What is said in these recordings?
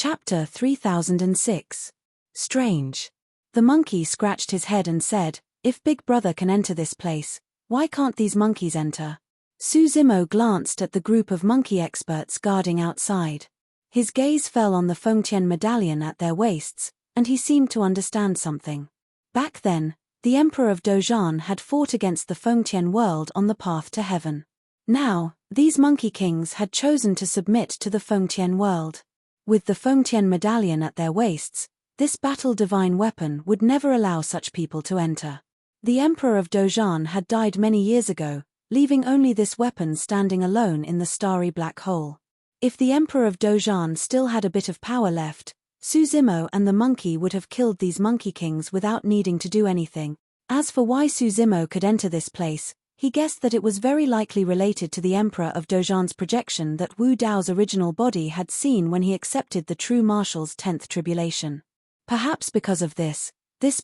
Chapter 3006. Strange. The monkey scratched his head and said, "If Big Brother can enter this place, why can't these monkeys enter?" Susimo glanced at the group of monkey experts guarding outside. His gaze fell on the Fengtian medallion at their waists, and he seemed to understand something. Back then, the Emperor of Dozhan had fought against the Fengtian world on the path to heaven. Now, these monkey kings had chosen to submit to the Fengtian world. With the Fengtian medallion at their waists, this battle divine weapon would never allow such people to enter. The Emperor of Dozhan had died many years ago, leaving only this weapon standing alone in the starry black hole. If the Emperor of Dozhan still had a bit of power left, Susimo and the monkey would have killed these monkey kings without needing to do anything. As for why Susimo could enter this place, he guessed that it was very likely related to the Emperor of Dozhan's projection that Wu Dao's original body had seen when he accepted the true marshal's 10th tribulation. Perhaps because of this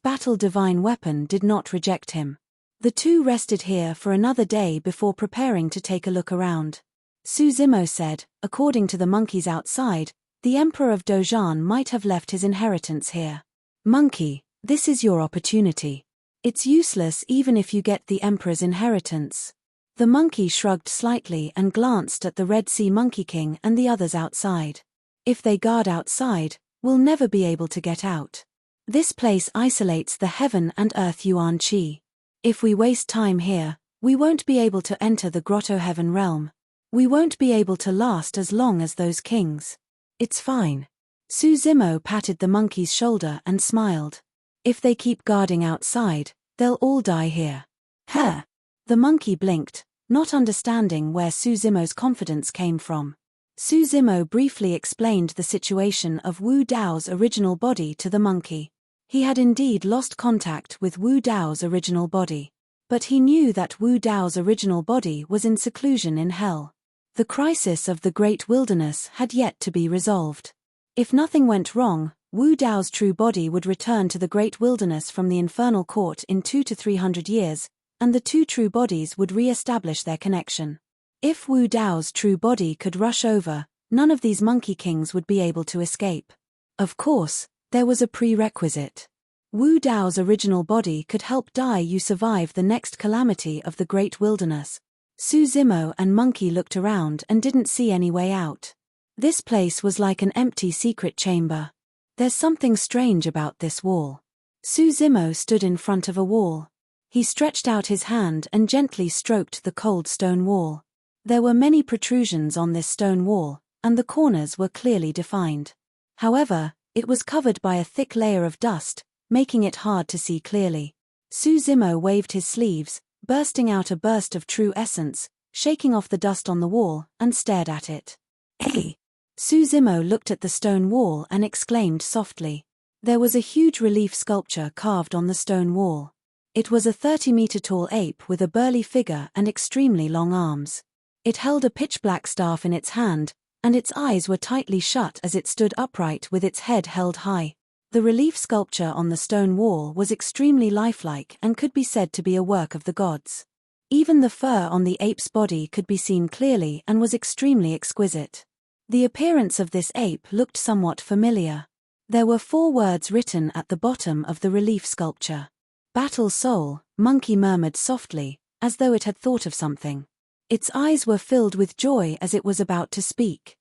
battle divine weapon did not reject him. The two rested here for another day before preparing to take a look around. Susimo said, according to the monkeys outside, the Emperor of Dozhan might have left his inheritance here. "Monkey, this is your opportunity. It's useless even if you get the Emperor's inheritance." The monkey shrugged slightly and glanced at the Red Sea Monkey King and the others outside. "If they guard outside, we'll never be able to get out. This place isolates the heaven and earth Yuan Qi. If we waste time here, we won't be able to enter the grotto heaven realm. We won't be able to last as long as those kings." "It's fine." Susimo patted the monkey's shoulder and smiled. "If they keep guarding outside, they'll all die here." "Huh." The monkey blinked, not understanding where Susimo's confidence came from. Susimo briefly explained the situation of Wu Dao's original body to the monkey. He had indeed lost contact with Wu Dao's original body. But he knew that Wu Dao's original body was in seclusion in hell. The crisis of the Great Wilderness had yet to be resolved. If nothing went wrong, Wu Dao's true body would return to the Great Wilderness from the Infernal Court in 200 to 300 years, and the two true bodies would re-establish their connection. If Wu Dao's true body could rush over, none of these monkey kings would be able to escape. Of course, there was a prerequisite. Wu Dao's original body could help Dai Yu survive the next calamity of the Great Wilderness. Susimo and monkey looked around and didn't see any way out. This place was like an empty secret chamber. "There's something strange about this wall." Susimo stood in front of a wall. He stretched out his hand and gently stroked the cold stone wall. There were many protrusions on this stone wall, and the corners were clearly defined. However, it was covered by a thick layer of dust, making it hard to see clearly. Susimo waved his sleeves, bursting out a burst of true essence, shaking off the dust on the wall, and stared at it. "Hey!" Susimo looked at the stone wall and exclaimed softly. There was a huge relief sculpture carved on the stone wall. It was a 30-meter-tall ape with a burly figure and extremely long arms. It held a pitch-black staff in its hand, and its eyes were tightly shut as it stood upright with its head held high. The relief sculpture on the stone wall was extremely lifelike and could be said to be a work of the gods. Even the fur on the ape's body could be seen clearly and was extremely exquisite. The appearance of this ape looked somewhat familiar. There were 4 words written at the bottom of the relief sculpture. "Battle Soul," monkey murmured softly, as though it had thought of something. Its eyes were filled with joy as it was about to speak.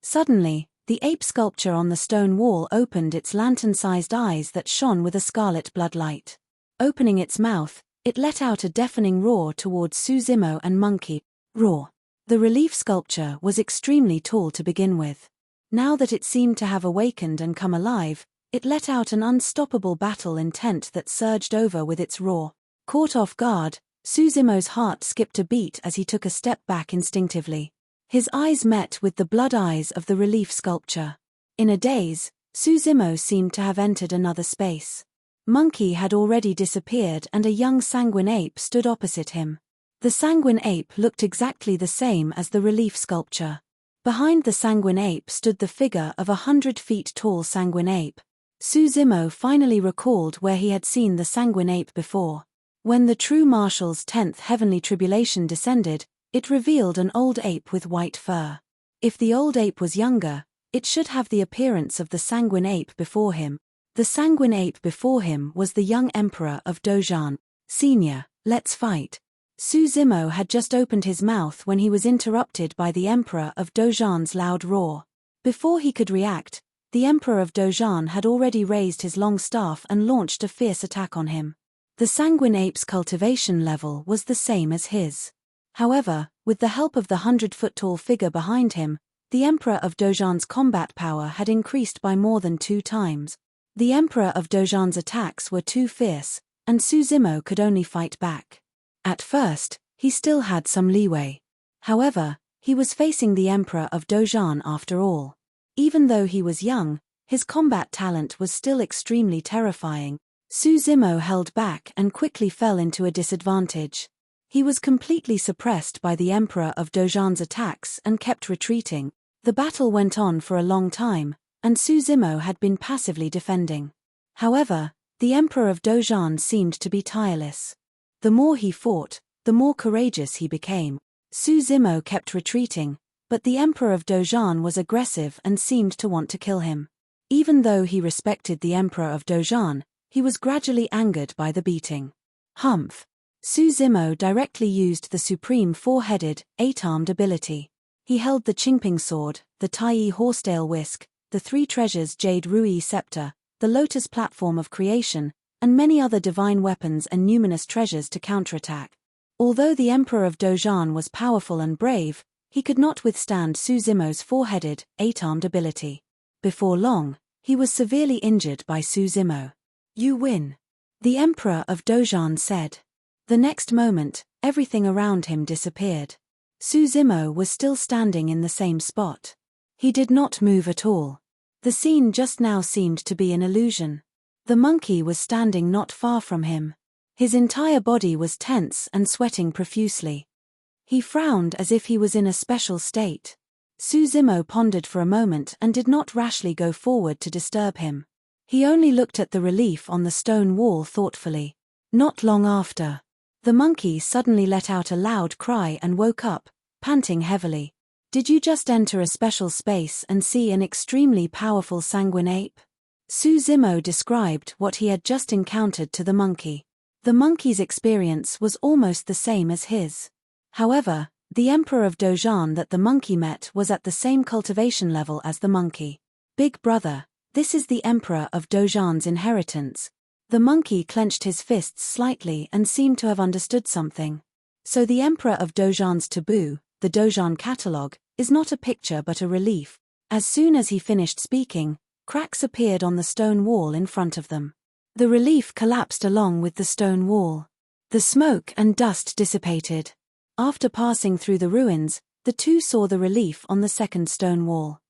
Suddenly, the ape sculpture on the stone wall opened its lantern-sized eyes that shone with a scarlet bloodlight. Opening its mouth, it let out a deafening roar towards Susimo and monkey. Roar. The relief sculpture was extremely tall to begin with. Now that it seemed to have awakened and come alive, it let out an unstoppable battle intent that surged over with its roar. Caught off guard, Susimo's heart skipped a beat as he took a step back instinctively. His eyes met with the blood eyes of the relief sculpture. In a daze, Susimo seemed to have entered another space. Monkey had already disappeared and a young sanguine ape stood opposite him. The sanguine ape looked exactly the same as the relief sculpture. Behind the sanguine ape stood the figure of a 100-feet-tall sanguine ape. Susimo finally recalled where he had seen the sanguine ape before. When the true marshal's 10th heavenly tribulation descended, it revealed an old ape with white fur. If the old ape was younger, It should have the appearance of the sanguine ape before him. The sanguine ape before him was the young emperor of Dozhan. Senior, let's fight. Su Zimo had just opened his mouth when he was interrupted by the emperor of Dozhan's loud roar. Before he could react, the emperor of Dozhan had already raised his long staff and launched a fierce attack on him. The sanguine ape's cultivation level was the same as his. However, with the help of the 100-foot-tall figure behind him, the emperor of Dozhan's combat power had increased by more than 2 times. The emperor of Dozhan's attacks were too fierce, and Su Zimo could only fight back. At first, he still had some leeway. However, he was facing the emperor of Dozhan after all. Even though he was young, his combat talent was still extremely terrifying. Su Zimo held back and quickly fell into a disadvantage. He was completely suppressed by the emperor of Dozhan's attacks and kept retreating. The battle went on for a long time, and Su Zimo had been passively defending. However, the emperor of Dozhan seemed to be tireless. The more he fought, the more courageous he became. Su Zimo kept retreating, but the emperor of Dozhan was aggressive and seemed to want to kill him. Even though he respected the emperor of Dozhan, he was gradually angered by the beating. Humph! Su Zimo directly used the supreme 4-headed, 8-armed ability. He held the Qingping sword, the Taiyi horsetail whisk, the 3 treasures Jade Rui scepter, the lotus platform of creation, and many other divine weapons and numinous treasures to counterattack. Although the emperor of Dozhan was powerful and brave, he could not withstand Su Zimo's 4-headed, 8-armed ability. Before long, he was severely injured by Su Zimo. You win. The emperor of Dozhan said. The next moment, everything around him disappeared. Su Zimo was still standing in the same spot. He did not move at all. The scene just now seemed to be an illusion. The monkey was standing not far from him. His entire body was tense and sweating profusely. He frowned as if he was in a special state. Su Zimo pondered for a moment and did not rashly go forward to disturb him. He only looked at the relief on the stone wall thoughtfully. Not long after, the monkey suddenly let out a loud cry and woke up, panting heavily. Did you just enter a special space and see an extremely powerful sanguine ape? Su Zimo described what he had just encountered to the monkey. The monkey's experience was almost the same as his. However, the emperor of Dozhan that the monkey met was at the same cultivation level as the monkey. Big brother, this is the emperor of Dozhan's inheritance. The monkey clenched his fists slightly and seemed to have understood something. So the emperor of Dozhan's taboo, the Dozhan catalogue, is not a picture but a relief. As soon as he finished speaking, cracks appeared on the stone wall in front of them. The relief collapsed along with the stone wall. The smoke and dust dissipated. After passing through the ruins, the two saw the relief on the second stone wall.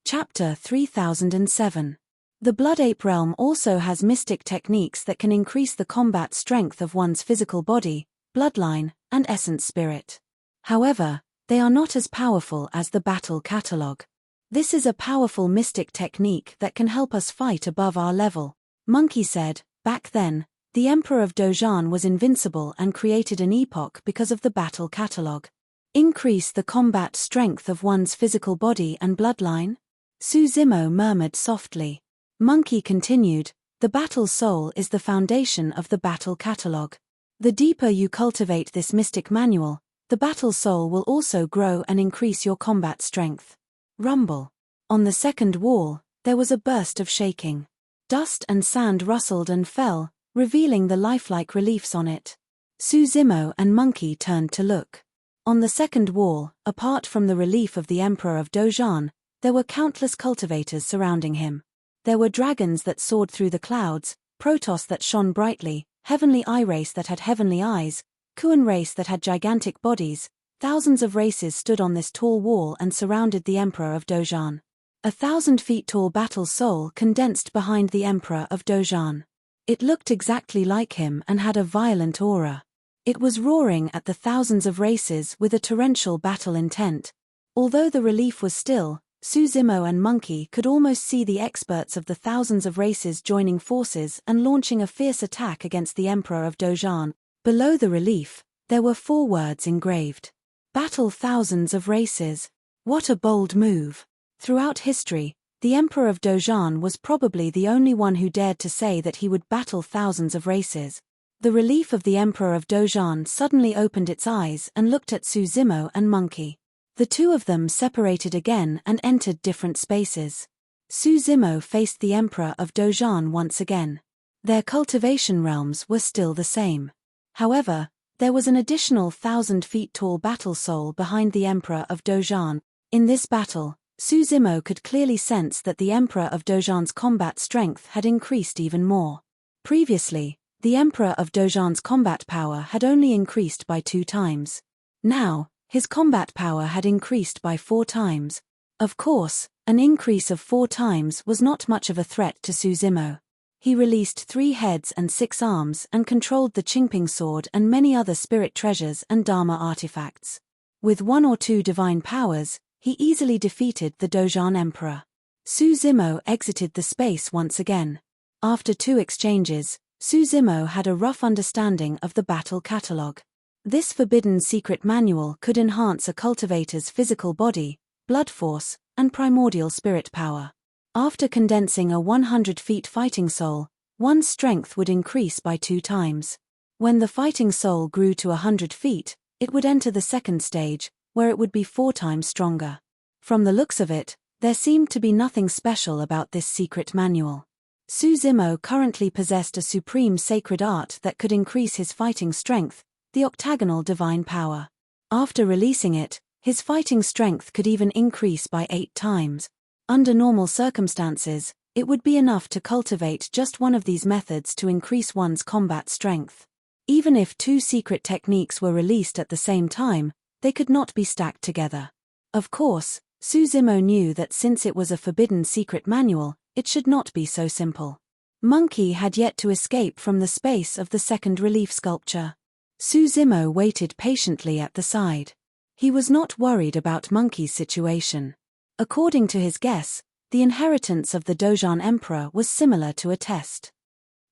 Chapter 3007. The Blood Ape realm also has mystic techniques that can increase the combat strength of one's physical body, bloodline, and essence spirit. However, they are not as powerful as the battle catalogue. This is a powerful mystic technique that can help us fight above our level. Monkey said, back then, the Emperor of Dozhan was invincible and created an epoch because of the battle catalogue. Increase the combat strength of one's physical body and bloodline? Su Zimo murmured softly. Monkey continued, the battle soul is the foundation of the battle catalogue. The deeper you cultivate this mystic manual, the battle soul will also grow and increase your combat strength. Rumble. On the second wall, there was a burst of shaking. Dust and sand rustled and fell, revealing the lifelike reliefs on it. Su Zimo and Monkey turned to look. On the second wall, apart from the relief of the Emperor of Dozhan, there were countless cultivators surrounding him. There were dragons that soared through the clouds, Protoss that shone brightly, Heavenly Eye race that had heavenly eyes, Kuan race that had gigantic bodies. Thousands of races stood on this tall wall and surrounded the Emperor of Dozhan. 1,000 feet tall battle soul condensed behind the Emperor of Dozhan. It looked exactly like him and had a violent aura. It was roaring at the thousands of races with a torrential battle intent. Although the relief was still, Su Zimo and Monkey could almost see the experts of the thousands of races joining forces and launching a fierce attack against the Emperor of Dozhan. Below the relief, there were 4 words engraved. Battle thousands of races. What a bold move. Throughout history, the Emperor of Dozhan was probably the only one who dared to say that he would battle thousands of races. The relief of the Emperor of Dozhan suddenly opened its eyes and looked at Su Zimo and Monkey. The two of them separated again and entered different spaces. Su Zimo faced the Emperor of Dozhan once again. Their cultivation realms were still the same. However, there was an additional 1,000 feet tall battle soul behind the Emperor of Dozhan. In this battle, Su Zimo could clearly sense that the Emperor of Dozhan's combat strength had increased even more. Previously, the Emperor of Dozhan's combat power had only increased by 2 times. Now, his combat power had increased by 4 times. Of course, an increase of 4 times was not much of a threat to Su Zimo. He released 3 heads and 6 arms and controlled the Qingping sword and many other spirit treasures and Dharma artifacts. With 1 or 2 divine powers, he easily defeated the Dozhan Emperor. Su Zimo exited the space once again. After 2 exchanges, Su Zimo had a rough understanding of the battle catalogue. This forbidden secret manual could enhance a cultivator's physical body, blood force, and primordial spirit power. After condensing a 100 feet fighting soul, one's strength would increase by 2 times. When the fighting soul grew to 100 feet, it would enter the second stage, where it would be 4 times stronger. From the looks of it, there seemed to be nothing special about this secret manual. Su Zimo currently possessed a supreme sacred art that could increase his fighting strength, the octagonal divine power. After releasing it, his fighting strength could even increase by 8 times. Under normal circumstances, it would be enough to cultivate just one of these methods to increase one's combat strength. Even if 2 secret techniques were released at the same time, they could not be stacked together. Of course, Su Zimo knew that since it was a forbidden secret manual, it should not be so simple. Monkey had yet to escape from the space of the second relief sculpture. Su Zimo waited patiently at the side. He was not worried about Monkey's situation. According to his guess, the inheritance of the Dozhan Emperor was similar to a test.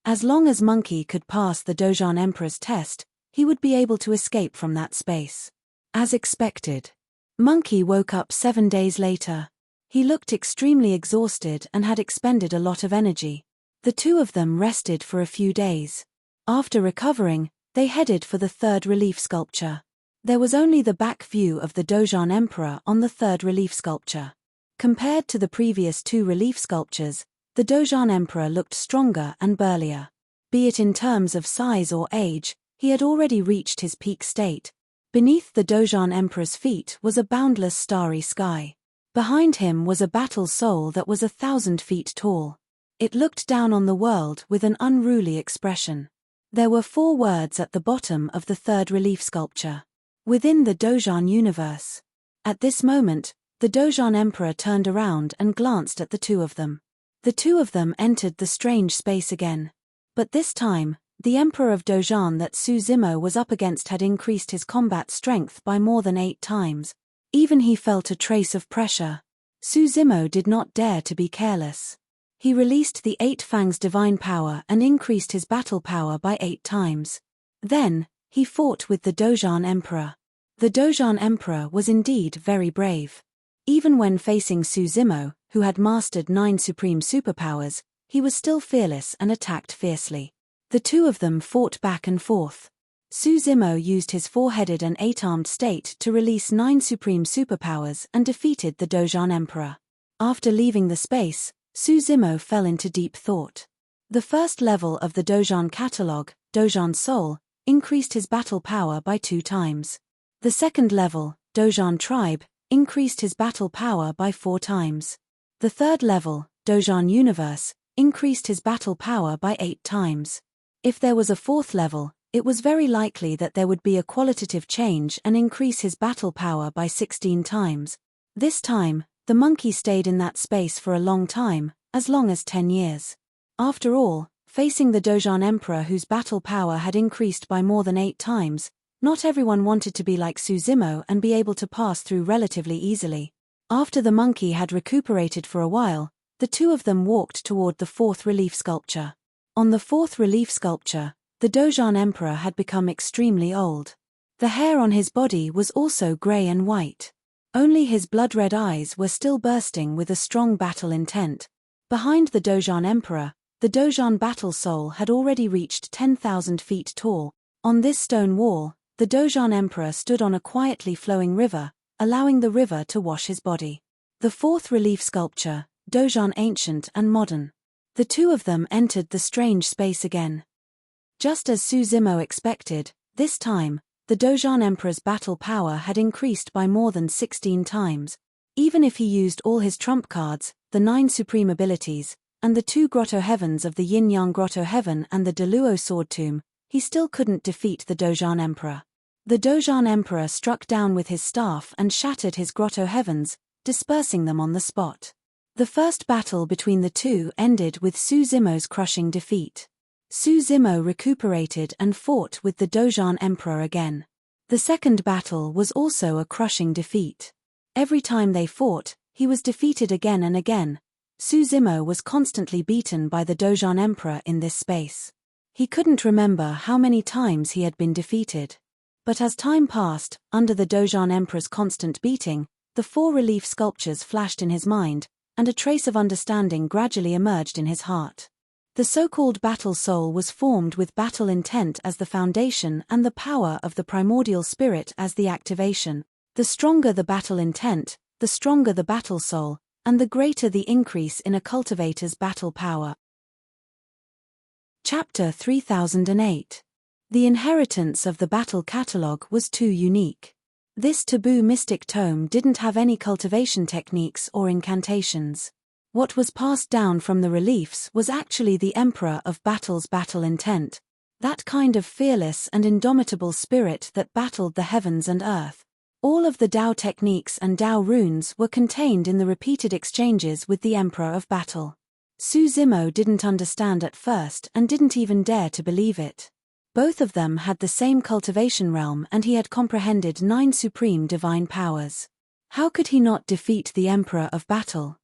As long as Monkey could pass the Dozhan Emperor's test, he would be able to escape from that space. As expected, Monkey woke up 7 days later. He looked extremely exhausted and had expended a lot of energy. The two of them rested for a few days. After recovering, they headed for the third relief sculpture. There was only the back view of the Dozhan Emperor on the third relief sculpture. Compared to the previous 2 relief sculptures, the Dozhan Emperor looked stronger and burlier. Be it in terms of size or age, he had already reached his peak state. Beneath the Dozhan Emperor's feet was a boundless starry sky. Behind him was a battle soul that was 1,000 feet tall. It looked down on the world with an unruly expression. There were 4 words at the bottom of the third relief sculpture. Within the Dozhan universe. At this moment, the Dozhan Emperor turned around and glanced at the 2 of them. The 2 of them entered the strange space again. But this time, the Emperor of Dozhan that Su Zimo was up against had increased his combat strength by more than 8 times. Even he felt a trace of pressure. Su Zimo did not dare to be careless. He released the 8 Fangs divine power and increased his battle power by 8 times. Then, he fought with the Dozhan Emperor. The Dozhan Emperor was indeed very brave. Even when facing Su Zimo, who had mastered 9 supreme superpowers, he was still fearless and attacked fiercely. The 2 of them fought back and forth. Su Zimo used his 4-headed and 8-armed state to release 9 supreme superpowers and defeated the Dozhan Emperor. After leaving the space, Su Zimo fell into deep thought. The first level of the Dozhan catalogue, Dozhan Soul, increased his battle power by 2 times. The second level, Dozhan Tribe, increased his battle power by 4 times. The third level, Dozhan Universe, increased his battle power by 8 times. If there was a 4th level, it was very likely that there would be a qualitative change and increase his battle power by 16 times. This time, the monkey stayed in that space for a long time, as long as 10 years. After all, facing the Dozhan Emperor whose battle power had increased by more than 8 times, not everyone wanted to be like Su Zimo and be able to pass through relatively easily. After the monkey had recuperated for a while, the 2 of them walked toward the 4th relief sculpture. On the 4th relief sculpture, the Dozhan Emperor had become extremely old. The hair on his body was also grey and white. Only his blood-red eyes were still bursting with a strong battle intent. Behind the Dojan Emperor, the Dojan battle soul had already reached 10,000 feet tall. On this stone wall, the Dojan Emperor stood on a quietly flowing river, allowing the river to wash his body. The fourth relief sculpture, Dojan Ancient and Modern. The two of them entered the strange space again. Just as Su Zimo expected, this time, the Dojan Emperor's battle power had increased by more than 16 times. Even if he used all his trump cards, the 9 supreme abilities, and the 2 grotto heavens of the Yin-Yang Grotto Heaven and the Deluo Sword Tomb, he still couldn't defeat the Dojan Emperor. The Dojan Emperor struck down with his staff and shattered his grotto heavens, dispersing them on the spot. The first battle between the two ended with Su Zimo's crushing defeat. Su Zimo recuperated and fought with the Dojan Emperor again. The second battle was also a crushing defeat. Every time they fought, he was defeated again and again. Su Zimo was constantly beaten by the Dojan Emperor in this space. He couldn't remember how many times he had been defeated. But as time passed, under the Dojan Emperor's constant beating, the 4 relief sculptures flashed in his mind, and a trace of understanding gradually emerged in his heart. The so-called battle soul was formed with battle intent as the foundation and the power of the primordial spirit as the activation. The stronger the battle intent, the stronger the battle soul, and the greater the increase in a cultivator's battle power. Chapter 3008. The inheritance of the battle catalogue was too unique. This taboo mystic tome didn't have any cultivation techniques or incantations. What was passed down from the reliefs was actually the Emperor of Battle's battle intent, that kind of fearless and indomitable spirit that battled the heavens and earth. All of the Tao techniques and Tao runes were contained in the repeated exchanges with the Emperor of Battle. Su Zimo didn't understand at first and didn't even dare to believe it. Both of them had the same cultivation realm and he had comprehended 9 supreme divine powers. How could he not defeat the Emperor of Battle?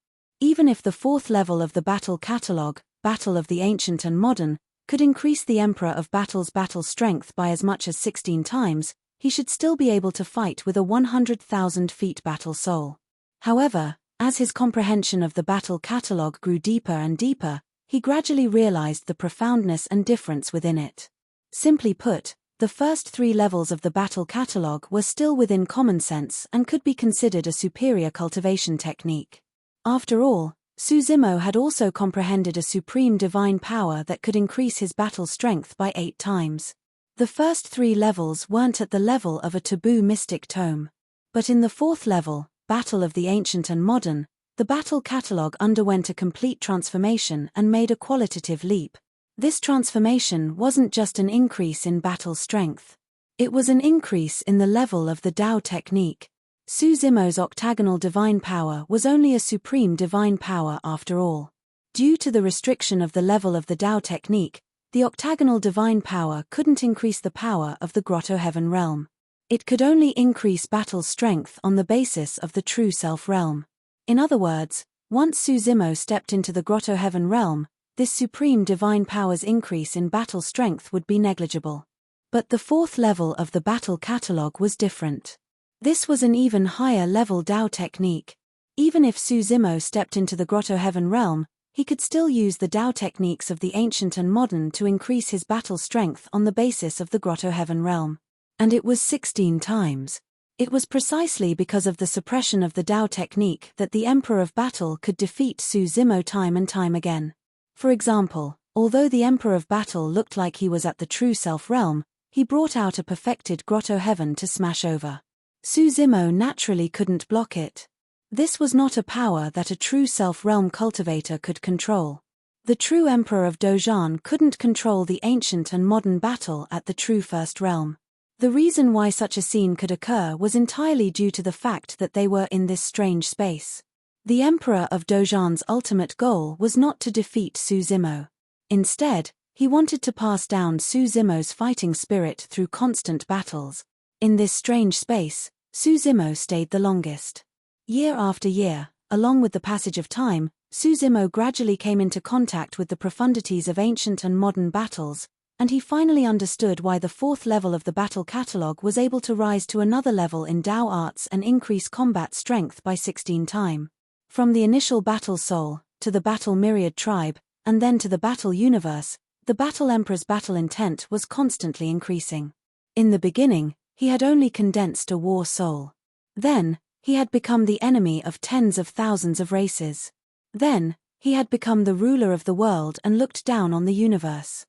Even if the 4th level of the battle catalogue, Battle of the Ancient and Modern, could increase the Emperor of Battle's battle strength by as much as 16 times, he should still be able to fight with a 100,000 feet battle soul. However, as his comprehension of the battle catalogue grew deeper and deeper, he gradually realized the profoundness and difference within it. Simply put, the first 3 levels of the battle catalogue were still within common sense and could be considered a superior cultivation technique. After all, Su Zimo had also comprehended a supreme divine power that could increase his battle strength by 8 times. The first 3 levels weren't at the level of a taboo mystic tome. But in the 4th level, Battle of the Ancient and Modern, the battle catalogue underwent a complete transformation and made a qualitative leap. This transformation wasn't just an increase in battle strength. It was an increase in the level of the Tao technique. Su Zimo's octagonal divine power was only a supreme divine power after all. Due to the restriction of the level of the Tao technique, the octagonal divine power couldn't increase the power of the Grotto Heaven realm. It could only increase battle strength on the basis of the true self realm. In other words, once Su Zimo stepped into the Grotto Heaven realm, this supreme divine power's increase in battle strength would be negligible. But the 4th level of the battle catalogue was different. This was an even higher level Tao technique. Even if Su Zimo stepped into the Grotto Heaven realm, he could still use the Tao techniques of the Ancient and Modern to increase his battle strength on the basis of the Grotto Heaven realm. And it was 16 times. It was precisely because of the suppression of the Tao technique that the Emperor of Battle could defeat Su Zimo time and time again. For example, although the Emperor of Battle looked like he was at the true self realm, he brought out a perfected Grotto Heaven to smash over. Su Zimo naturally couldn't block it. This was not a power that a true self-realm cultivator could control. The true Emperor of Dojan couldn't control the Ancient and Modern battle at the true First Realm. The reason why such a scene could occur was entirely due to the fact that they were in this strange space. The Emperor of Dojan's ultimate goal was not to defeat Su Zimo. Instead, he wanted to pass down Su Zimo's fighting spirit through constant battles. In this strange space, Su Zimo stayed the longest. Year after year, along with the passage of time, Su Zimo gradually came into contact with the profundities of ancient and modern battles, and he finally understood why the fourth level of the battle catalog was able to rise to another level in Dao arts and increase combat strength by 16 times. From the initial battle soul, to the battle myriad tribe, and then to the battle universe, the battle emperor's battle intent was constantly increasing. In the beginning, he had only condensed a war soul. Then, he had become the enemy of tens of thousands of races. Then, he had become the ruler of the world and looked down on the universe.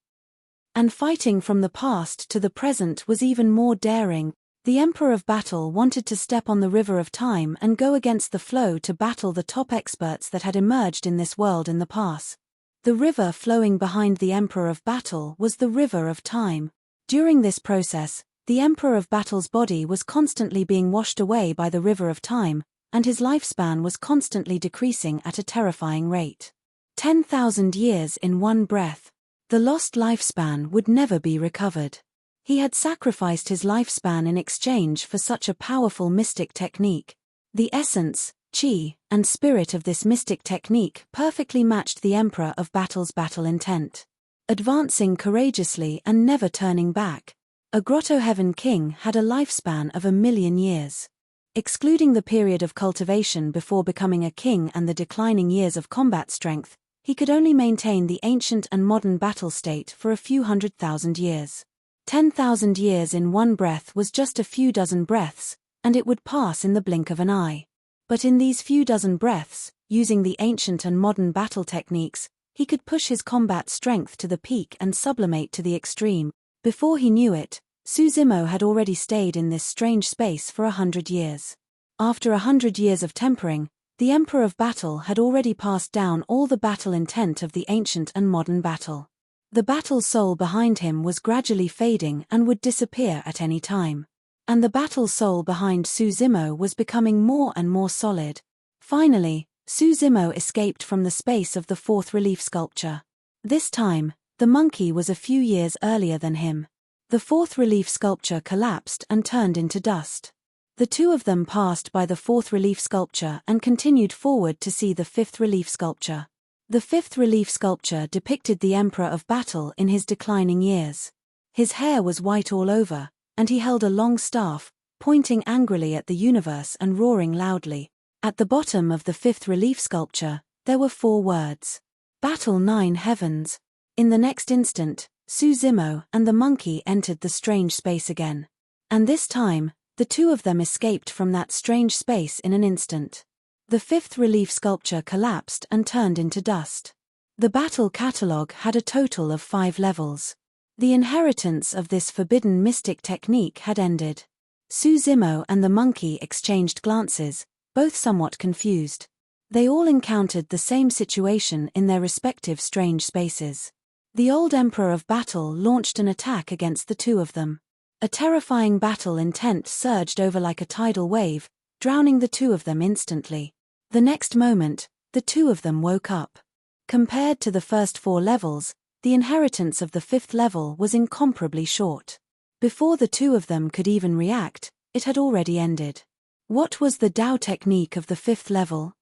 And fighting from the past to the present was even more daring. The Emperor of Battle wanted to step on the river of time and go against the flow to battle the top experts that had emerged in this world in the past. The river flowing behind the Emperor of Battle was the river of time. During this process, the Emperor of Battle's body was constantly being washed away by the river of time, and his lifespan was constantly decreasing at a terrifying rate. 10,000 years in one breath. The lost lifespan would never be recovered. He had sacrificed his lifespan in exchange for such a powerful mystic technique. The essence, chi, and spirit of this mystic technique perfectly matched the Emperor of Battle's battle intent. Advancing courageously and never turning back. A Grotto Heaven King had a lifespan of 1,000,000 years. Excluding the period of cultivation before becoming a king and the declining years of combat strength, he could only maintain the ancient and modern battle state for a few 100,000 years. 10,000 years in one breath was just a few dozen breaths, and it would pass in the blink of an eye. But in these few dozen breaths, using the ancient and modern battle techniques, he could push his combat strength to the peak and sublimate to the extreme. Before he knew it, Suzimo had already stayed in this strange space for 100 years. After 100 years of tempering, the Emperor of Battle had already passed down all the battle intent of the ancient and modern battle. The battle soul behind him was gradually fading and would disappear at any time. And the battle soul behind Suzimo was becoming more and more solid. Finally, Suzimo escaped from the space of the fourth relief sculpture. This time, the monkey was a few years earlier than him. The fourth relief sculpture collapsed and turned into dust. The two of them passed by the fourth relief sculpture and continued forward to see the fifth relief sculpture. The fifth relief sculpture depicted the Emperor of Battle in his declining years. His hair was white all over, and he held a long staff, pointing angrily at the universe and roaring loudly. At the bottom of the fifth relief sculpture, there were 4 words. Battle 9 Heavens. In the next instant, Suzimo and the monkey entered the strange space again. And this time, the two of them escaped from that strange space in an instant. The fifth relief sculpture collapsed and turned into dust. The battle catalogue had a total of 5 levels. The inheritance of this forbidden mystic technique had ended. Suzimo and the monkey exchanged glances, both somewhat confused. They all encountered the same situation in their respective strange spaces. The old Emperor of Battle launched an attack against the two of them. A terrifying battle intent surged over like a tidal wave, drowning the two of them instantly. The next moment, the two of them woke up. Compared to the first 4 levels, the inheritance of the 5th level was incomparably short. Before the two of them could even react, it had already ended. What was the Dao technique of the 5th level?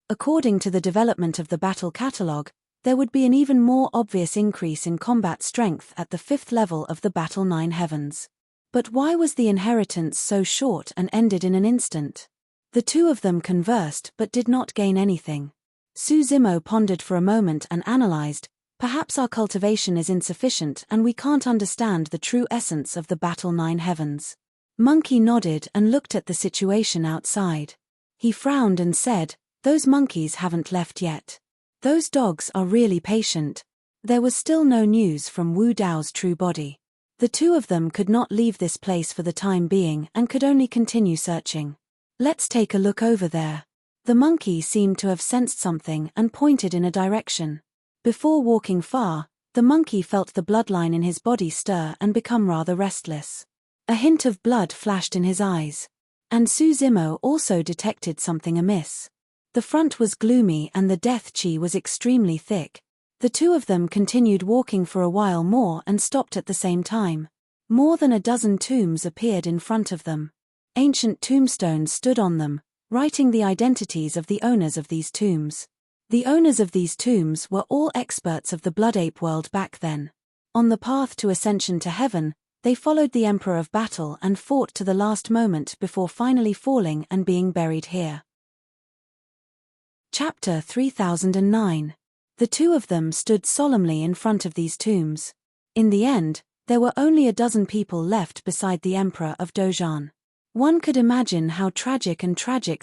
According to the development of the battle catalogue, there would be an even more obvious increase in combat strength at the 5th level of the Battle 9 Heavens. But why was the inheritance so short and ended in an instant? The two of them conversed but did not gain anything. Suzimo pondered for a moment and analyzed, perhaps our cultivation is insufficient and we can't understand the true essence of the Battle 9 Heavens. Monkey nodded and looked at the situation outside. He frowned and said, "Those monkeys haven't left yet. Those dogs are really patient." There was still no news from Wu Dao's true body. The two of them could not leave this place for the time being and could only continue searching. "Let's take a look over there." The monkey seemed to have sensed something and pointed in a direction. Before walking far, the monkey felt the bloodline in his body stir and become rather restless. A hint of blood flashed in his eyes. And Suzimo also detected something amiss. The front was gloomy and the death chi was extremely thick. The two of them continued walking for a while more and stopped at the same time. More than a dozen tombs appeared in front of them. Ancient tombstones stood on them, writing the identities of the owners of these tombs. The owners of these tombs were all experts of the Blood Ape world back then. On the path to ascension to heaven, they followed the Emperor of Battle and fought to the last moment before finally falling and being buried here. Chapter 3009. The two of them stood solemnly in front of these tombs. In the end, there were only a dozen people left beside the Emperor of Dojan. One could imagine how tragic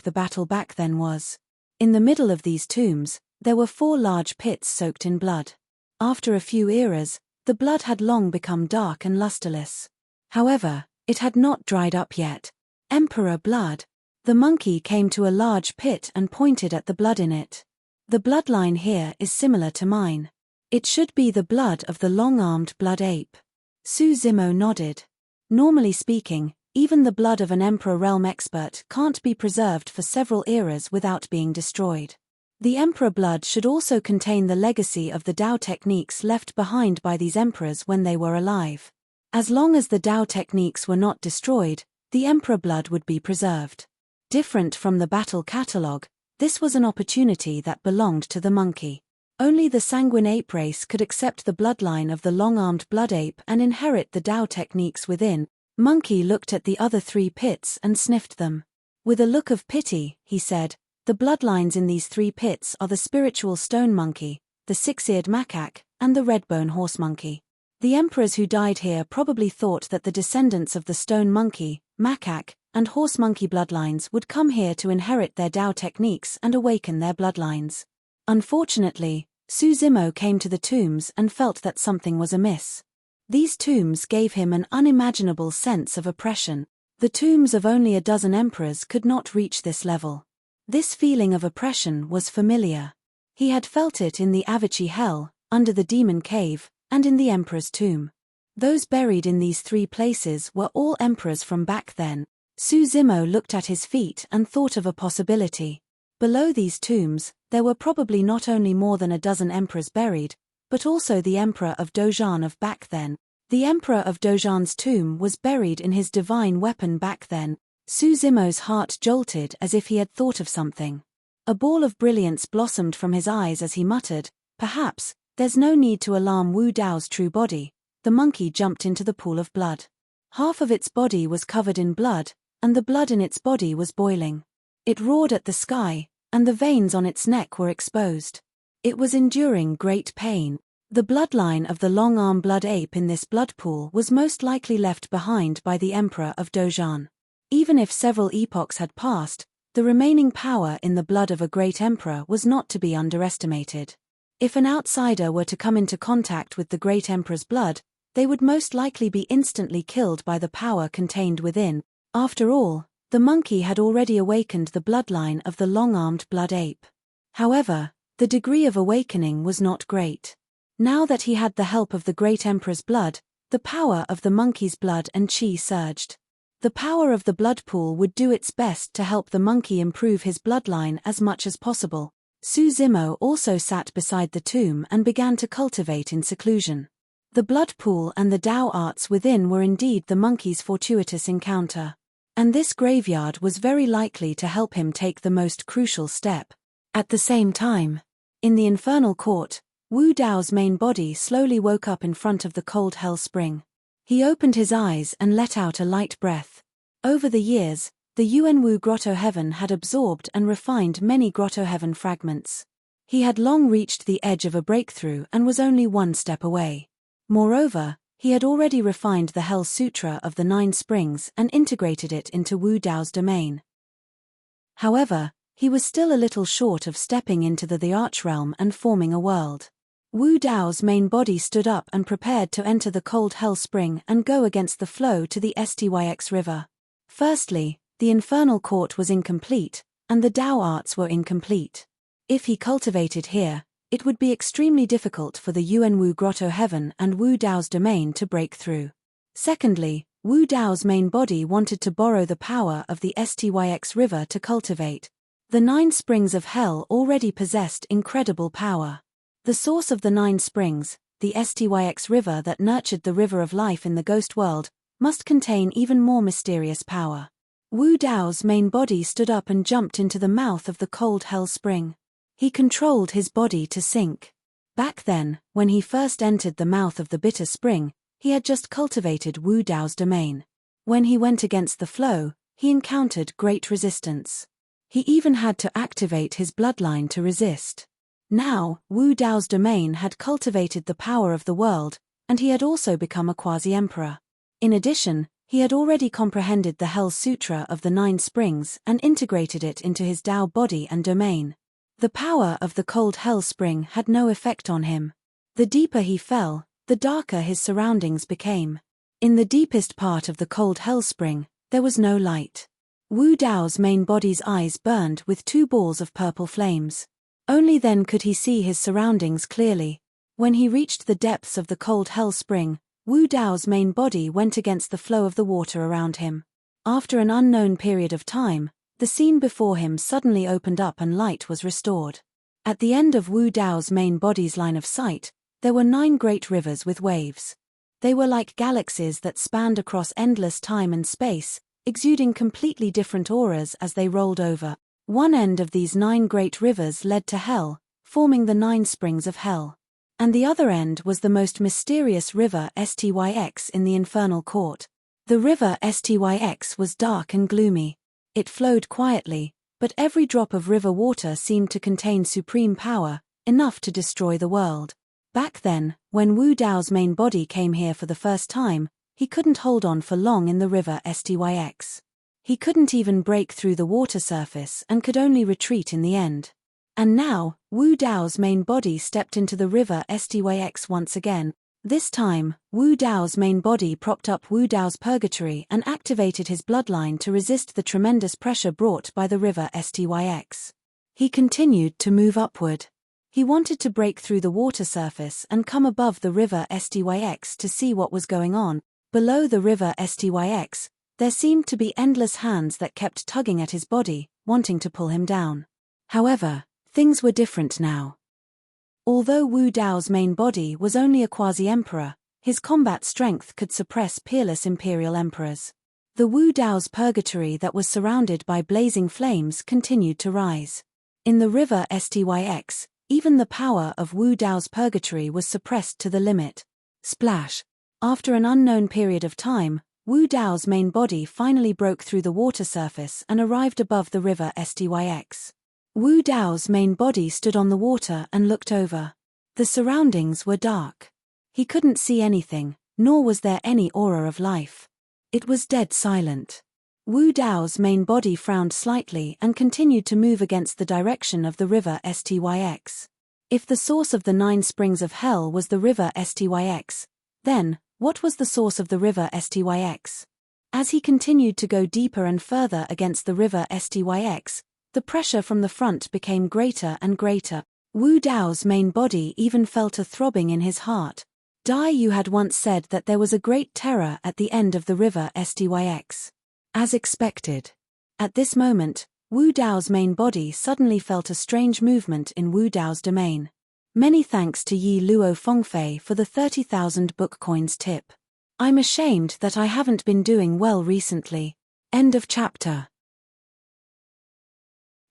the battle back then was. In the middle of these tombs, there were 4 large pits soaked in blood. After a few eras, the blood had long become dark and lusterless. However, it had not dried up yet. Emperor blood. The monkey came to a large pit and pointed at the blood in it. The bloodline here is similar to mine. It should be the blood of the long-armed blood ape. Su Zimo nodded. Normally speaking, even the blood of an Emperor realm expert can't be preserved for several eras without being destroyed. The Emperor blood should also contain the legacy of the Dao techniques left behind by these emperors when they were alive. As long as the Dao techniques were not destroyed, the Emperor blood would be preserved. Different from the battle catalogue, this was an opportunity that belonged to the monkey. Only the sanguine ape race could accept the bloodline of the long-armed blood ape and inherit the Dao techniques within. Monkey looked at the other 3 pits and sniffed them. With a look of pity, he said, "The bloodlines in these 3 pits are the spiritual stone monkey, the 6-eared macaque, and the redbone horse monkey. The emperors who died here probably thought that the descendants of the stone monkey, macaque, and horse monkey bloodlines would come here to inherit their Dao techniques and awaken their bloodlines. Unfortunately, Su Zimo came to the tombs and felt that something was amiss. These tombs gave him an unimaginable sense of oppression. The tombs of only a dozen emperors could not reach this level. This feeling of oppression was familiar. He had felt it in the Avachi Hell, under the demon cave, and in the emperor's tomb. Those buried in these 3 places were all emperors from back then. Su Zimo looked at his feet and thought of a possibility. Below these tombs, there were probably not only more than a dozen emperors buried, but also the Emperor of Dojan of back then. The Emperor of Dojan's tomb was buried in his divine weapon back then. Su Zimo's heart jolted as if he had thought of something. A ball of brilliance blossomed from his eyes as he muttered, "Perhaps, there's no need to alarm Wu Dao's true body." The monkey jumped into the pool of blood. Half of its body was covered in blood, and the blood in its body was boiling. It roared at the sky, and the veins on its neck were exposed. It was enduring great pain. The bloodline of the long-arm blood ape in this blood pool was most likely left behind by the Emperor of Dojan. Even if several epochs had passed, the remaining power in the blood of a great emperor was not to be underestimated. If an outsider were to come into contact with the great emperor's blood, they would most likely be instantly killed by the power contained within. After all, the monkey had already awakened the bloodline of the long-armed blood ape. However, the degree of awakening was not great. Now that he had the help of the great emperor's blood, the power of the monkey's blood and chi surged. The power of the blood pool would do its best to help the monkey improve his bloodline as much as possible. Su Zimo also sat beside the tomb and began to cultivate in seclusion. The blood pool and the Dao arts within were indeed the monkey's fortuitous encounter. And this graveyard was very likely to help him take the most crucial step. At the same time, in the infernal court, Wu Dao's main body slowly woke up in front of the cold hell spring. He opened his eyes and let out a light breath. Over the years, the Yuanwu Grotto Heaven had absorbed and refined many Grotto Heaven fragments. He had long reached the edge of a breakthrough and was only one step away. Moreover, he had already refined the Hell Sutra of the 9 Springs and integrated it into Wu Dao's domain. However, he was still a little short of stepping into the Archrealm and forming a world. Wu Dao's main body stood up and prepared to enter the cold hell spring and go against the flow to the Styx river. Firstly, the infernal court was incomplete, and the Dao arts were incomplete. If he cultivated here, it would be extremely difficult for the Yuanwu Grotto Heaven and Wu Dao's domain to break through. Secondly, Wu Dao's main body wanted to borrow the power of the Styx river to cultivate. The 9 springs of hell already possessed incredible power. The source of the 9 springs, the Styx river that nurtured the river of life in the ghost world, must contain even more mysterious power. Wu Dao's main body stood up and jumped into the mouth of the cold hell spring. He controlled his body to sink. Back then, when he first entered the mouth of the bitter spring, he had just cultivated Wu Dao's domain. When he went against the flow, he encountered great resistance. He even had to activate his bloodline to resist. Now, Wu Dao's domain had cultivated the power of the world, and he had also become a quasi-emperor. In addition, he had already comprehended the Hell Sutra of the 9 springs and integrated it into his Dao body and domain. The power of the cold Hell spring had no effect on him. The deeper he fell, the darker his surroundings became. In the deepest part of the cold Hell spring, there was no light. Wu Dao's main body's eyes burned with 2 balls of purple flames. Only then could he see his surroundings clearly. When he reached the depths of the cold Hell spring, Wu Dao's main body went against the flow of the water around him. After an unknown period of time, the scene before him suddenly opened up and light was restored. At the end of Wu Dao's main body's line of sight, there were 9 great rivers with waves. They were like galaxies that spanned across endless time and space, exuding completely different auras as they rolled over. One end of these 9 great rivers led to hell, forming the 9 springs of hell. And the other end was the most mysterious river Styx in the infernal court. The river Styx was dark and gloomy. It flowed quietly, but every drop of river water seemed to contain supreme power, enough to destroy the world. Back then, when Wu Dao's main body came here for the first time, he couldn't hold on for long in the river Styx. He couldn't even break through the water surface and could only retreat in the end. And now, Wu Dao's main body stepped into the river Styx once again. This time, Wu Dao's main body propped up Wu Dao's purgatory and activated his bloodline to resist the tremendous pressure brought by the river Styx. He continued to move upward. He wanted to break through the water surface and come above the river Styx to see what was going on. Below the river Styx, there seemed to be endless hands that kept tugging at his body, wanting to pull him down. However, things were different now. Although Wu Dao's main body was only a quasi-emperor, his combat strength could suppress peerless imperial emperors. The Wu Dao's purgatory that was surrounded by blazing flames continued to rise. In the river Styx, even the power of Wu Dao's purgatory was suppressed to the limit. Splash! After an unknown period of time, Wu Dao's main body finally broke through the water surface and arrived above the river Styx. Wu Dao's main body stood on the water and looked over. The surroundings were dark. He couldn't see anything, nor was there any aura of life. It was dead silent. Wu Dao's main body frowned slightly and continued to move against the direction of the river Styx. If the source of the 9 springs of hell was the river Styx, then, what was the source of the river Styx? As he continued to go deeper and further against the river Styx, the pressure from the front became greater and greater. Wu Dao's main body even felt a throbbing in his heart. Dai Yu had once said that there was a great terror at the end of the river Styx. As expected. At this moment, Wu Dao's main body suddenly felt a strange movement in Wu Dao's domain. Many thanks to Yi Luo Fengfei for the 30,000 book coins tip. I'm ashamed that I haven't been doing well recently. End of chapter.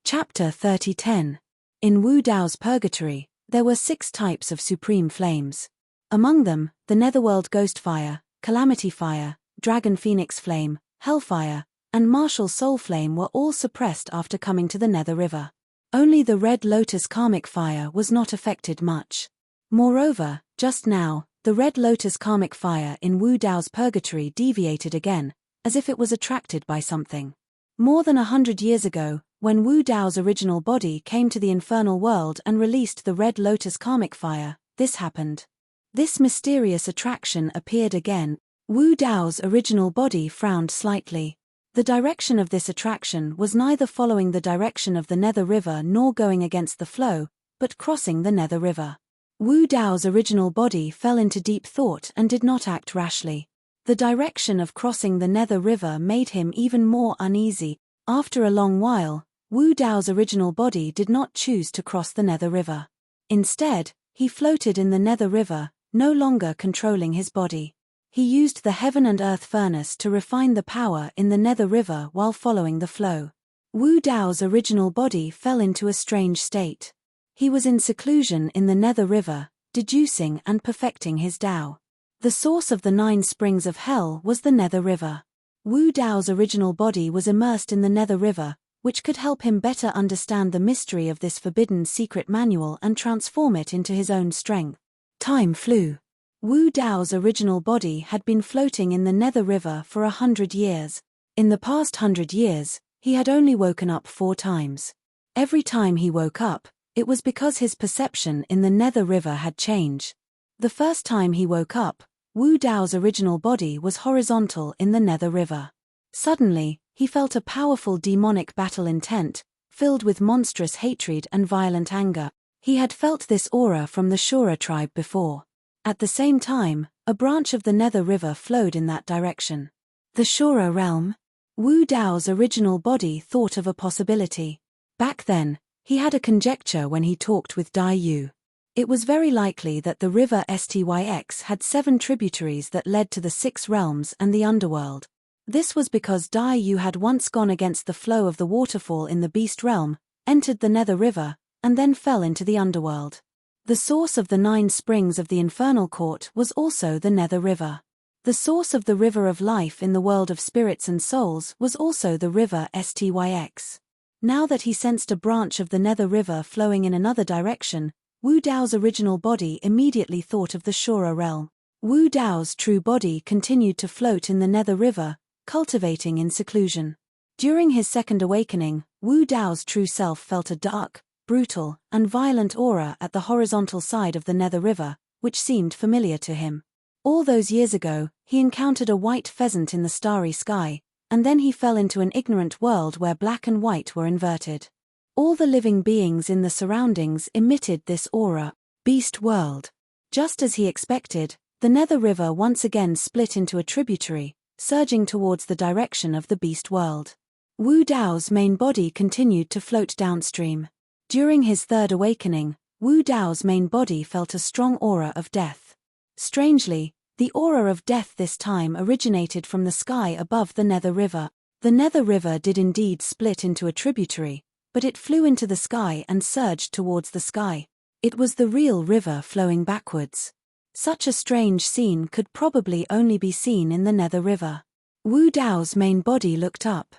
Chapter 3010. In Wu Dao's purgatory, there were 6 types of supreme flames. Among them, the Netherworld Ghost Fire, Calamity Fire, Dragon Phoenix Flame, Hellfire, and Martial Soul Flame were all suppressed after coming to the Nether River. Only the Red Lotus Karmic Fire was not affected much. Moreover, just now, the Red Lotus Karmic Fire in Wu Dao's purgatory deviated again, as if it was attracted by something. More than 100 years ago, when Wu Dao's original body came to the infernal world and released the Red Lotus Karmic Fire, this happened. This mysterious attraction appeared again. Wu Dao's original body frowned slightly. The direction of this attraction was neither following the direction of the Nether River nor going against the flow, but crossing the Nether River. Wu Dao's original body fell into deep thought and did not act rashly. The direction of crossing the Nether River made him even more uneasy. After a long while, Wu Dao's original body did not choose to cross the Nether River. Instead, he floated in the Nether River, no longer controlling his body. He used the Heaven and Earth Furnace to refine the power in the Nether River while following the flow. Wu Dao's original body fell into a strange state. He was in seclusion in the Nether River, deducing and perfecting his Tao. The source of the 9 springs of hell was the Nether River. Wu Dao's original body was immersed in the Nether River, which could help him better understand the mystery of this forbidden secret manual and transform it into his own strength. Time flew. Wu Dao's original body had been floating in the Nether River for 100 years. In the past 100 years, he had only woken up 4 times. Every time he woke up, it was because his perception in the Nether River had changed. The first time he woke up, Wu Dao's original body was horizontal in the Nether River. Suddenly, he felt a powerful demonic battle intent, filled with monstrous hatred and violent anger. He had felt this aura from the Shura tribe before. At the same time, a branch of the Nether River flowed in that direction. The Shura realm? Wu Dao's original body thought of a possibility. Back then, he had a conjecture when he talked with Dai Yu. It was very likely that the river Styx had 7 tributaries that led to the 6 realms and the underworld. This was because Dai Yu had once gone against the flow of the waterfall in the beast realm, entered the Nether River, and then fell into the underworld. The source of the 9 springs of the infernal court was also the Nether River. The source of the river of life in the world of spirits and souls was also the river Styx. Now that he sensed a branch of the Nether River flowing in another direction, Wu Dao's original body immediately thought of the Shura realm. Wu Dao's true body continued to float in the Nether River, cultivating in seclusion. During his second awakening, Wu Dao's true self felt a dark, brutal, and violent aura at the horizontal side of the Nether River, which seemed familiar to him. All those years ago, he encountered a white pheasant in the starry sky, and then he fell into an ignorant world where black and white were inverted. All the living beings in the surroundings emitted this aura. Beast world. Just as he expected, the Nether River once again split into a tributary, surging towards the direction of the beast world. Wu Dao's main body continued to float downstream. During his third awakening, Wu Dao's main body felt a strong aura of death. Strangely, the aura of death this time originated from the sky above the Nether River. The Nether River did indeed split into a tributary, but it flew into the sky and surged towards the sky. It was the real river flowing backwards. Such a strange scene could probably only be seen in the Nether River. Wu Dao's main body looked up.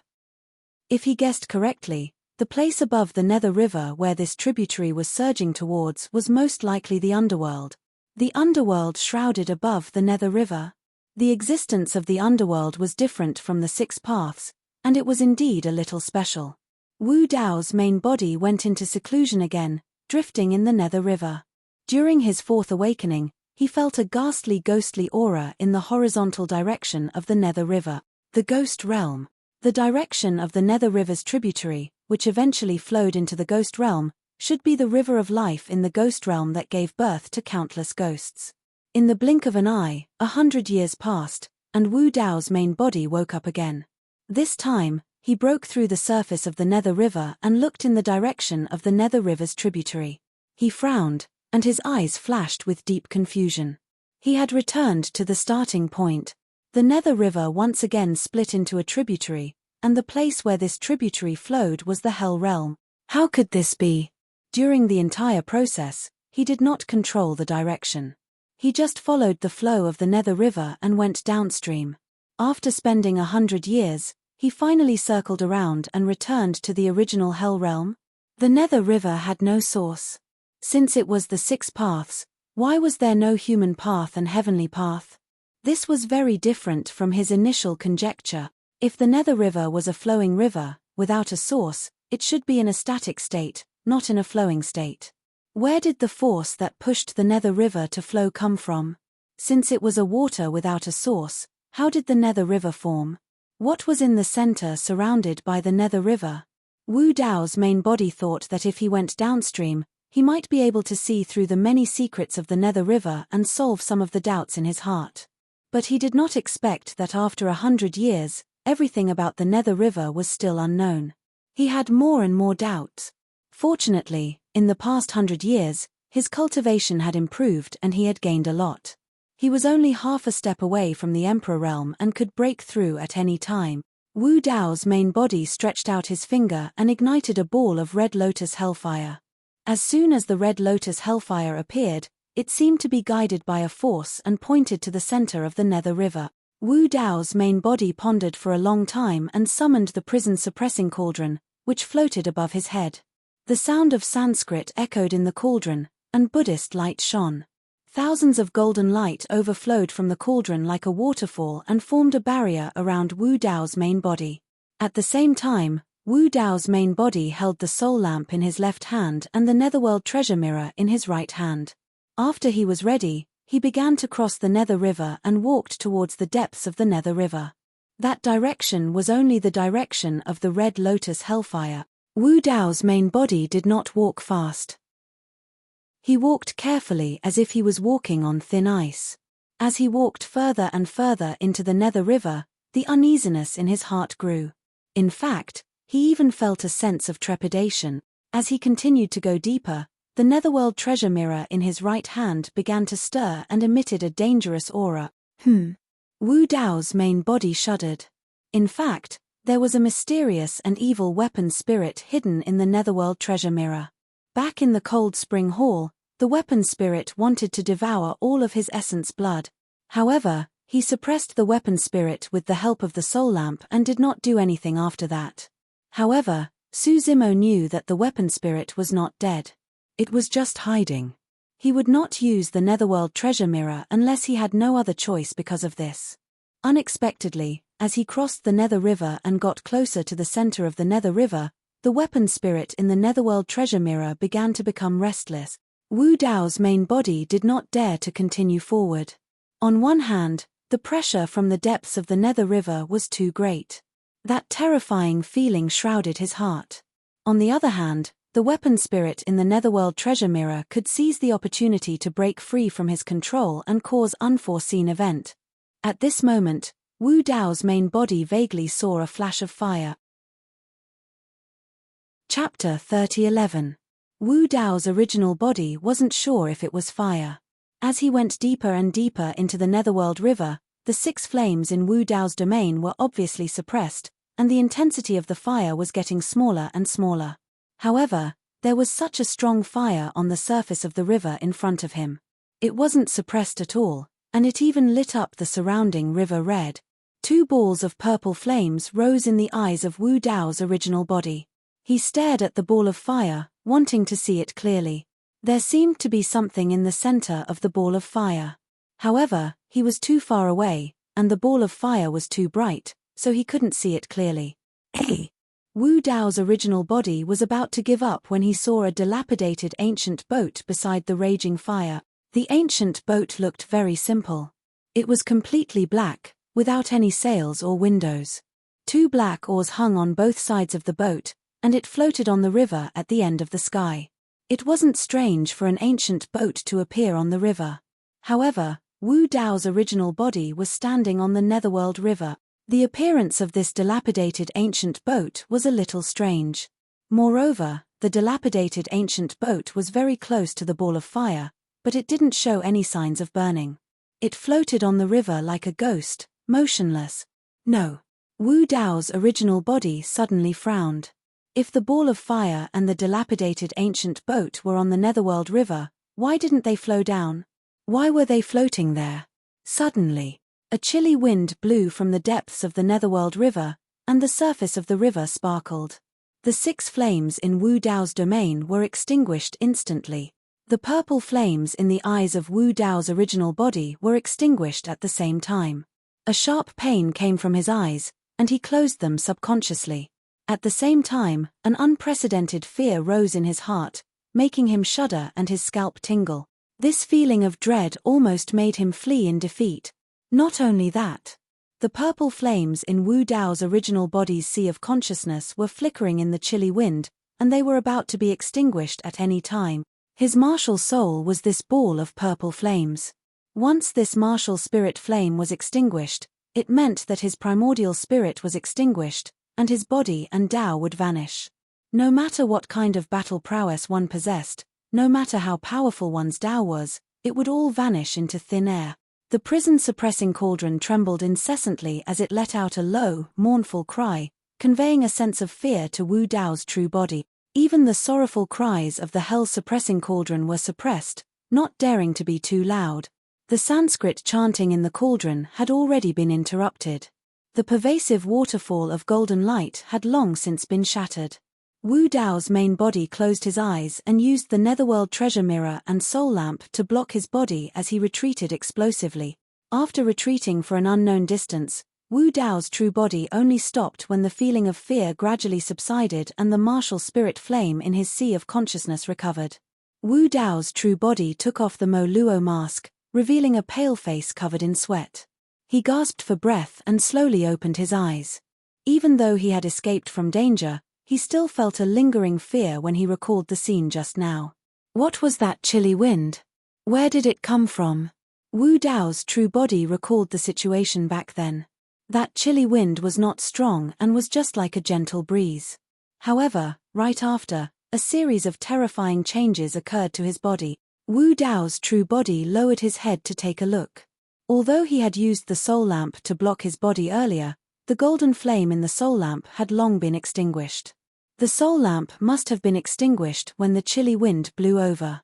If he guessed correctly, the place above the Nether River where this tributary was surging towards was most likely the underworld. The underworld shrouded above the Nether River. The existence of the underworld was different from the 6 paths, and it was indeed a little special. Wu Dao's main body went into seclusion again, drifting in the Nether River. During his 4th awakening, he felt a ghostly aura in the horizontal direction of the Nether River. The Ghost Realm. The direction of the Nether River's tributary, which eventually flowed into the Ghost Realm, should be the river of life in the Ghost Realm that gave birth to countless ghosts. In the blink of an eye, 100 years passed, and Wu Dao's main body woke up again. This time, he broke through the surface of the Nether River and looked in the direction of the Nether River's tributary. He frowned, and his eyes flashed with deep confusion. He had returned to the starting point. The Nether River once again split into a tributary, and the place where this tributary flowed was the Hell Realm. How could this be? During the entire process, he did not control the direction. He just followed the flow of the Nether River and went downstream. After spending 100 years, he finally circled around and returned to the original Hell Realm. The Nether River had no source. Since it was the 6 paths, why was there no human path and heavenly path? This was very different from his initial conjecture. If the Nether River was a flowing river, without a source, it should be in a static state, not in a flowing state. Where did the force that pushed the Nether River to flow come from? Since it was a water without a source, how did the Nether River form? What was in the center surrounded by the Nether River? Wu Dao's main body thought that if he went downstream, he might be able to see through the many secrets of the Nether River and solve some of the doubts in his heart. But he did not expect that after 100 years, everything about the Nether River was still unknown. He had more and more doubts. Fortunately, in the past 100 years, his cultivation had improved and he had gained a lot. He was only half a step away from the Emperor realm and could break through at any time. Wu Dao's main body stretched out his finger and ignited a ball of red lotus hellfire. As soon as the red lotus hellfire appeared, It seemed to be guided by a force and pointed to the center of the Nether River. Wu Dao's main body pondered for a long time and summoned the prison-suppressing cauldron, which floated above his head. The sound of Sanskrit echoed in the cauldron, and Buddhist light shone. Thousands of golden light overflowed from the cauldron like a waterfall and formed a barrier around Wu Dao's main body. At the same time, Wu Dao's main body held the soul lamp in his left hand and the netherworld treasure mirror in his right hand. After he was ready, he began to cross the Nether River and walked towards the depths of the Nether River. That direction was only the direction of the Red Lotus Hellfire. Wu Dao's main body did not walk fast. He walked carefully as if he was walking on thin ice. As he walked further and further into the Nether River, the uneasiness in his heart grew. In fact, he even felt a sense of trepidation. As he continued to go deeper, the netherworld treasure mirror in his right hand began to stir and emitted a dangerous aura. Wu Dao's main body shuddered. In fact, there was a mysterious and evil weapon spirit hidden in the netherworld treasure mirror. Back in the cold spring hall, the weapon spirit wanted to devour all of his essence blood. However, he suppressed the weapon spirit with the help of the soul lamp and did not do anything after that. However, Su Zimo knew that the weapon spirit was not dead. It was just hiding. He would not use the netherworld treasure mirror unless he had no other choice because of this. Unexpectedly, as he crossed the Nether River and got closer to the center of the Nether River, the weapon spirit in the netherworld treasure mirror began to become restless. Wu Dao's main body did not dare to continue forward. On one hand, the pressure from the depths of the Nether River was too great. That terrifying feeling shrouded his heart. On the other hand, the weapon spirit in the netherworld treasure mirror could seize the opportunity to break free from his control and cause unforeseen event. At this moment, Wu Dao's main body vaguely saw a flash of fire. Chapter 30:11. Wu Dao's original body wasn't sure if it was fire. As he went deeper and deeper into the netherworld river, the 6 flames in Wu Dao's domain were obviously suppressed, and the intensity of the fire was getting smaller and smaller. However, there was such a strong fire on the surface of the river in front of him. It wasn't suppressed at all, and it even lit up the surrounding river red. 2 balls of purple flames rose in the eyes of Wu Dao's original body. He stared at the ball of fire, wanting to see it clearly. There seemed to be something in the center of the ball of fire. However, he was too far away, and the ball of fire was too bright, so he couldn't see it clearly. Wu Dao's original body was about to give up when he saw a dilapidated ancient boat beside the raging fire. The ancient boat looked very simple. It was completely black, without any sails or windows. 2 black oars hung on both sides of the boat, and it floated on the river at the end of the sky. It wasn't strange for an ancient boat to appear on the river. However, Wu Dao's original body was standing on the netherworld river. The appearance of this dilapidated ancient boat was a little strange. Moreover, the dilapidated ancient boat was very close to the ball of fire, but it didn't show any signs of burning. It floated on the river like a ghost, motionless. No. Wu Dao's original body suddenly frowned. If the ball of fire and the dilapidated ancient boat were on the netherworld river, why didn't they flow down? Why were they floating there? Suddenly, a chilly wind blew from the depths of the netherworld river, and the surface of the river sparkled. The 6 flames in Wu Dao's domain were extinguished instantly. The purple flames in the eyes of Wu Dao's original body were extinguished at the same time. A sharp pain came from his eyes, and he closed them subconsciously. At the same time, an unprecedented fear rose in his heart, making him shudder and his scalp tingle. This feeling of dread almost made him flee in defeat. Not only that, the purple flames in Wu Dao's original body's sea of consciousness were flickering in the chilly wind, and they were about to be extinguished at any time. His martial soul was this ball of purple flames. Once this martial spirit flame was extinguished, it meant that his primordial spirit was extinguished, and his body and Dao would vanish. No matter what kind of battle prowess one possessed, no matter how powerful one's Dao was, it would all vanish into thin air. The prison-suppressing cauldron trembled incessantly as it let out a low, mournful cry, conveying a sense of fear to Wu Dao's true body. Even the sorrowful cries of the hell-suppressing cauldron were suppressed, not daring to be too loud. The Sanskrit chanting in the cauldron had already been interrupted. The pervasive waterfall of golden light had long since been shattered. Wu Dao's main body closed his eyes and used the netherworld treasure mirror and soul lamp to block his body as he retreated explosively. After retreating for an unknown distance, Wu Dao's true body only stopped when the feeling of fear gradually subsided and the martial spirit flame in his sea of consciousness recovered. Wu Dao's true body took off the Mo Luo mask, revealing a pale face covered in sweat. He gasped for breath and slowly opened his eyes. Even though he had escaped from danger, he still felt a lingering fear when he recalled the scene just now. What was that chilly wind? Where did it come from? Wu Dao's true body recalled the situation back then. That chilly wind was not strong and was just like a gentle breeze. However, right after, a series of terrifying changes occurred to his body. Wu Dao's true body lowered his head to take a look. Although he had used the soul lamp to block his body earlier, the golden flame in the soul lamp had long been extinguished. The soul lamp must have been extinguished when the chilly wind blew over.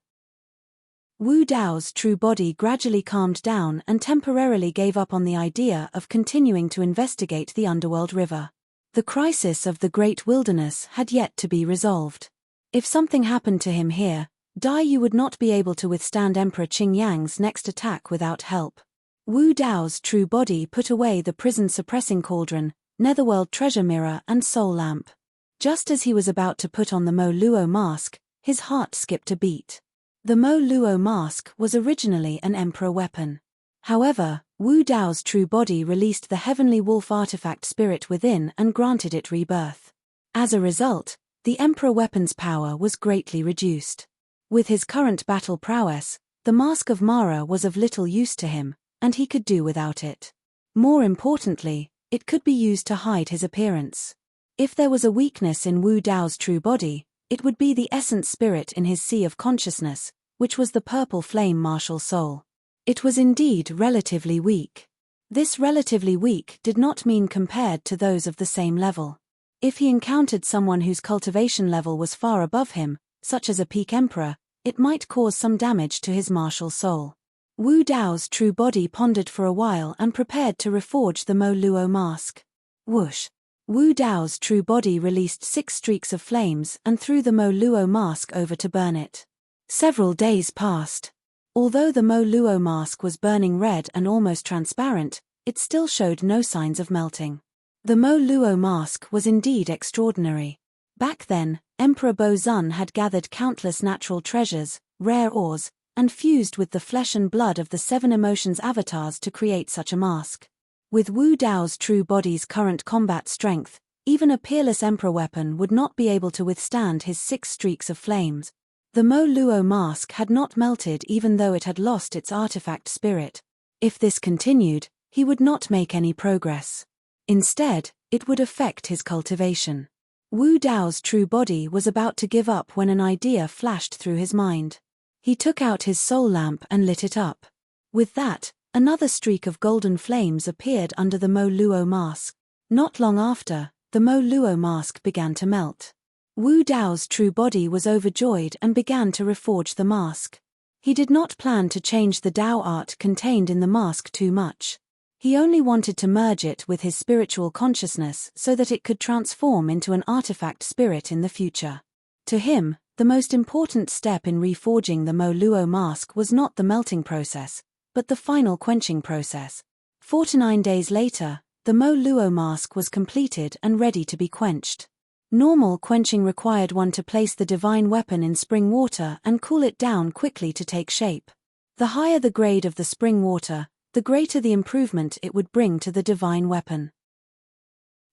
Wu Dao's true body gradually calmed down and temporarily gave up on the idea of continuing to investigate the underworld river. The crisis of the Great Wilderness had yet to be resolved. If something happened to him here, Dai Yu would not be able to withstand Emperor Qing Yang's next attack without help. Wu Dao's true body put away the prison-suppressing cauldron, netherworld treasure mirror and soul lamp. Just as he was about to put on the Mo Luo mask, his heart skipped a beat. The Mo Luo mask was originally an emperor weapon. However, Wu Dao's true body released the heavenly wolf artifact spirit within and granted it rebirth. As a result, the emperor weapon's power was greatly reduced. With his current battle prowess, the Mask of Mara was of little use to him, and he could do without it. More importantly, it could be used to hide his appearance. If there was a weakness in Wu Dao's true body, it would be the essence spirit in his sea of consciousness, which was the purple flame martial soul. It was indeed relatively weak. This relatively weak did not mean compared to those of the same level. If he encountered someone whose cultivation level was far above him, such as a peak emperor, it might cause some damage to his martial soul. Wu Dao's true body pondered for a while and prepared to reforge the Mo Luo mask. Whoosh! Wu Dao's true body released 6 streaks of flames and threw the Mo Luo mask over to burn it. Several days passed. Although the Mo Luo mask was burning red and almost transparent, it still showed no signs of melting. The Mo Luo mask was indeed extraordinary. Back then, Emperor Bo Zun had gathered countless natural treasures, rare ores, and fused with the flesh and blood of the 7 emotions avatars to create such a mask. With Wu Dao's true body's current combat strength, even a peerless emperor weapon would not be able to withstand his 6 streaks of flames. The Mo Luo mask had not melted even though it had lost its artifact spirit. If this continued, he would not make any progress. Instead, it would affect his cultivation. Wu Dao's true body was about to give up when an idea flashed through his mind. He took out his soul lamp and lit it up. With that, another streak of golden flames appeared under the Mo Luo mask. Not long after, the Mo Luo mask began to melt. Wu Dao's true body was overjoyed and began to reforge the mask. He did not plan to change the Dao art contained in the mask too much. He only wanted to merge it with his spiritual consciousness so that it could transform into an artifact spirit in the future. To him, the most important step in reforging the Mo Luo mask was not the melting process, but the final quenching process. 49 days later, the Mo Luo mask was completed and ready to be quenched. Normal quenching required one to place the divine weapon in spring water and cool it down quickly to take shape. The higher the grade of the spring water, the greater the improvement it would bring to the divine weapon.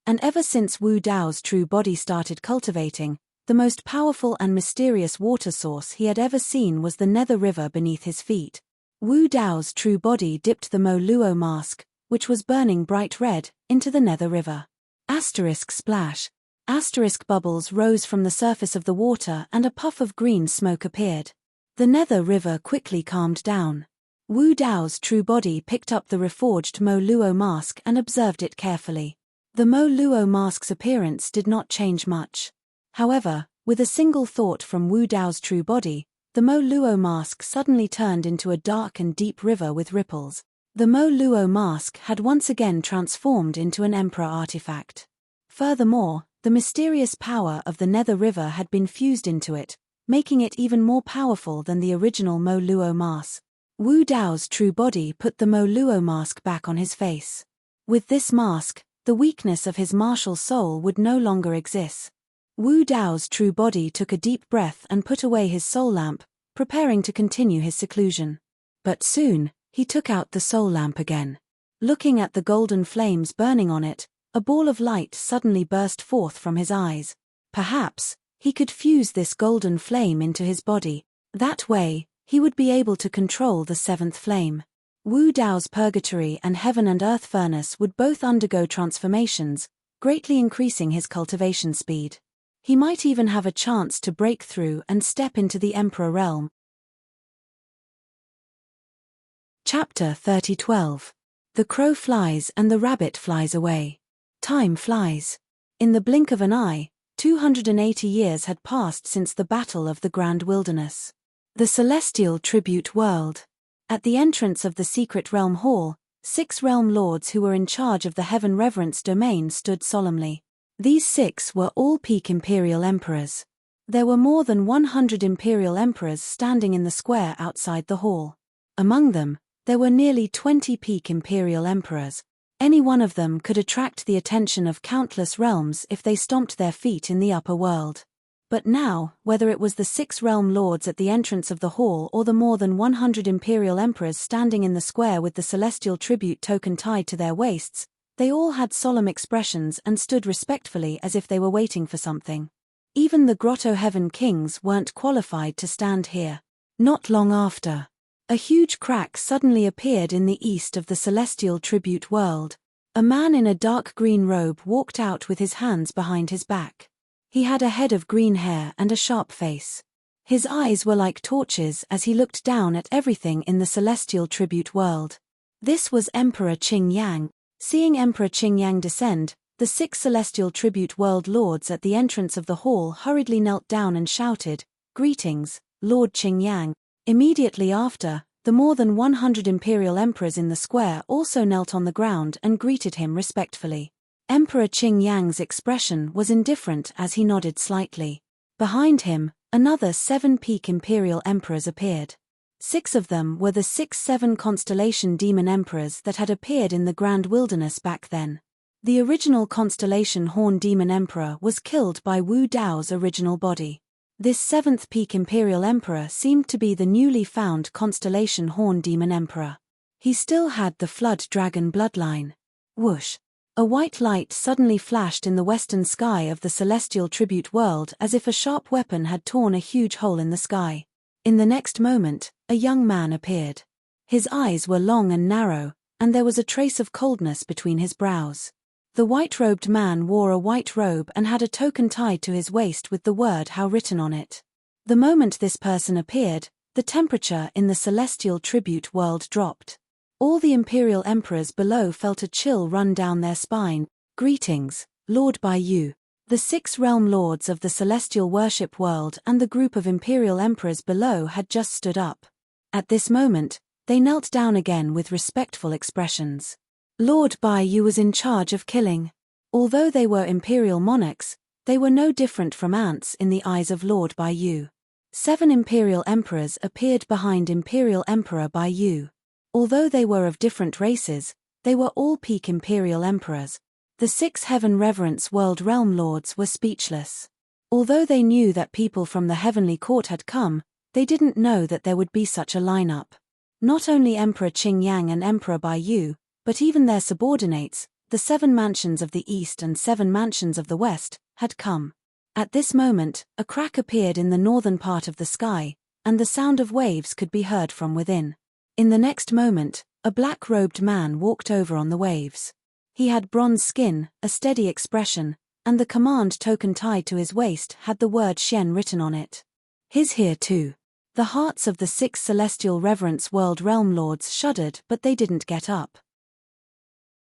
And ever since Wu Dao's true body started cultivating, the most powerful and mysterious water source he had ever seen was the nether river beneath his feet. Wu Dao's true body dipped the Mo Luo mask, which was burning bright red, into the nether river. Asterisk splash. Asterisk bubbles rose from the surface of the water and a puff of green smoke appeared. The nether river quickly calmed down. Wu Dao's true body picked up the reforged Mo Luo mask and observed it carefully. The Mo Luo mask's appearance did not change much. However, with a single thought from Wu Dao's true body, the Mo Luo mask suddenly turned into a dark and deep river with ripples. The Mo Luo mask had once again transformed into an emperor artifact. Furthermore, the mysterious power of the Nether River had been fused into it, making it even more powerful than the original Mo Luo mask. Wu Dao's true body put the Mo Luo mask back on his face. With this mask, the weakness of his martial soul would no longer exist. Wu Dao's true body took a deep breath and put away his soul lamp, preparing to continue his seclusion. But soon, he took out the soul lamp again. Looking at the golden flames burning on it, a ball of light suddenly burst forth from his eyes. Perhaps, he could fuse this golden flame into his body. That way, he would be able to control the seventh flame. Wu Dao's purgatory and heaven and earth furnace would both undergo transformations, greatly increasing his cultivation speed. He might even have a chance to break through and step into the Emperor realm. Chapter 30:12. The crow flies and the rabbit flies away. Time flies. In the blink of an eye, 280 years had passed since the Battle of the Grand Wilderness. The Celestial Tribute World. At the entrance of the Secret Realm Hall, 6 realm lords who were in charge of the Heaven Reverence domain stood solemnly. These 6 were all peak Imperial Emperors. There were more than 100 Imperial Emperors standing in the square outside the hall. Among them, there were nearly 20 peak Imperial Emperors. Any one of them could attract the attention of countless realms if they stomped their feet in the upper world. But now, whether it was the 6 realm lords at the entrance of the hall or the more than 100 Imperial Emperors standing in the square with the celestial tribute token tied to their waists, they all had solemn expressions and stood respectfully as if they were waiting for something. Even the Grotto Heaven Kings weren't qualified to stand here. Not long after, a huge crack suddenly appeared in the east of the celestial tribute world. A man in a dark green robe walked out with his hands behind his back. He had a head of green hair and a sharp face. His eyes were like torches as he looked down at everything in the celestial tribute world. This was Emperor Qing Yang. Seeing Emperor Qing Yang descend, the 6 celestial tribute world lords at the entrance of the hall hurriedly knelt down and shouted, "Greetings, Lord Qing Yang." Immediately after, the more than 100 Imperial Emperors in the square also knelt on the ground and greeted him respectfully. Emperor Qing Yang's expression was indifferent as he nodded slightly. Behind him, another 7 peak Imperial Emperors appeared. 6 of them were the 6-7 constellation demon emperors that had appeared in the Grand Wilderness back then. The original constellation Horn Demon Emperor was killed by Wu Dao's original body. This 7th peak Imperial Emperor seemed to be the newly found constellation Horn Demon Emperor. He still had the Flood Dragon bloodline. Whoosh! A white light suddenly flashed in the western sky of the celestial tribute world as if a sharp weapon had torn a huge hole in the sky. In the next moment, a young man appeared. His eyes were long and narrow, and there was a trace of coldness between his brows. The white-robed man wore a white robe and had a token tied to his waist with the word "How" written on it. The moment this person appeared, the temperature in the celestial tribute world dropped. All the Imperial Emperors below felt a chill run down their spine. "Greetings, Lord Bai Yu." The 6 realm lords of the celestial worship world and the group of Imperial Emperors below had just stood up. At this moment, they knelt down again with respectful expressions. Lord Bai Yu was in charge of killing. Although they were Imperial monarchs, they were no different from ants in the eyes of Lord Bai Yu. 7 Imperial Emperors appeared behind Imperial Emperor Bai Yu. Although they were of different races, they were all peak Imperial Emperors. The 6 Heaven Reverence World Realm Lords were speechless. Although they knew that people from the Heavenly Court had come, they didn't know that there would be such a lineup. Not only Emperor Qing Yang and Emperor Bai Yu, but even their subordinates, the 7 mansions of the East and 7 mansions of the West, had come. At this moment, a crack appeared in the northern part of the sky, and the sound of waves could be heard from within. In the next moment, a black-robed man walked over on the waves. He had bronze skin, a steady expression, and the command token tied to his waist had the word Shen written on it. "He's here too." The hearts of the 6 celestial reverence world realm lords shuddered, but they didn't get up.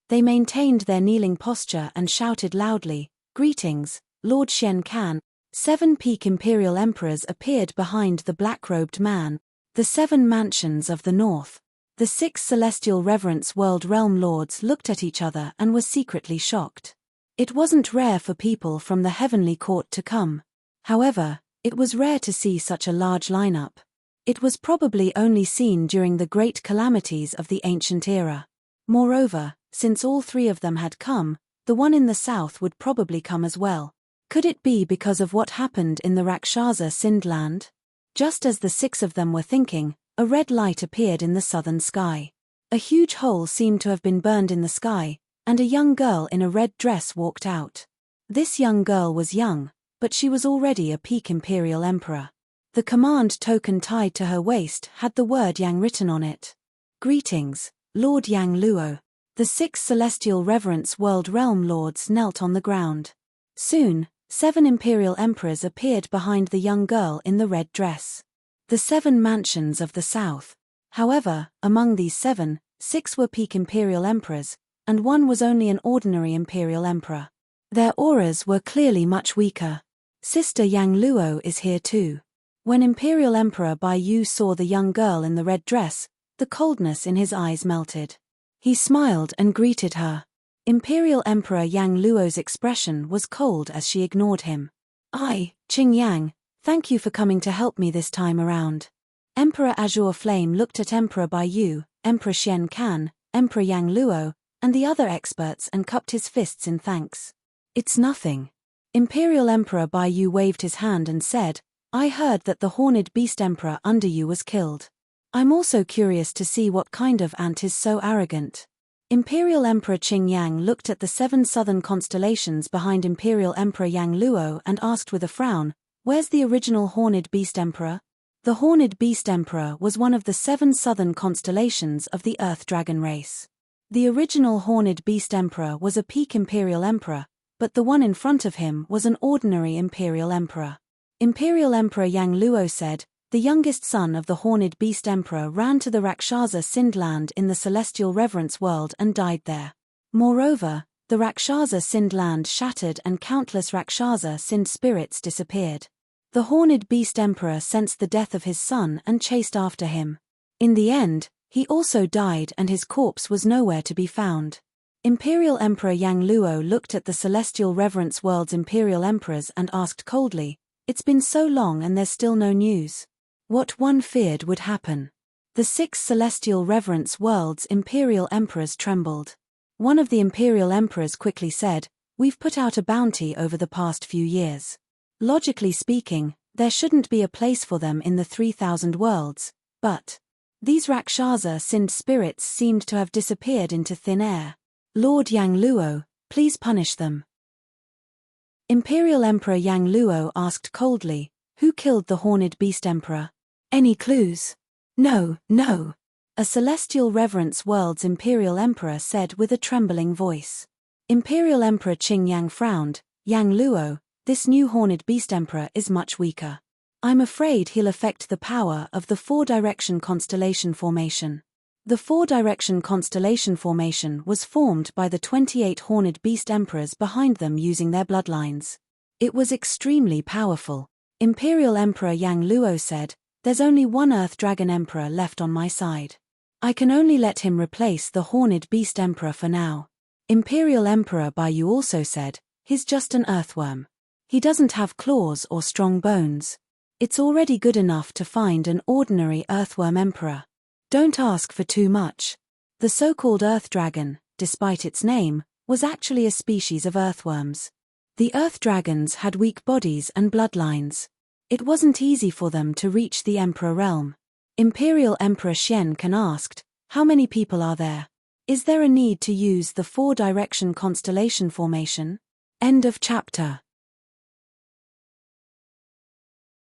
They maintained their kneeling posture and shouted loudly, "Greetings, Lord Shen Kan." 7 peak imperial emperors appeared behind the black-robed man, the 7 mansions of the north. The 6 celestial reverence world realm lords looked at each other and were secretly shocked. It wasn't rare for people from the heavenly court to come. However, it was rare to see such a large lineup. It was probably only seen during the great calamities of the ancient era. Moreover, since all 3 of them had come, the one in the south would probably come as well. Could it be because of what happened in the Rakshasa Sindland? Just as the 6 of them were thinking, a red light appeared in the southern sky. A huge hole seemed to have been burned in the sky, and a young girl in a red dress walked out. This young girl was young, but she was already a peak imperial emperor. The command token tied to her waist had the word Yang written on it. Greetings, Lord Yang Luo. The 6 celestial reverence world realm lords knelt on the ground. Soon, 7 imperial emperors appeared behind the young girl in the red dress. The 7 mansions of the south. However, among these 7, 6 were peak imperial emperors, and 1 was only an ordinary imperial emperor. Their auras were clearly much weaker. Sister Yang Luo is here too. When Imperial Emperor Bai Yu saw the young girl in the red dress, the coldness in his eyes melted. He smiled and greeted her. Imperial Emperor Yang Luo's expression was cold as she ignored him. Qing Yang, thank you for coming to help me this time around. Emperor Azure Flame looked at Emperor Bai Yu, Emperor Xian Kan, Emperor Yang Luo, and the other experts and cupped his fists in thanks. It's nothing. Imperial Emperor Bai Yu waved his hand and said, I heard that the horned beast emperor under you was killed. I'm also curious to see what kind of ant is so arrogant. Imperial Emperor Qing Yang looked at the 7 southern constellations behind Imperial Emperor Yang Luo and asked with a frown, where's the original horned beast emperor? The horned beast emperor was one of the 7 southern constellations of the Earth Dragon race. The original horned beast emperor was a peak imperial emperor, but the one in front of him was an ordinary imperial emperor. Imperial Emperor Yang Luo said, the youngest son of the horned beast emperor ran to the Rakshasa Sindland in the celestial reverence world and died there. Moreover, the Rakshasa Sindland shattered and countless Rakshasa Sind spirits disappeared. The horned beast emperor sensed the death of his son and chased after him. In the end, he also died and his corpse was nowhere to be found. Imperial Emperor Yang Luo looked at the celestial reverence world's imperial emperors and asked coldly, it's been so long and there's still no news. What one feared would happen. The 6 celestial reverence world's imperial emperors trembled. One of the imperial emperors quickly said, we've put out a bounty over the past few years. Logically speaking, there shouldn't be a place for them in the 3,000 worlds, but these Rakshasa Sind spirits seemed to have disappeared into thin air. Lord Yang Luo, please punish them. Imperial Emperor Yang Luo asked coldly, who killed the horned beast emperor? Any clues? No. A celestial reverence world's imperial emperor said with a trembling voice. Imperial Emperor Qing Yang frowned, Yang Luo, this new horned beast emperor is much weaker. I'm afraid he'll affect the power of the 4-direction constellation formation. The 4-direction constellation formation was formed by the 28 horned beast emperors behind them using their bloodlines. It was extremely powerful. Imperial Emperor Yang Luo said, there's only one Earth Dragon Emperor left on my side. I can only let him replace the horned beast emperor for now. Imperial Emperor Bai Yu also said, he's just an earthworm. He doesn't have claws or strong bones. It's already good enough to find an ordinary earthworm emperor. Don't ask for too much. The so-called Earth Dragon, despite its name, was actually a species of earthworms. The Earth Dragons had weak bodies and bloodlines. It wasn't easy for them to reach the Emperor realm. Imperial Emperor Xian Kan asked, how many people are there? Is there a need to use the 4-direction constellation formation? End of chapter.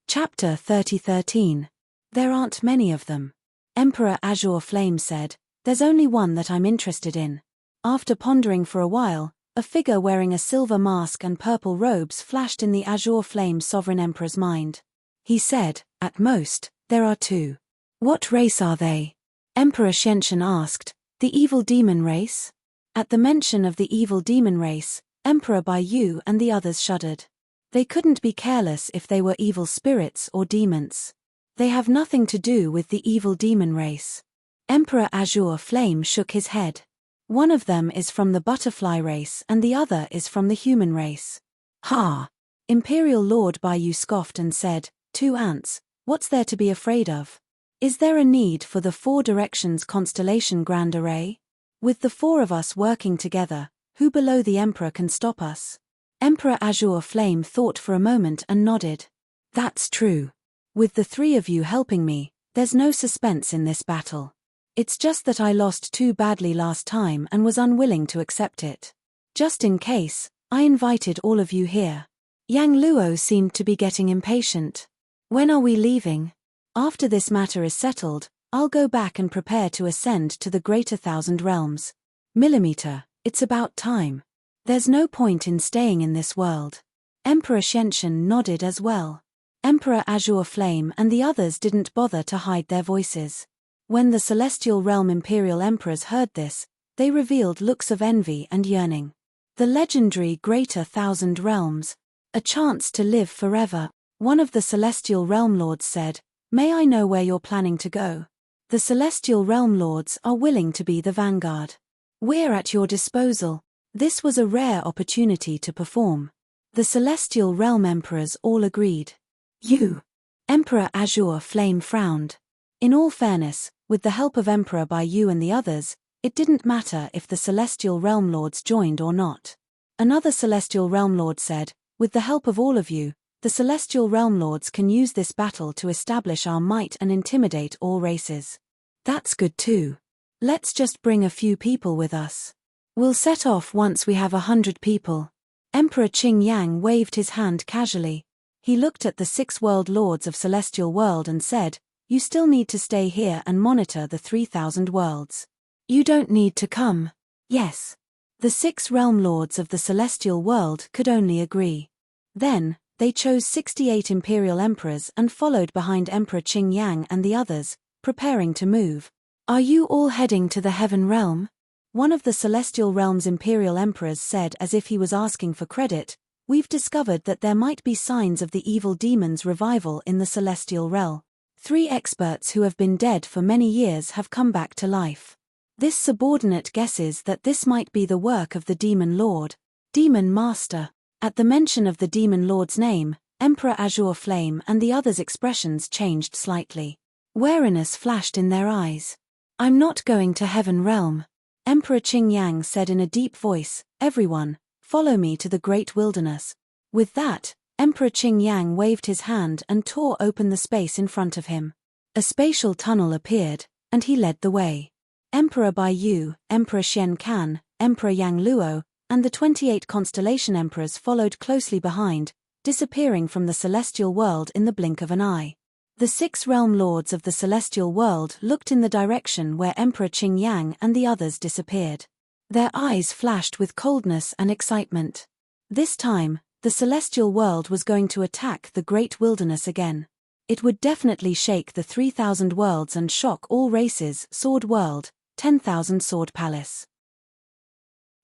Chapter 3013. There aren't many of them. Emperor Azure Flame said, there's only one that I'm interested in. After pondering for a while, a figure wearing a silver mask and purple robes flashed in the Azure Flame's sovereign emperor's mind. He said, at most, there are 2. What race are they? Emperor Shenshen asked, the evil demon race? At the mention of the evil demon race, Emperor Bai Yu and the others shuddered. They couldn't be careless if they were evil spirits or demons. They have nothing to do with the evil demon race. Emperor Azure Flame shook his head. One of them is from the butterfly race and the other is from the human race. Ha! Imperial Lord Bayou scoffed and said, 2 ants, what's there to be afraid of? Is there a need for the 4 directions constellation grand array? With the 4 of us working together, who below the Emperor can stop us? Emperor Azure Flame thought for a moment and nodded. That's true. With the 3 of you helping me, there's no suspense in this battle. It's just that I lost too badly last time and was unwilling to accept it. Just in case, I invited all of you here. Yang Luo seemed to be getting impatient. When are we leaving? After this matter is settled, I'll go back and prepare to ascend to the greater 1,000 realms. Millimeter, it's about time. There's no point in staying in this world. Emperor Shenshen nodded as well. Emperor Azure Flame and the others didn't bother to hide their voices. When the Celestial Realm Imperial Emperors heard this, they revealed looks of envy and yearning. The legendary Greater 1,000 Realms. A chance to live forever. One of the Celestial Realm Lords said, "May I know where you're planning to go?" The Celestial Realm Lords are willing to be the vanguard. We're at your disposal. This was a rare opportunity to perform. The Celestial Realm Emperors all agreed. You. Emperor Azure Flame frowned. In all fairness, with the help of Emperor Bayou and the others, it didn't matter if the Celestial Realm Lords joined or not. Another Celestial Realm Lord said, "With the help of all of you, the Celestial Realm Lords can use this battle to establish our might and intimidate all races." That's good too. Let's just bring a few people with us. We'll set off once we have 100 people. Emperor Qing Yang waved his hand casually. He looked at the 6 world lords of Celestial World and said, "You still need to stay here and monitor the 3,000 worlds. You don't need to come." Yes. The 6 realm lords of the Celestial World could only agree. Then, they chose 68 Imperial Emperors and followed behind Emperor Qing Yang and the others, preparing to move. "Are you all heading to the Heaven Realm?" One of the Celestial Realm's Imperial Emperors said as if he was asking for credit, "We've discovered that there might be signs of the evil demon's revival in the Celestial Realm. 3 experts who have been dead for many years have come back to life. This subordinate guesses that this might be the work of the Demon Lord. Demon Master." At the mention of the Demon Lord's name, Emperor Azure Flame and the others' expressions changed slightly. Wariness flashed in their eyes. "I'm not going to Heaven Realm." Emperor Qing Yang said in a deep voice, "Everyone, follow me to the great wilderness." With that, Emperor Qing Yang waved his hand and tore open the space in front of him. A spatial tunnel appeared, and he led the way. Emperor Bayou, Emperor Xian Kan, Emperor Yang Luo, and the 28 constellation emperors followed closely behind, disappearing from the celestial world in the blink of an eye. The 6 realm lords of the celestial world looked in the direction where Emperor Qing Yang and the others disappeared. Their eyes flashed with coldness and excitement. This time, the celestial world was going to attack the great wilderness again. It would definitely shake the 3,000 worlds and shock all races. Sword World, 10,000 Sword Palace.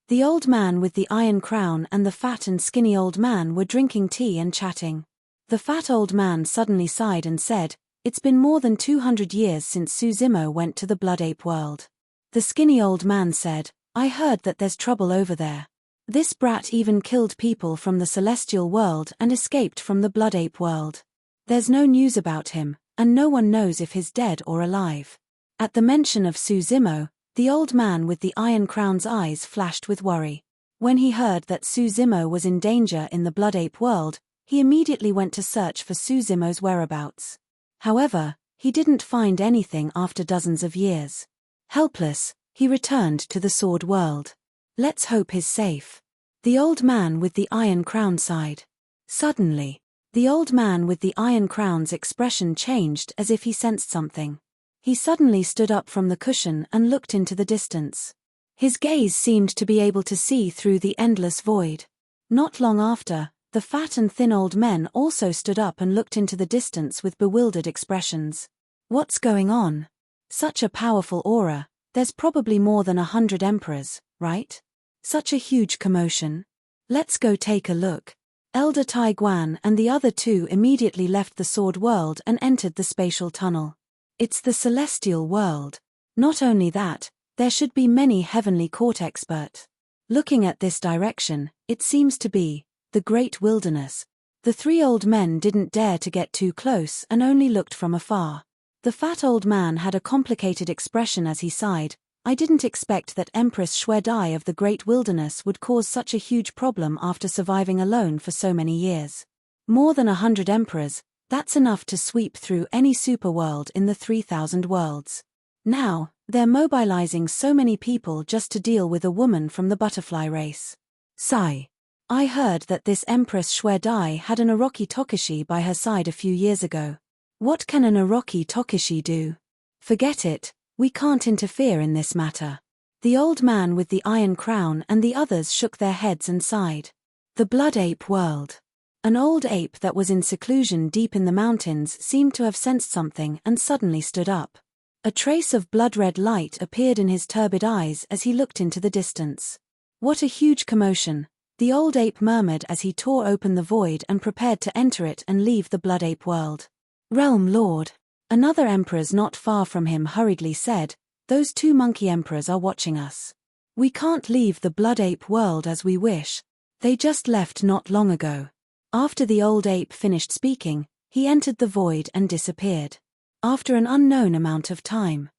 The old man with the iron crown and the fat and skinny old man were drinking tea and chatting. The fat old man suddenly sighed and said, "It's been more than 200 years since Suzimo went to the Blood Ape world." The skinny old man said, "I heard that there's trouble over there. This brat even killed people from the celestial world and escaped from the Blood Ape world. There's no news about him, and no one knows if he's dead or alive." At the mention of Suzimo, the old man with the iron crown's eyes flashed with worry. When he heard that Suzimo was in danger in the Blood Ape world, he immediately went to search for Suzimo's whereabouts. However, he didn't find anything after dozens of years. Helpless, he returned to the Sword World. "Let's hope he's safe." The old man with the iron crown sighed. Suddenly, the old man with the iron crown's expression changed as if he sensed something. He suddenly stood up from the cushion and looked into the distance. His gaze seemed to be able to see through the endless void. Not long after, the fat and thin old men also stood up and looked into the distance with bewildered expressions. What's going on? Such a powerful aura, there's probably more than 100 emperors, right? Such a huge commotion. Let's go take a look. Elder Tai Guan and the other two immediately left the sword world and entered the spatial tunnel. It's the celestial world. Not only that, there should be many heavenly court experts. Looking at this direction, it seems to be the great wilderness. The three old men didn't dare to get too close and only looked from afar. The fat old man had a complicated expression as he sighed. I didn't expect that Empress Shui Dai of the Great Wilderness would cause such a huge problem after surviving alone for so many years. More than 100 emperors, that's enough to sweep through any superworld in the 3,000 worlds. Now, they're mobilizing so many people just to deal with a woman from the butterfly race. Sigh. I heard that this Empress Shui Dai had an Orochi Tokushi by her side a few years ago. What can an Orochi Tokushi do? Forget it, we can't interfere in this matter. The old man with the iron crown and the others shook their heads and sighed. The blood ape world. An old ape that was in seclusion deep in the mountains seemed to have sensed something and suddenly stood up. A trace of blood-red light appeared in his turbid eyes as he looked into the distance. What a huge commotion, the old ape murmured as he tore open the void and prepared to enter it and leave the blood ape world. Realm Lord. Another emperor not far from him hurriedly said, those two monkey emperors are watching us. We can't leave the blood ape world as we wish. They just left not long ago. After the old ape finished speaking, he entered the void and disappeared. After an unknown amount of time.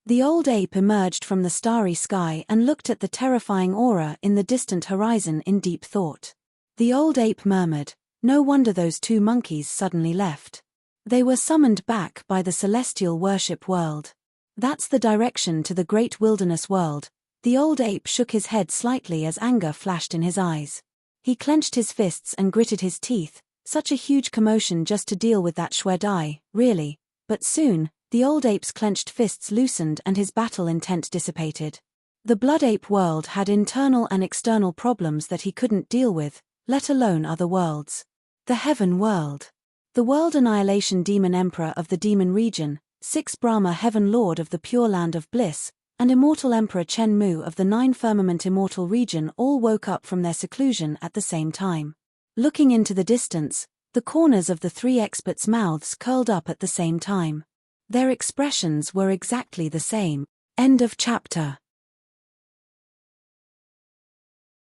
The old ape emerged from the starry sky and looked at the terrifying aura in the distant horizon in deep thought. The old ape murmured, no wonder those two monkeys suddenly left. They were summoned back by the celestial worship world. That's the direction to the great wilderness world. The old ape shook his head slightly as anger flashed in his eyes. He clenched his fists and gritted his teeth, such a huge commotion just to deal with that Shui Dai, really. But soon, the old ape's clenched fists loosened and his battle intent dissipated. The blood ape world had internal and external problems that he couldn't deal with, let alone other worlds. The heaven world. The world annihilation demon emperor of the demon region, 6 Brahma heaven lord of the pure land of bliss, and immortal emperor Chen Mu of the 9 firmament immortal region all woke up from their seclusion at the same time. Looking into the distance, the corners of the 3 experts' mouths curled up at the same time. Their expressions were exactly the same. End of chapter.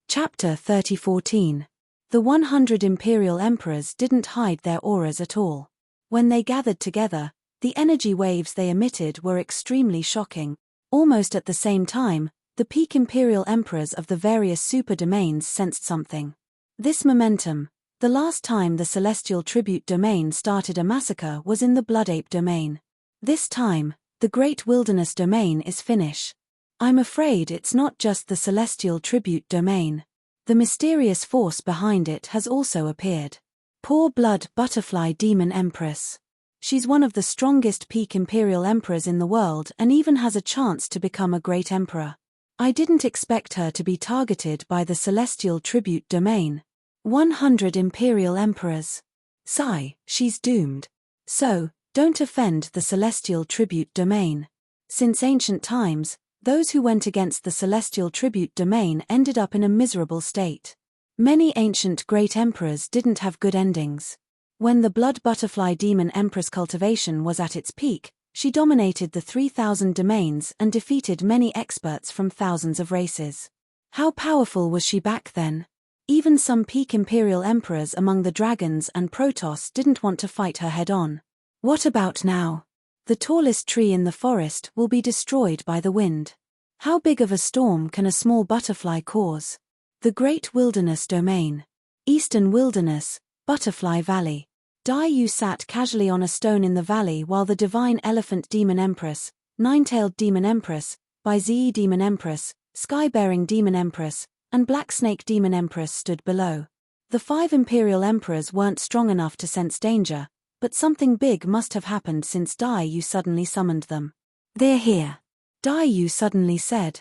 Chapter 30:14. The 100 imperial emperors didn't hide their auras at all. When they gathered together, the energy waves they emitted were extremely shocking. Almost at the same time, the peak imperial emperors of the various super domains sensed something. This momentum. The last time the celestial tribute domain started a massacre was in the blood ape domain. This time, the great wilderness domain is finished. I'm afraid it's not just the celestial tribute domain. The mysterious force behind it has also appeared. Poor blood butterfly demon empress. She's one of the strongest peak imperial emperors in the world and even has a chance to become a great emperor. I didn't expect her to be targeted by the celestial tribute domain. 100 imperial emperors. Sigh, she's doomed. So, don't offend the celestial tribute domain. Since ancient times, those who went against the celestial tribute domain ended up in a miserable state. Many ancient great emperors didn't have good endings. When the blood butterfly demon empress cultivation was at its peak, she dominated the 3,000 domains and defeated many experts from thousands of races. How powerful was she back then? Even some peak imperial emperors among the dragons and Protoss didn't want to fight her head-on. What about now? The tallest tree in the forest will be destroyed by the wind. How big of a storm can a small butterfly cause? The Great Wilderness Domain. Eastern Wilderness, Butterfly Valley. Dai Yu sat casually on a stone in the valley while the divine elephant demon empress, 9-tailed demon empress, Bai-Zi demon empress, sky-bearing demon empress, and black snake demon empress stood below. The 5 imperial emperors weren't strong enough to sense danger, but something big must have happened since Dai Yu suddenly summoned them. They're here. Dai Yu suddenly said.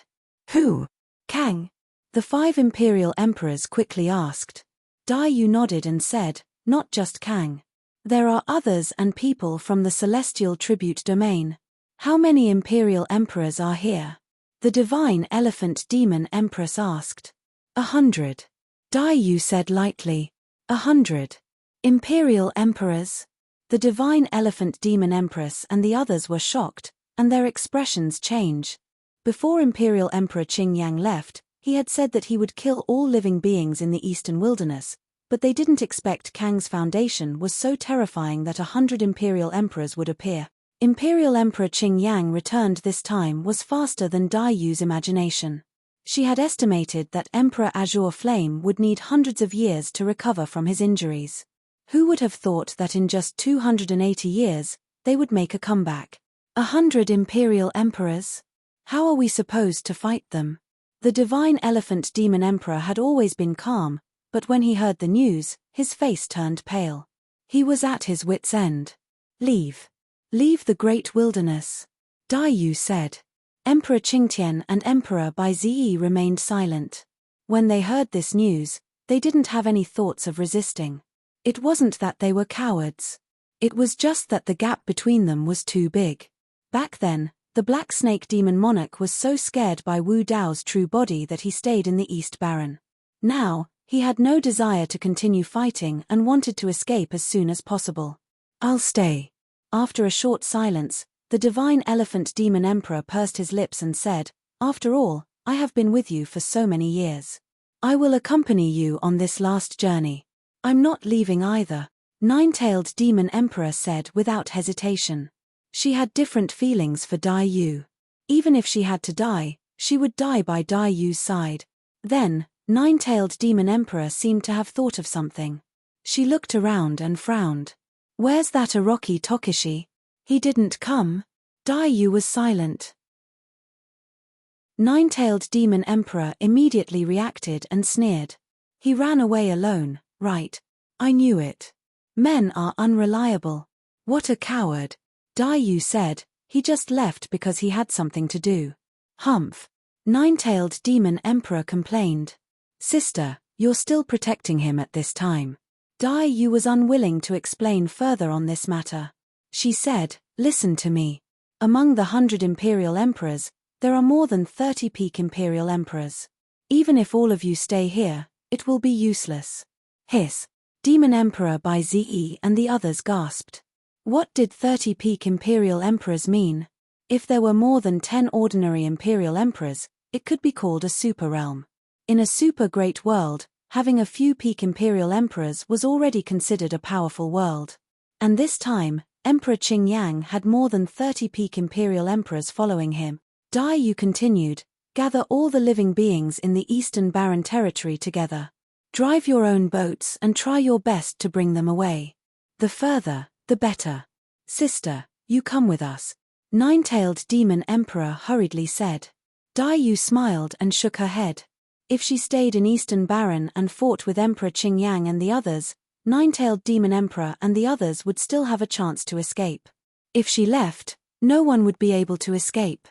Who? Kang? The 5 imperial emperors quickly asked. Dai Yu nodded and said, not just Kang. There are others and people from the celestial tribute domain. How many imperial emperors are here? The divine elephant demon empress asked. 100. Dai Yu said lightly. 100. Imperial emperors? The divine elephant demon empress and the others were shocked, and their expressions change. Before Imperial Emperor Qingyang left, he had said that he would kill all living beings in the eastern wilderness, but they didn't expect Kang's foundation was so terrifying that 100 imperial emperors would appear. Imperial Emperor Qingyang returned this time was faster than Dai Yu's imagination. She had estimated that Emperor Azure Flame would need hundreds of years to recover from his injuries. Who would have thought that in just 280 years, they would make a comeback? 100 imperial emperors? How are we supposed to fight them? The divine elephant demon emperor had always been calm, but when he heard the news, his face turned pale. He was at his wit's end. Leave. Leave the great wilderness. Dai Yu said. Emperor Qingtian and Emperor Bai Ziyi remained silent. When they heard this news, they didn't have any thoughts of resisting. It wasn't that they were cowards. It was just that the gap between them was too big. Back then, the Black Snake Demon Monarch was so scared by Wu Dao's true body that he stayed in the East Baron. Now, he had no desire to continue fighting and wanted to escape as soon as possible. I'll stay. After a short silence, the divine elephant demon emperor pursed his lips and said, After all, I have been with you for so many years. I will accompany you on this last journey. I'm not leaving either, Nine-tailed demon emperor said without hesitation. She had different feelings for Dai Yu. Even if she had to die, she would die by Dai Yu's side. Then, Nine-tailed demon emperor seemed to have thought of something. She looked around and frowned. Where's that Aroki Tokishi? He didn't come. Dai Yu was silent. Nine-tailed demon emperor immediately reacted and sneered. He ran away alone, right? I knew it. Men are unreliable. What a coward. Dai Yu said, he just left because he had something to do. Humph. Nine-tailed demon emperor complained. Sister, you're still protecting him at this time. Dai Yu was unwilling to explain further on this matter. She said, listen to me. Among the 100 imperial emperors, there are more than 30 peak imperial emperors. Even if all of you stay here, it will be useless. Hiss. Demon Emperor Bai Ziyi and the others gasped. What did 30 peak imperial emperors mean? If there were more than 10 ordinary imperial emperors, it could be called a super realm. In a super great world, having a few peak imperial emperors was already considered a powerful world. And this time, Emperor Qingyang had more than 30 peak imperial emperors following him. Dai Yu continued, gather all the living beings in the Eastern Barren territory together. Drive your own boats and try your best to bring them away. The further, the better. Sister, you come with us. Nine-tailed demon emperor hurriedly said. Dai Yu smiled and shook her head. If she stayed in Eastern Barren and fought with Emperor Qingyang and the others, Nine-tailed demon emperor and the others would still have a chance to escape. If she left, no one would be able to escape.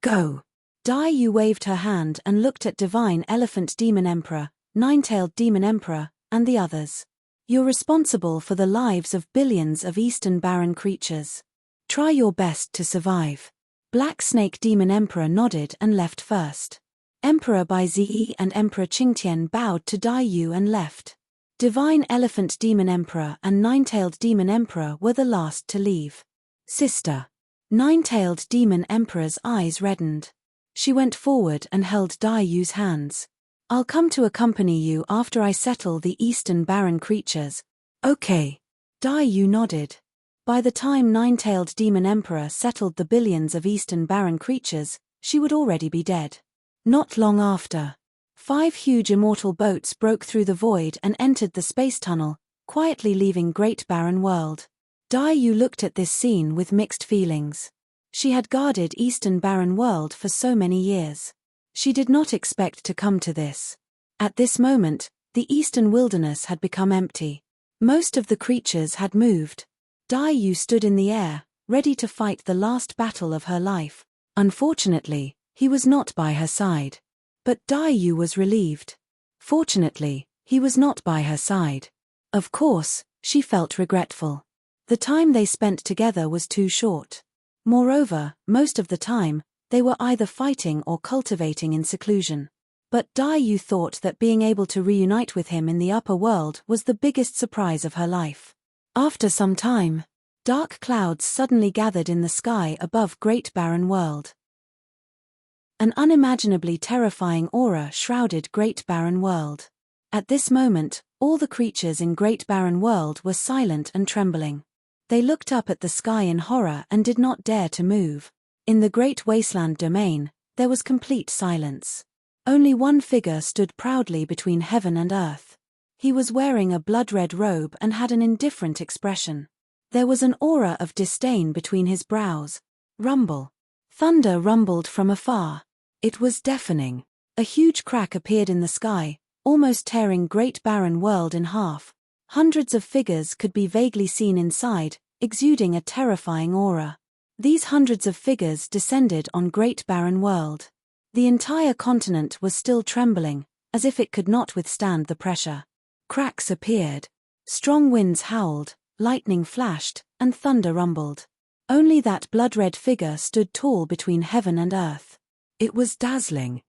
Go. Dai Yu waved her hand and looked at divine elephant demon emperor, Nine-tailed demon emperor, and the others. You're responsible for the lives of billions of Eastern Barren creatures. Try your best to survive. Black Snake Demon Emperor nodded and left first. Emperor Bai Ziyi and Emperor Qingtian bowed to Dai Yu and left. Divine Elephant Demon Emperor and Nine-tailed Demon Emperor were the last to leave. Sister. Nine-tailed Demon Emperor's eyes reddened. She went forward and held Dai Yu's hands. I'll come to accompany you after I settle the Eastern Barren creatures. Okay. Dai Yu nodded. By the time Nine-tailed Demon Emperor settled the billions of Eastern Barren creatures, she would already be dead. Not long after. 5 huge immortal boats broke through the void and entered the space tunnel, quietly leaving Great Barren World. Dai Yu looked at this scene with mixed feelings. She had guarded Eastern Barren World for so many years. She did not expect to come to this. At this moment, the Eastern Wilderness had become empty. Most of the creatures had moved. Dai Yu stood in the air, ready to fight the last battle of her life. Unfortunately, he was not by her side. But Dai Yu was relieved. Fortunately, he was not by her side. Of course, she felt regretful. The time they spent together was too short. Moreover, most of the time, they were either fighting or cultivating in seclusion. But Dai Yu thought that being able to reunite with him in the upper world was the biggest surprise of her life. After some time, dark clouds suddenly gathered in the sky above Great Barren World. An unimaginably terrifying aura shrouded Great Barren World. At this moment, all the creatures in Great Barren World were silent and trembling. They looked up at the sky in horror and did not dare to move. In the Great Wasteland domain, there was complete silence. Only one figure stood proudly between heaven and earth. He was wearing a blood-red robe and had an indifferent expression. There was an aura of disdain between his brows. Rumble. Thunder rumbled from afar. It was deafening. A huge crack appeared in the sky, almost tearing Great Barren World in half. Hundreds of figures could be vaguely seen inside, exuding a terrifying aura. These hundreds of figures descended on Great Barren World. The entire continent was still trembling, as if it could not withstand the pressure. Cracks appeared. Strong winds howled, lightning flashed, and thunder rumbled. Only that blood-red figure stood tall between heaven and earth. It was dazzling.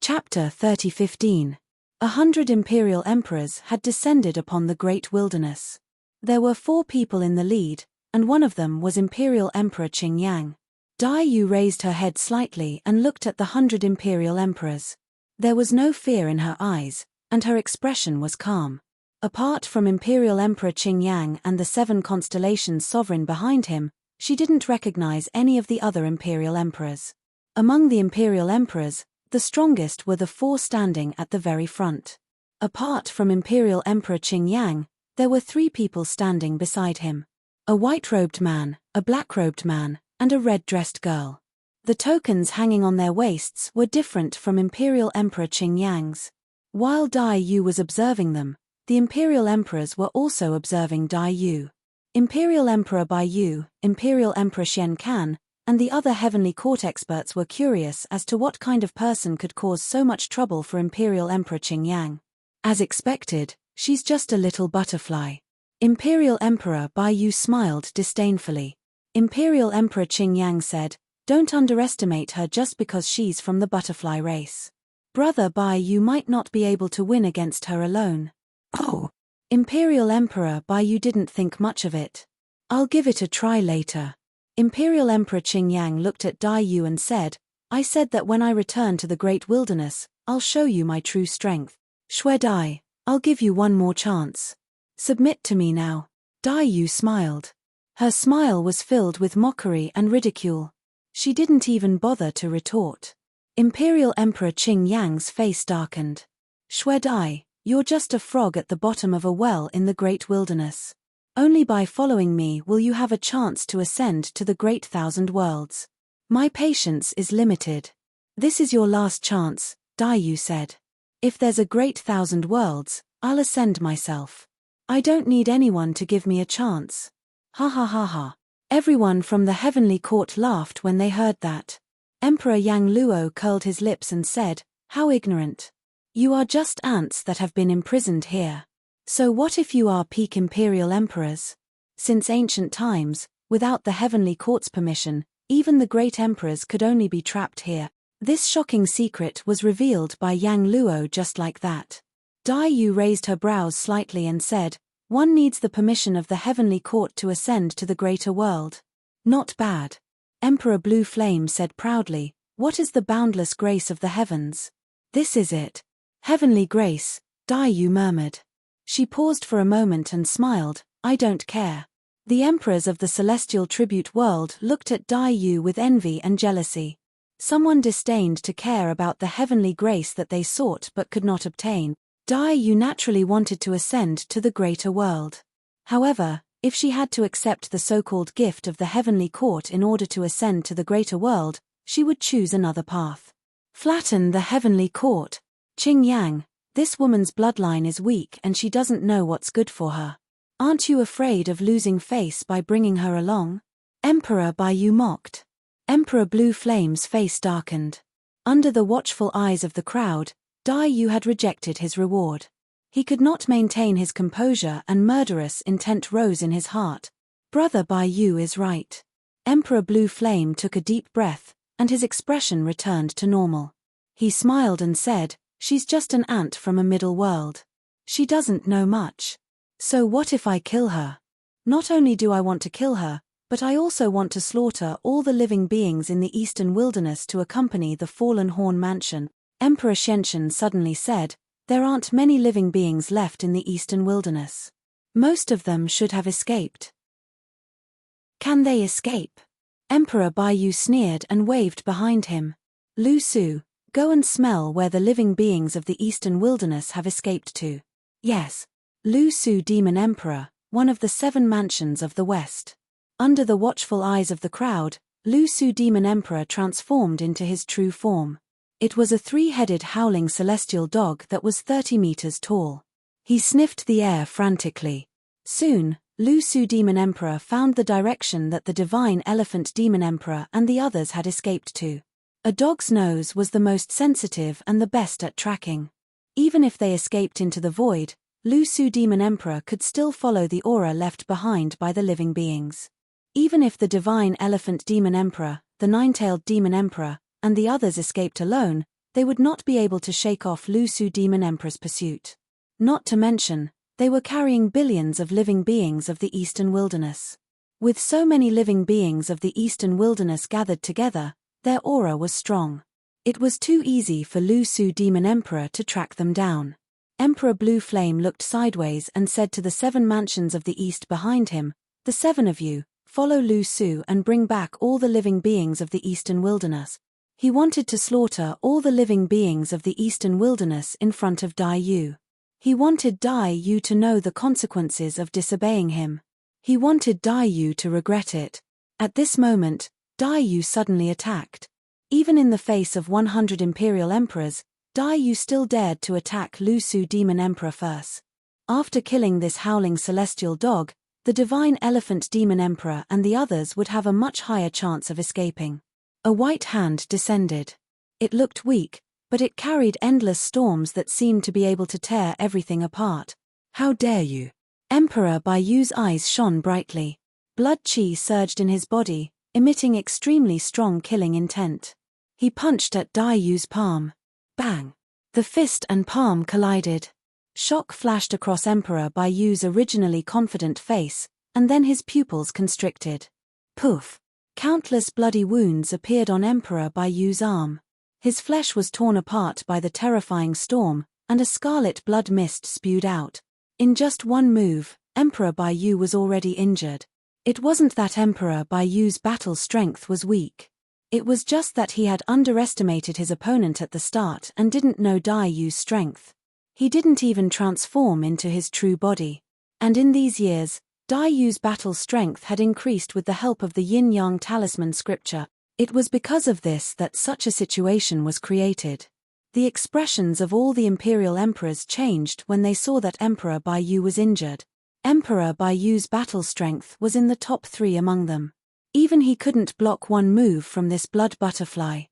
Chapter 30:15. 100 imperial emperors had descended upon the great wilderness. There were 4 people in the lead, and one of them was Imperial Emperor Qingyang. Dai Yu raised her head slightly and looked at the 100 imperial emperors. There was no fear in her eyes, and her expression was calm. Apart from Imperial Emperor Qingyang and the 7 constellations sovereign behind him, she didn't recognize any of the other imperial emperors. Among the imperial emperors, the strongest were the 4 standing at the very front. Apart from Imperial Emperor Qingyang, there were 3 people standing beside him. A white-robed man, a black-robed man, and a red-dressed girl. The tokens hanging on their waists were different from Imperial Emperor Qingyang's. While Dai Yu was observing them, the imperial emperors were also observing Dai Yu. Imperial Emperor Bai Yu, Imperial Emperor Xian Kan, and the other heavenly court experts were curious as to what kind of person could cause so much trouble for Imperial Emperor Qingyang. As expected, she's just a little butterfly. Imperial Emperor Bai Yu smiled disdainfully. Imperial Emperor Qingyang said, "Don't underestimate her just because she's from the butterfly race. Brother Bai Yu might not be able to win against her alone." "Oh." Imperial Emperor Bai Yu didn't think much of it. "I'll give it a try later." Imperial Emperor Qingyang looked at Dai Yu and said, "I said that when I return to the great wilderness, I'll show you my true strength. Shui Dai, I'll give you one more chance. Submit to me now." Dai Yu smiled. Her smile was filled with mockery and ridicule. She didn't even bother to retort. Imperial Emperor Qingyang's face darkened. "Shui Dai, you're just a frog at the bottom of a well in the great wilderness. Only by following me will you have a chance to ascend to the great 1,000 worlds. My patience is limited." "This is your last chance," Dai Yu said. "If there's a great 1,000 worlds, I'll ascend myself. I don't need anyone to give me a chance." Ha ha ha ha. Everyone from the heavenly court laughed when they heard that. Emperor Yang Luo curled his lips and said, "How ignorant. You are just ants that have been imprisoned here. So what if you are peak imperial emperors? Since ancient times, without the heavenly court's permission, even the great emperors could only be trapped here." This shocking secret was revealed by Yang Luo just like that. Dai Yu raised her brows slightly and said, "One needs the permission of the heavenly court to ascend to the greater world. Not bad." Emperor Blue Flame said proudly, "What is the boundless grace of the heavens?" "This is it." "Heavenly grace," Dai Yu murmured. She paused for a moment and smiled, "I don't care." The emperors of the celestial tribute world looked at Dai Yu with envy and jealousy. Someone disdained to care about the heavenly grace that they sought but could not obtain. Dai Yu naturally wanted to ascend to the greater world. However, if she had to accept the so-called gift of the heavenly court in order to ascend to the greater world, she would choose another path. Flatten the heavenly court. Qingyang, this woman's bloodline is weak and she doesn't know what's good for her. Aren't you afraid of losing face by bringing her along? Emperor Bai Yu mocked. Emperor Blue Flame's face darkened. Under the watchful eyes of the crowd, Dai Yu had rejected his reward. He could not maintain his composure and murderous intent rose in his heart. Brother Bai Yu is right. Emperor Blue Flame took a deep breath, and his expression returned to normal. He smiled and said, "She's just an ant from a middle world. She doesn't know much. So what if I kill her? Not only do I want to kill her, but I also want to slaughter all the living beings in the eastern wilderness to accompany the fallen Horn Mansion." Emperor Shenshin suddenly said, "There aren't many living beings left in the eastern wilderness. Most of them should have escaped." "Can they escape?" Emperor Baiyu sneered and waved behind him. "Lu Su, go and smell where the living beings of the eastern wilderness have escaped to." Yes. Lu Su, Demon Emperor, one of the 7 mansions of the West. Under the watchful eyes of the crowd, Lu Su, Demon Emperor, transformed into his true form. It was a 3-headed howling celestial dog that was 30 meters tall. He sniffed the air frantically. Soon, Lu Su, Demon Emperor, found the direction that the divine elephant Demon Emperor and the others had escaped to. A dog's nose was the most sensitive and the best at tracking. Even if they escaped into the void, Lu Su, Demon Emperor, could still follow the aura left behind by the living beings. Even if the divine elephant Demon Emperor, the 9-tailed Demon Emperor, and the others escaped alone, they would not be able to shake off Lu Su, Demon Emperor's pursuit. Not to mention, they were carrying billions of living beings of the eastern wilderness. With so many living beings of the eastern wilderness gathered together, their aura was strong. It was too easy for Lu Su, Demon Emperor, to track them down. Emperor Blue Flame looked sideways and said to the 7 mansions of the east behind him, "The 7 of you, follow Lu Su and bring back all the living beings of the eastern wilderness." He wanted to slaughter all the living beings of the eastern wilderness in front of Dai Yu. He wanted Dai Yu to know the consequences of disobeying him. He wanted Dai Yu to regret it. At this moment, Dai Yu suddenly attacked. Even in the face of 100 imperial emperors, Dai Yu still dared to attack Lu Su, Demon Emperor, first. After killing this howling celestial dog, the divine elephant Demon Emperor and the others would have a much higher chance of escaping. A white hand descended. It looked weak, but it carried endless storms that seemed to be able to tear everything apart. "How dare you!" Emperor Baiyu's eyes shone brightly. Blood chi surged in his body, emitting extremely strong killing intent. He punched at Dai Yu's palm. Bang! The fist and palm collided. Shock flashed across Emperor Baiyu's originally confident face, and then his pupils constricted. Poof! Countless bloody wounds appeared on Emperor Baiyu's arm. His flesh was torn apart by the terrifying storm, and a scarlet blood mist spewed out. In just one move, Emperor Baiyu was already injured. It wasn't that Emperor Baiyu's battle strength was weak. It was just that he had underestimated his opponent at the start and didn't know Dai Yu's strength. He didn't even transform into his true body. And in these years, Dai Yu's battle strength had increased with the help of the yin-yang talisman scripture. It was because of this that such a situation was created. The expressions of all the imperial emperors changed when they saw that Emperor Baiyu was injured. Emperor Baiyu's battle strength was in the top 3 among them. Even he couldn't block one move from this blood butterfly.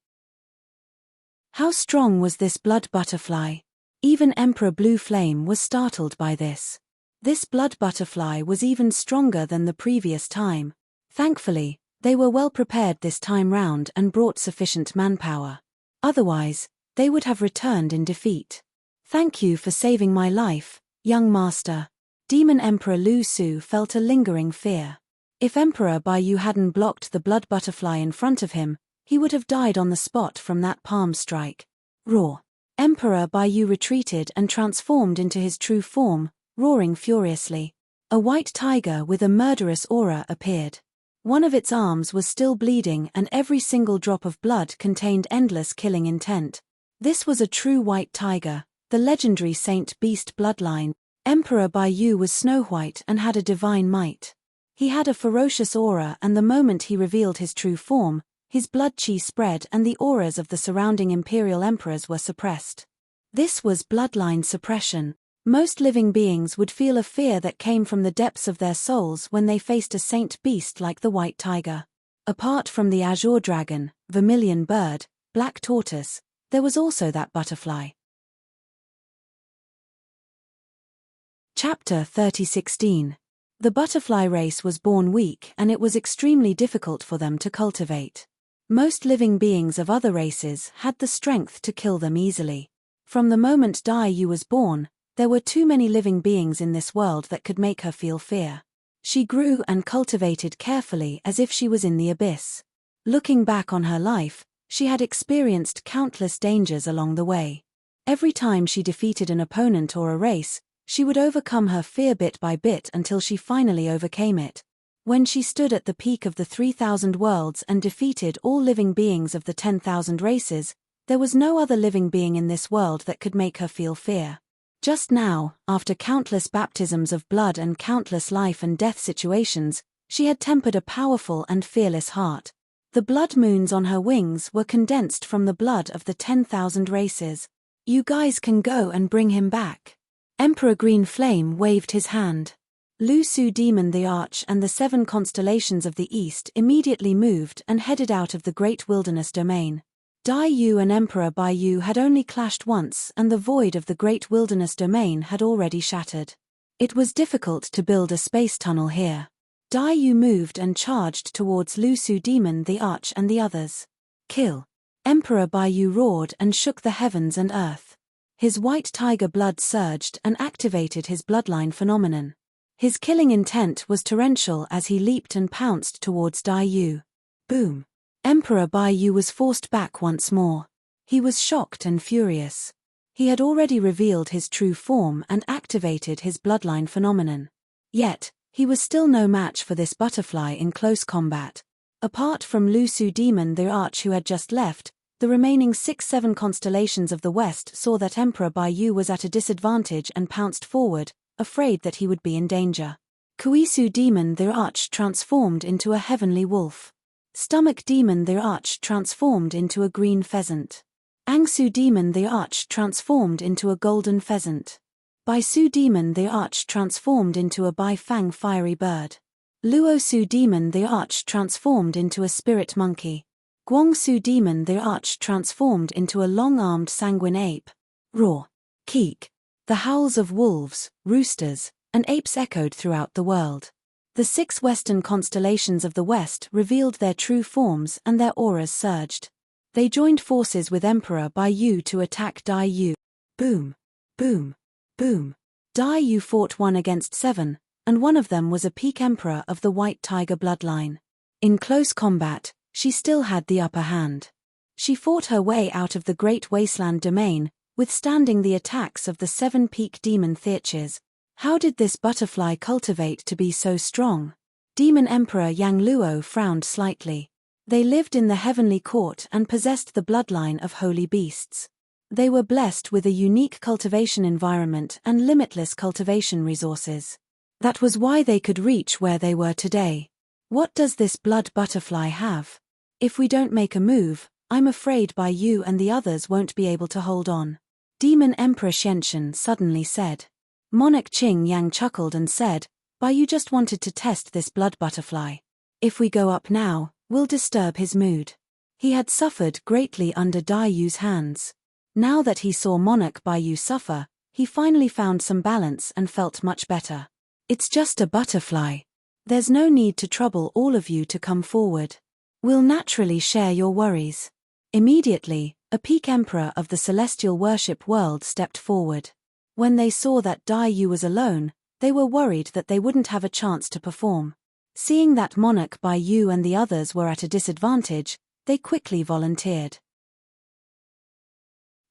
How strong was this blood butterfly? Even Emperor Blue Flame was startled by this. This blood butterfly was even stronger than the previous time. Thankfully, they were well prepared this time round and brought sufficient manpower. Otherwise, they would have returned in defeat. "Thank you for saving my life, young master." Demon Emperor Lu Su felt a lingering fear. If Emperor Baiyu hadn't blocked the blood butterfly in front of him, he would have died on the spot from that palm strike. Roar! Emperor Baiyu retreated and transformed into his true form, roaring furiously. A white tiger with a murderous aura appeared. One of its arms was still bleeding and every single drop of blood contained endless killing intent. This was a true white tiger, the legendary Saint Beast bloodline. Emperor Baiyu was snow white and had a divine might. He had a ferocious aura, and the moment he revealed his true form, his blood chi spread and the auras of the surrounding imperial emperors were suppressed. This was bloodline suppression. Most living beings would feel a fear that came from the depths of their souls when they faced a saint beast like the white tiger. Apart from the azure dragon, vermilion bird, black tortoise, there was also that butterfly. Chapter 30:16. The butterfly race was born weak and it was extremely difficult for them to cultivate. Most living beings of other races had the strength to kill them easily. From the moment Dai Yu was born, there were too many living beings in this world that could make her feel fear. She grew and cultivated carefully as if she was in the abyss. Looking back on her life, she had experienced countless dangers along the way. Every time she defeated an opponent or a race, she would overcome her fear bit by bit until she finally overcame it. When she stood at the peak of the 3,000 worlds and defeated all living beings of the 10,000 races, there was no other living being in this world that could make her feel fear. Just now, after countless baptisms of blood and countless life and death situations, she had tempered a powerful and fearless heart. The blood moons on her wings were condensed from the blood of the 10,000 races. "You guys can go and bring him back." Emperor Green Flame waved his hand. Lu Su Demon the Arch and the 7 constellations of the east immediately moved and headed out of the Great Wilderness Domain. Dai Yu and Emperor Bai Yu had only clashed once and the void of the Great Wilderness Domain had already shattered. It was difficult to build a space tunnel here. Dai Yu moved and charged towards Lu Su Demon the Arch and the others. "Kill!" Emperor Bai Yu roared and shook the heavens and earth. His white tiger blood surged and activated his bloodline phenomenon. His killing intent was torrential as he leaped and pounced towards Dai Yu. Boom! Emperor Bai Yu was forced back once more. He was shocked and furious. He had already revealed his true form and activated his bloodline phenomenon. Yet, he was still no match for this butterfly in close combat. Apart from Lu Su Demon the Arch who had just left, the remaining 6-7 constellations of the west saw that Emperor Bai Yu was at a disadvantage and pounced forward, afraid that he would be in danger. Kuisu Demon the Arch transformed into a heavenly wolf. Stomach Demon the Arch transformed into a green pheasant. Angsu Demon the Arch transformed into a golden pheasant. Baisu Demon the Arch transformed into a Baifang fiery bird. Luosu Demon the Arch transformed into a spirit monkey. Guangsu Demon the Arch transformed into a long-armed sanguine ape. Roar! Keek! The howls of wolves, roosters, and apes echoed throughout the world. The 6 western constellations of the west revealed their true forms and their auras surged. They joined forces with Emperor Bai Yu to attack Dai Yu. Boom! Boom! Boom! Dai Yu fought 1 against 7, and one of them was a peak emperor of the White Tiger bloodline. In close combat, she still had the upper hand. She fought her way out of the Great Wasteland Domain, withstanding the attacks of the 7 peak demon Theurches. How did this butterfly cultivate to be so strong? Demon Emperor Yang Luo frowned slightly. They lived in the heavenly court and possessed the bloodline of holy beasts. They were blessed with a unique cultivation environment and limitless cultivation resources. That was why they could reach where they were today. What does this blood butterfly have? If we don't make a move, I'm afraid Bai Yu and the others won't be able to hold on. Demon Emperor Xianxian suddenly said. Monarch Qing Yang chuckled and said, Bai Yu just wanted to test this blood butterfly. If we go up now, we'll disturb his mood. He had suffered greatly under Dai Yu's hands. Now that he saw Monarch Bai Yu suffer, he finally found some balance and felt much better. It's just a butterfly. There's no need to trouble all of you to come forward. We'll naturally share your worries. Immediately, a peak emperor of the celestial worship world stepped forward. When they saw that Dai Yu was alone, they were worried that they wouldn't have a chance to perform. Seeing that Monarch Bai Yu and the others were at a disadvantage, they quickly volunteered.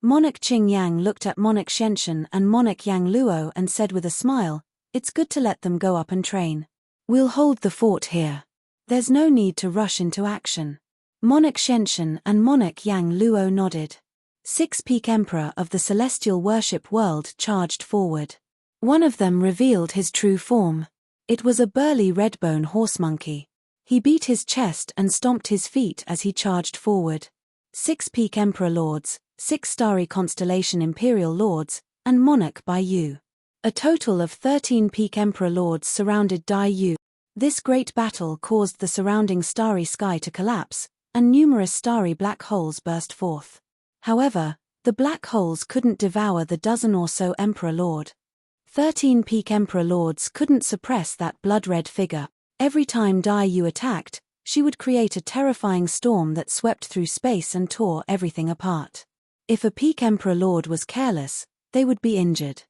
Monarch Qing Yang looked at Monarch Xianxian and Monarch Yang Luo and said with a smile, It's good to let them go up and train. We'll hold the fort here. There's no need to rush into action. Monarch Xianxian and Monarch Yang Luo nodded. 6 peak emperor of the celestial worship world charged forward. One of them revealed his true form. It was a burly redbone horse monkey. He beat his chest and stomped his feet as he charged forward. 6 peak emperor lords, 6 starry constellation imperial lords, and Monarch Bai Yu. A total of 13 peak emperor lords surrounded Dai Yu. This great battle caused the surrounding starry sky to collapse, and numerous starry black holes burst forth. However, the black holes couldn't devour the dozen or so Emperor Lord. 13 peak Emperor Lords couldn't suppress that blood-red figure. Every time Dai Yu attacked, she would create a terrifying storm that swept through space and tore everything apart. If a peak Emperor Lord was careless, they would be injured.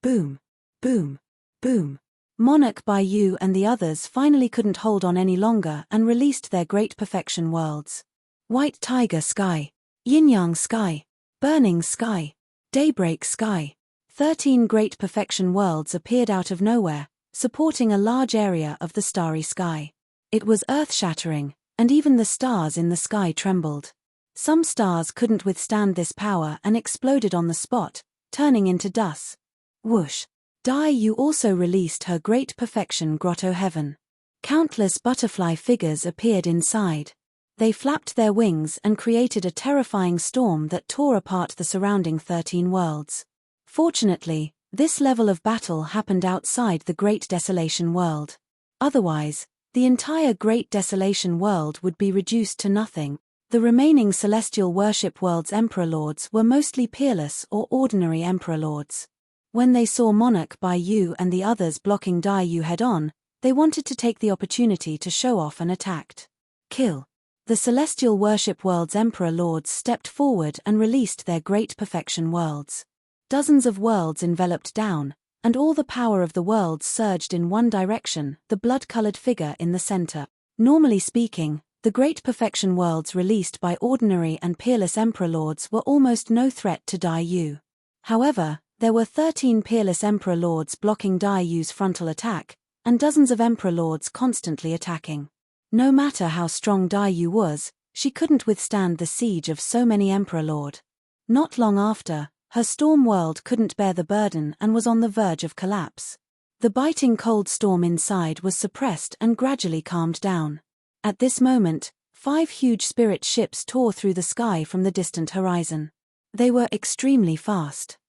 Boom. Boom. Boom. Monarch Bai Yu and the others finally couldn't hold on any longer and released their great perfection worlds. White Tiger Sky, Yin-Yang Sky, Burning Sky, Daybreak Sky. 13 great perfection worlds appeared out of nowhere, supporting a large area of the starry sky. It was earth-shattering, and even the stars in the sky trembled. Some stars couldn't withstand this power and exploded on the spot, turning into dust. Whoosh! Dai Yu also released her great perfection grotto heaven. Countless butterfly figures appeared inside. They flapped their wings and created a terrifying storm that tore apart the surrounding 13 worlds. Fortunately, this level of battle happened outside the Great Desolation World. Otherwise, the entire Great Desolation World would be reduced to nothing. The remaining celestial worship world's Emperor Lords were mostly peerless or ordinary Emperor Lords. When they saw Monarch Bai Yu and the others blocking Dai Yu head-on, they wanted to take the opportunity to show off and attacked. Kill. The celestial worship world's Emperor Lords stepped forward and released their great perfection worlds. Dozens of worlds enveloped down, and all the power of the worlds surged in one direction, the blood-colored figure in the center. Normally speaking, the great perfection worlds released by ordinary and peerless Emperor Lords were almost no threat to Dai Yu. However, there were 13 peerless Emperor Lords blocking Dai Yu's frontal attack, and dozens of Emperor Lords constantly attacking. No matter how strong Dai Yu was, she couldn't withstand the siege of so many Emperor Lord. Not long after, her storm world couldn't bear the burden and was on the verge of collapse. The biting cold storm inside was suppressed and gradually calmed down. At this moment, 5 huge spirit ships tore through the sky from the distant horizon. They were extremely fast.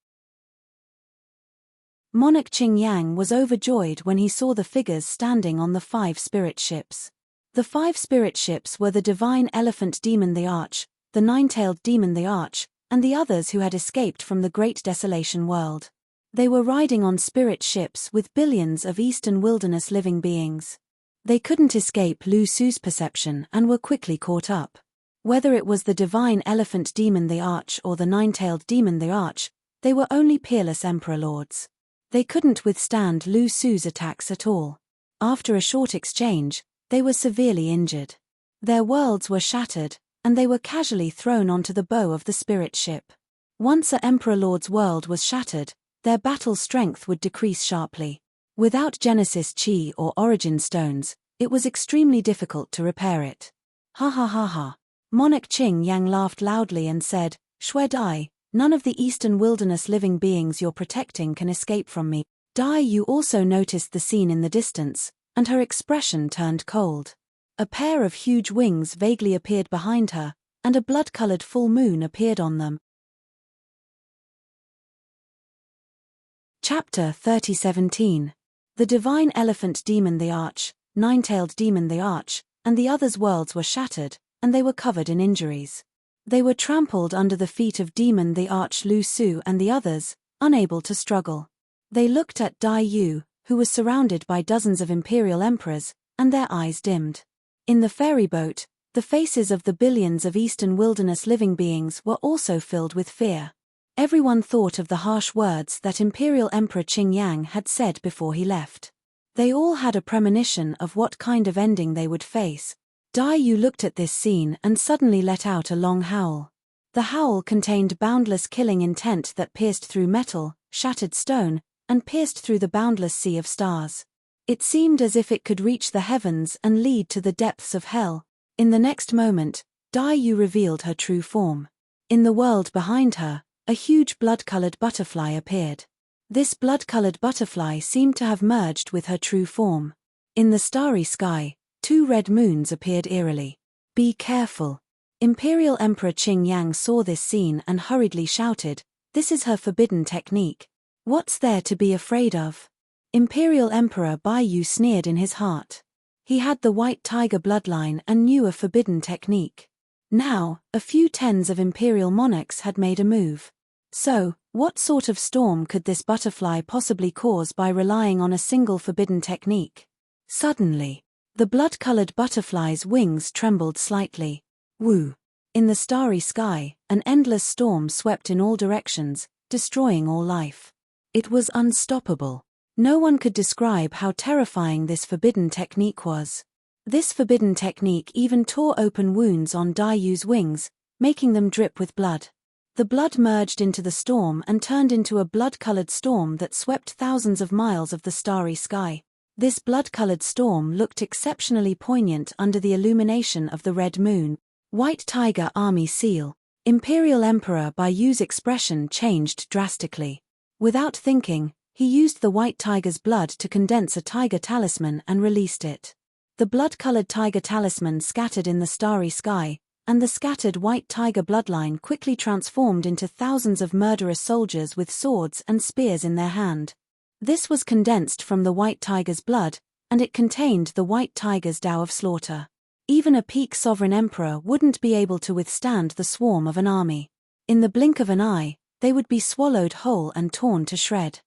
Monarch Qing Yang was overjoyed when he saw the figures standing on the 5 spirit ships. The 5 spirit ships were the divine elephant demon the Arch, the 9-tailed demon the Arch, and the others who had escaped from the Great Desolation World. They were riding on spirit ships with billions of eastern wilderness living beings. They couldn't escape Lu Su's perception and were quickly caught up. Whether it was the divine elephant demon the Arch or the 9-tailed demon the Arch, they were only peerless Emperor Lords. They couldn't withstand Lu Su's attacks at all. After a short exchange, they were severely injured. Their worlds were shattered, and they were casually thrown onto the bow of the spirit ship. Once a Emperor Lord's world was shattered, their battle strength would decrease sharply. Without Genesis Chi or Origin Stones, it was extremely difficult to repair it. Ha ha ha ha. Monarch Qing Yang laughed loudly and said, "Shui Dai, none of the eastern wilderness living beings you're protecting can escape from me." Dai Yu also noticed the scene in the distance, and her expression turned cold. A pair of huge wings vaguely appeared behind her, and a blood-colored full moon appeared on them. Chapter 30:17. The divine elephant demon the Arch, 9-tailed demon the Arch, and the others' worlds were shattered, and they were covered in injuries. They were trampled under the feet of demon the Arch Lu Su and the others, unable to struggle. They looked at Dai Yu, who was surrounded by dozens of imperial emperors, and their eyes dimmed. In the ferry boat, the faces of the billions of eastern wilderness living beings were also filled with fear. Everyone thought of the harsh words that Imperial Emperor Qing Yang had said before he left. They all had a premonition of what kind of ending they would face. Dai Yu looked at this scene and suddenly let out a long howl. The howl contained boundless killing intent that pierced through metal, shattered stone, and pierced through the boundless sea of stars. It seemed as if it could reach the heavens and lead to the depths of hell. In the next moment, Dai Yu revealed her true form. In the world behind her, a huge blood-colored butterfly appeared. This blood-colored butterfly seemed to have merged with her true form. In the starry sky, 2 red moons appeared eerily. "Be careful." Imperial Emperor Qing Yang saw this scene and hurriedly shouted, "This is her forbidden technique. What's there to be afraid of?" Imperial Emperor Bai Yu sneered in his heart. He had the white tiger bloodline and knew a forbidden technique. Now, a few tens of imperial monarchs had made a move. So, what sort of storm could this butterfly possibly cause by relying on a single forbidden technique? Suddenly, The blood-colored butterfly's wings trembled slightly. Woo! In the starry sky, an endless storm swept in all directions, destroying all life. It was unstoppable. No one could describe how terrifying this forbidden technique was. This forbidden technique even tore open wounds on Daiyu's wings, making them drip with blood. The blood merged into the storm and turned into a blood-colored storm that swept thousands of miles of the starry sky. This blood-colored storm looked exceptionally poignant under the illumination of the red moon. White Tiger Army Seal. Imperial Emperor Baiyu's expression changed drastically. Without thinking, he used the white tiger's blood to condense a tiger talisman and released it. The blood-colored tiger talisman scattered in the starry sky, and the scattered white tiger bloodline quickly transformed into thousands of murderous soldiers with swords and spears in their hand. This was condensed from the white tiger's blood, and it contained the white tiger's Tao of slaughter. Even a peak sovereign emperor wouldn't be able to withstand the swarm of an army. In the blink of an eye, they would be swallowed whole and torn to shred.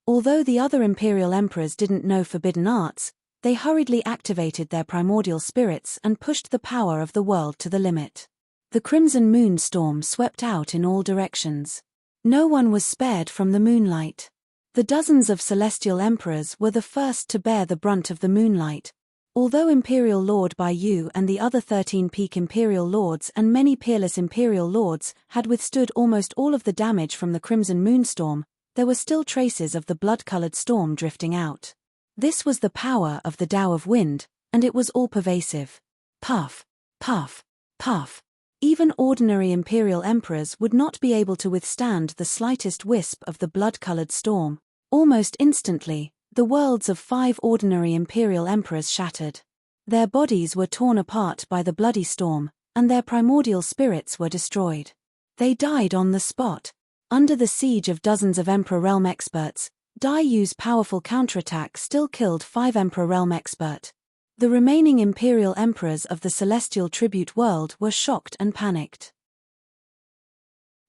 Although the other imperial emperors didn't know forbidden arts, they hurriedly activated their primordial spirits and pushed the power of the world to the limit. The crimson moon storm swept out in all directions. No one was spared from the moonlight. The dozens of celestial emperors were the first to bear the brunt of the moonlight. Although Imperial Lord Baiyu and the other 13 peak Imperial Lords and many peerless Imperial Lords had withstood almost all of the damage from the Crimson Moonstorm, there were still traces of the blood-colored storm drifting out. This was the power of the Tao of Wind, and it was all-pervasive. Puff, puff, puff. Even ordinary Imperial Emperors would not be able to withstand the slightest wisp of the blood-colored storm. Almost instantly, the worlds of 5 ordinary Imperial Emperors shattered. Their bodies were torn apart by the bloody storm, and their primordial spirits were destroyed. They died on the spot. Under the siege of dozens of Emperor Realm experts, Daiyu's powerful counterattack still killed 5 Emperor Realm expert. The remaining Imperial Emperors of the Celestial Tribute world were shocked and panicked.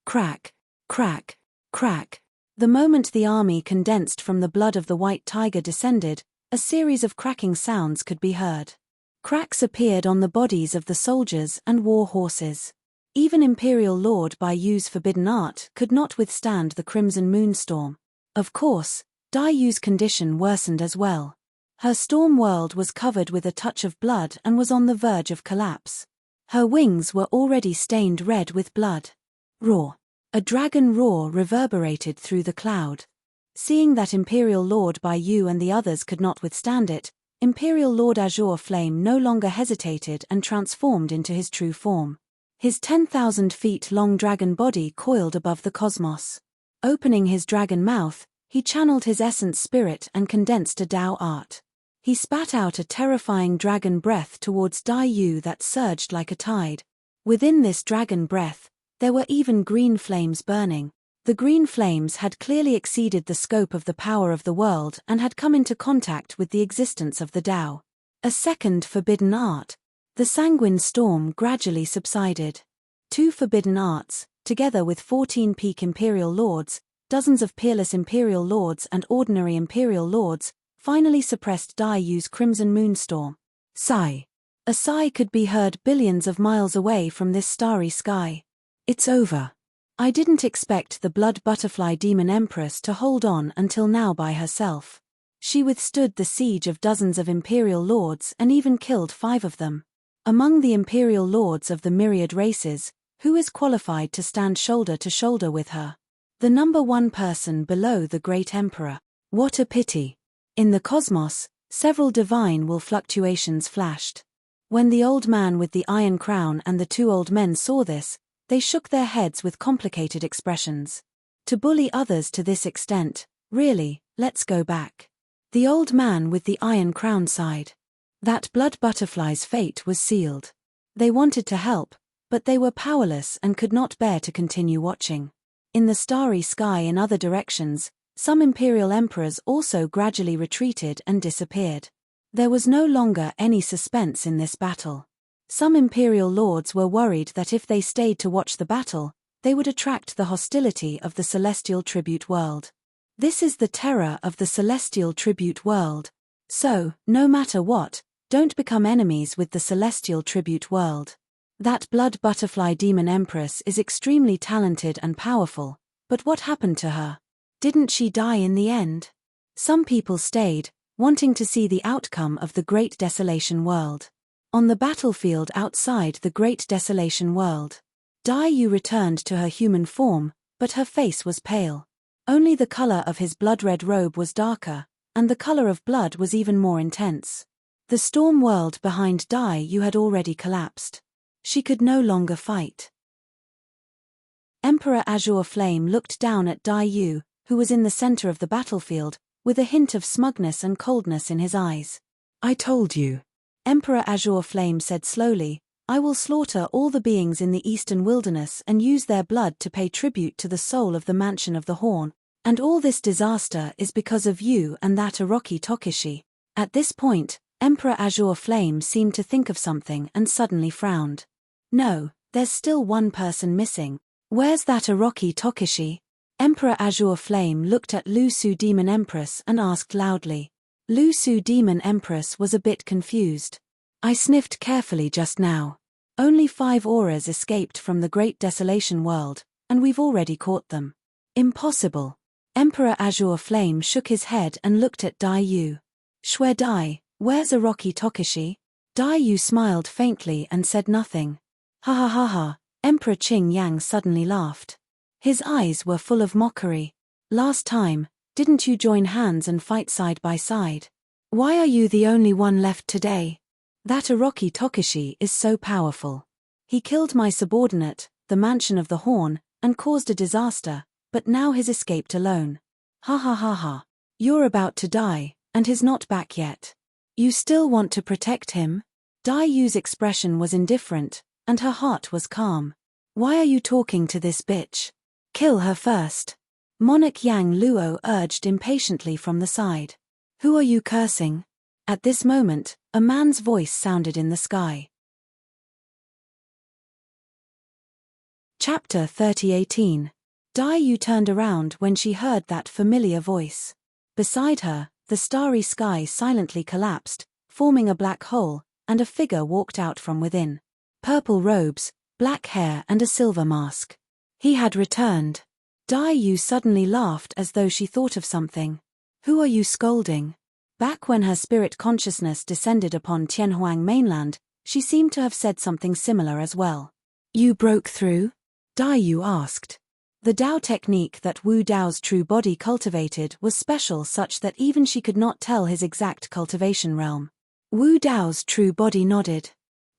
Crack, crack, crack. The moment the army condensed from the blood of the white tiger descended, a series of cracking sounds could be heard. Cracks appeared on the bodies of the soldiers and war horses. Even Imperial Lord Baiyu's forbidden art could not withstand the Crimson Moonstorm. Of course, Daiyu's condition worsened as well. Her storm world was covered with a touch of blood and was on the verge of collapse. Her wings were already stained red with blood. Roar. A dragon roar reverberated through the cloud. Seeing that Imperial Lord Baiyu and the others could not withstand it, Imperial Lord Azure Flame no longer hesitated and transformed into his true form. His 10,000 feet long dragon body coiled above the cosmos. Opening his dragon mouth, he channeled his essence spirit and condensed a Tao art. He spat out a terrifying dragon breath towards Daiyu that surged like a tide. Within this dragon breath, there were even green flames burning. The green flames had clearly exceeded the scope of the power of the world and had come into contact with the existence of the Tao. A second forbidden art. The sanguine storm gradually subsided. 2 forbidden arts, together with 14 peak Imperial Lords, dozens of peerless Imperial Lords and ordinary Imperial Lords, finally suppressed Daiyu's Crimson Moonstorm. Sigh. A sigh could be heard billions of miles away from this starry sky. It's over. I didn't expect the Blood Butterfly Demon Empress to hold on until now by herself. She withstood the siege of dozens of Imperial Lords and even killed 5 of them. Among the Imperial Lords of the myriad races, who is qualified to stand shoulder to shoulder with her? The number 1 person below the Great Emperor. What a pity. In the cosmos, several divine will fluctuations flashed. When the old man with the iron crown and the 2 old men saw this, they shook their heads with complicated expressions. To bully others to this extent, really, let's go back. The old man with the iron crown sighed. That blood butterfly's fate was sealed. They wanted to help, but they were powerless and could not bear to continue watching. In the starry sky in other directions, some imperial emperors also gradually retreated and disappeared. There was no longer any suspense in this battle. Some imperial lords were worried that if they stayed to watch the battle, they would attract the hostility of the celestial tribute world. This is the terror of the celestial tribute world. So, no matter what, Don't become enemies with the celestial tribute world. That blood butterfly demon empress is extremely talented and powerful, but what happened to her? Didn't she die in the end? Some people stayed, wanting to see the outcome of the Great Desolation World. On the battlefield outside the Great Desolation World, Dai Yu returned to her human form, but her face was pale. Only the color of his blood-red robe was darker, and the color of blood was even more intense. The storm world behind Dai Yu had already collapsed. She could no longer fight. Emperor Azure Flame looked down at Dai Yu, who was in the center of the battlefield, with a hint of smugness and coldness in his eyes. I told you. Emperor Azure Flame said slowly, I will slaughter all the beings in the eastern wilderness and use their blood to pay tribute to the soul of the Mansion of the Horn, and all this disaster is because of you and that Orochi Tokishi. At this point, Emperor Azure Flame seemed to think of something and suddenly frowned. No, there's still one person missing. Where's that Orochi Tokishi? Emperor Azure Flame looked at Lu Su Demon Empress and asked loudly. Lu Su Demon Empress was a bit confused. I sniffed carefully just now. Only 5 auras escaped from the Great Desolation World, and we've already caught them. Impossible. Emperor Azure Flame shook his head and looked at Dai Yu. Shue Dai, where's Orochi Tokishi? Dai Yu smiled faintly and said nothing. Ha ha ha ha, Emperor Qing Yang suddenly laughed. His eyes were full of mockery. Last time, didn't you join hands and fight side by side? Why are you the only one left today? That Orochi Tokishi is so powerful. He killed my subordinate, the Mansion of the Horn, and caused a disaster, but now he's escaped alone. Ha ha ha ha. You're about to die, and he's not back yet. You still want to protect him? Dai Yu's expression was indifferent, and her heart was calm. Why are you talking to this bitch? Kill her first. Monarch Yang Luo urged impatiently from the side. Who are you cursing? At this moment, a man's voice sounded in the sky. Chapter 30:18. Dai Yu turned around when she heard that familiar voice. Beside her, the starry sky silently collapsed, forming a black hole, and a figure walked out from within. Purple robes, black hair and a silver mask. He had returned. Dai Yu suddenly laughed as though she thought of something. Who are you scolding? Back when her spirit consciousness descended upon Tianhuang mainland, she seemed to have said something similar as well. You broke through? Dai Yu asked. The Dao technique that Wu Dao's true body cultivated was special such that even she could not tell his exact cultivation realm. Wu Dao's true body nodded.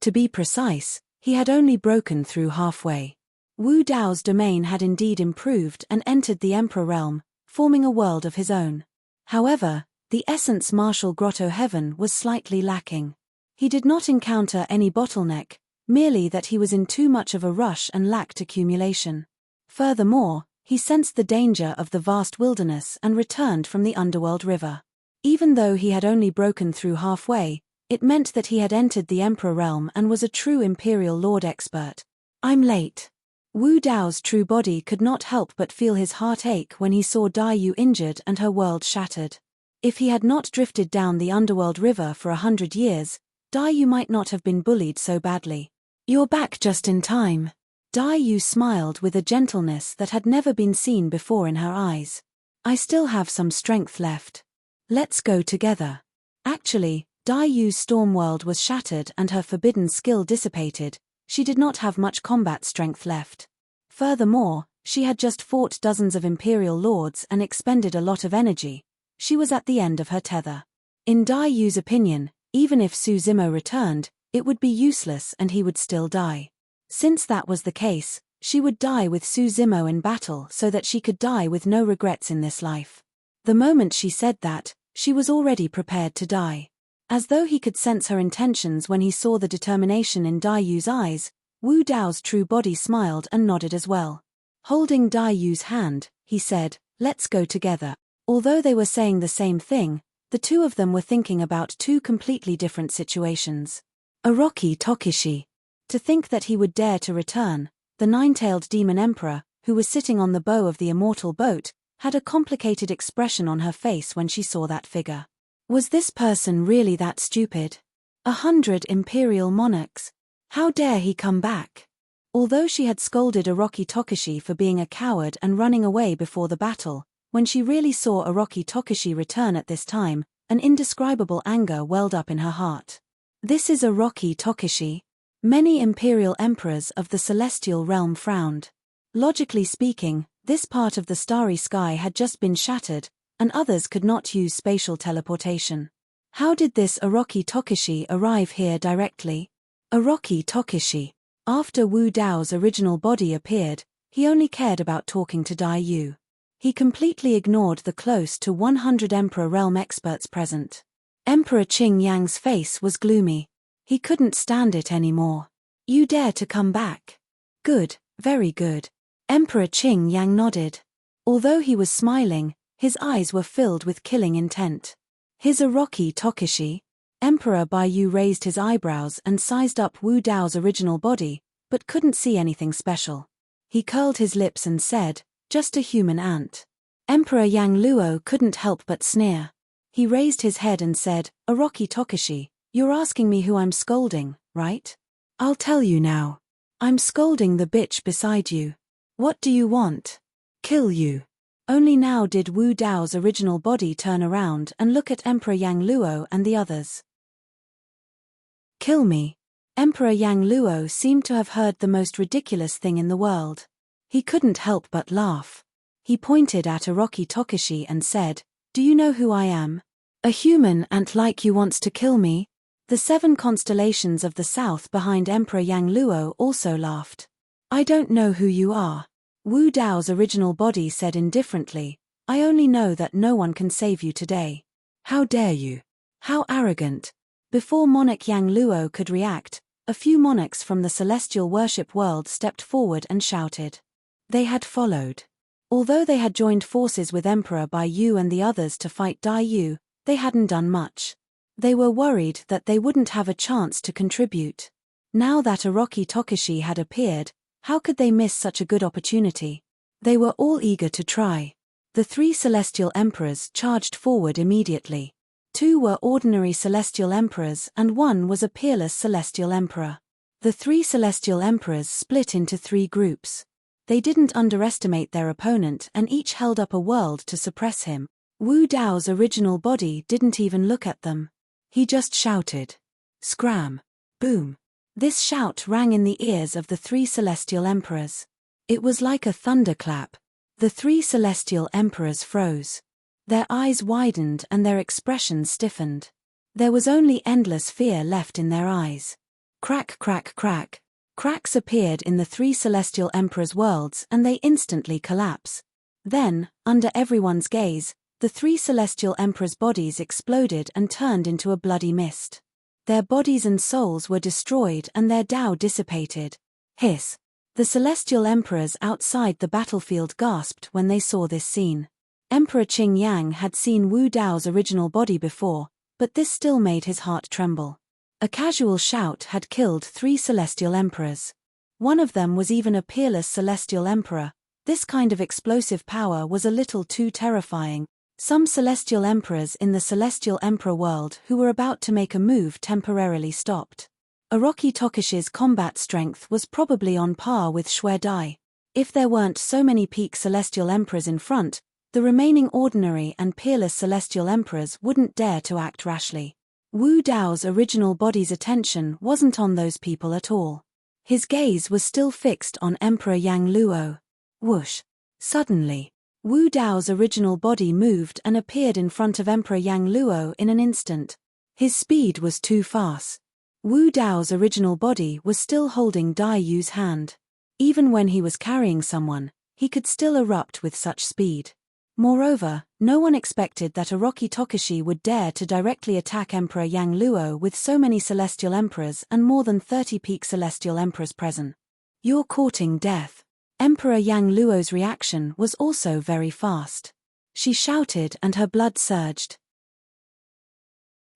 To be precise, he had only broken through halfway. Wu Dao's domain had indeed improved and entered the Emperor realm, forming a world of his own. However, the Essence Martial Grotto Heaven was slightly lacking. He did not encounter any bottleneck, merely that he was in too much of a rush and lacked accumulation. Furthermore, he sensed the danger of the vast wilderness and returned from the underworld river. Even though he had only broken through halfway, it meant that he had entered the Emperor realm and was a true Imperial Lord expert. I'm late. Wu Dao's true body could not help but feel his heart ache when he saw Dai Yu injured and her world shattered. If he had not drifted down the underworld river for 100 years, Dai Yu might not have been bullied so badly. You're back just in time. Dai Yu smiled with a gentleness that had never been seen before in her eyes. I still have some strength left. Let's go together. Actually, Dai Yu's storm world was shattered and her forbidden skill dissipated. She did not have much combat strength left. Furthermore, she had just fought dozens of Imperial Lords and expended a lot of energy. She was at the end of her tether. In Dai Yu's opinion, even if Su Zimo returned, it would be useless and he would still die. Since that was the case, she would die with Su Zimo in battle so that she could die with no regrets in this life. The moment she said that, she was already prepared to die. As though he could sense her intentions when he saw the determination in Dai Yu's eyes, Wu Dao's true body smiled and nodded as well. Holding Dai Yu's hand, he said, let's go together. Although they were saying the same thing, the two of them were thinking about two completely different situations. Orochi Tokishi. To think that he would dare to return, the nine-tailed demon emperor, who was sitting on the bow of the Immortal boat, had a complicated expression on her face when she saw that figure. Was this person really that stupid? 100 imperial monarchs. How dare he come back? Although she had scolded Orochi Tokushi for being a coward and running away before the battle, when she really saw Orochi Tokushi return at this time, an indescribable anger welled up in her heart. This is Orochi Tokushi. Many imperial emperors of the celestial realm frowned. Logically speaking, this part of the starry sky had just been shattered, and others could not use spatial teleportation. How did this Orochi Tokushi arrive here directly? Orochi Tokushi. After Wu Dao's original body appeared, he only cared about talking to Dai Yu. He completely ignored the close to 100 Emperor realm experts present. Emperor Qing Yang's face was gloomy. He couldn't stand it anymore. You dare to come back? Good, very good. Emperor Qing Yang nodded. Although he was smiling, his eyes were filled with killing intent. His Orochi Tokushi? Emperor Baiyu raised his eyebrows and sized up Wu Dao's original body, but couldn't see anything special. He curled his lips and said, just a human ant. Emperor Yang Luo couldn't help but sneer. He raised his head and said, Orochi Tokushi, you're asking me who I'm scolding, right? I'll tell you now. I'm scolding the bitch beside you. What do you want? Kill you. Only now did Wu Dao's original body turn around and look at Emperor Yang Luo and the others. Kill me. Emperor Yang Luo seemed to have heard the most ridiculous thing in the world. He couldn't help but laugh. He pointed at Orochi Tokushi and said, do you know who I am? A human ant like you wants to kill me? The 7 constellations of the south behind Emperor Yang Luo also laughed. I don't know who you are. Wu Dao's original body said indifferently, I only know that no one can save you today. How dare you? How arrogant. Before Monarch Yang Luo could react, a few monarchs from the celestial worship world stepped forward and shouted. They had followed. Although they had joined forces with Emperor Baiyu and the others to fight Dai Yu, they hadn't done much. They were worried that they wouldn't have a chance to contribute. Now that Orochi Tokushi had appeared, how could they miss such a good opportunity? They were all eager to try. The 3 celestial emperors charged forward immediately. 2 were ordinary celestial emperors and 1 was a peerless celestial emperor. The 3 celestial emperors split into 3 groups. They didn't underestimate their opponent and each held up a world to suppress him. Wu Dao's original body didn't even look at them. He just shouted. Scram. Boom. This shout rang in the ears of the 3 celestial emperors. It was like a thunderclap. The 3 celestial emperors froze. Their eyes widened and their expressions stiffened. There was only endless fear left in their eyes. Crack, crack, crack. Cracks appeared in the 3 celestial emperors' worlds and they instantly collapse. Then, under everyone's gaze, the 3 celestial emperors' bodies exploded and turned into a bloody mist. Their bodies and souls were destroyed and their Tao dissipated. Hiss. The celestial emperors outside the battlefield gasped when they saw this scene. Emperor Qing Yang had seen Wu Dao's original body before, but this still made his heart tremble. A casual shout had killed 3 celestial emperors. One of them was even a peerless celestial emperor. This kind of explosive power was a little too terrifying. Some celestial emperors in the celestial emperor world who were about to make a move temporarily stopped. Orochi Tokushi's combat strength was probably on par with Shui Dai. If there weren't so many peak celestial emperors in front, the remaining ordinary and peerless celestial emperors wouldn't dare to act rashly. Wu Dao's original body's attention wasn't on those people at all. His gaze was still fixed on Emperor Yang Luo. Whoosh. Suddenly, Wu Dao's original body moved and appeared in front of Emperor Yang Luo in an instant. His speed was too fast. Wu Dao's original body was still holding Dai Yu's hand. Even when he was carrying someone, he could still erupt with such speed. Moreover, no one expected that Orochi Tokushi would dare to directly attack Emperor Yang Luo with so many celestial emperors and more than 30 peak celestial emperors present. You're courting death. Emperor Yang Luo's reaction was also very fast. She shouted and her blood surged.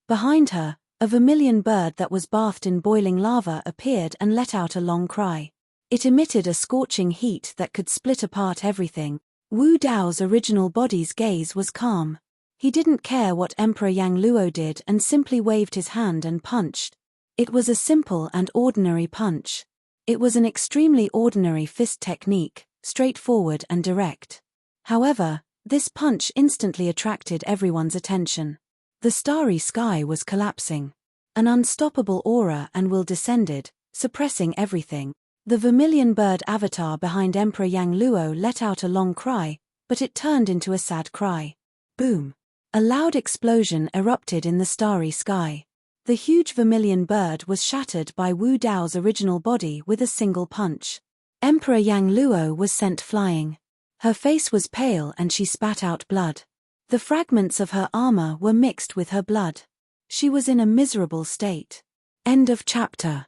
Behind her, a vermilion bird that was bathed in boiling lava appeared and let out a long cry. It emitted a scorching heat that could split apart everything. Wu Dao's original body's gaze was calm. He didn't care what Emperor Yang Luo did and simply waved his hand and punched. It was a simple and ordinary punch. It was an extremely ordinary fist technique, straightforward and direct. However, this punch instantly attracted everyone's attention. The starry sky was collapsing. An unstoppable aura and will descended, suppressing everything. The vermilion bird avatar behind Emperor Yang Luo let out a long cry, but it turned into a sad cry. Boom! A loud explosion erupted in the starry sky. The huge vermilion bird was shattered by Wu Dao's original body with a single punch. Emperor Yang Luo was sent flying. Her face was pale and she spat out blood. The fragments of her armor were mixed with her blood. She was in a miserable state. End of chapter.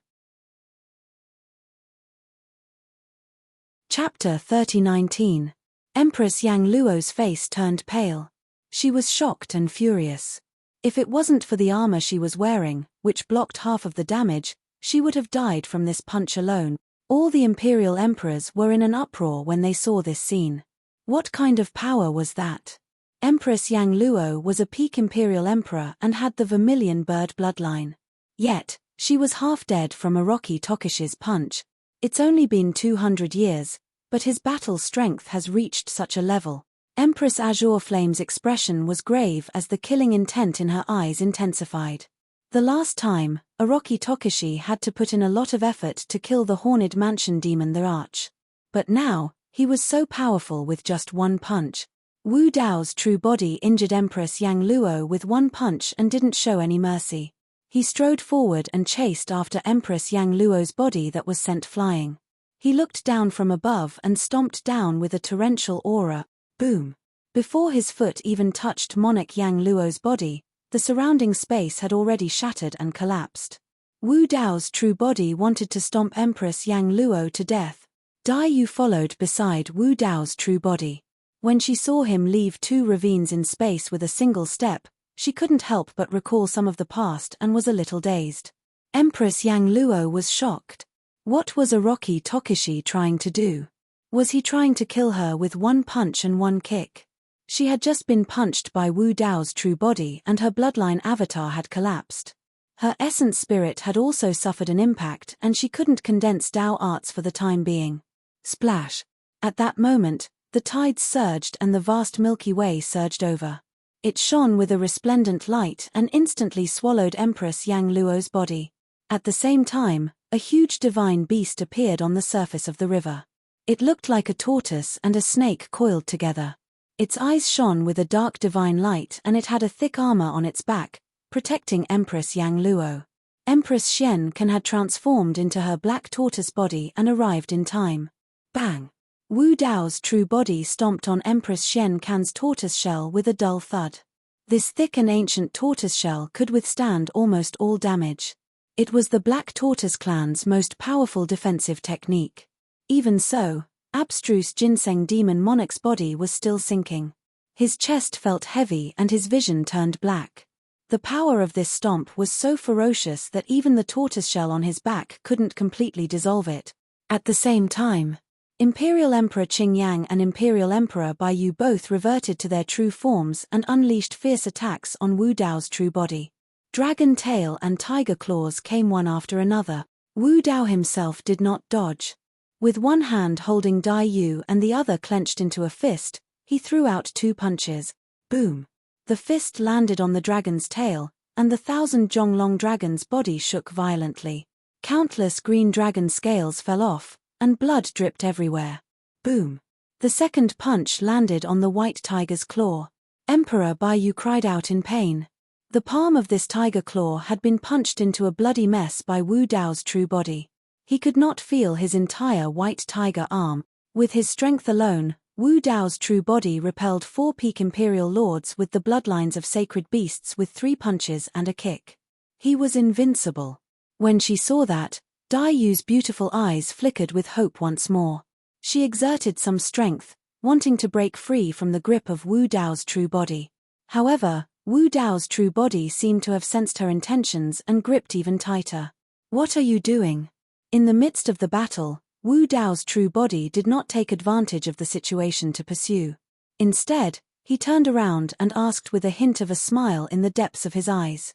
Chapter 30:19. Empress Yang Luo's face turned pale. She was shocked and furious. If it wasn't for the armor she was wearing, which blocked half of the damage, she would have died from this punch alone. All the imperial emperors were in an uproar when they saw this scene. What kind of power was that? Empress Yang Luo was a peak imperial emperor and had the vermilion bird bloodline. Yet, she was half dead from Orochi Tokishi's punch. It's only been 200 years, but his battle strength has reached such a level. Empress Azure Flame's expression was grave as the killing intent in her eyes intensified. The last time, Orochi Tokishi had to put in a lot of effort to kill the Horned Mansion demon the Arch. But now, he was so powerful with just one punch. Wu Dao's true body injured Empress Yang Luo with one punch and didn't show any mercy. He strode forward and chased after Empress Yang Luo's body that was sent flying. He looked down from above and stomped down with a torrential aura. Boom! Before his foot even touched Monarch Yang Luo's body, the surrounding space had already shattered and collapsed. Wu Dao's true body wanted to stomp Empress Yang Luo to death. Dai Yu followed beside Wu Dao's true body. When she saw him leave 2 ravines in space with a single step, she couldn't help but recall some of the past and was a little dazed. Empress Yang Luo was shocked. What was Orochi Tokishi trying to do? Was he trying to kill her with one punch and one kick? She had just been punched by Wu Dao's true body and her bloodline avatar had collapsed. Her essence spirit had also suffered an impact and she couldn't condense Dao arts for the time being. Splash! At that moment, the tides surged and the vast Milky Way surged over. It shone with a resplendent light and instantly swallowed Empress Yang Luo's body. At the same time, a huge divine beast appeared on the surface of the river. It looked like a tortoise and a snake coiled together. Its eyes shone with a dark divine light and it had a thick armor on its back, protecting Empress Yang Luo. Empress Xian Can had transformed into her black tortoise body and arrived in time. Bang! Wu Dao's true body stomped on Empress Xian Can's tortoise shell with a dull thud. This thick and ancient tortoise shell could withstand almost all damage. It was the Black Tortoise clan's most powerful defensive technique. Even so, abstruse ginseng demon Monarch's body was still sinking. His chest felt heavy and his vision turned black. The power of this stomp was so ferocious that even the tortoise shell on his back couldn't completely dissolve it. At the same time, Imperial Emperor Qingyang and Imperial Emperor Bai Yu both reverted to their true forms and unleashed fierce attacks on Wu Dao's true body. Dragon tail and tiger claws came one after another. Wu Dao himself did not dodge. With one hand holding Dai Yu and the other clenched into a fist, he threw out 2 punches. Boom! The fist landed on the dragon's tail, and the 1,000 Zhonglong dragon's body shook violently. Countless green dragon scales fell off, and blood dripped everywhere. Boom! The second punch landed on the white tiger's claw. Emperor Bai Yu cried out in pain. The palm of this tiger claw had been punched into a bloody mess by Wu Dao's true body. He could not feel his entire white tiger arm. With his strength alone, Wu Dao's true body repelled 4 peak imperial lords with the bloodlines of sacred beasts with 3 punches and a kick. He was invincible. When she saw that, Dai Yu's beautiful eyes flickered with hope once more. She exerted some strength, wanting to break free from the grip of Wu Dao's true body. However, Wu Dao's true body seemed to have sensed her intentions and gripped even tighter. "What are you doing?" In the midst of the battle, Wu Dao's true body did not take advantage of the situation to pursue. Instead, He turned around and asked with a hint of a smile in the depths of his eyes.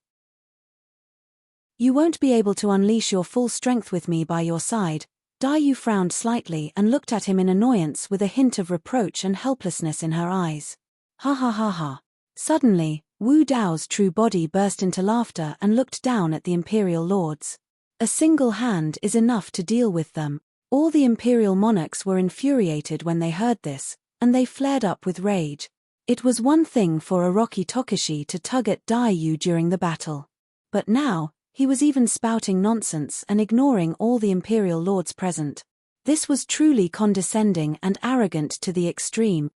You won't be able to unleash your full strength with me by your side. Dai Yu frowned slightly and looked at him in annoyance with a hint of reproach and helplessness in her eyes. Ha ha ha ha. Suddenly, Wu Dao's true body burst into laughter and looked down at the Imperial Lords. A single hand is enough to deal with them. All the Imperial monarchs were infuriated when they heard this, and they flared up with rage. It was one thing for Orochi Tokushi to tug at Dai Yu during the battle. But now, he was even spouting nonsense and ignoring all the Imperial Lords present. This was truly condescending and arrogant to the extreme.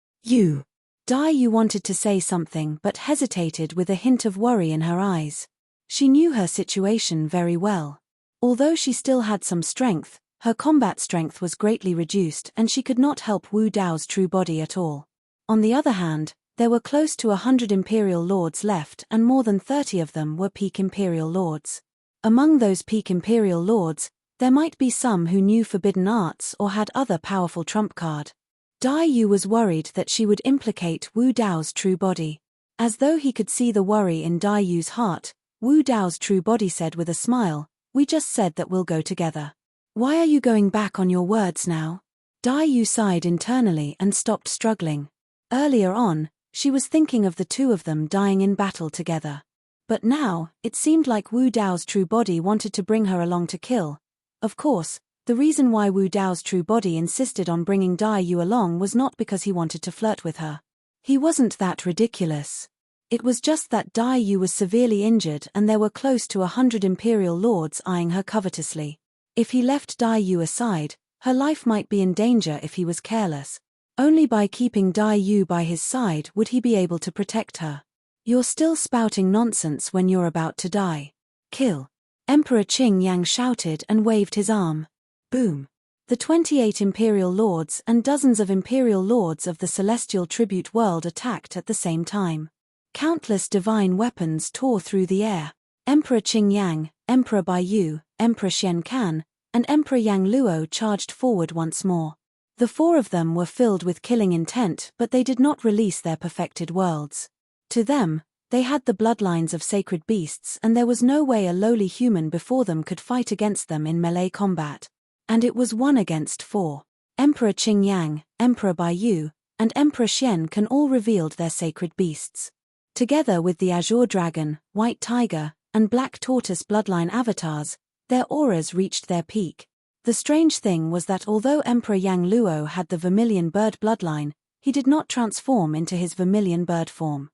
Dai Yu wanted to say something but hesitated with a hint of worry in her eyes. She knew her situation very well. Although she still had some strength, her combat strength was greatly reduced and she could not help Wu Dao's true body at all. On the other hand, there were close to 100 Imperial Lords left and more than 30 of them were peak Imperial Lords. Among those peak Imperial Lords, there might be some who knew forbidden arts or had other powerful trump card. Dai Yu was worried that she would implicate Wu Dao's true body. As though he could see the worry in Dai Yu's heart, Wu Dao's true body said with a smile, "We just said that we'll go together. Why are you going back on your words now?" Dai Yu sighed internally and stopped struggling. Earlier on, she was thinking of the two of them dying in battle together. But now, it seemed like Wu Dao's true body wanted to bring her along to kill. Of course, the reason why Wu Dao's true body insisted on bringing Dai Yu along was not because he wanted to flirt with her. He wasn't that ridiculous. It was just that Dai Yu was severely injured and there were close to 100 Imperial Lords eyeing her covetously. If he left Dai Yu aside, her life might be in danger if he was careless. Only by keeping Dai Yu by his side would he be able to protect her. You're still spouting nonsense when you're about to die. Kill. Emperor Qing Yang shouted and waved his arm. Boom. The 28 Imperial Lords and dozens of Imperial Lords of the Celestial Tribute World attacked at the same time. Countless divine weapons tore through the air. Emperor Qing Yang, Emperor Bai Yu, Emperor Xian Kan, and Emperor Yang Luo charged forward once more. The four of them were filled with killing intent, but they did not release their perfected worlds. To them, they had the bloodlines of sacred beasts and there was no way a lowly human before them could fight against them in melee combat. And it was 1 against 4. Emperor Qing Yang, Emperor Bai Yu, and Emperor Xian Kan all revealed their sacred beasts. Together with the Azure Dragon, White Tiger, and Black Tortoise bloodline avatars, their auras reached their peak. The strange thing was that although Emperor Yang Luo had the vermilion bird bloodline, he did not transform into his vermilion bird form.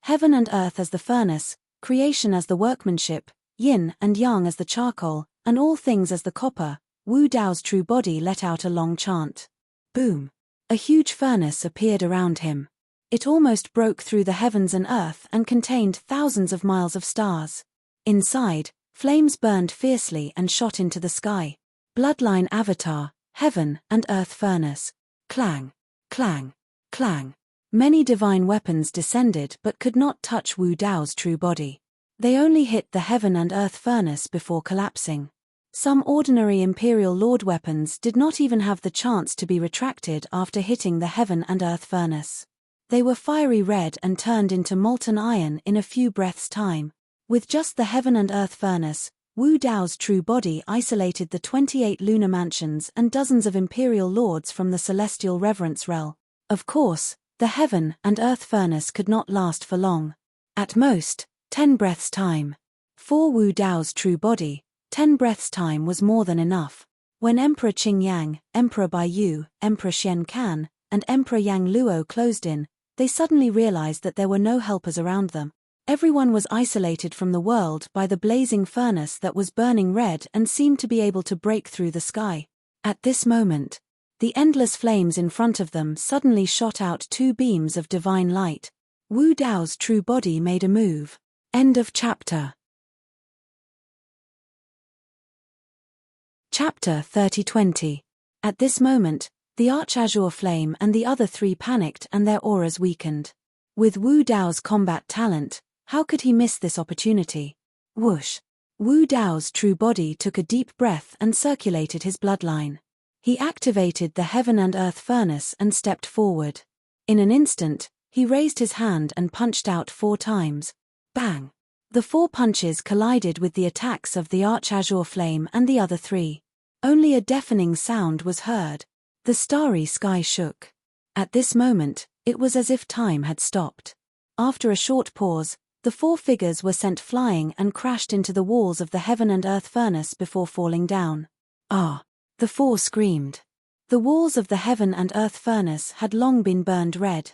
Heaven and earth as the furnace, creation as the workmanship, yin and yang as the charcoal, and all things as the copper, Wu Dao's true body let out a long chant. Boom! A huge furnace appeared around him. It almost broke through the heavens and earth and contained thousands of miles of stars. Inside, flames burned fiercely and shot into the sky. Bloodline avatar, heaven and earth furnace. Clang, clang, clang. Many divine weapons descended but could not touch Wu Dao's true body. They only hit the heaven and earth furnace before collapsing. Some ordinary Imperial Lord weapons did not even have the chance to be retracted after hitting the heaven and earth furnace. They were fiery red and turned into molten iron in a few breaths' time. With just the heaven and earth furnace, Wu Dao's true body isolated the 28 lunar mansions and dozens of Imperial Lords from the celestial reverence realm. Of course, the heaven and earth furnace could not last for long. At most, 10 breaths' time. For Wu Dao's true body, 10 breaths' time was more than enough. When Emperor Qing Yang, Emperor Bai Yu, Emperor Xian Kan, and Emperor Yang Luo closed in, they suddenly realized that there were no helpers around them. Everyone was isolated from the world by the blazing furnace that was burning red and seemed to be able to break through the sky. At this moment, the endless flames in front of them suddenly shot out 2 beams of divine light. Wu Dao's true body made a move. End of chapter. Chapter 30-20. At this moment, the Arch-Azure Flame and the other 3 panicked and their auras weakened. With Wu Dao's combat talent, how could he miss this opportunity? Whoosh! Wu Dao's true body took a deep breath and circulated his bloodline. He activated the heaven and earth furnace and stepped forward. In an instant, he raised his hand and punched out 4 times. Bang! The 4 punches collided with the attacks of the arch-azure flame and the other 3. Only a deafening sound was heard. The starry sky shook. At this moment, it was as if time had stopped. After a short pause, the 4 figures were sent flying and crashed into the walls of the heaven and earth furnace before falling down. Ah! The 4 screamed. The walls of the heaven and earth furnace had long been burned red.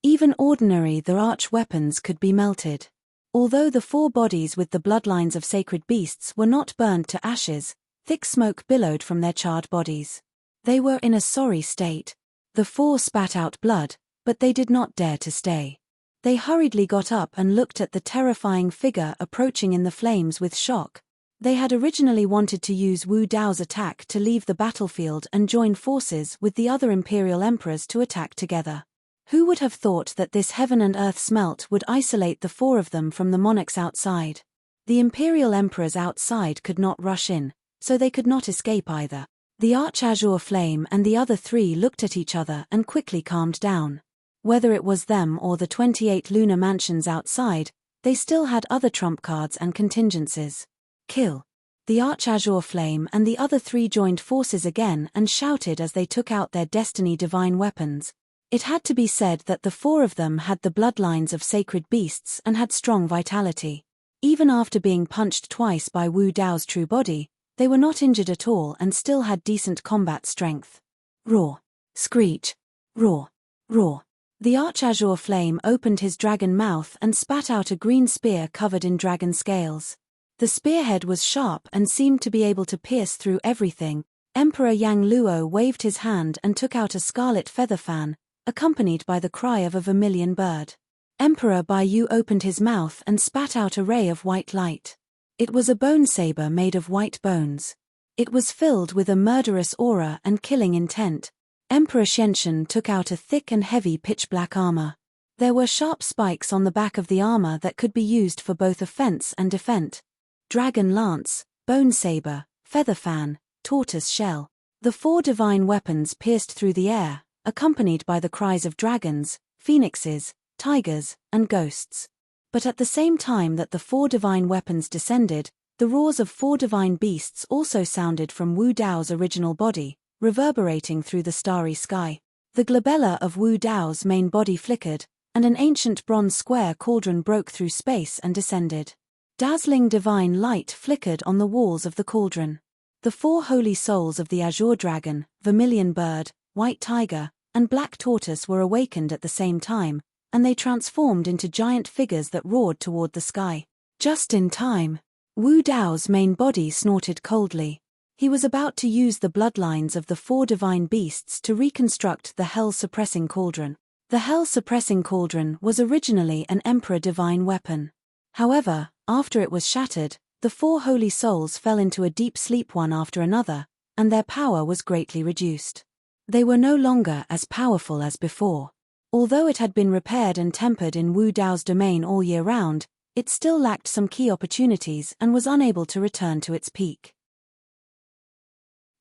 Even ordinary the arch weapons could be melted. Although the 4 bodies with the bloodlines of sacred beasts were not burned to ashes, thick smoke billowed from their charred bodies. They were in a sorry state. The 4 spat out blood, but they did not dare to stay. They hurriedly got up and looked at the terrifying figure approaching in the flames with shock. They had originally wanted to use Wu Dao's attack to leave the battlefield and join forces with the other imperial emperors to attack together. Who would have thought that this heaven and earth smelt would isolate the 4 of them from the monarchs outside? The imperial emperors outside could not rush in, so they could not escape either. The arch-azure flame and the other 3 looked at each other and quickly calmed down. Whether it was them or the 28 lunar mansions outside, they still had other trump cards and contingencies. Kill. The arch-azure flame and the other 3 joined forces again and shouted as they took out their destiny divine weapons. It had to be said that the 4 of them had the bloodlines of sacred beasts and had strong vitality. Even after being punched twice by Wu Dao's true body, they were not injured at all and still had decent combat strength. Roar. Screech. Roar. Roar. The arch-azure flame opened his dragon mouth and spat out a green spear covered in dragon scales. The spearhead was sharp and seemed to be able to pierce through everything. Emperor Yang Luo waved his hand and took out a scarlet feather fan, accompanied by the cry of a vermilion bird. Emperor Bai Yu opened his mouth and spat out a ray of white light. It was a bone saber made of white bones. It was filled with a murderous aura and killing intent. Emperor Shenshen took out a thick and heavy pitch-black armor. There were sharp spikes on the back of the armor that could be used for both offense and defense. Dragon lance, bone saber, feather fan, tortoise shell. The 4 divine weapons pierced through the air, accompanied by the cries of dragons, phoenixes, tigers, and ghosts. But at the same time that the 4 divine weapons descended, the roars of 4 divine beasts also sounded from Wu Dao's original body, reverberating through the starry sky. The glabella of Wu Dao's main body flickered, and an ancient bronze square cauldron broke through space and descended. Dazzling divine light flickered on the walls of the cauldron. The 4 holy souls of the azure dragon, vermilion bird, white tiger, and black tortoise were awakened at the same time, and they transformed into giant figures that roared toward the sky. Just in time. Wu Dao's main body snorted coldly. He was about to use the bloodlines of the 4 divine beasts to reconstruct the hell-suppressing cauldron. The hell-suppressing cauldron was originally an emperor divine weapon. However, after it was shattered, the 4 holy souls fell into a deep sleep one after another, and their power was greatly reduced. They were no longer as powerful as before. Although it had been repaired and tempered in Wu Dao's domain all year round, it still lacked some key opportunities and was unable to return to its peak.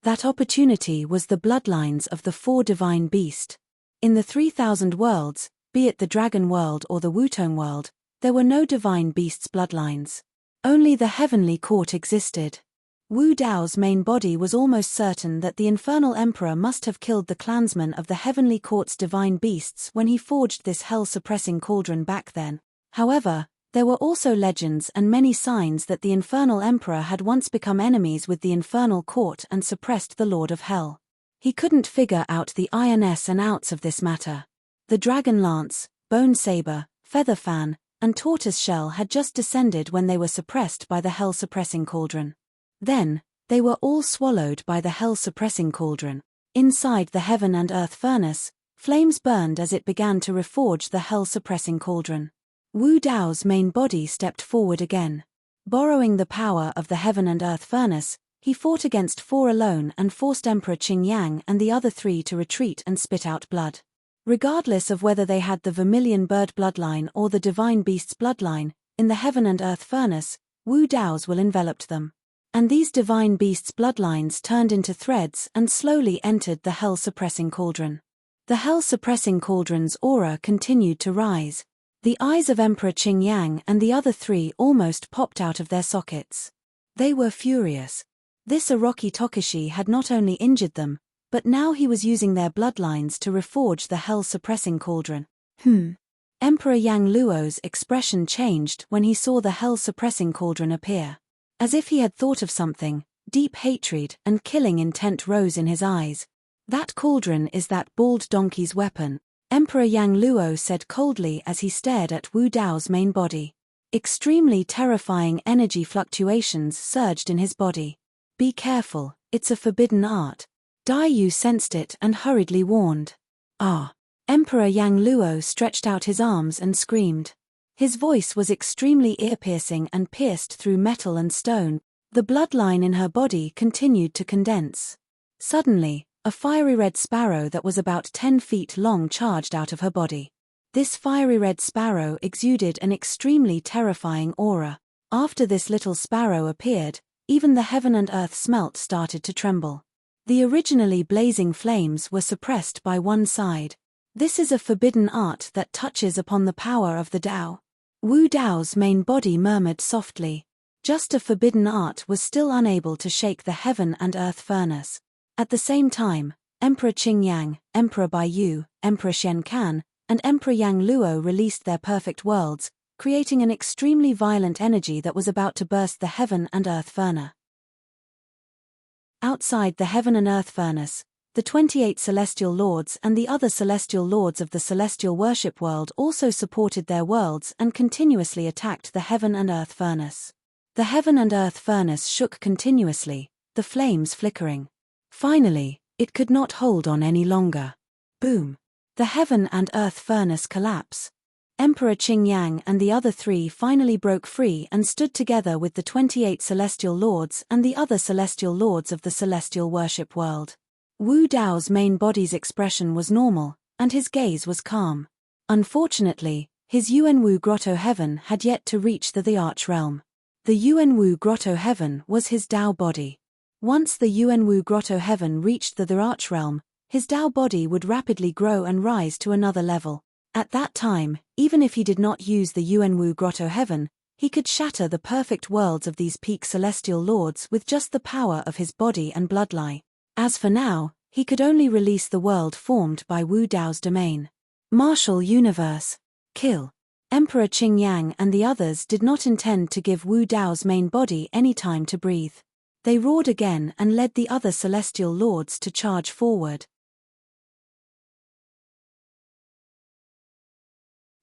That opportunity was the bloodlines of the 4 divine beast. In the 3,000 worlds, be it the dragon world or the Wutong world, there were no divine beasts' bloodlines. Only the heavenly court existed. Wu Dao's main body was almost certain that the infernal emperor must have killed the clansmen of the heavenly court's divine beasts when he forged this hell-suppressing cauldron back then. However, there were also legends and many signs that the infernal emperor had once become enemies with the infernal court and suppressed the Lord of Hell. He couldn't figure out the ins and outs of this matter. The dragon lance, bone saber, feather fan, and tortoise shell had just descended when they were suppressed by the hell-suppressing cauldron. Then, they were all swallowed by the hell-suppressing cauldron. Inside the heaven and earth furnace, flames burned as it began to reforge the hell-suppressing cauldron. Wu Dao's main body stepped forward again. Borrowing the power of the heaven and earth furnace, he fought against 4 alone and forced Emperor Qing Yang and the other 3 to retreat and spit out blood. Regardless of whether they had the vermilion bird bloodline or the divine beast's bloodline, in the heaven and earth furnace, Wu Dao's will enveloped them. And these divine beasts' bloodlines turned into threads and slowly entered the hell-suppressing cauldron. The hell-suppressing cauldron's aura continued to rise. The eyes of Emperor Qingyang and the other three almost popped out of their sockets. They were furious. This Orochi Tokishi had not only injured them, but now he was using their bloodlines to reforge the hell-suppressing cauldron. Emperor Yang Luo's expression changed when he saw the hell-suppressing cauldron appear. As if he had thought of something, deep hatred and killing intent rose in his eyes. That cauldron is that bald donkey's weapon, Emperor Yang Luo said coldly as he stared at Wu Dao's main body. Extremely terrifying energy fluctuations surged in his body. Be careful, it's a forbidden art. Dai Yu sensed it and hurriedly warned. Ah! Emperor Yang Luo stretched out his arms and screamed. His voice was extremely ear-piercing and pierced through metal and stone. The bloodline in her body continued to condense. Suddenly, a fiery red sparrow that was about 10 feet long charged out of her body. This fiery red sparrow exuded an extremely terrifying aura. After this little sparrow appeared, even the heaven and earth smelt started to tremble. The originally blazing flames were suppressed by one side. This is a forbidden art that touches upon the power of the Tao. Wu Dao's main body murmured softly. Just a forbidden art was still unable to shake the heaven and earth furnace. At the same time, Emperor Qingyang, Emperor Baiyu, Emperor Shen Kan, and Emperor Yang Luo released their perfect worlds, creating an extremely violent energy that was about to burst the heaven and earth furnace. Outside the heaven and earth furnace, the 28 celestial lords and the other celestial lords of the celestial worship world also supported their worlds and continuously attacked the heaven and earth furnace. The heaven and earth furnace shook continuously, the flames flickering. Finally, it could not hold on any longer. Boom! The heaven and earth furnace collapsed. Emperor Qingyang and the other three finally broke free and stood together with the 28 celestial lords and the other celestial lords of the celestial worship world. Wu Dao's main body's expression was normal, and his gaze was calm. Unfortunately, his Yuanwu Grotto heaven had yet to reach the Arch realm. The Yuanwu Grotto heaven was his Tao body. Once the Yuanwu Grotto heaven reached the Arch realm, his Tao body would rapidly grow and rise to another level. At that time, even if he did not use the Yuanwu Grotto heaven, he could shatter the perfect worlds of these peak celestial lords with just the power of his body and bloodline. As for now, he could only release the world formed by Wu Dao's domain. Martial universe. Kill. Emperor Qingyang and the others did not intend to give Wu Dao's main body any time to breathe. They roared again and led the other celestial lords to charge forward.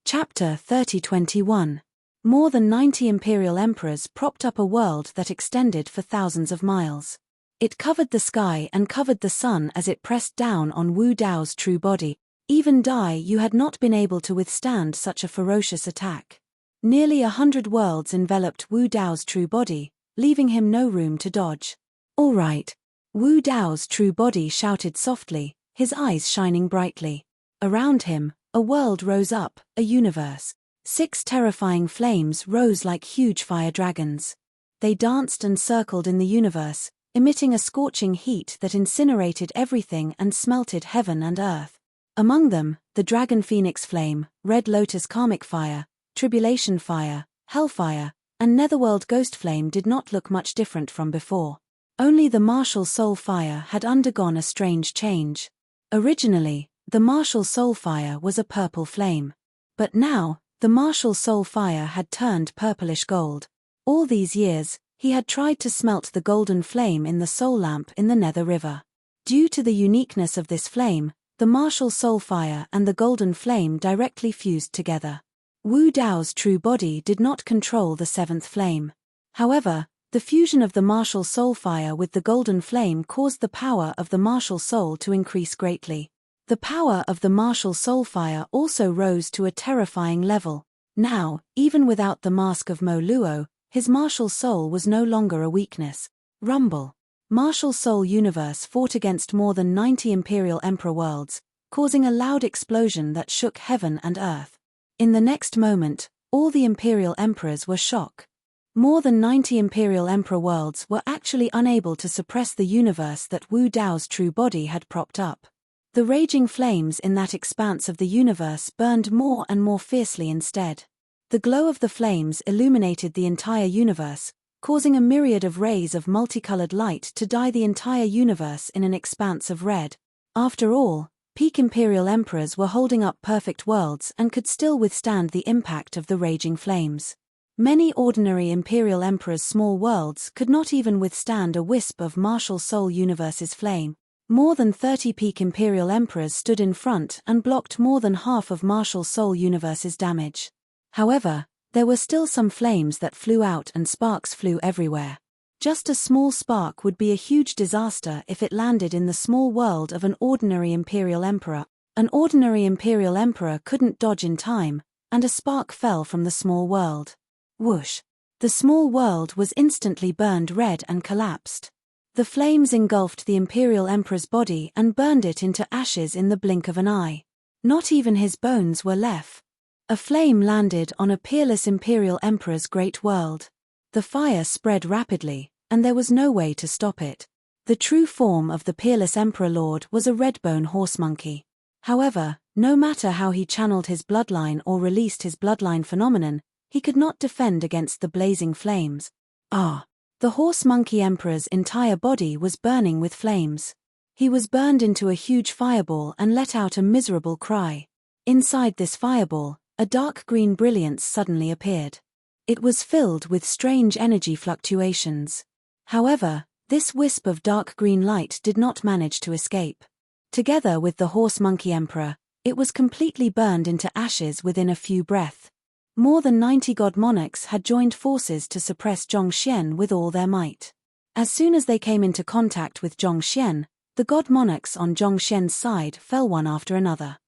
Chapter 30-21. More than 90 imperial emperors propped up a world that extended for thousands of miles. It covered the sky and covered the sun as it pressed down on Wu Dao's true body. Even Dai Yu had not been able to withstand such a ferocious attack. Nearly 100 worlds enveloped Wu Dao's true body, leaving him no room to dodge. All right. Wu Dao's true body shouted softly, his eyes shining brightly. Around him, a world rose up, a universe. 6 terrifying flames rose like huge fire dragons. They danced and circled in the universe, emitting a scorching heat that incinerated everything and smelted heaven and earth. Among them, the Dragon Phoenix Flame, Red Lotus Karmic Fire, Tribulation Fire, Hellfire, and Netherworld Ghost Flame did not look much different from before. Only the Martial Soul Fire had undergone a strange change. Originally, the Martial Soul Fire was a purple flame. But now, the Martial Soul Fire had turned purplish gold. All these years, he had tried to smelt the golden flame in the soul lamp in the Nether River. Due to the uniqueness of this flame, the Martial Soul Fire and the golden flame directly fused together. Wu Dao's true body did not control the 7th flame. However, the fusion of the Martial Soul Fire with the golden flame caused the power of the Martial Soul to increase greatly. The power of the Martial Soul Fire also rose to a terrifying level. Now, even without the mask of Mo Luo, his Martial Soul was no longer a weakness. Rumble. Martial Soul Universe fought against more than 90 Imperial Emperor worlds, causing a loud explosion that shook heaven and earth. In the next moment, all the Imperial Emperors were shocked. More than 90 Imperial Emperor worlds were actually unable to suppress the universe that Wu Dao's true body had propped up. The raging flames in that expanse of the universe burned more and more fiercely instead. The glow of the flames illuminated the entire universe, causing a myriad of rays of multicolored light to dye the entire universe in an expanse of red. After all, peak imperial emperors were holding up perfect worlds and could still withstand the impact of the raging flames. Many ordinary imperial emperors' small worlds could not even withstand a wisp of Martial Soul Universe's flame. More than 30 peak imperial emperors stood in front and blocked more than half of Martial Soul Universe's damage. However, there were still some flames that flew out and sparks flew everywhere. Just a small spark would be a huge disaster if it landed in the small world of an ordinary imperial emperor. An ordinary imperial emperor couldn't dodge in time, and a spark fell from the small world. Whoosh! The small world was instantly burned red and collapsed. The flames engulfed the imperial emperor's body and burned it into ashes in the blink of an eye. Not even his bones were left. A flame landed on a peerless imperial emperor's great world. The fire spread rapidly, and there was no way to stop it. The true form of the peerless emperor lord was a redbone horse monkey. However, no matter how he channeled his bloodline or released his bloodline phenomenon, he could not defend against the blazing flames. The horse monkey emperor's entire body was burning with flames. He was burned into a huge fireball and let out a miserable cry. Inside this fireball, a dark green brilliance suddenly appeared. It was filled with strange energy fluctuations. However, this wisp of dark green light did not manage to escape. Together with the horse monkey emperor, it was completely burned into ashes within a few breaths. More than 90 god monarchs had joined forces to suppress Zhongxian with all their might. As soon as they came into contact with Zhongxian, the god monarchs on Zhongxian's side fell one after another.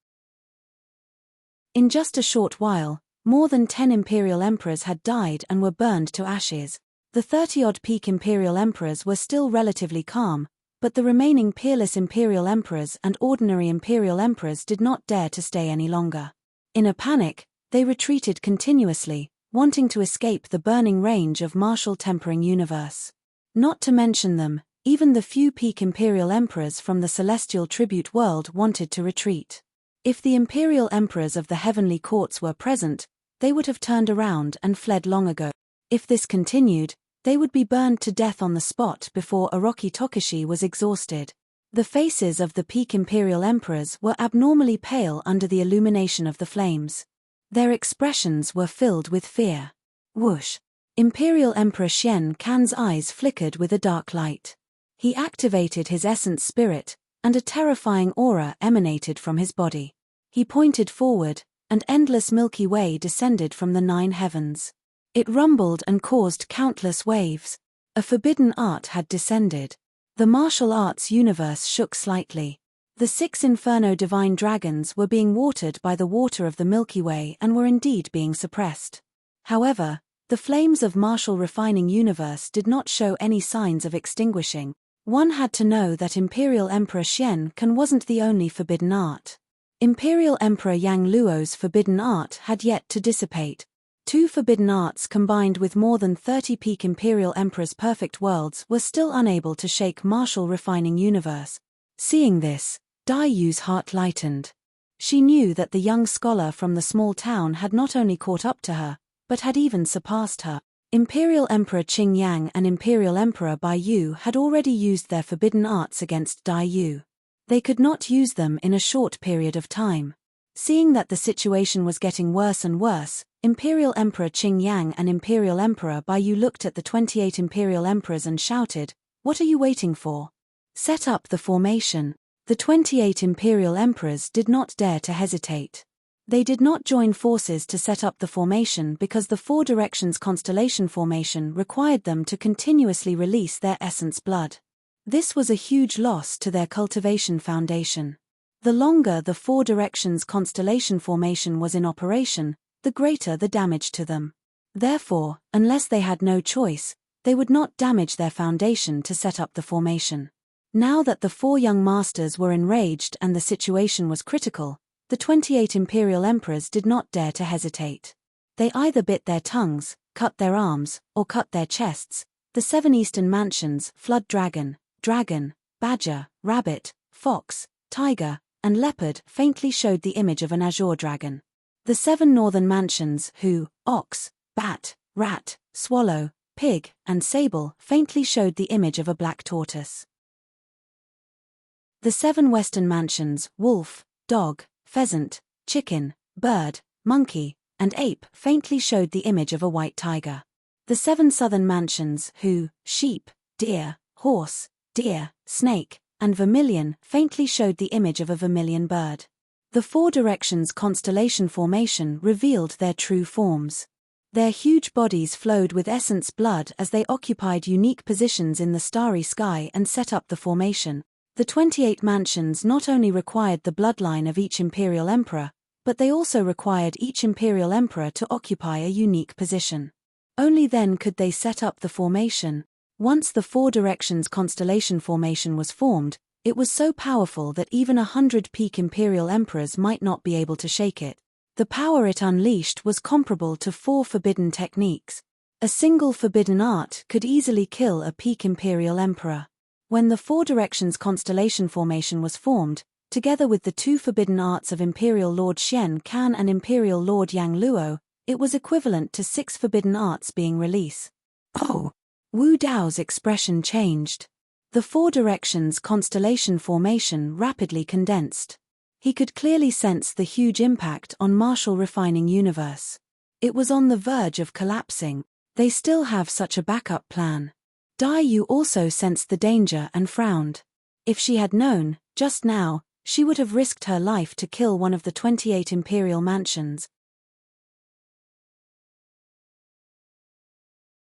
In just a short while, more than 10 imperial emperors had died and were burned to ashes. The 30-odd peak imperial emperors were still relatively calm, but the remaining peerless imperial emperors and ordinary imperial emperors did not dare to stay any longer. In a panic, they retreated continuously, wanting to escape the burning range of martial tempering universe. Not to mention them, even the few peak imperial emperors from the celestial tribute world wanted to retreat. If the imperial emperors of the heavenly courts were present, they would have turned around and fled long ago. If this continued, they would be burned to death on the spot before Orochi Tokushi was exhausted. The faces of the peak imperial emperors were abnormally pale under the illumination of the flames. Their expressions were filled with fear. Whoosh! Imperial Emperor Xian Can's eyes flickered with a dark light. He activated his essence spirit, and a terrifying aura emanated from his body. He pointed forward, and endless Milky Way descended from the 9 heavens. It rumbled and caused countless waves. A forbidden art had descended. The martial arts universe shook slightly. The 6 Inferno divine dragons were being watered by the water of the Milky Way and were indeed being suppressed. However, the flames of martial refining universe did not show any signs of extinguishing. One had to know that Imperial Emperor Xian Can wasn't the only forbidden art. Imperial Emperor Yang Luo's forbidden art had yet to dissipate. 2 forbidden arts combined with more than 30 peak Imperial Emperor's perfect worlds were still unable to shake martial refining universe. Seeing this, Dai Yu's heart lightened. She knew that the young scholar from the small town had not only caught up to her, but had even surpassed her. Imperial Emperor Qing Yang and Imperial Emperor Bai Yu had already used their forbidden arts against Dai Yu. They could not use them in a short period of time. Seeing that the situation was getting worse and worse, Imperial Emperor Qing Yang and Imperial Emperor Bai Yu looked at the 28 Imperial Emperors and shouted, "What are you waiting for? Set up the formation." The 28 Imperial Emperors did not dare to hesitate. They did not join forces to set up the formation because the 4 Directions Constellation formation required them to continuously release their essence blood. This was a huge loss to their cultivation foundation. The longer the 4 Directions Constellation formation was in operation, the greater the damage to them. Therefore, unless they had no choice, they would not damage their foundation to set up the formation. Now that the 4 young masters were enraged and the situation was critical, the 28 Imperial Emperors did not dare to hesitate. They either bit their tongues, cut their arms, or cut their chests. The 7 Eastern Mansions, Flood Dragon, Dragon, Badger, Rabbit, Fox, Tiger, and leopard faintly showed the image of an azure dragon. The 7 northern mansions, ox, bat, rat, swallow, pig, and sable faintly showed the image of a black tortoise. The 7 western mansions, wolf, dog, pheasant, chicken, bird, monkey, and ape faintly showed the image of a white tiger. The 7 southern mansions, sheep, deer, horse, deer, snake, and vermilion faintly showed the image of a vermilion bird. The 4 directions constellation formation revealed their true forms. Their huge bodies flowed with essence blood as they occupied unique positions in the starry sky and set up the formation. The 28 mansions not only required the bloodline of each imperial emperor, but they also required each imperial emperor to occupy a unique position. Only then could they set up the formation. Once the 4 directions constellation formation was formed, it was so powerful that even 100 peak imperial emperors might not be able to shake it. The power it unleashed was comparable to 4 forbidden techniques. A single forbidden art could easily kill a peak imperial emperor. When the 4 directions constellation formation was formed, together with the 2 forbidden arts of Imperial Lord Xian Can and Imperial Lord Yang Luo, it was equivalent to 6 forbidden arts being released. Oh! Wu Dao's expression changed. The 4 directions constellation formation rapidly condensed. He could clearly sense the huge impact on martial refining universe. It was on the verge of collapsing. They still have such a backup plan. Dai Yu also sensed the danger and frowned. If she had known, just now, she would have risked her life to kill one of the 28 imperial mansions.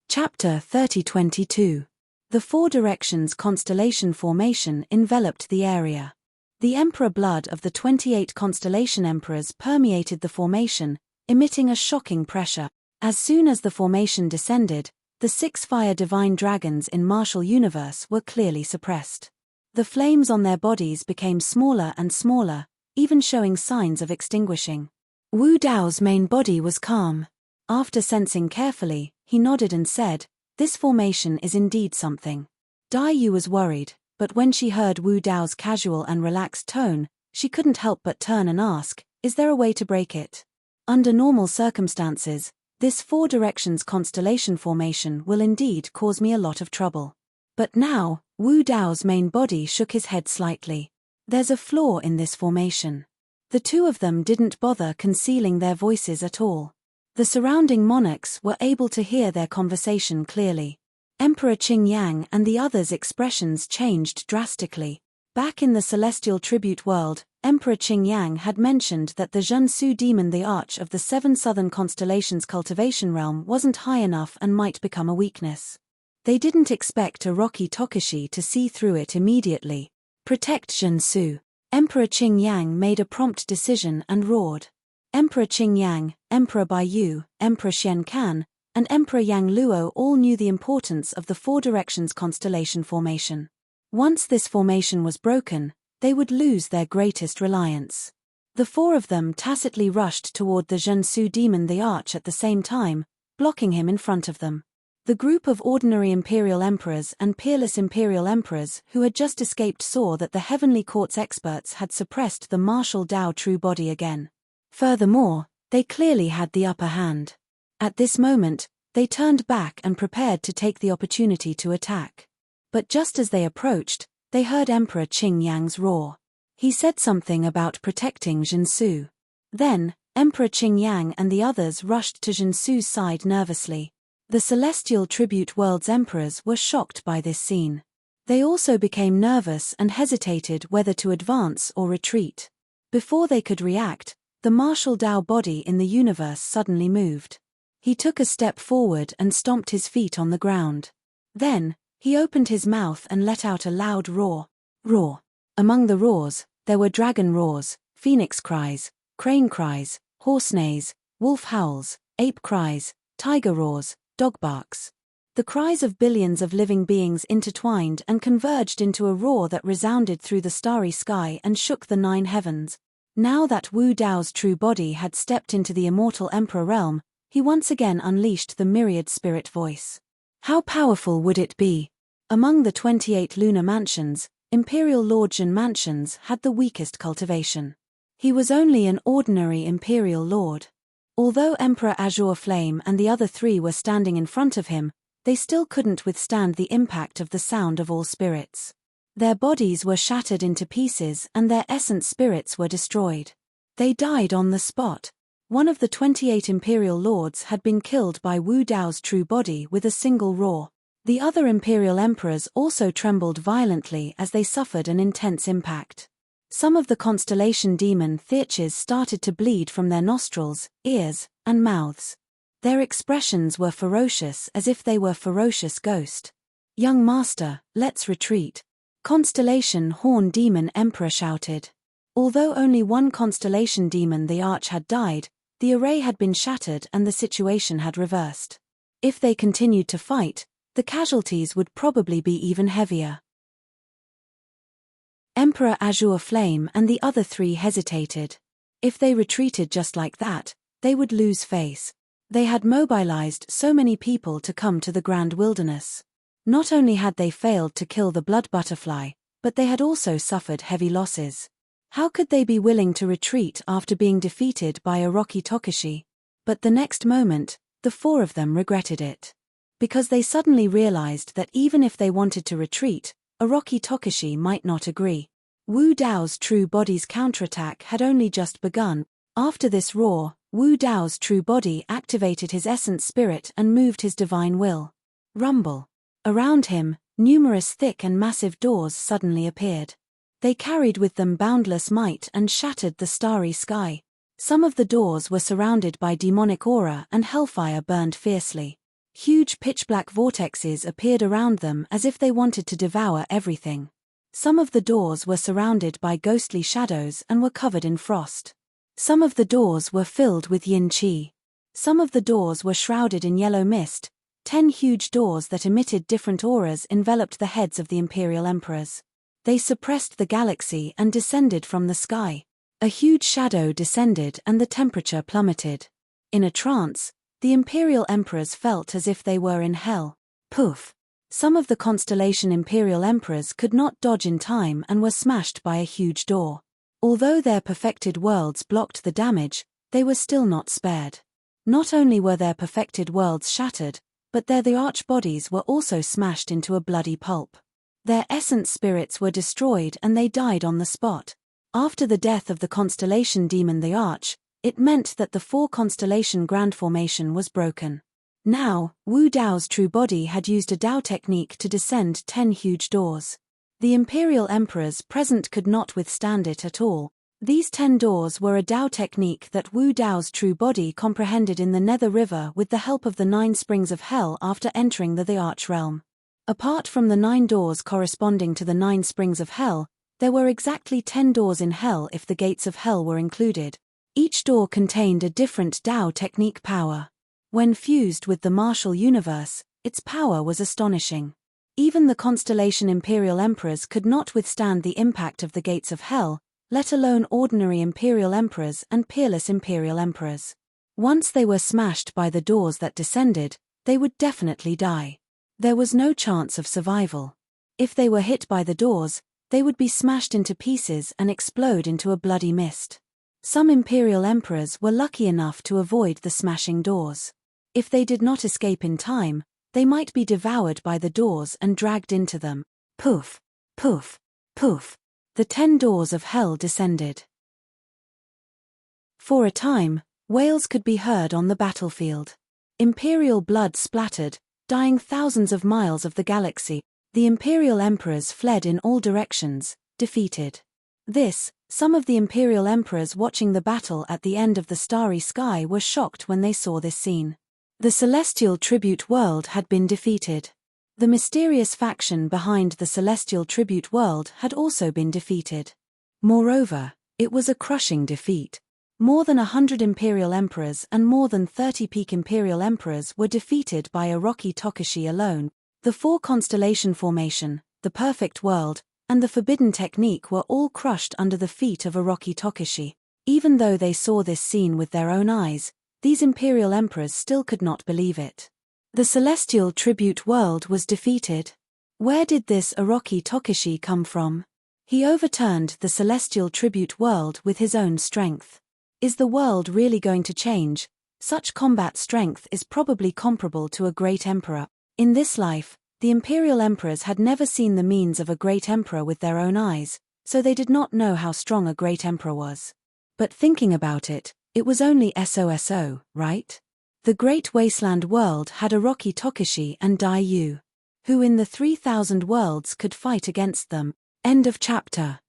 Chapter 3022. The 4 directions constellation formation enveloped the area. The emperor blood of the 28 constellation emperors permeated the formation, emitting a shocking pressure. As soon as the formation descended, the 6 fire divine dragons in martial universe were clearly suppressed. The flames on their bodies became smaller and smaller, even showing signs of extinguishing. Wu Dao's main body was calm. After sensing carefully, he nodded and said, "This formation is indeed something." Dai Yu was worried, but when she heard Wu Dao's casual and relaxed tone, she couldn't help but turn and ask, "Is there a way to break it?" Under normal circumstances, this 4 directions constellation formation will indeed cause me a lot of trouble. But now, Wu Dao's main body shook his head slightly. There's a flaw in this formation. The 2 of them didn't bother concealing their voices at all. The surrounding monarchs were able to hear their conversation clearly. Emperor Qing Yang and the others' expressions changed drastically. Back in the celestial tribute world, Emperor Qing Yang had mentioned that the Zhensu demon, the arch of the 7 southern constellations cultivation realm, wasn't high enough and might become a weakness. They didn't expect a Rocky Tokushi to see through it immediately. Protect Zhensu. Emperor Qing Yang made a prompt decision and roared. Emperor Qing Yang, Emperor Bai Yu, Emperor Xian Can, and Emperor Yang Luo all knew the importance of the 4 directions constellation formation. Once this formation was broken, they would lose their greatest reliance. The 4 of them tacitly rushed toward the Zhensu demon, the arch, at the same time, blocking him in front of them. The group of ordinary imperial emperors and peerless imperial emperors who had just escaped saw that the heavenly court's experts had suppressed the martial Dao true body again. Furthermore, they clearly had the upper hand. At this moment, they turned back and prepared to take the opportunity to attack. But just as they approached, they heard Emperor Qing Yang's roar. He said something about protecting Zhensu. Then, Emperor Qing Yang and the others rushed to Zhensu's side nervously. The celestial tribute world's emperors were shocked by this scene. They also became nervous and hesitated whether to advance or retreat. Before they could react, the martial Dao body in the universe suddenly moved. He took a step forward and stomped his feet on the ground. Then, he opened his mouth and let out a loud roar. Roar. Among the roars, there were dragon roars, phoenix cries, crane cries, horse neighs, wolf howls, ape cries, tiger roars, dog barks. The cries of billions of living beings intertwined and converged into a roar that resounded through the starry sky and shook the 9 heavens. Now that Wu Dao's true body had stepped into the immortal emperor realm, he once again unleashed the myriad spirit voice. How powerful would it be? Among the 28 lunar mansions, Imperial lords and mansions had the weakest cultivation. He was only an ordinary Imperial lord. Although Emperor Azure Flame and the other three were standing in front of him, they still couldn't withstand the impact of the sound of all spirits. Their bodies were shattered into pieces and their essence spirits were destroyed. They died on the spot. One of the 28 Imperial lords had been killed by Wu Dao's true body with a single roar. The other Imperial emperors also trembled violently as they suffered an intense impact. Some of the constellation demon Theurches started to bleed from their nostrils, ears, and mouths. Their expressions were ferocious as if they were ferocious ghost. "Young master, let's retreat," Constellation Horn Demon Emperor shouted. Although only one constellation demon the Arch had died, the array had been shattered and the situation had reversed. If they continued to fight, the casualties would probably be even heavier. Emperor Azure Flame and the other three hesitated. If they retreated just like that, they would lose face. They had mobilized so many people to come to the Grand Wilderness. Not only had they failed to kill the blood butterfly, but they had also suffered heavy losses. How could they be willing to retreat after being defeated by Orochi Tokushi? But the next moment, the four of them regretted it. Because they suddenly realized that even if they wanted to retreat, Orochi Tokushi might not agree. Wu Dao's true body's counterattack had only just begun. After this roar, Wu Dao's true body activated his essence spirit and moved his divine will. Rumble. Around him, numerous thick and massive doors suddenly appeared. They carried with them boundless might and shattered the starry sky. Some of the doors were surrounded by demonic aura and hellfire burned fiercely. Huge pitch-black vortexes appeared around them as if they wanted to devour everything. Some of the doors were surrounded by ghostly shadows and were covered in frost. Some of the doors were filled with yin qi. Some of the doors were shrouded in yellow mist. 10 huge doors that emitted different auras enveloped the heads of the Imperial Emperors. They suppressed the galaxy and descended from the sky. A huge shadow descended and the temperature plummeted. In a trance, the Imperial Emperors felt as if they were in hell. Poof! Some of the constellation Imperial Emperors could not dodge in time and were smashed by a huge door. Although their perfected worlds blocked the damage, they were still not spared. Not only were their perfected worlds shattered, but the arch bodies were also smashed into a bloody pulp. Their essence spirits were destroyed and they died on the spot. After the death of the constellation demon the Arch, it meant that the 4 constellation grand formation was broken. Now, Wu Dao's true body had used a Dao technique to descend 10 huge doors. The Imperial Emperors present could not withstand it at all. These 10 doors were a Dao technique that Wu Dao's true body comprehended in the Nether River with the help of the 9 springs of hell after entering the Arch realm. Apart from the 9 doors corresponding to the 9 springs of hell, there were exactly 10 doors in hell if the gates of hell were included. Each door contained a different Dao technique power. When fused with the martial universe, its power was astonishing. Even the constellation Imperial Emperors could not withstand the impact of the gates of hell, let alone ordinary Imperial Emperors and peerless Imperial Emperors. Once they were smashed by the doors that descended, they would definitely die. There was no chance of survival. If they were hit by the doors, they would be smashed into pieces and explode into a bloody mist. Some Imperial Emperors were lucky enough to avoid the smashing doors. If they did not escape in time, they might be devoured by the doors and dragged into them. Poof, poof, poof. The 10 doors of hell descended. For a time, wails could be heard on the battlefield. Imperial blood splattered, dying thousands of miles of the galaxy. The Imperial Emperors fled in all directions, defeated. Some of the Imperial Emperors watching the battle at the end of the starry sky were shocked when they saw this scene. The Celestial Tribute World had been defeated. The mysterious faction behind the Celestial Tribute World had also been defeated. Moreover, it was a crushing defeat. More than 100 Imperial Emperors and more than 30 peak Imperial Emperors were defeated by Orochi Tokushi alone. The 4 constellation formation, the perfect world, and the forbidden technique were all crushed under the feet of Orochi Tokushi. Even though they saw this scene with their own eyes, these Imperial Emperors still could not believe it. The Celestial Tribute World was defeated. Where did this Orochi Tokishi come from? He overturned the celestial tribute world with his own strength. Is the world really going to change? Such combat strength is probably comparable to a great emperor. In this life, the imperial emperors had never seen the means of a great emperor with their own eyes, so they did not know how strong a great emperor was. But thinking about it, it was only SOSO, right? The great wasteland world had Orochi Tokishi and Dai Yu, who in the 3,000 worlds could fight against them. End of chapter.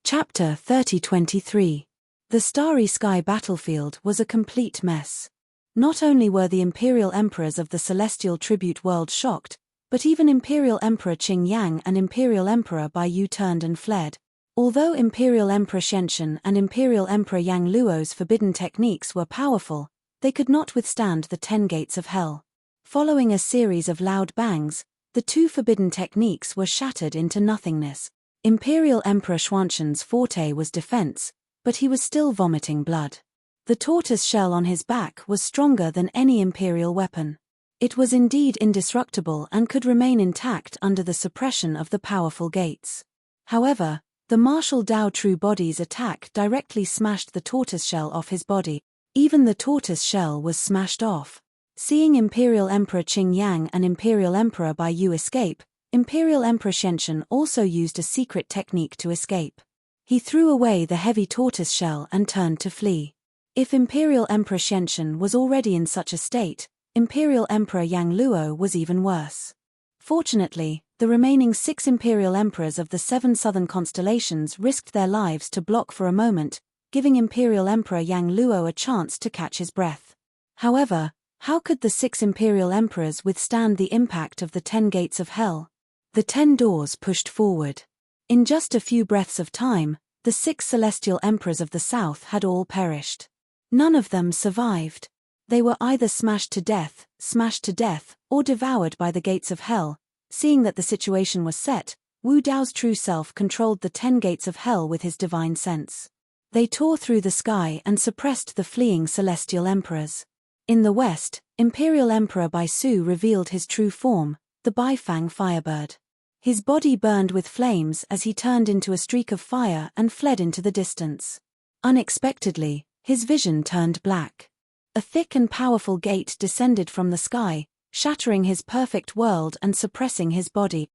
Chapter 30-23. The Starry Sky battlefield was a complete mess. Not only were the imperial emperors of the celestial tribute world shocked, but even Imperial Emperor Qing Yang and Imperial Emperor Bai Yu turned and fled. Although Imperial Emperor Shenshin and Imperial Emperor Yang Luo's forbidden techniques were powerful, they could not withstand the 10 gates of hell. Following a series of loud bangs, the 2 forbidden techniques were shattered into nothingness. Imperial Emperor Xuanzhen's forte was defense, but he was still vomiting blood. The tortoise shell on his back was stronger than any imperial weapon. It was indeed indestructible and could remain intact under the suppression of the powerful gates. However, the martial Dao True Body's attack directly smashed the tortoise shell off his body. Even the tortoise shell was smashed off. Seeing Imperial Emperor Qing Yang and Imperial Emperor Bai Yu escape, Imperial Emperor Shenshin also used a secret technique to escape. He threw away the heavy tortoise shell and turned to flee. If Imperial Emperor Shenshin was already in such a state, Imperial Emperor Yang Luo was even worse. Fortunately, the remaining 6 Imperial Emperors of the 7 southern constellations risked their lives to block for a moment, giving Imperial Emperor Yang Luo a chance to catch his breath. However, how could the 6 Imperial Emperors withstand the impact of the 10 gates of hell? The 10 doors pushed forward. In just a few breaths of time, the 6 celestial emperors of the south had all perished. None of them survived. They were either smashed to death, or devoured by the gates of hell. Seeing that the situation was set, Wu Dao's true self controlled the 10 gates of hell with his divine sense. They tore through the sky and suppressed the fleeing celestial emperors. In the west, Imperial Emperor Bai Su revealed his true form, the Baifang Firebird. His body burned with flames as he turned into a streak of fire and fled into the distance. Unexpectedly, his vision turned black. A thick and powerful gate descended from the sky, shattering his perfect world and suppressing his body.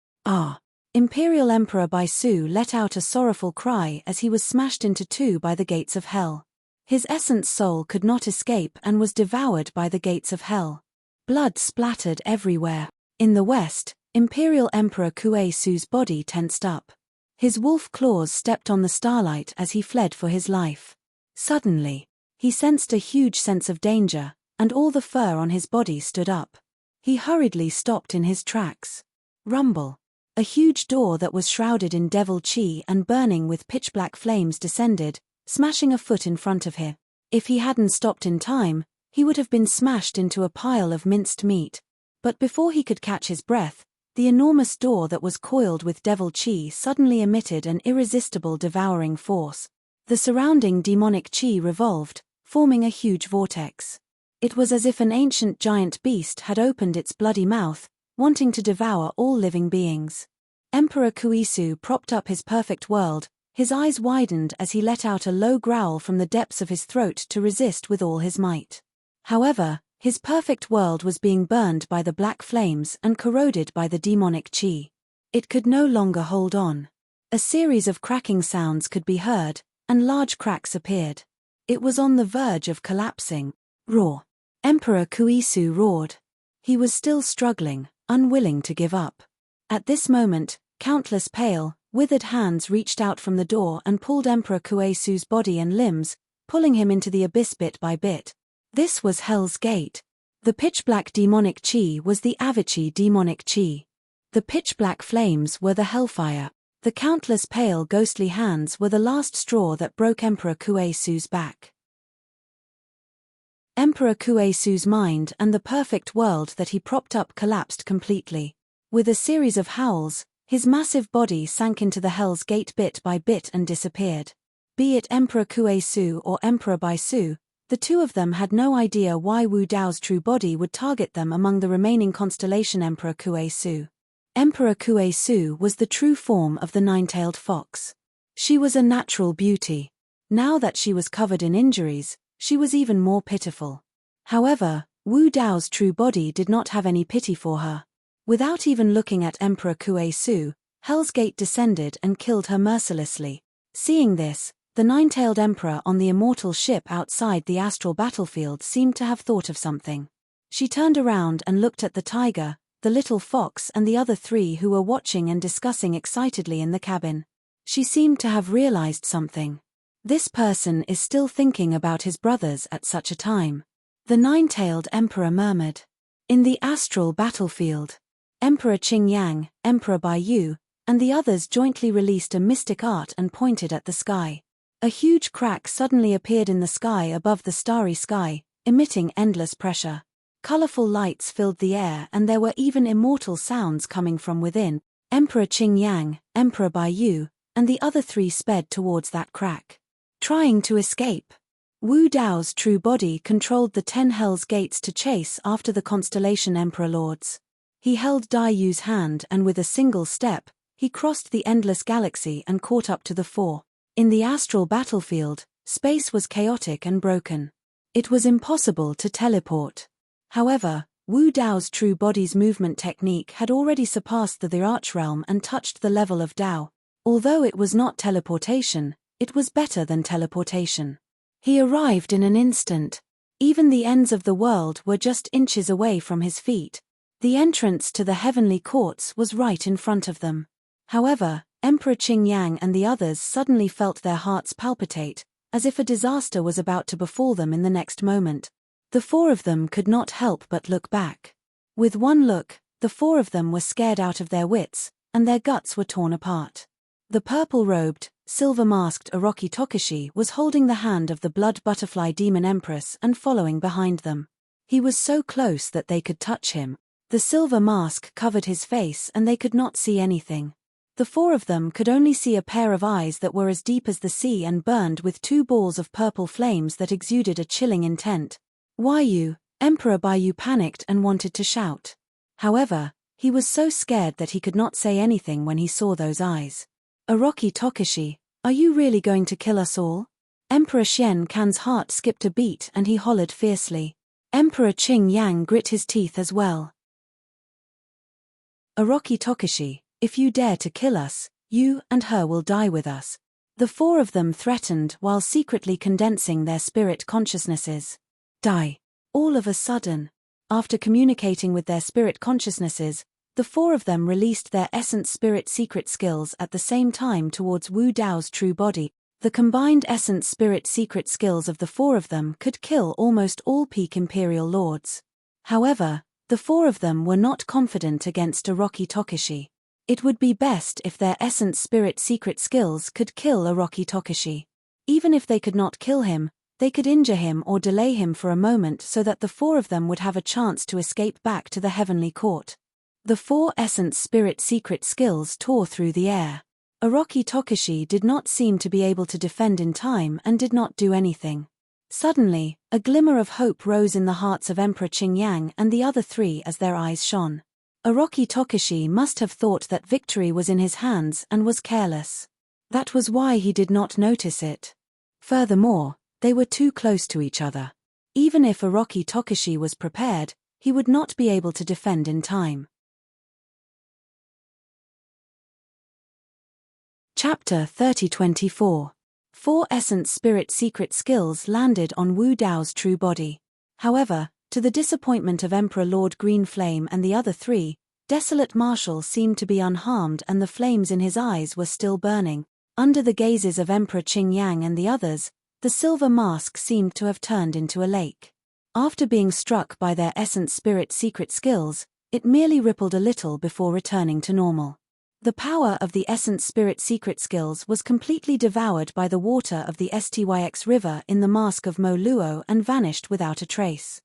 Imperial Emperor Bai Su let out a sorrowful cry as he was smashed into 2 by the gates of hell. His essence soul could not escape and was devoured by the gates of hell. Blood splattered everywhere. In the west, Imperial Emperor Kuei Su's body tensed up. His wolf claws stepped on the starlight as he fled for his life. Suddenly, he sensed a huge sense of danger, and all the fur on his body stood up. He hurriedly stopped in his tracks. Rumble. A huge door that was shrouded in devil chi and burning with pitch-black flames descended, smashing a foot in front of him. If he hadn't stopped in time, he would have been smashed into a pile of minced meat. But before he could catch his breath, the enormous door that was coiled with devil chi suddenly emitted an irresistible devouring force. The surrounding demonic chi revolved, forming a huge vortex. It was as if an ancient giant beast had opened its bloody mouth, wanting to devour all living beings. Emperor Kuisu propped up his perfect world, his eyes widened as he let out a low growl from the depths of his throat to resist with all his might. However, his perfect world was being burned by the black flames and corroded by the demonic chi. It could no longer hold on. A series of cracking sounds could be heard, and large cracks appeared. It was on the verge of collapsing. Roar! Emperor Kuisu roared. He was still struggling, unwilling to give up. At this moment, countless pale, withered hands reached out from the door and pulled Emperor Kueisu's body and limbs, pulling him into the abyss bit by bit. This was Hell's Gate. The pitch-black demonic chi was the Avicii demonic chi. The pitch-black flames were the hellfire. The countless pale ghostly hands were the last straw that broke Emperor Kueisu's back. Emperor Kueisu's mind and the perfect world that he propped up collapsed completely. With a series of howls, his massive body sank into the Hell's Gate bit by bit and disappeared. Be it Emperor Kueisu or Emperor Bai Su, The two of them had no idea why Wu Dao's true body would target them among the remaining constellation Emperor Kuei-su. Emperor Kuei-su was the true form of the nine-tailed fox. She was a natural beauty. Now that she was covered in injuries, she was even more pitiful. However, Wu Dao's true body did not have any pity for her. Without even looking at Emperor Kuei-su, Hell's Gate descended and killed her mercilessly. Seeing this, the nine-tailed emperor on the Immortal ship outside the astral battlefield seemed to have thought of something. She turned around and looked at the tiger, the little fox and the other three who were watching and discussing excitedly in the cabin. She seemed to have realized something. This person is still thinking about his brothers at such a time. The nine-tailed emperor murmured. In the astral battlefield, Emperor Qingyang, Emperor Baiyu, and the others jointly released a mystic art and pointed at the sky. A huge crack suddenly appeared in the sky above the starry sky, emitting endless pressure. Colorful lights filled the air and there were even immortal sounds coming from within. Emperor Qingyang, Emperor Baiyu, and the other three sped towards that crack, trying to escape. Wu Dao's true body controlled the 10 Hell's Gates to chase after the constellation Emperor Lords. He held Dai Yu's hand and with a single step, he crossed the endless galaxy and caught up to the four. In the astral battlefield, space was chaotic and broken. It was impossible to teleport. However, Wu Dao's true body's movement technique had already surpassed the Archrealm and touched the level of Dao. Although it was not teleportation, it was better than teleportation. He arrived in an instant. Even the ends of the world were just inches away from his feet. The entrance to the heavenly courts was right in front of them. However, Emperor Qingyang and the others suddenly felt their hearts palpitate, as if a disaster was about to befall them in the next moment. The four of them could not help but look back. With one look, the four of them were scared out of their wits, and their guts were torn apart. The purple-robed, silver-masked Orochi Tokushi was holding the hand of the blood butterfly demon empress and following behind them. He was so close that they could touch him. The silver mask covered his face and they could not see anything. The four of them could only see a pair of eyes that were as deep as the sea and burned with two balls of purple flames that exuded a chilling intent. Emperor Baiyu panicked and wanted to shout. However, he was so scared that he could not say anything when he saw those eyes. Orochi Tokushi, are you really going to kill us all? Emperor Xian Kan's heart skipped a beat and he hollered fiercely. Emperor Qingyang grit his teeth as well. Orochi Tokushi, if you dare to kill us, you and her will die with us. The four of them threatened while secretly condensing their spirit consciousnesses. Die. All of a sudden, after communicating with their spirit consciousnesses, the four of them released their essence spirit secret skills at the same time towards Wu Dao's true body. The combined essence spirit secret skills of the four of them could kill almost all peak Imperial Lords. However, the four of them were not confident against Orochi Tokushi. It would be best if their essence spirit secret skills could kill Orochi Tokushi. Even if they could not kill him, they could injure him or delay him for a moment so that the four of them would have a chance to escape back to the heavenly court. The four essence spirit secret skills tore through the air. Orochi Tokushi did not seem to be able to defend in time and did not do anything. Suddenly, a glimmer of hope rose in the hearts of Emperor Qingyang and the other three as their eyes shone. Orochi Tokushi must have thought that victory was in his hands and was careless. That was why he did not notice it. Furthermore, they were too close to each other. Even if Orochi Tokushi was prepared, he would not be able to defend in time. Chapter 3024. Four essence spirit secret skills landed on Wu Dao's true body. However, to the disappointment of Emperor Lord Green Flame and the other three, Desolate Marshal seemed to be unharmed and the flames in his eyes were still burning. Under the gazes of Emperor Qingyang and the others, the silver mask seemed to have turned into a lake. After being struck by their essence spirit secret skills, it merely rippled a little before returning to normal. The power of the essence spirit secret skills was completely devoured by the water of the Styx river in the mask of Mo Luo and vanished without a trace.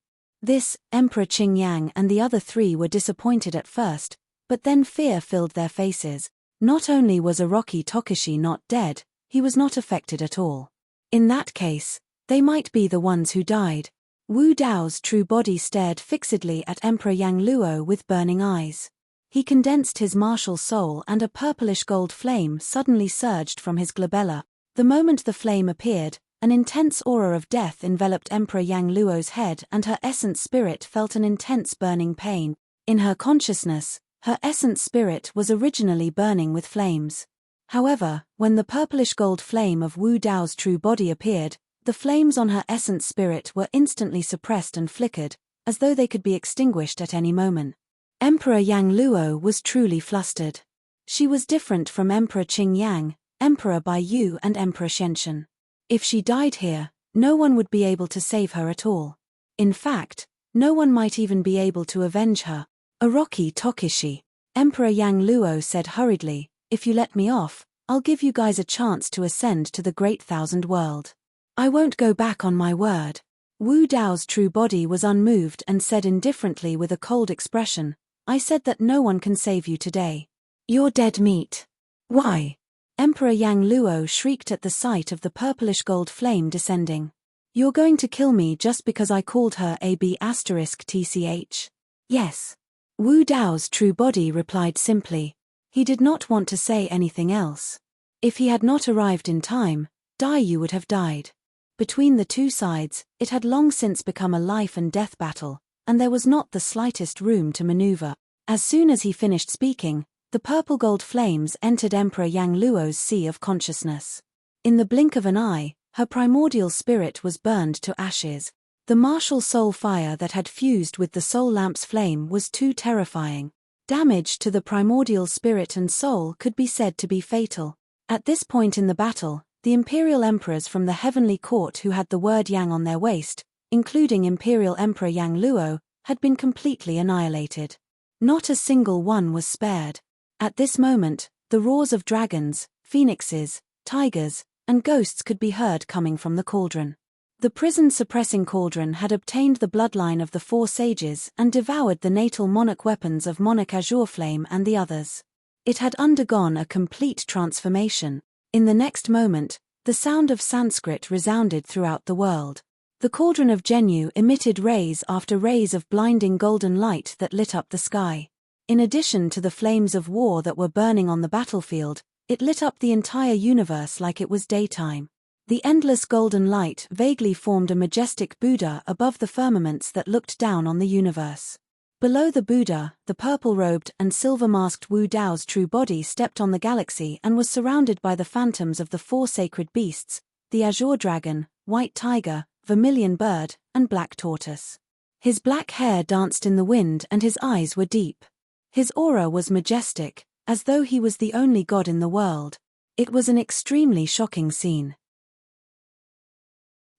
This, Emperor Qingyang and the other three were disappointed at first, but then fear filled their faces. Not only was Orochi Tokushi not dead, he was not affected at all. In that case, They might be the ones who died. Wu Dao's true body stared fixedly at Emperor Yang Luo with burning eyes. He condensed his martial soul and a purplish gold flame suddenly surged from his glabella. The moment the flame appeared, an intense aura of death enveloped Emperor Yang Luo's head and her essence spirit felt an intense burning pain. In her consciousness, her essence spirit was originally burning with flames. However, when the purplish gold flame of Wu Dao's true body appeared, the flames on her essence spirit were instantly suppressed and flickered, as though they could be extinguished at any moment. Emperor Yang Luo was truly flustered. She was different from Emperor Qing Yang, Emperor Bai Yu and Emperor Shenshen. If she died here, no one would be able to save her at all. In fact, no one might even be able to avenge her. Oroki Tokishi. Emperor Yang Luo said hurriedly, "If you let me off, I'll give you guys a chance to ascend to the Great Thousand World. I won't go back on my word." Wu Dao's true body was unmoved and said indifferently with a cold expression, "I said that no one can save you today. You're dead meat." "Why?" Emperor Yang Luo shrieked at the sight of the purplish gold flame descending. "You're going to kill me just because I called her a b*tch? Yes. Wu Dao's true body replied simply. He did not want to say anything else. If he had not arrived in time, Dai Yu would have died. Between the two sides, it had long since become a life and death battle, and there was not the slightest room to maneuver. As soon as he finished speaking, the purple gold flames entered Emperor Yang Luo's sea of consciousness. In the blink of an eye, her primordial spirit was burned to ashes. The martial soul fire that had fused with the soul lamp's flame was too terrifying. Damage to the primordial spirit and soul could be said to be fatal. At this point in the battle, the imperial emperors from the heavenly court who had the word Yang on their waist, including Imperial Emperor Yang Luo, had been completely annihilated. Not a single one was spared. At this moment, the roars of dragons, phoenixes, tigers, and ghosts could be heard coming from the cauldron. The prison-suppressing cauldron had obtained the bloodline of the four sages and devoured the natal monarch weapons of Monarch Azure Flame and the others. It had undergone a complete transformation. In the next moment, the sound of Sanskrit resounded throughout the world. The cauldron of Zhenyu emitted rays after rays of blinding golden light that lit up the sky. In addition to the flames of war that were burning on the battlefield, it lit up the entire universe like it was daytime. The endless golden light vaguely formed a majestic Buddha above the firmaments that looked down on the universe. Below the Buddha, the purple-robed and silver-masked Wu Dao's true body stepped on the galaxy and was surrounded by the phantoms of the four sacred beasts, the azure dragon, white tiger, vermilion bird, and black tortoise. His black hair danced in the wind and his eyes were deep. His aura was majestic, as though he was the only god in the world. It was an extremely shocking scene.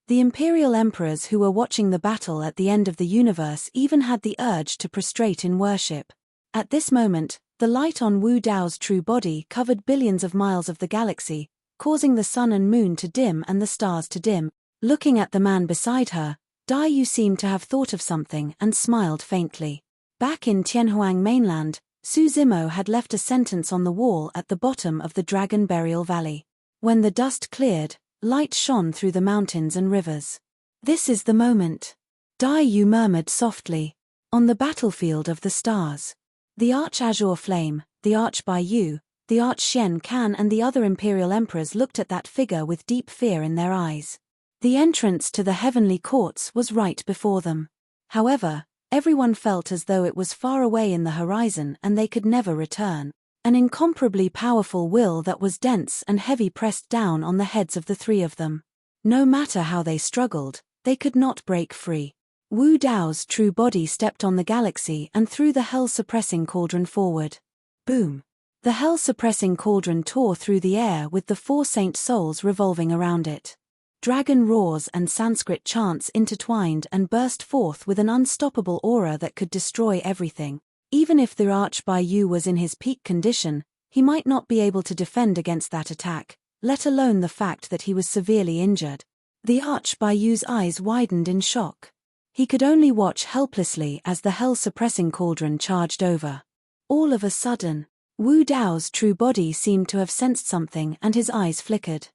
The imperial emperors who were watching the battle at the end of the universe even had the urge to prostrate in worship. At this moment, the light on Wu Dao's true body covered billions of miles of the galaxy, causing the sun and moon to dim and the stars to dim. Looking at the man beside her, Dai Yu seemed to have thought of something and smiled faintly. Back in Tianhuang mainland, Su Zimo had left a sentence on the wall at the bottom of the Dragon Burial Valley. When the dust cleared, light shone through the mountains and rivers. "This is the moment," Dai Yu murmured softly. On the battlefield of the stars, the Arch Azure Flame, the Arch Bai Yu, the Arch Shen Kan and the other imperial emperors looked at that figure with deep fear in their eyes. The entrance to the heavenly courts was right before them. However, everyone felt as though it was far away in the horizon and they could never return. An incomparably powerful will that was dense and heavy pressed down on the heads of the three of them. No matter how they struggled, they could not break free. Wu Dao's true body stepped on the galaxy and threw the hell-suppressing cauldron forward. Boom! The hell-suppressing cauldron tore through the air with the four saint souls revolving around it. Dragon roars and Sanskrit chants intertwined and burst forth with an unstoppable aura that could destroy everything. Even if the Arch Bai Yu was in his peak condition, he might not be able to defend against that attack, let alone the fact that he was severely injured. The Arch Bai Yu's eyes widened in shock. He could only watch helplessly as the hell-suppressing cauldron charged over. All of a sudden, Wu Dao's true body seemed to have sensed something and his eyes flickered.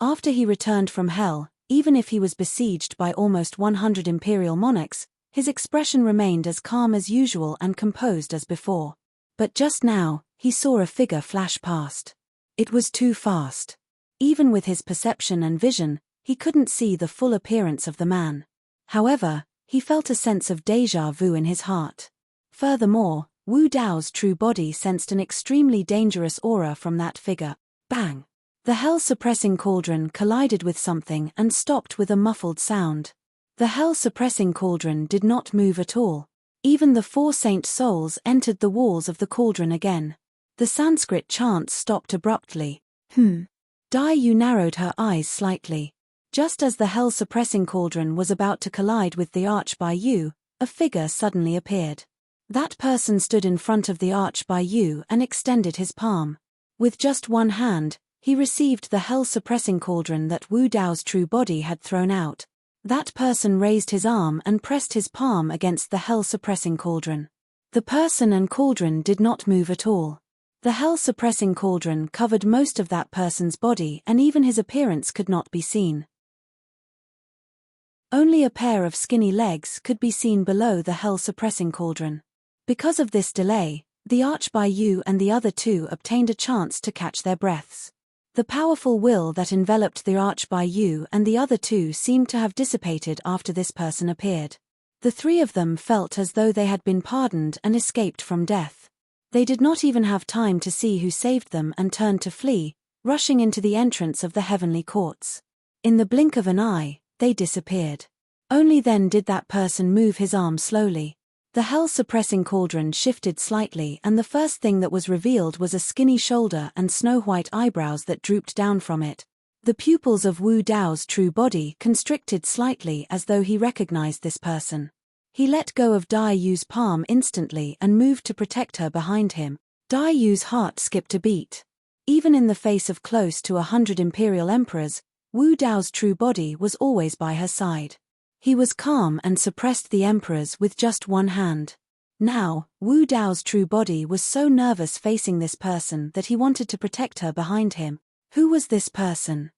After he returned from hell, Even if he was besieged by almost 100 imperial monarchs, his expression remained as calm as usual and composed as before. But just now, he saw a figure flash past. It was too fast. Even with his perception and vision, he couldn't see the full appearance of the man. However, he felt a sense of déjà vu in his heart. Furthermore, Wu Dao's true body sensed an extremely dangerous aura from that figure. Bang! The hell-suppressing cauldron collided with something and stopped with a muffled sound. The hell-suppressing cauldron did not move at all. Even the 4 saint souls entered the walls of the cauldron again. The Sanskrit chants stopped abruptly. Dai Yu narrowed her eyes slightly. Just as the hell-suppressing cauldron was about to collide with the arch-by-yu, a figure suddenly appeared. That person stood in front of the arch-by-yu and extended his palm. With just one hand, he received the hell-suppressing cauldron that Wu Dao's true body had thrown out. That person raised his arm and pressed his palm against the hell-suppressing cauldron. The person and cauldron did not move at all. The hell-suppressing cauldron covered most of that person's body and even his appearance could not be seen. Only a pair of skinny legs could be seen below the hell-suppressing cauldron. Because of this delay, the arch-by-yu and the other 2 obtained a chance to catch their breaths. The powerful will that enveloped the arch-by-yu and the other 2 seemed to have dissipated after this person appeared. The 3 of them felt as though they had been pardoned and escaped from death. They did not even have time to see who saved them and turned to flee, rushing into the entrance of the heavenly courts. In the blink of an eye, they disappeared. Only then did that person move his arm slowly. The hell-suppressing cauldron shifted slightly and the first thing that was revealed was a skinny shoulder and snow-white eyebrows that drooped down from it. The pupils of Wu Dao's true body constricted slightly as though he recognized this person. He let go of Dai Yu's palm instantly and moved to protect her behind him. Dai Yu's heart skipped a beat. Even in the face of close to 100 imperial emperors, Wu Dao's true body was always by her side. He was calm and suppressed the emperors with just one hand. Now, Wu Dao's true body was so nervous facing this person that he wanted to protect her behind him. Who was this person?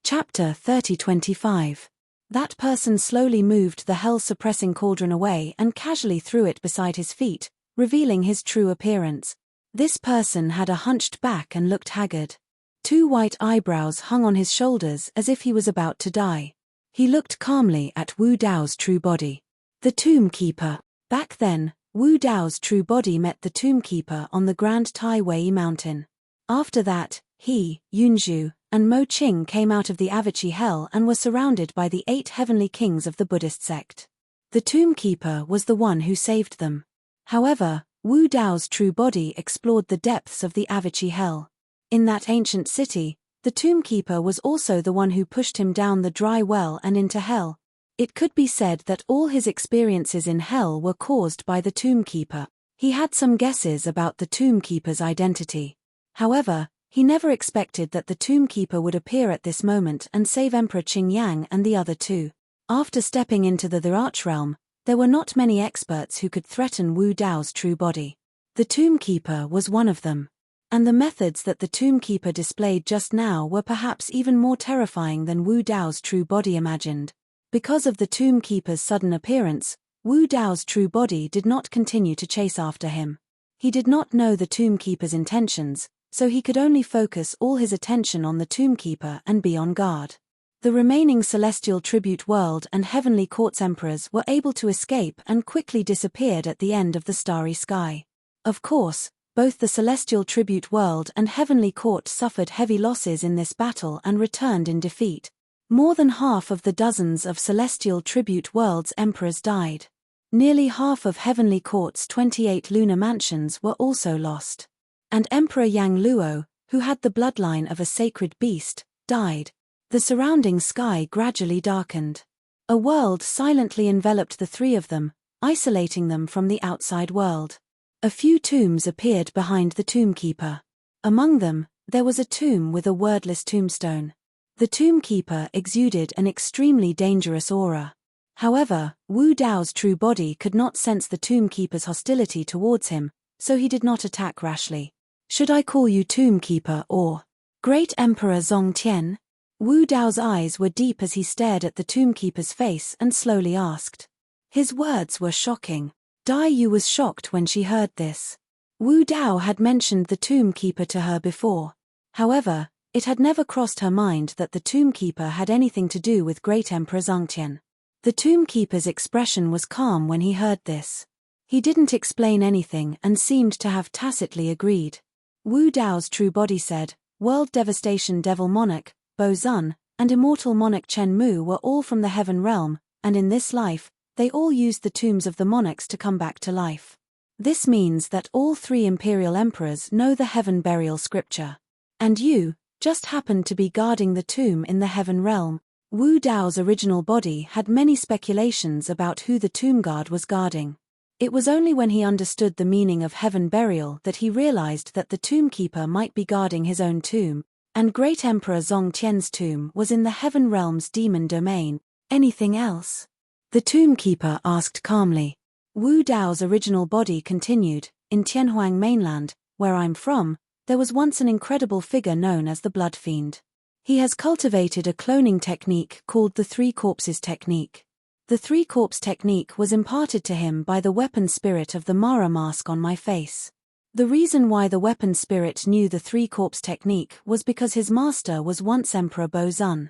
Chapter 30-25. That person slowly moved the hell-suppressing cauldron away and casually threw it beside his feet, revealing his true appearance. This person had a hunched back and looked haggard. 2 white eyebrows hung on his shoulders as if he was about to die. He looked calmly at Wu Dao's true body. The Tomb Keeper. Back then, Wu Dao's true body met the Tomb Keeper on the Grand Tai Wei mountain. After that, he, Yunzhu, and Mo Qing came out of the Avici Hell and were surrounded by the 8 heavenly kings of the Buddhist sect. The Tomb Keeper was the one who saved them. However, Wu Dao's true body explored the depths of the Avici Hell. In that ancient city, the Tomb Keeper was also the one who pushed him down the dry well and into hell. It could be said that all his experiences in hell were caused by the Tomb Keeper. He had some guesses about the Tomb Keeper's identity. However, he never expected that the Tomb Keeper would appear at this moment and save Emperor Qingyang and the other 2. After stepping into the Archrealm, there were not many experts who could threaten Wu Dao's true body. The Tomb Keeper was one of them. And the methods that the Tomb Keeper displayed just now were perhaps even more terrifying than Wu Dao's true body imagined. Because of the Tomb Keeper's sudden appearance, Wu Dao's true body did not continue to chase after him. He did not know the Tomb Keeper's intentions, so he could only focus all his attention on the Tomb Keeper and be on guard. The remaining Celestial Tribute World and Heavenly Courts Emperors were able to escape and quickly disappeared at the end of the starry sky. Of course, both the Celestial Tribute World and Heavenly Court suffered heavy losses in this battle and returned in defeat. More than half of the dozens of Celestial Tribute World's emperors died. Nearly half of Heavenly Court's 28 lunar mansions were also lost. And Emperor Yang Luo, who had the bloodline of a sacred beast, died. The surrounding sky gradually darkened. A world silently enveloped the 3 of them, isolating them from the outside world. A few tombs appeared behind the Tomb Keeper. Among them, there was a tomb with a wordless tombstone. The Tomb Keeper exuded an extremely dangerous aura. However, Wu Dao's true body could not sense the Tomb Keeper's hostility towards him, so he did not attack rashly. Should I call you Tomb Keeper or? Great Emperor Zongtian? Wu Dao's eyes were deep as he stared at the tombkeeper's face and slowly asked. His words were shocking. Dai Yu was shocked when she heard this. Wu Dao had mentioned the tombkeeper to her before. However, it had never crossed her mind that the tombkeeper had anything to do with Great Emperor Zongtian. The tombkeeper's expression was calm when he heard this. He didn't explain anything and seemed to have tacitly agreed. Wu Dao's true body said, World Devastation Devil Monarch, Bo Zun, and Immortal Monarch Chen Mu were all from the Heaven Realm, and in this life, they all used the tombs of the monarchs to come back to life. This means that all three imperial emperors know the Heaven Burial Scripture. And you just happened to be guarding the tomb in the Heaven Realm. Wu Dao's original body had many speculations about who the tomb guard was guarding. It was only when he understood the meaning of Heaven Burial that he realized that the tombkeeper might be guarding his own tomb, and Great Emperor Zongtian's tomb was in the Heaven Realm's demon domain. Anything else? The tombkeeper asked calmly. Wu Dao's original body continued, in Tianhuang mainland, where I'm from, there was once an incredible figure known as the Blood Fiend. He has cultivated a cloning technique called the Three Corpses Technique. The Three Corpse Technique was imparted to him by the weapon spirit of the Mara mask on my face. The reason why the weapon spirit knew the Three Corpse Technique was because his master was once Emperor Bo Zun.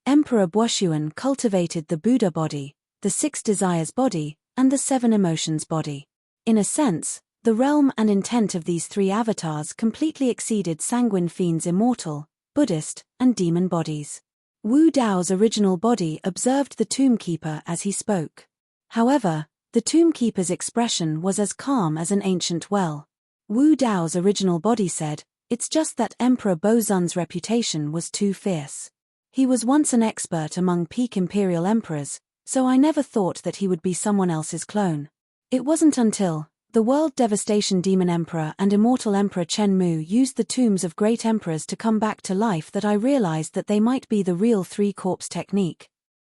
Emperor Boxuan cultivated the Buddha body, the Six Desires body, and the Seven Emotions body. In a sense, the realm and intent of these three avatars completely exceeded Sanguine Fiend's immortal, Buddhist, and demon bodies. Wu Dao's original body observed the tombkeeper as he spoke. However, the tombkeeper's expression was as calm as an ancient well. Wu Dao's original body said, It's just that Emperor Bo Zun's reputation was too fierce. He was once an expert among peak imperial emperors, so I never thought that he would be someone else's clone. It wasn't until the World Devastation Demon Emperor and Immortal Emperor Chen Mu used the tombs of great emperors to come back to life that I realized that they might be the real Three Corpse Technique.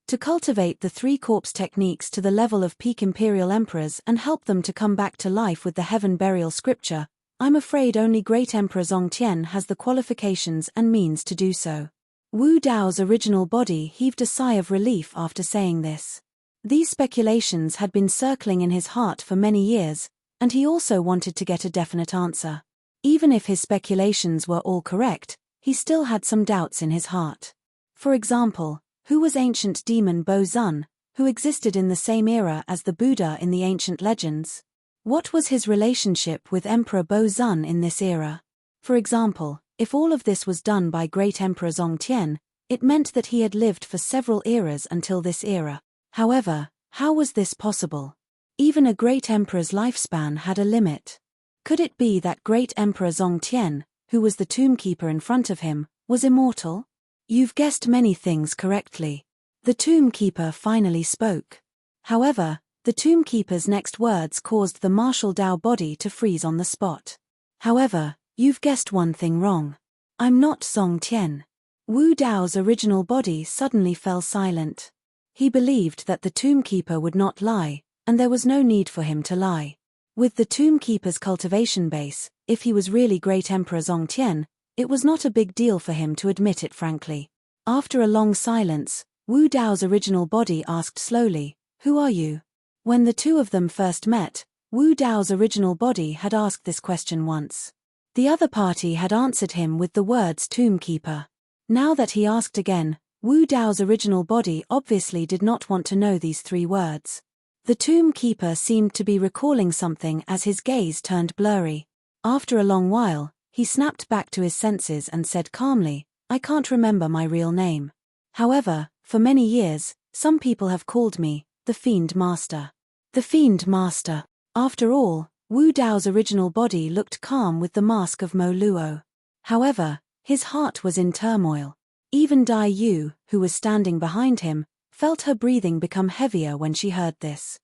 To cultivate the Three Corpse Techniques to the level of peak imperial emperors and help them to come back to life with the Heaven Burial Scripture, I'm afraid only Great Emperor Zongtian has the qualifications and means to do so. Wu Dao's original body heaved a sigh of relief after saying this. These speculations had been circling in his heart for many years, and he also wanted to get a definite answer. Even if his speculations were all correct, he still had some doubts in his heart. For example, who was ancient demon Bo Zun, who existed in the same era as the Buddha in the ancient legends? What was his relationship with Emperor Bo Zun in this era? For example, if all of this was done by Great Emperor Zongtian, it meant that he had lived for several eras until this era. However, how was this possible? Even a great emperor's lifespan had a limit. Could it be that Great Emperor Zongtian, who was the tombkeeper in front of him, was immortal? You've guessed many things correctly. The tombkeeper finally spoke. However, the tombkeeper's next words caused the martial Dao body to freeze on the spot. However, you've guessed one thing wrong. I'm not Zongtian. Wu Dao's original body suddenly fell silent. He believed that the tombkeeper would not lie, and there was no need for him to lie. With the tombkeeper's cultivation base, if he was really Great Emperor Zongtian, it was not a big deal for him to admit it frankly. After a long silence, Wu Dao's original body asked slowly, Who are you? When the two of them first met, Wu Dao's original body had asked this question once. The other party had answered him with the words tombkeeper. Now that he asked again, Wu Dao's original body obviously did not want to know these three words. The tombkeeper seemed to be recalling something as his gaze turned blurry. After a long while, he snapped back to his senses and said calmly, I can't remember my real name. However, for many years, some people have called me the Fiend Master. The Fiend Master. After all, Wu Dao's original body looked calm with the mask of Mo Luo. However, his heart was in turmoil. Even Dai Yu, who was standing behind him, felt her breathing become heavier when she heard this.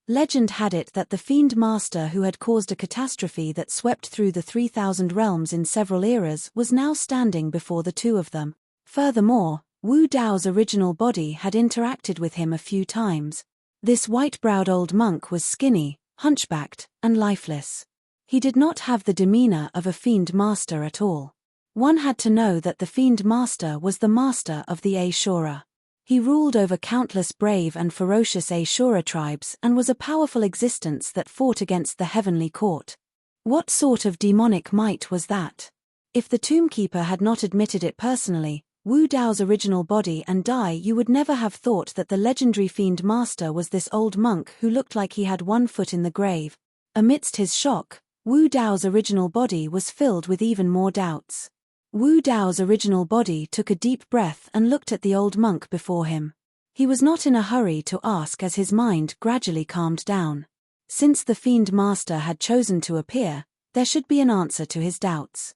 Legend had it that the Fiend Master who had caused a catastrophe that swept through the 3,000 realms in several eras was now standing before the two of them. Furthermore, Wu Dao's original body had interacted with him a few times. This white-browed old monk was skinny, hunchbacked, and lifeless. He did not have the demeanor of a fiend master at all. One had to know that the fiend master was the master of the Ashura. He ruled over countless brave and ferocious Ashura tribes and was a powerful existence that fought against the heavenly court. What sort of demonic might was that? If the Tombkeeper had not admitted it personally, Wu Dao's original body and Dai Yu would never have thought that the legendary fiend master was this old monk who looked like he had one foot in the grave. Amidst his shock, Wu Dao's original body was filled with even more doubts. Wu Dao's original body took a deep breath and looked at the old monk before him. He was not in a hurry to ask as his mind gradually calmed down. Since the fiend master had chosen to appear, there should be an answer to his doubts.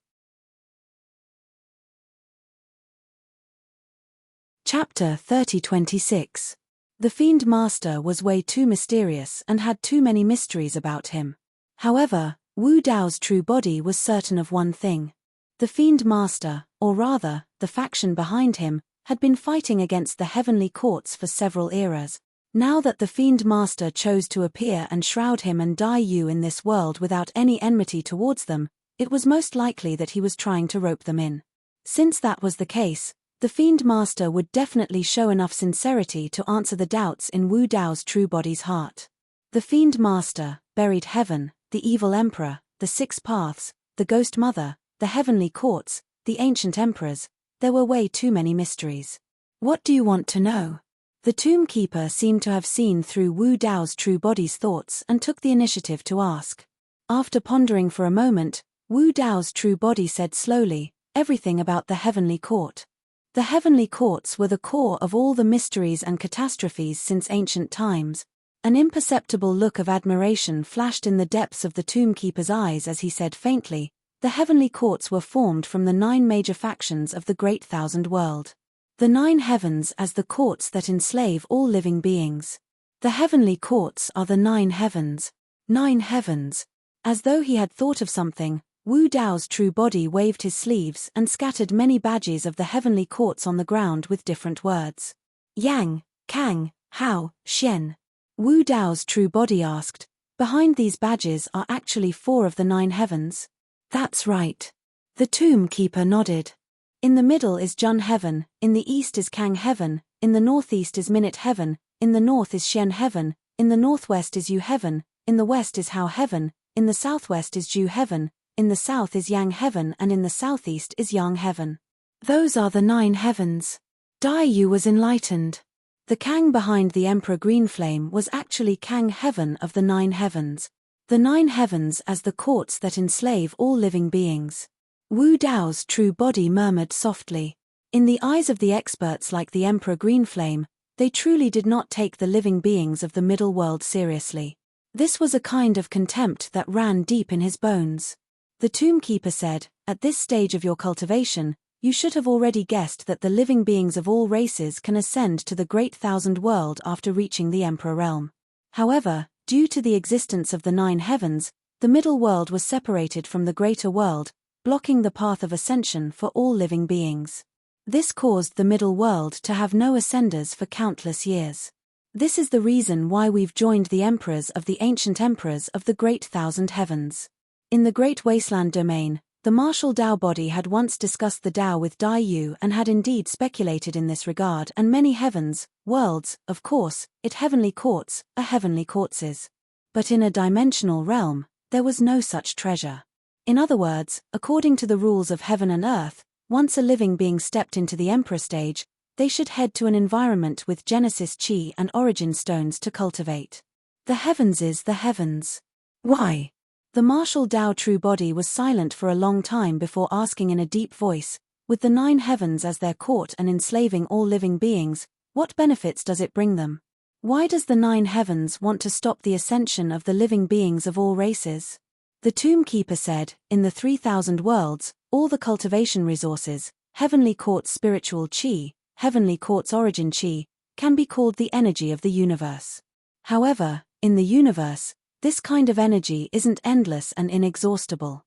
Chapter 30-26. The Fiend Master was way too mysterious and had too many mysteries about him. However, Wu Dao's true body was certain of one thing. The Fiend Master, or rather, the faction behind him, had been fighting against the heavenly courts for several eras. Now that the Fiend Master chose to appear and shroud him and Dai Yu in this world without any enmity towards them, it was most likely that he was trying to rope them in. Since that was the case, the Fiend Master would definitely show enough sincerity to answer the doubts in Wu Dao's true body's heart. The Fiend Master, buried heaven, the evil emperor, the six paths, the ghost mother, the heavenly courts, the ancient emperors, there were way too many mysteries. What do you want to know? The Tombkeeper seemed to have seen through Wu Dao's true body's thoughts and took the initiative to ask. After pondering for a moment, Wu Dao's true body said slowly, everything about the heavenly court. The heavenly courts were the core of all the mysteries and catastrophes since ancient times. An imperceptible look of admiration flashed in the depths of the Tombkeeper's eyes as he said faintly, the heavenly courts were formed from the 9 major factions of the Great Thousand World. The 9 heavens as the courts that enslave all living beings. The heavenly courts are the 9 heavens. 9 heavens. As though he had thought of something, Wu Dao's true body waved his sleeves and scattered many badges of the heavenly courts on the ground with different words. Yang, Kang, Hao, Xian. Wu Dao's true body asked, behind these badges are actually 4 of the 9 heavens? That's right. The Tombkeeper nodded. In the middle is Jun heaven, in the east is Kang heaven, in the northeast is Minute heaven, in the north is Xian heaven, in the northwest is Yu heaven, in the west is Hao heaven, in the southwest is Ju heaven, in the south is Yang heaven and in the southeast is Yang heaven. Those are the 9 heavens. Dai Yu was enlightened. The Kang behind the Emperor Greenflame was actually Kang heaven of the 9 heavens. The 9 heavens as the courts that enslave all living beings. Wu Dao's true body murmured softly. In the eyes of the experts like the Emperor Greenflame, they truly did not take the living beings of the middle world seriously. This was a kind of contempt that ran deep in his bones. The Tombkeeper said, at this stage of your cultivation, you should have already guessed that the living beings of all races can ascend to the Great Thousand World after reaching the Emperor Realm. However, due to the existence of the 9 heavens, the middle world was separated from the greater world, blocking the path of ascension for all living beings. This caused the middle world to have no ascenders for countless years. This is the reason why we've joined the emperors of the ancient emperors of the Great Thousand Heavens. In the Great Wasteland domain, the martial Dao body had once discussed the Dao with Dai Yu and had indeed speculated in this regard, and many heavens, worlds, of course, it heavenly courts, are heavenly courtses. But in a dimensional realm, there was no such treasure. In other words, according to the rules of heaven and earth, once a living being stepped into the emperor stage, they should head to an environment with Genesis Chi and Origin stones to cultivate. The heavens is the heavens. Why? The martial Dao true body was silent for a long time before asking in a deep voice, with the 9 heavens as their court and enslaving all living beings, what benefits does it bring them? Why does the 9 heavens want to stop the ascension of the living beings of all races? The Tombkeeper said, in the 3,000 worlds, all the cultivation resources, heavenly court's spiritual chi, heavenly court's origin chi, can be called the energy of the universe. However, in the universe, this kind of energy isn't endless and inexhaustible.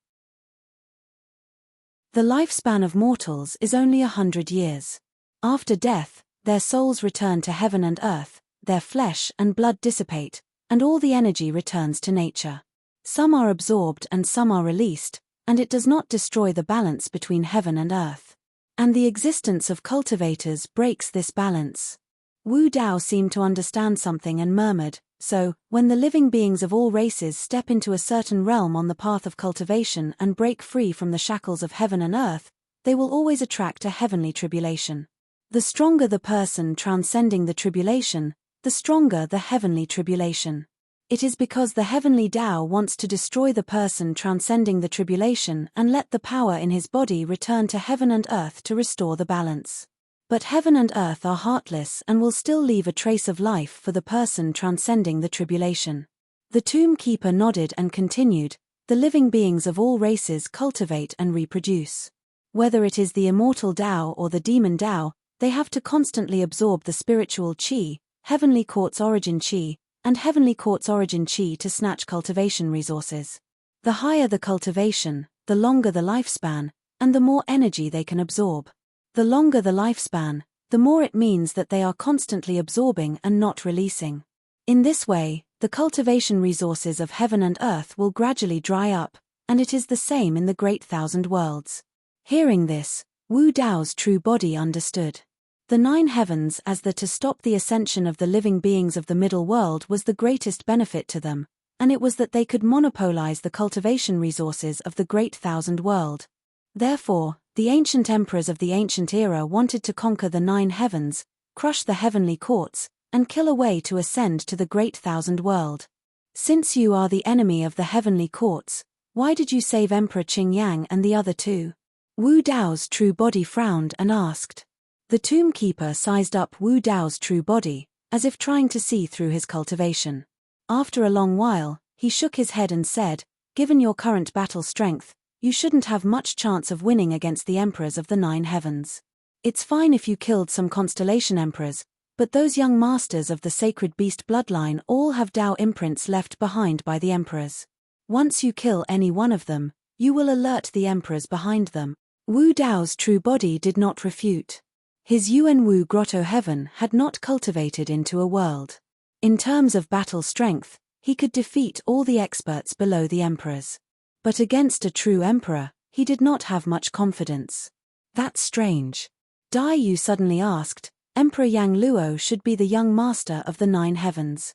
The lifespan of mortals is only 100 years. After death, their souls return to heaven and earth, their flesh and blood dissipate, and all the energy returns to nature. Some are absorbed and some are released, and it does not destroy the balance between heaven and earth. And the existence of cultivators breaks this balance. Wu Dao seemed to understand something and murmured, "So, when the living beings of all races step into a certain realm on the path of cultivation and break free from the shackles of heaven and earth, they will always attract a heavenly tribulation. The stronger the person transcending the tribulation, the stronger the heavenly tribulation. It is because the heavenly Tao wants to destroy the person transcending the tribulation and let the power in his body return to heaven and earth to restore the balance. But heaven and earth are heartless and will still leave a trace of life for the person transcending the tribulation." The tomb keeper nodded and continued, "The living beings of all races cultivate and reproduce. Whether it is the immortal Tao or the demon Tao, they have to constantly absorb the spiritual qi, heavenly quartz origin qi, and heavenly quartz origin qi to snatch cultivation resources. The higher the cultivation, the longer the lifespan, and the more energy they can absorb. The longer the lifespan, the more it means that they are constantly absorbing and not releasing. In this way, the cultivation resources of heaven and earth will gradually dry up, and it is the same in the great thousand worlds." Hearing this, Wu Dao's true body understood. The 9 heavens as the to stop the ascension of the living beings of the middle world was the greatest benefit to them, and it was that they could monopolize the cultivation resources of the great thousand world. Therefore, the ancient emperors of the ancient era wanted to conquer the 9 heavens, crush the heavenly courts, and kill a way to ascend to the great thousand world. "Since you are the enemy of the heavenly courts, why did you save Emperor Qingyang and the other 2? Wu Dao's true body frowned and asked. The tomb keeper sized up Wu Dao's true body, as if trying to see through his cultivation. After a long while, he shook his head and said, "Given your current battle strength, you shouldn't have much chance of winning against the emperors of the 9 heavens. It's fine if you killed some constellation emperors, but those young masters of the sacred beast bloodline all have Dao imprints left behind by the emperors. Once you kill any one of them, you will alert the emperors behind them." Wu Dao's true body did not refute. His Yuanwu grotto heaven had not cultivated into a world. In terms of battle strength, he could defeat all the experts below the emperors. But against a true emperor, he did not have much confidence. "That's strange." Dai Yu suddenly asked. "Emperor Yang Luo should be the young master of the 9 heavens.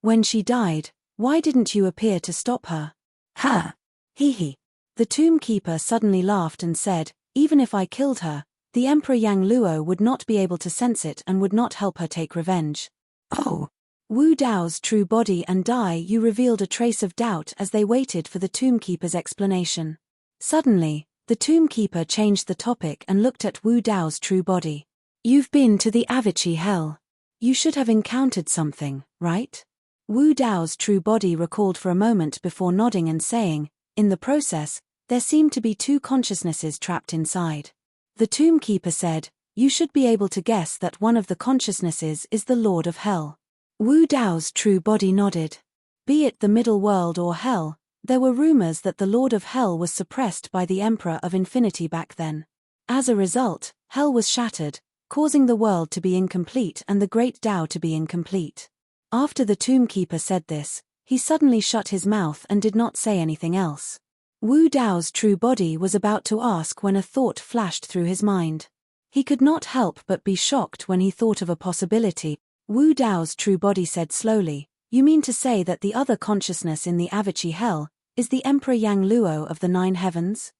When she died, why didn't you appear to stop her?" "Ha! Hee. The tomb keeper suddenly laughed and said, "Even if I killed her, the Emperor Yang Luo would not be able to sense it and would not help her take revenge." "Oh." Wu Dao's true body and Dai Yu revealed a trace of doubt as they waited for the tomb keeper's explanation. Suddenly, the tomb keeper changed the topic and looked at Wu Dao's true body. "You've been to the Avicii hell. You should have encountered something, right?" Wu Dao's true body recalled for a moment before nodding and saying, "In the process, there seemed to be 2 consciousnesses trapped inside." The tomb keeper said, "You should be able to guess that one of the consciousnesses is the Lord of Hell." Wu Dao's true body nodded. Be it the middle world or hell, there were rumors that the Lord of Hell was suppressed by the Emperor of Infinity back then. As a result, Hell was shattered, causing the world to be incomplete and the great Tao to be incomplete. After the tomb keeper said this, he suddenly shut his mouth and did not say anything else. Wu Dao's true body was about to ask when a thought flashed through his mind. He could not help but be shocked when he thought of a possibility. Wu Dao's true body said slowly, "You mean to say that the other consciousness in the Avicii hell is the Emperor Yang Luo of the 9 heavens?"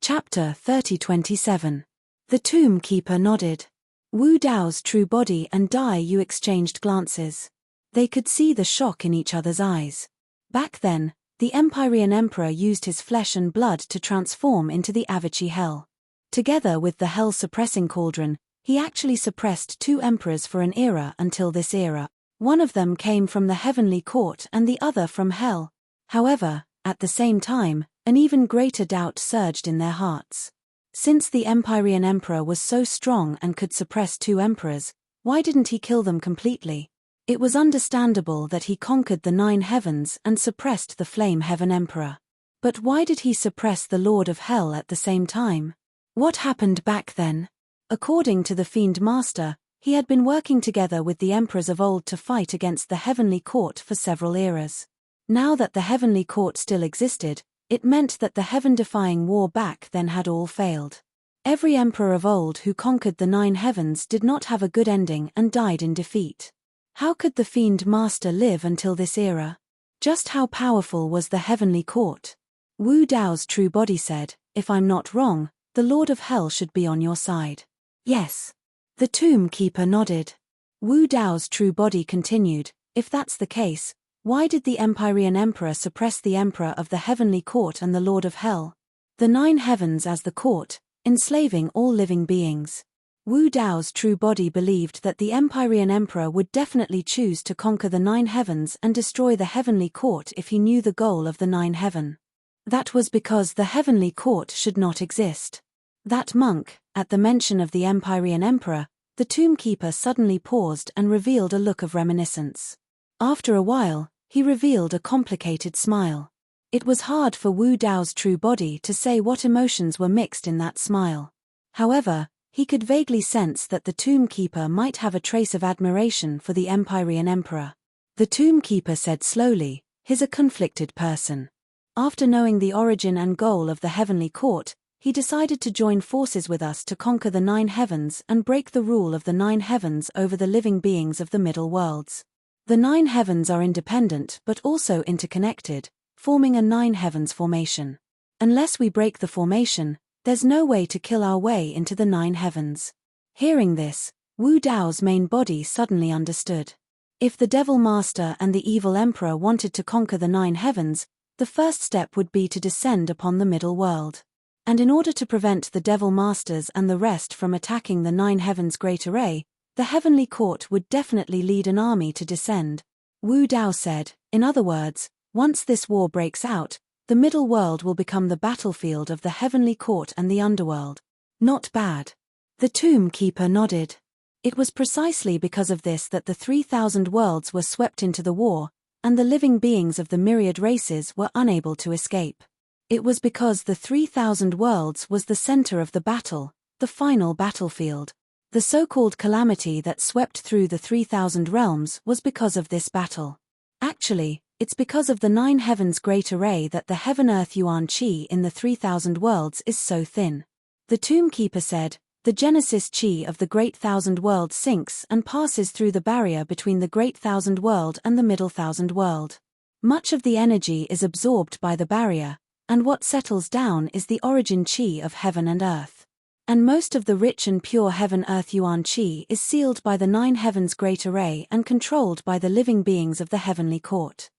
Chapter 30:27. The tomb keeper nodded. Wu Dao's true body and Dai Yu exchanged glances. They could see the shock in each other's eyes. Back then, the Empyrean Emperor used his flesh and blood to transform into the Avicii hell. Together with the hell-suppressing cauldron, he actually suppressed 2 emperors for an era until this era. One of them came from the heavenly court and the other from hell. However, at the same time, an even greater doubt surged in their hearts. Since the Empyrean Emperor was so strong and could suppress 2 emperors, why didn't he kill them completely? It was understandable that he conquered the 9 heavens and suppressed the Flame Heaven Emperor. But why did he suppress the Lord of Hell at the same time? What happened back then? According to the Fiend Master, He had been working together with the emperors of old to fight against the heavenly court for several eras. Now that the heavenly court still existed, it meant that the heaven-defying war back then had all failed. Every emperor of old who conquered the 9 heavens did not have a good ending and died in defeat. How could the Fiend Master live until this era? Just how powerful was the heavenly court? Wu Dao's true body said, "If I'm not wrong, the Lord of Hell should be on your side." Yes. The tomb keeper nodded. Wu Dao's true body continued, "If that's the case, why did the Empyrean Emperor suppress the Emperor of the Heavenly Court and the Lord of Hell? The 9 heavens as the court, enslaving all living beings." Wu Dao's true body believed that the Empyrean Emperor would definitely choose to conquer the 9 heavens and destroy the Heavenly Court if he knew the goal of the 9 heaven. That was because the Heavenly Court should not exist. That monk, at the mention of the Empyrean Emperor, the tomb keeper suddenly paused and revealed a look of reminiscence. After a while, he revealed a complicated smile. It was hard for Wu Dao's true body to say what emotions were mixed in that smile. However, he could vaguely sense that the tomb keeper might have a trace of admiration for the Empyrean Emperor. The tomb keeper said slowly, "He's a conflicted person. After knowing the origin and goal of the Heavenly Court, he decided to join forces with us to conquer the 9 heavens and break the rule of the 9 heavens over the living beings of the middle worlds. The 9 heavens are independent but also interconnected, forming a 9 heavens formation. Unless we break the formation, there's no way to kill our way into the 9 heavens." Hearing this, Wu Dao's main body suddenly understood. If the Devil Master and the Evil Emperor wanted to conquer the 9 heavens, the first step would be to descend upon the middle world. And in order to prevent the Devil Masters and the rest from attacking the 9 heavens great array, the Heavenly Court would definitely lead an army to descend. Wu Dao said, "In other words, once this war breaks out, the middle world will become the battlefield of the Heavenly Court and the underworld." Not bad. The tomb keeper nodded. It was precisely because of this that the 3,000 worlds were swept into the war, and the living beings of the myriad races were unable to escape. It was because the 3,000 worlds was the center of the battle, the final battlefield. The so-called calamity that swept through the 3,000 realms was because of this battle. Actually, it's because of the 9 heavens great array that the heaven-earth yuan qi in the 3,000 worlds is so thin. The tomb keeper said, "The genesis qi of the great thousand world sinks and passes through the barrier between the great thousand world and the middle thousand world. Much of the energy is absorbed by the barrier, and what settles down is the origin qi of heaven and earth. And most of the rich and pure heaven-earth yuan qi is sealed by the 9 heavens great array and controlled by the living beings of the heavenly court.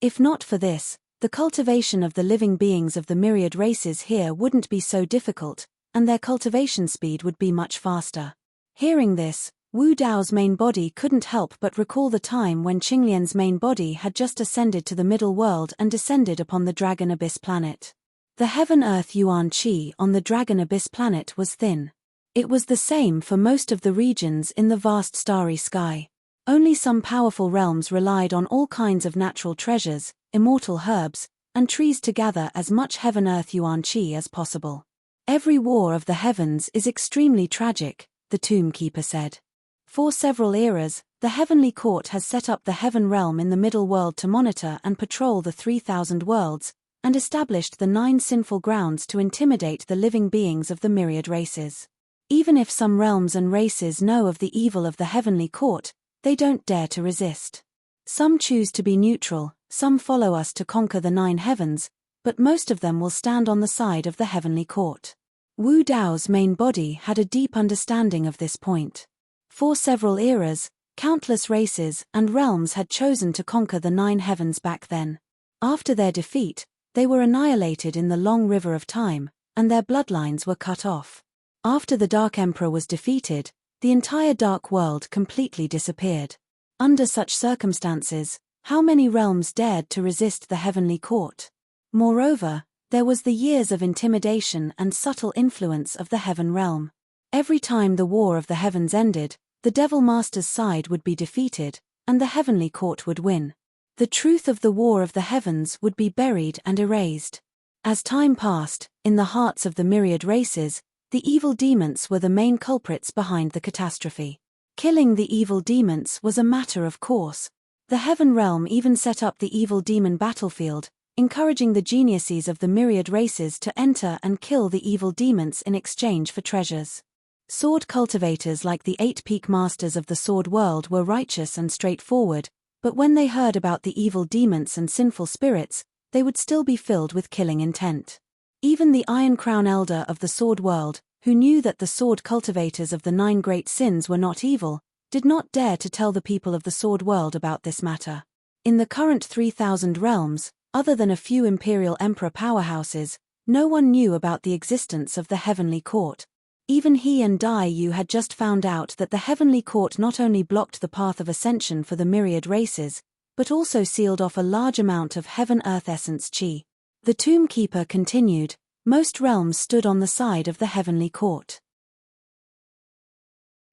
If not for this, the cultivation of the living beings of the myriad races here wouldn't be so difficult, and their cultivation speed would be much faster." Hearing this, Wu Dao's main body couldn't help but recall the time when Qinglian's main body had just ascended to the middle world and descended upon the Dragon Abyss planet. The heaven-earth yuan qi on the Dragon Abyss planet was thin. It was the same for most of the regions in the vast starry sky. Only some powerful realms relied on all kinds of natural treasures, immortal herbs, and trees to gather as much heaven-earth yuan qi as possible. "Every war of the heavens is extremely tragic," the tomb keeper said. "For several eras, the Heavenly Court has set up the Heaven Realm in the middle world to monitor and patrol the 3,000 worlds, and established the 9 sinful grounds to intimidate the living beings of the myriad races. Even if some realms and races know of the evil of the Heavenly Court, they don't dare to resist. Some choose to be neutral, some follow us to conquer the 9 heavens, but most of them will stand on the side of the Heavenly Court." Wu Dao's main body had a deep understanding of this point. For several eras, countless races and realms had chosen to conquer the 9 heavens back then. After their defeat, they were annihilated in the long river of time, and their bloodlines were cut off. After the Dark Emperor was defeated, the entire Dark World completely disappeared. Under such circumstances, how many realms dared to resist the Heavenly Court? Moreover, there was the years of intimidation and subtle influence of the Heaven Realm. Every time the War of the Heavens ended, the Devil Master's side would be defeated, and the Heavenly Court would win. The truth of the War of the Heavens would be buried and erased. As time passed, in the hearts of the myriad races, The evil demons were the main culprits behind the catastrophe. Killing the evil demons was a matter of course. The Heaven Realm even set up the evil demon battlefield, encouraging the geniuses of the myriad races to enter and kill the evil demons in exchange for treasures. Sword cultivators like the 8 peak masters of the sword world were righteous and straightforward, but when they heard about the evil demons and sinful spirits, they would still be filled with killing intent. Even the Iron Crown Elder of the sword world, who knew that the sword cultivators of the 9 great sins were not evil, did not dare to tell the people of the sword world about this matter. In the current 3,000 realms, other than a few imperial emperor powerhouses, no one knew about the existence of the Heavenly Court. Even he and Dai Yu had just found out that the Heavenly Court not only blocked the path of ascension for the myriad races, but also sealed off a large amount of Heaven-Earth Essence Chi. The Tomb Keeper continued, most realms stood on the side of the Heavenly Court.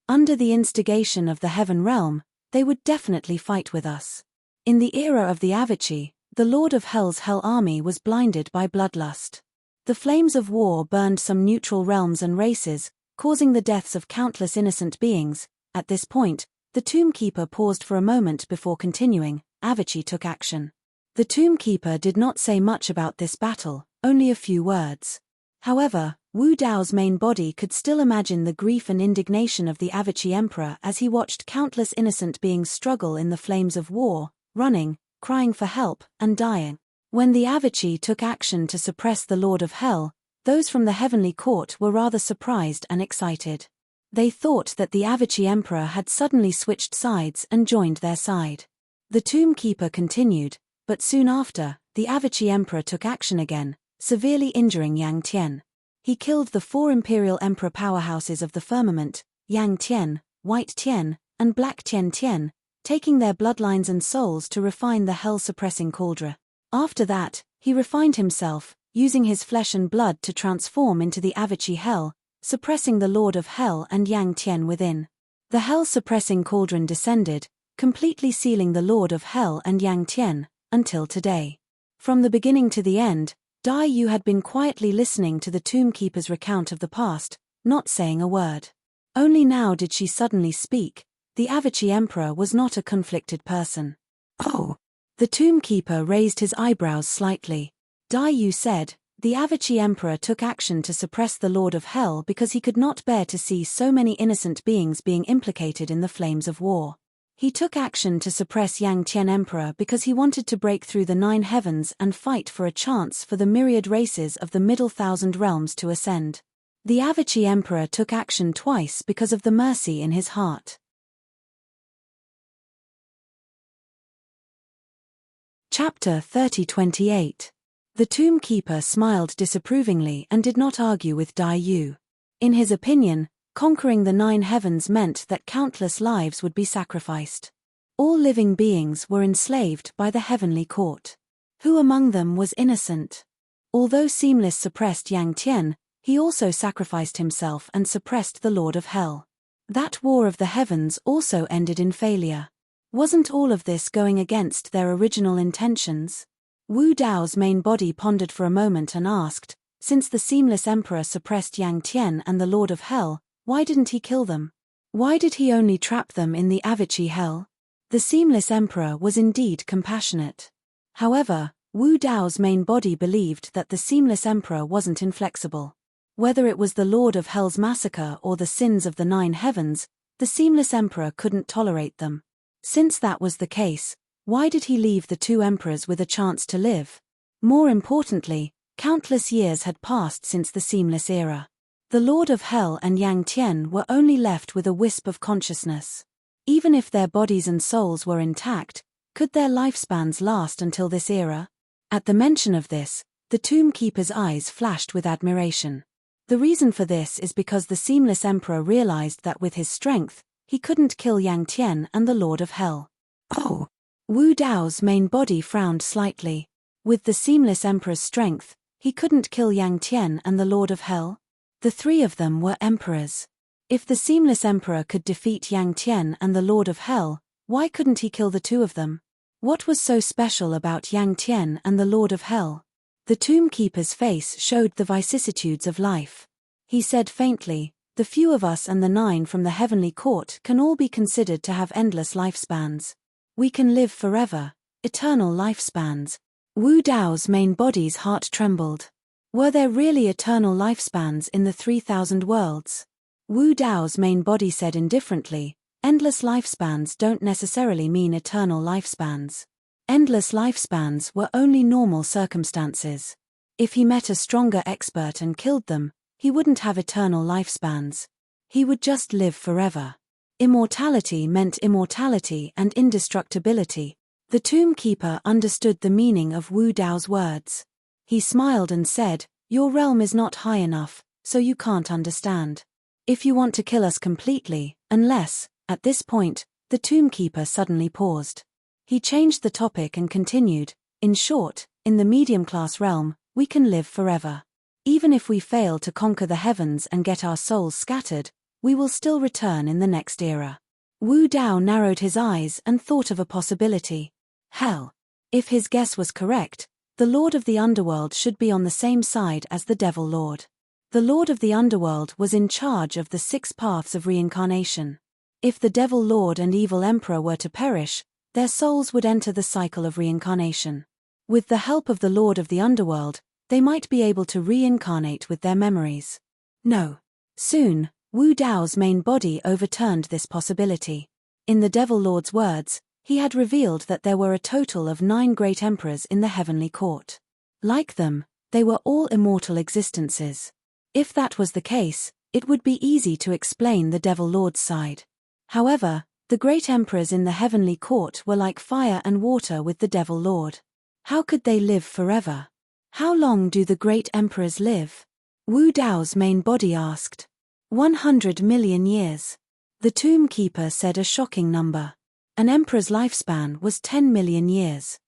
Under the instigation of the Heaven Realm, they would definitely fight with us. In the era of the Avicii, the Lord of Hell's Hell Army was blinded by bloodlust. The flames of war burned some neutral realms and races, causing the deaths of countless innocent beings. At this point, the Tomb Keeper paused for a moment before continuing. Avicii took action. The Tomb Keeper did not say much about this battle, only a few words. However, Wu Dao's main body could still imagine the grief and indignation of the Avicii Emperor as he watched countless innocent beings struggle in the flames of war, running, crying for help, and dying. When the Avicii took action to suppress the Lord of Hell, those from the Heavenly Court were rather surprised and excited. They thought that the Avicii Emperor had suddenly switched sides and joined their side. The Tomb Keeper continued, but soon after, the Avicii Emperor took action again, severely injuring Yang Tian. He killed the 4 imperial emperor powerhouses of the firmament, Yang Tian, White Tian, and Black Tian Tian, taking their bloodlines and souls to refine the hell-suppressing cauldron. After that, he refined himself, using his flesh and blood to transform into the Avicii Hell, suppressing the Lord of Hell and Yang Tian within. The hell-suppressing cauldron descended, completely sealing the Lord of Hell and Yang Tian, until today. From the beginning to the end, Dai Yu had been quietly listening to the Tomb Keeper's recount of the past, not saying a word. Only now did she suddenly speak. The Avicii Emperor was not a conflicted person. Oh! The Tomb Keeper raised his eyebrows slightly. Dai Yu said, the Avicii Emperor took action to suppress the Lord of Hell because he could not bear to see so many innocent beings being implicated in the flames of war. He took action to suppress Yang Tian Emperor because he wanted to break through the 9 heavens and fight for a chance for the myriad races of the middle 1,000 realms to ascend. The Avicii Emperor took action twice because of the mercy in his heart. Chapter 30-28. The Tomb Keeper smiled disapprovingly and did not argue with Dai Yu. In his opinion, conquering the 9 heavens meant that countless lives would be sacrificed. All living beings were enslaved by the Heavenly Court. Who among them was innocent? Although Seamless suppressed Yang Tian, he also sacrificed himself and suppressed the Lord of Hell. That war of the heavens also ended in failure. Wasn't all of this going against their original intentions? Wu Dao's main body pondered for a moment and asked, since the Seamless Emperor suppressed Yang Tian and the Lord of Hell, why didn't he kill them? Why did he only trap them in the Avicii Hell? The Seamless Emperor was indeed compassionate. However, Wu Dao's main body believed that the Seamless Emperor wasn't inflexible. Whether it was the Lord of Hell's massacre or the sins of the 9 heavens, the Seamless Emperor couldn't tolerate them. Since that was the case, why did he leave the 2 emperors with a chance to live? More importantly, countless years had passed since the Seamless era. The Lord of Hell and Yang Tian were only left with a wisp of consciousness. Even if their bodies and souls were intact, could their lifespans last until this era? At the mention of this, the Tomb Keeper's eyes flashed with admiration. The reason for this is because the Seamless Emperor realized that with his strength, he couldn't kill Yang Tian and the Lord of Hell. Oh! Wu Dao's main body frowned slightly. With the Seamless Emperor's strength, he couldn't kill Yang Tian and the Lord of Hell? The 3 of them were emperors. If the Seamless Emperor could defeat Yang Tian and the Lord of Hell, why couldn't he kill the 2 of them? What was so special about Yang Tian and the Lord of Hell? The Tomb Keeper's face showed the vicissitudes of life. He said faintly, "The few of us and the 9 from the heavenly court can all be considered to have endless lifespans. We can live forever, eternal lifespans." Wu Dao's main body's heart trembled. Were there really eternal lifespans in the 3,000 worlds? Wu Dao's main body said indifferently, "Endless lifespans don't necessarily mean eternal lifespans. Endless lifespans were only normal circumstances. If he met a stronger expert and killed them, he wouldn't have eternal lifespans. He would just live forever." Immortality meant immortality and indestructibility. The tomb keeper understood the meaning of Wu Dao's words. He smiled and said, "Your realm is not high enough, so you can't understand. If you want to kill us completely, unless..." At this point, the tomb keeper suddenly paused. He changed the topic and continued, "In short, in the medium-class realm, we can live forever. Even if we fail to conquer the heavens and get our souls scattered, we will still return in the next era." Wu Dao narrowed his eyes and thought of a possibility. Hell. If his guess was correct, the Lord of the Underworld should be on the same side as the Devil Lord. The Lord of the Underworld was in charge of the 6 paths of reincarnation. If the Devil Lord and Evil Emperor were to perish, their souls would enter the cycle of reincarnation. With the help of the Lord of the Underworld, they might be able to reincarnate with their memories. No. Soon, Wu Dao's main body overturned this possibility. In the Devil Lord's words, he had revealed that there were a total of 9 great emperors in the heavenly court. Like them, they were all immortal existences. If that was the case, it would be easy to explain the Devil Lord's side. However, the great emperors in the heavenly court were like fire and water with the Devil Lord. How could they live forever? How long do the great emperors live? Wu Dao's main body asked. 100 million years. The tomb keeper said a shocking number. An emperor's lifespan was 10 million years.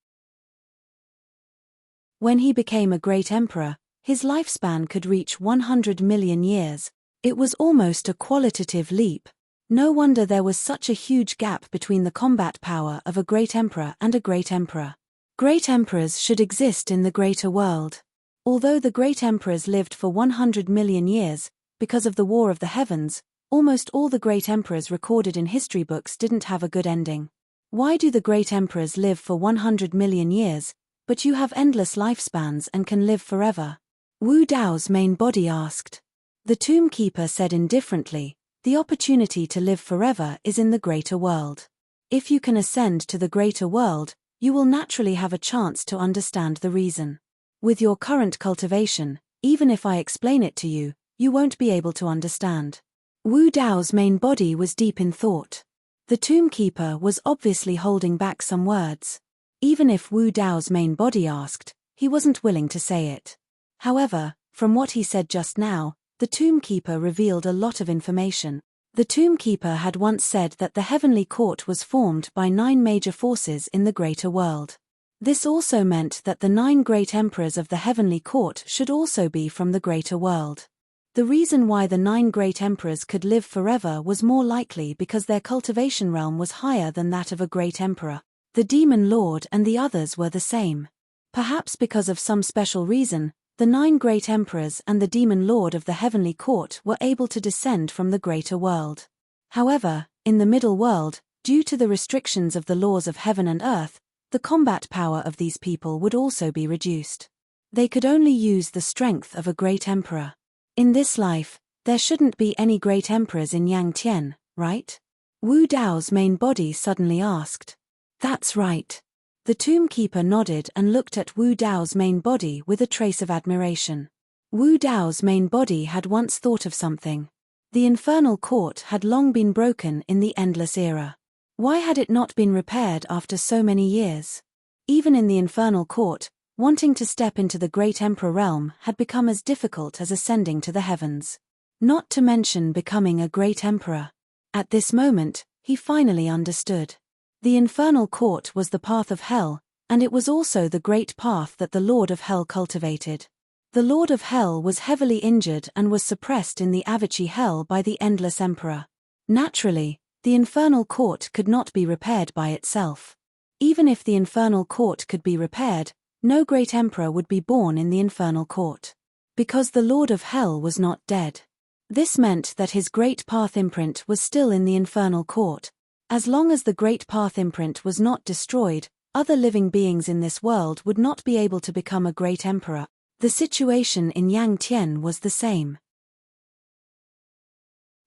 When he became a great emperor, his lifespan could reach 100 million years. It was almost a qualitative leap. No wonder there was such a huge gap between the combat power of a great emperor and a great emperor. Great emperors should exist in the greater world. Although the great emperors lived for 100 million years, because of the War of the Heavens, almost all the great emperors recorded in history books didn't have a good ending. Why do the great emperors live for 100 million years, but you have endless lifespans and can live forever? Wu Dao's main body asked. The tomb keeper said indifferently, "The opportunity to live forever is in the greater world. If you can ascend to the greater world, you will naturally have a chance to understand the reason. With your current cultivation, even if I explain it to you, you won't be able to understand." Wu Dao's main body was deep in thought. The tomb keeper was obviously holding back some words. Even if Wu Dao's main body asked, he wasn't willing to say it. However, from what he said just now, the tomb keeper revealed a lot of information. The tomb keeper had once said that the heavenly court was formed by 9 major forces in the greater world. This also meant that the 9 great emperors of the heavenly court should also be from the greater world. The reason why the 9 great emperors could live forever was more likely because their cultivation realm was higher than that of a great emperor. The demon lord and the others were the same. Perhaps because of some special reason, the 9 great emperors and the demon lord of the heavenly court were able to descend from the greater world. However, in the middle world, due to the restrictions of the laws of heaven and earth, the combat power of these people would also be reduced. They could only use the strength of a great emperor. In this life, there shouldn't be any great emperors in Yangtian, right? Wu Dao's main body suddenly asked. That's right. The tomb keeper nodded and looked at Wu Dao's main body with a trace of admiration. Wu Dao's main body had once thought of something. The infernal court had long been broken in the endless era. Why had it not been repaired after so many years? Even in the infernal court, wanting to step into the great emperor realm had become as difficult as ascending to the heavens. Not to mention becoming a great emperor. At this moment, he finally understood. The infernal court was the path of hell, and it was also the great path that the Lord of Hell cultivated. The Lord of Hell was heavily injured and was suppressed in the Avicii Hell by the Endless Emperor. Naturally, the infernal court could not be repaired by itself. Even if the infernal court could be repaired, no great emperor would be born in the infernal court. Because the Lord of Hell was not dead. This meant that his Great Path imprint was still in the infernal court. As long as the Great Path imprint was not destroyed, other living beings in this world would not be able to become a great emperor. The situation in Yang Tian was the same.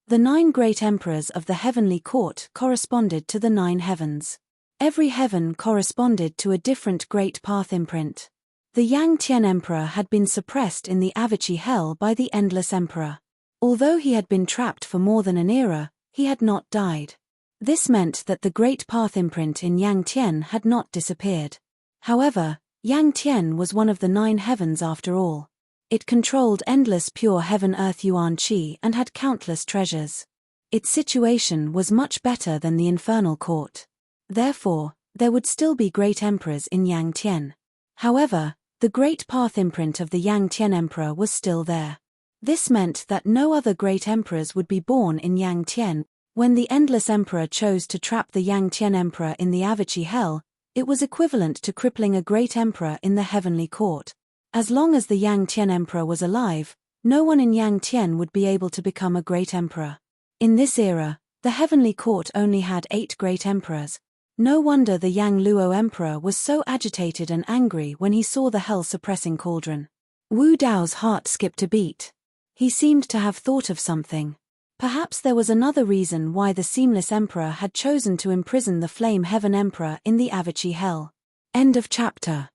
The 9 great emperors of the heavenly court corresponded to the 9 heavens. Every heaven corresponded to a different Great Path imprint. The Yang Tian emperor had been suppressed in the Avici hell by the Endless Emperor. Although he had been trapped for more than an era, he had not died. This meant that the Great Path imprint in Yang Tian had not disappeared. However, Yang Tian was one of the 9 heavens after all. It controlled endless pure heaven earth yuan qi and had countless treasures. Its situation was much better than the infernal court. Therefore, there would still be great emperors in Yang Tian. However, the Great Path imprint of the Yang Tian emperor was still there. This meant that no other great emperors would be born in Yang Tian. When the Endless Emperor chose to trap the Yang Tian emperor in the Avici hell, it was equivalent to crippling a great emperor in the heavenly court. As long as the Yang Tian emperor was alive, no one in Yang Tian would be able to become a great emperor. In this era, the heavenly court only had 8 great emperors. No wonder the Yang Luo emperor was so agitated and angry when he saw the hell-suppressing cauldron. Wu Dao's heart skipped a beat. He seemed to have thought of something. Perhaps there was another reason why the Seamless Emperor had chosen to imprison the Flame Heaven Emperor in the Avici hell. End of chapter.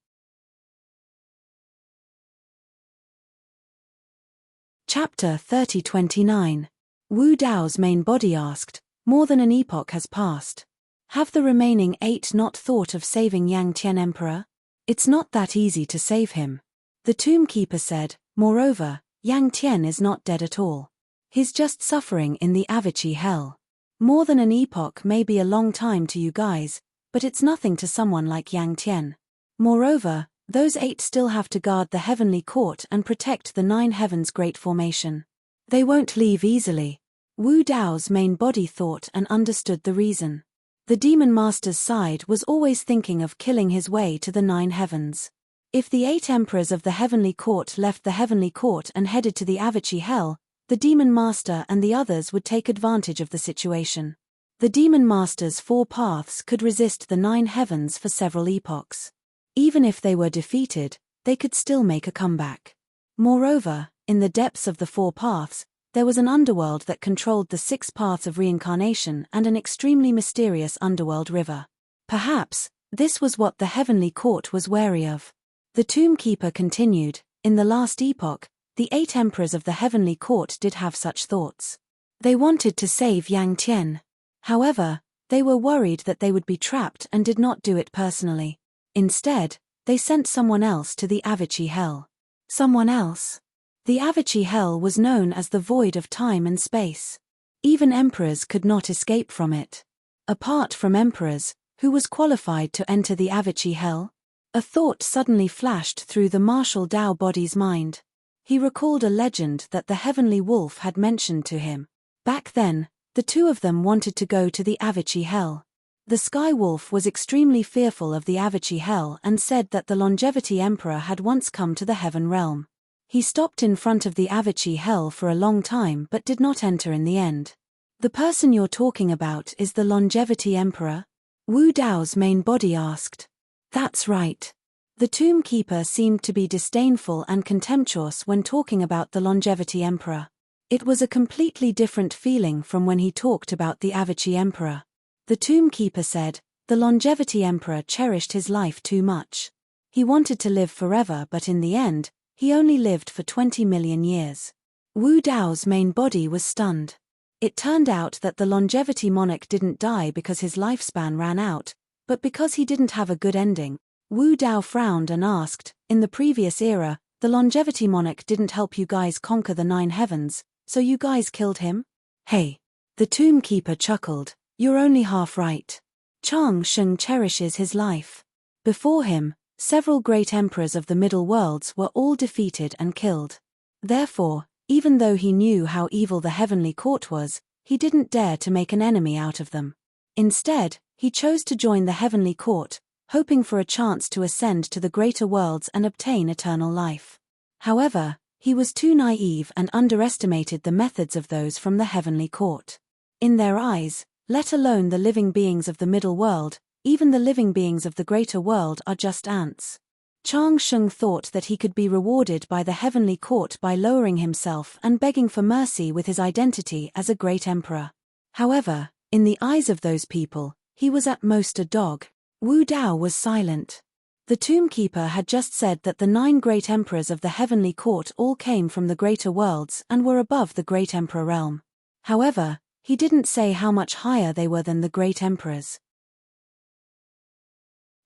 Chapter 30-29. Wu Dao's main body asked, "More than an epoch has passed. Have the remaining 8 not thought of saving Yang Tian Emperor? It's not that easy to save him." The Tomb Keeper said, "Moreover, Yang Tian is not dead at all. He's just suffering in the Avici hell. More than an epoch may be a long time to you guys, but it's nothing to someone like Yang Tian. Moreover, those 8 still have to guard the heavenly court and protect the 9 heavens' great formation. They won't leave easily." Wu Dao's main body thought and understood the reason. The Demon Master's side was always thinking of killing his way to the 9 heavens. If the 8 emperors of the heavenly court left the heavenly court and headed to the Avici hell, the Demon Master and the others would take advantage of the situation. The Demon Master's 4 paths could resist the 9 heavens for several epochs. Even if they were defeated, they could still make a comeback. Moreover, in the depths of the 4 paths, there was an underworld that controlled the 6 paths of reincarnation and an extremely mysterious underworld river. Perhaps, this was what the heavenly court was wary of. The Tomb Keeper continued, "In the last epoch, the 8 emperors of the heavenly court did have such thoughts. They wanted to save Yang Tian. However, they were worried that they would be trapped and did not do it personally. Instead, they sent someone else to the Avici hell." Someone else? The Avici hell was known as the void of time and space. Even emperors could not escape from it. Apart from emperors, who was qualified to enter the Avici hell? A thought suddenly flashed through the martial Dao body's mind. He recalled a legend that the heavenly wolf had mentioned to him. Back then, the 2 of them wanted to go to the Avici hell. The Sky Wolf was extremely fearful of the Avici hell and said that the Longevity Emperor had once come to the heaven realm. He stopped in front of the Avici hell for a long time but did not enter in the end. "The person you're talking about is the Longevity Emperor?" Wu Dao's main body asked. "That's right." The Tomb Keeper seemed to be disdainful and contemptuous when talking about the Longevity Emperor. It was a completely different feeling from when he talked about the Avici Emperor. The Tomb Keeper said, "The Longevity Emperor cherished his life too much. He wanted to live forever but in the end, he only lived for 20 million years." Wu Dao's main body was stunned. It turned out that the Longevity Monarch didn't die because his lifespan ran out, but because he didn't have a good ending. Wu Dao frowned and asked, "In the previous era, the Longevity Monarch didn't help you guys conquer the 9 heavens, so you guys killed him?" "Hey." The Tomb Keeper chuckled, "You're only half right. Chang Sheng cherishes his life. Before him, several great emperors of the Middle Worlds were all defeated and killed. Therefore, even though he knew how evil the heavenly court was, he didn't dare to make an enemy out of them. Instead, he chose to join the heavenly court, hoping for a chance to ascend to the greater worlds and obtain eternal life. However, He was too naive and underestimated the methods of those from the heavenly court. In their eyes, let alone the living beings of the middle world, even the living beings of the greater world are just ants. Chang Sheng thought that he could be rewarded by the heavenly court by lowering himself and begging for mercy with his identity as a great emperor. However, in the eyes of those people, he was at most a dog. Wu Dao was silent. The Tombkeeper had just said that the 9 great emperors of the heavenly court all came from the greater worlds and were above the great emperor realm. However, he didn't say how much higher they were than the great emperors.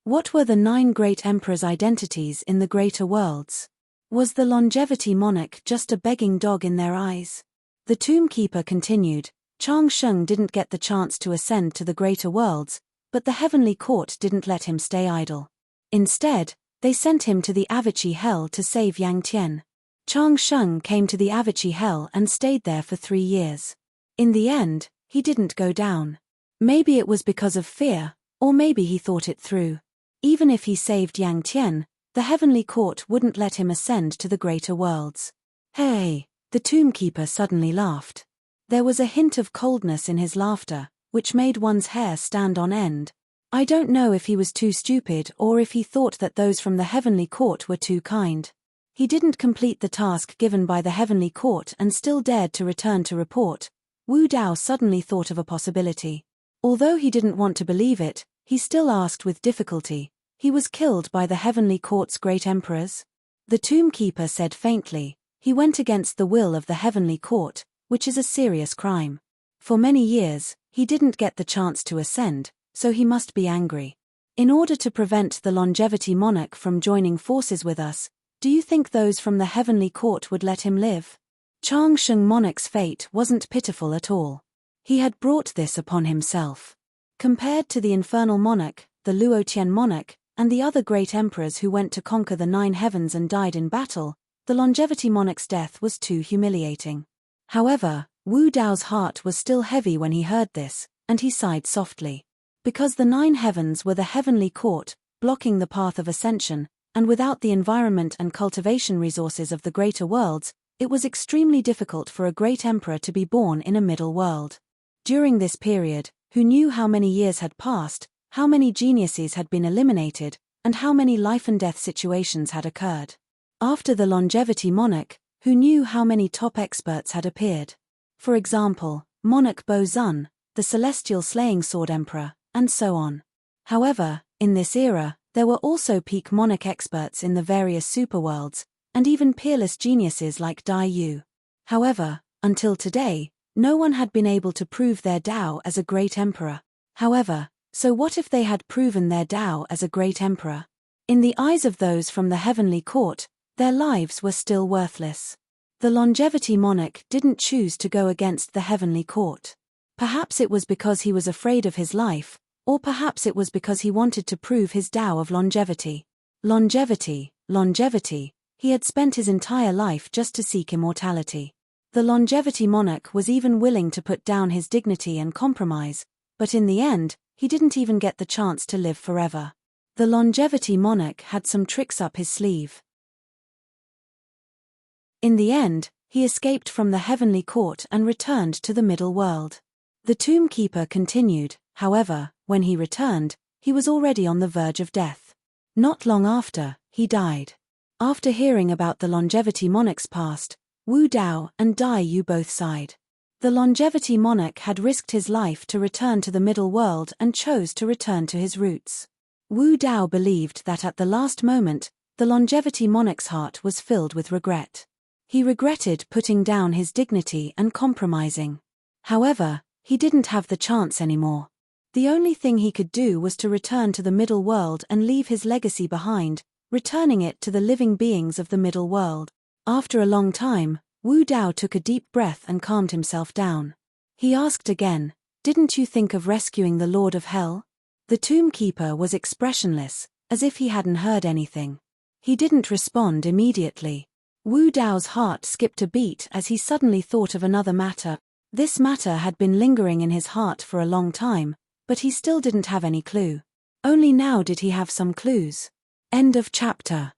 What were the 9 great emperors' identities in the greater worlds? Was the longevity monarch just a begging dog in their eyes? The Tombkeeper continued, Chang Sheng didn't get the chance to ascend to the greater worlds, but the heavenly court didn't let him stay idle. Instead, they sent him to the Avici Hell to save Yang Tian. Chang Sheng came to the Avici Hell and stayed there for 3 years. In the end, he didn't go down. Maybe it was because of fear, or maybe he thought it through. Even if he saved Yang Tian, the heavenly court wouldn't let him ascend to the greater worlds. Hey! The Tombkeeper suddenly laughed. There was a hint of coldness in his laughter, which made one's hair stand on end. I don't know if he was too stupid or if he thought that those from the heavenly court were too kind. He didn't complete the task given by the heavenly court and still dared to return to report. Wu Dao suddenly thought of a possibility. Although he didn't want to believe it, he still asked with difficulty. He was killed by the heavenly court's great emperors? The Tombkeeper said faintly, he went against the will of the heavenly court, which is a serious crime. For many years, he didn't get the chance to ascend, so he must be angry. In order to prevent the longevity monarch from joining forces with us, do you think those from the heavenly court would let him live? Chang Sheng monarch's fate wasn't pitiful at all. He had brought this upon himself. Compared to the infernal monarch, the Luotian monarch, and the other great emperors who went to conquer the 9 heavens and died in battle, the longevity monarch's death was too humiliating. However, Wu Dao's heart was still heavy when he heard this, and he sighed softly. Because the 9 heavens were the heavenly court, blocking the path of ascension, and without the environment and cultivation resources of the greater worlds, it was extremely difficult for a great emperor to be born in a middle world. During this period, who knew how many years had passed, how many geniuses had been eliminated, and how many life-and-death situations had occurred? After the longevity monarch, who knew how many top experts had appeared? For example, Monarch Bo Zun, the celestial slaying sword emperor, and so on. However, in this era, there were also peak monarch experts in the various superworlds, and even peerless geniuses like Dai Yu. However, until today, no one had been able to prove their Dao as a great emperor. However, so what if they had proven their Dao as a great emperor? In the eyes of those from the heavenly court, their lives were still worthless. The longevity monarch didn't choose to go against the heavenly court. Perhaps it was because he was afraid of his life, or perhaps it was because he wanted to prove his Tao of longevity. Longevity, longevity, he had spent his entire life just to seek immortality. The longevity monarch was even willing to put down his dignity and compromise, but in the end, he didn't even get the chance to live forever. The longevity monarch had some tricks up his sleeve. In the end, he escaped from the heavenly court and returned to the middle world. The Tombkeeper continued, however, when he returned, he was already on the verge of death. Not long after, he died. After hearing about the longevity monarch's past, Wu Dao and Dai Yu both sighed. The longevity monarch had risked his life to return to the middle world and chose to return to his roots. Wu Dao believed that at the last moment, the longevity monarch's heart was filled with regret. He regretted putting down his dignity and compromising. However, he didn't have the chance anymore. The only thing he could do was to return to the middle world and leave his legacy behind, returning it to the living beings of the middle world. After a long time, Wu Dao took a deep breath and calmed himself down. He asked again, "Didn't you think of rescuing the Lord of Hell?" The Tombkeeper was expressionless, as if he hadn't heard anything. He didn't respond immediately. Wu Dao's heart skipped a beat as he suddenly thought of another matter. This matter had been lingering in his heart for a long time, but he still didn't have any clue. Only now did he have some clues. End of chapter.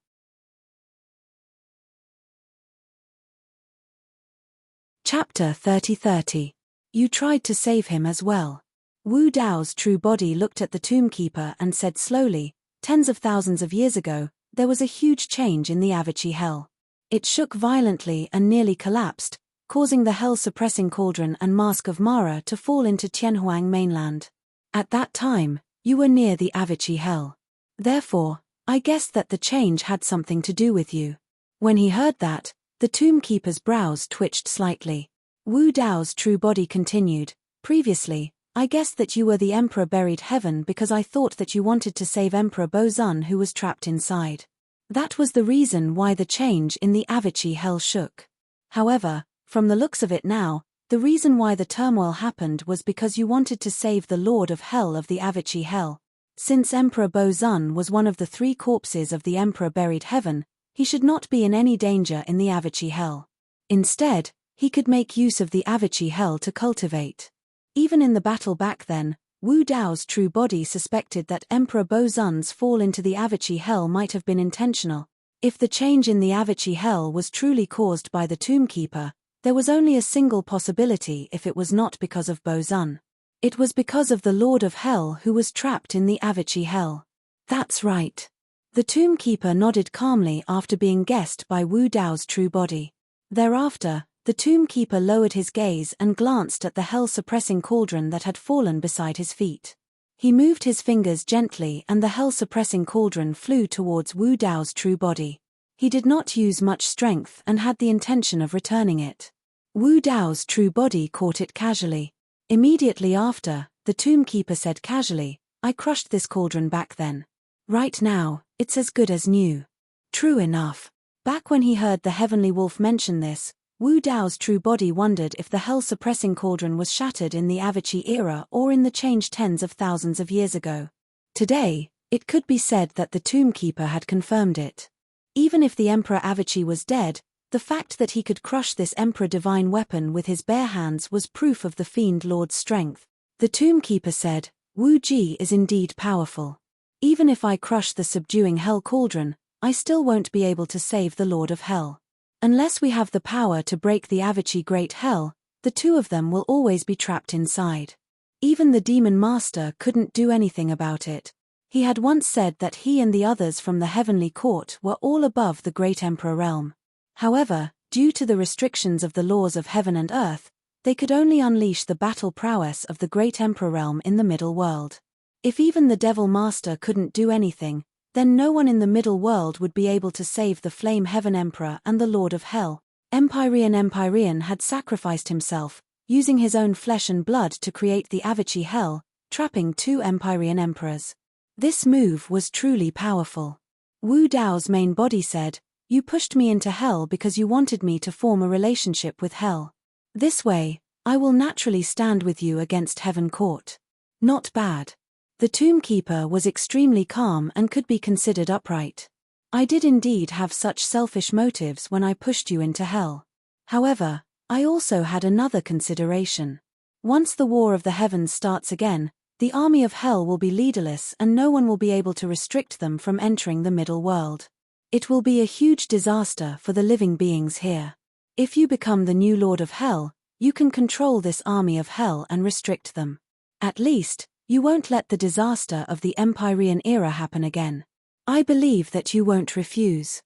Chapter 30. You tried to save him as well. Wu Dao's true body looked at the tomb keeper and said slowly, tens of thousands of years ago, there was a huge change in the Avici hell. It shook violently and nearly collapsed, causing the hell-suppressing cauldron and mask of Mara to fall into Tianhuang mainland. At that time, you were near the Avici hell. Therefore, I guessed that the change had something to do with you. When he heard that, the tomb keeper's brows twitched slightly. Wu Dao's true body continued, previously, I guessed that you were the Emperor buried heaven because I thought that you wanted to save Emperor Bozun who was trapped inside. That was the reason why the change in the Avici hell shook. However, from the looks of it now, the reason why the turmoil happened was because you wanted to save the Lord of Hell of the Avici hell. Since Emperor Bozun was one of the 3 corpses of the Emperor buried heaven, he should not be in any danger in the Avici hell. Instead, he could make use of the Avici hell to cultivate. Even in the battle back then, Wu Dao's true body suspected that Emperor Bozun's fall into the Avici hell might have been intentional. If the change in the Avici hell was truly caused by the tomb keeper, there was only a single possibility if it was not because of Bozun. It was because of the Lord of Hell who was trapped in the Avici hell. That's right. The tomb keeper nodded calmly after being guessed by Wu Dao's true body. Thereafter, the tomb keeper lowered his gaze and glanced at the hell-suppressing cauldron that had fallen beside his feet. He moved his fingers gently and the hell-suppressing cauldron flew towards Wu Dao's true body. He did not use much strength and had the intention of returning it. Wu Dao's true body caught it casually. Immediately after, the tomb keeper said casually, I crushed this cauldron back then. Right now, it's as good as new. True enough. Back when he heard the heavenly wolf mention this, Wu Dao's true body wondered if the hell-suppressing cauldron was shattered in the Avici era or in the change tens of thousands of years ago. Today, it could be said that the tomb keeper had confirmed it. Even if the Emperor Avici was dead, the fact that he could crush this Emperor divine weapon with his bare hands was proof of the Fiend Lord's strength. The tomb keeper said, Wu Ji is indeed powerful. Even if I crush the subduing hell cauldron, I still won't be able to save the Lord of Hell. Unless we have the power to break the Avici Great Hell, the 2 of them will always be trapped inside. Even the Demon Master couldn't do anything about it. He had once said that he and the others from the Heavenly Court were all above the Great Emperor realm. However, due to the restrictions of the laws of heaven and earth, they could only unleash the battle prowess of the Great Emperor realm in the Middle World. If even the Devil Master couldn't do anything, then no one in the Middle World would be able to save the Flame Heaven Emperor and the Lord of Hell. Empyrean had sacrificed himself, using his own flesh and blood to create the Avici Hell, trapping 2 Empyrean emperors. This move was truly powerful. Wu Dao's main body said, You pushed me into hell because you wanted me to form a relationship with hell. This way, I will naturally stand with you against Heaven Court. Not bad. The tomb keeper was extremely calm and could be considered upright. I did indeed have such selfish motives when I pushed you into hell. However, I also had another consideration. Once the war of the heavens starts again, the army of hell will be leaderless and no one will be able to restrict them from entering the middle world. It will be a huge disaster for the living beings here. If you become the new Lord of Hell, you can control this army of hell and restrict them. At least, you won't let the disaster of the Empyrean era happen again. I believe that you won't refuse.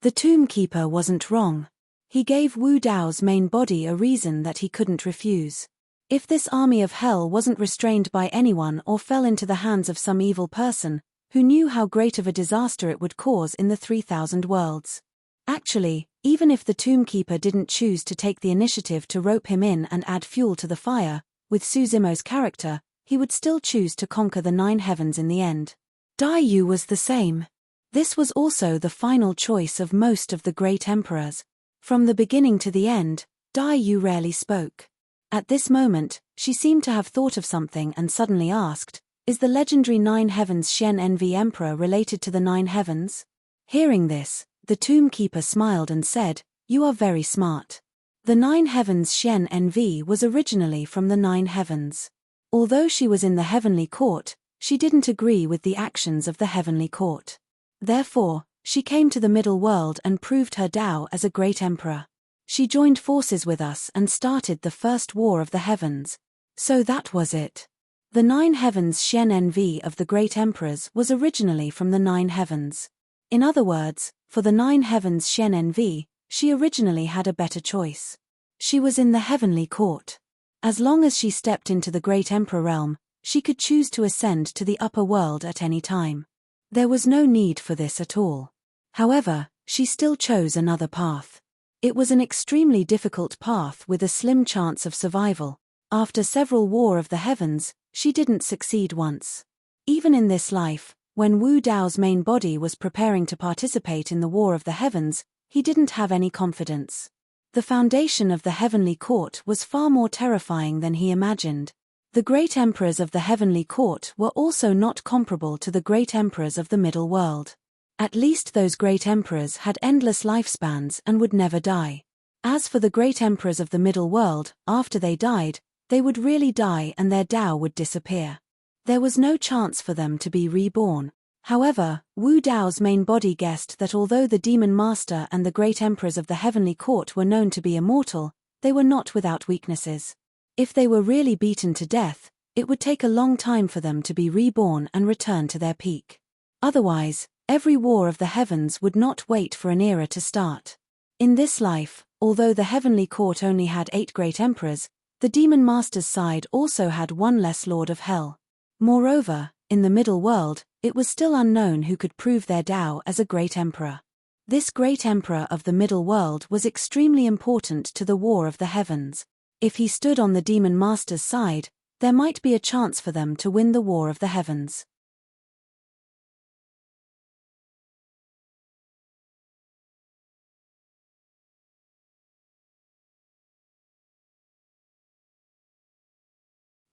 The tomb keeper wasn't wrong. He gave Wu Dao's main body a reason that he couldn't refuse. If this army of hell wasn't restrained by anyone or fell into the hands of some evil person, who knew how great of a disaster it would cause in the 3,000 worlds. Actually, even if the tomb keeper didn't choose to take the initiative to rope him in and add fuel to the fire, with Su Zimo's character, he would still choose to conquer the 9 heavens in the end. Dai Yu was the same. This was also the final choice of most of the great emperors. From the beginning to the end, Dai Yu rarely spoke. At this moment, she seemed to have thought of something and suddenly asked, Is the legendary 9 heavens Xian Envy Emperor related to the 9 heavens? Hearing this, the tomb keeper smiled and said, You are very smart. The 9 heavens Xian Envy was originally from the 9 heavens. Although she was in the heavenly court, she didn't agree with the actions of the heavenly court. Therefore, she came to the middle world and proved her Tao as a great emperor. She joined forces with us and started the first war of the heavens. So that was it. The 9 heavens Shen of the great emperors was originally from the 9 heavens. In other words, for the 9 heavens Shen, she originally had a better choice. She was in the heavenly court. As long as she stepped into the great emperor realm, she could choose to ascend to the upper world at any time. There was no need for this at all. However, she still chose another path. It was an extremely difficult path with a slim chance of survival. After several War of the Heavens, she didn't succeed once. Even in this life, when Wu Dao's main body was preparing to participate in the War of the Heavens, he didn't have any confidence. The foundation of the heavenly court was far more terrifying than he imagined. The great emperors of the heavenly court were also not comparable to the great emperors of the middle world. At least those great emperors had endless lifespans and would never die. As for the great emperors of the middle world, after they died, they would really die and their Tao would disappear. There was no chance for them to be reborn. However, Wu Dao's main body guessed that although the demon master and the great emperors of the heavenly court were known to be immortal, they were not without weaknesses. If they were really beaten to death, it would take a long time for them to be reborn and return to their peak. Otherwise, every war of the heavens would not wait for an era to start. In this life, although the heavenly court only had 8 great emperors, the demon master's side also had 1 less lord of hell. Moreover, in the middle world, it was still unknown who could prove their Tao as a great emperor. This great emperor of the middle world was extremely important to the war of the heavens. If he stood on the demon master's side, there might be a chance for them to win the war of the heavens.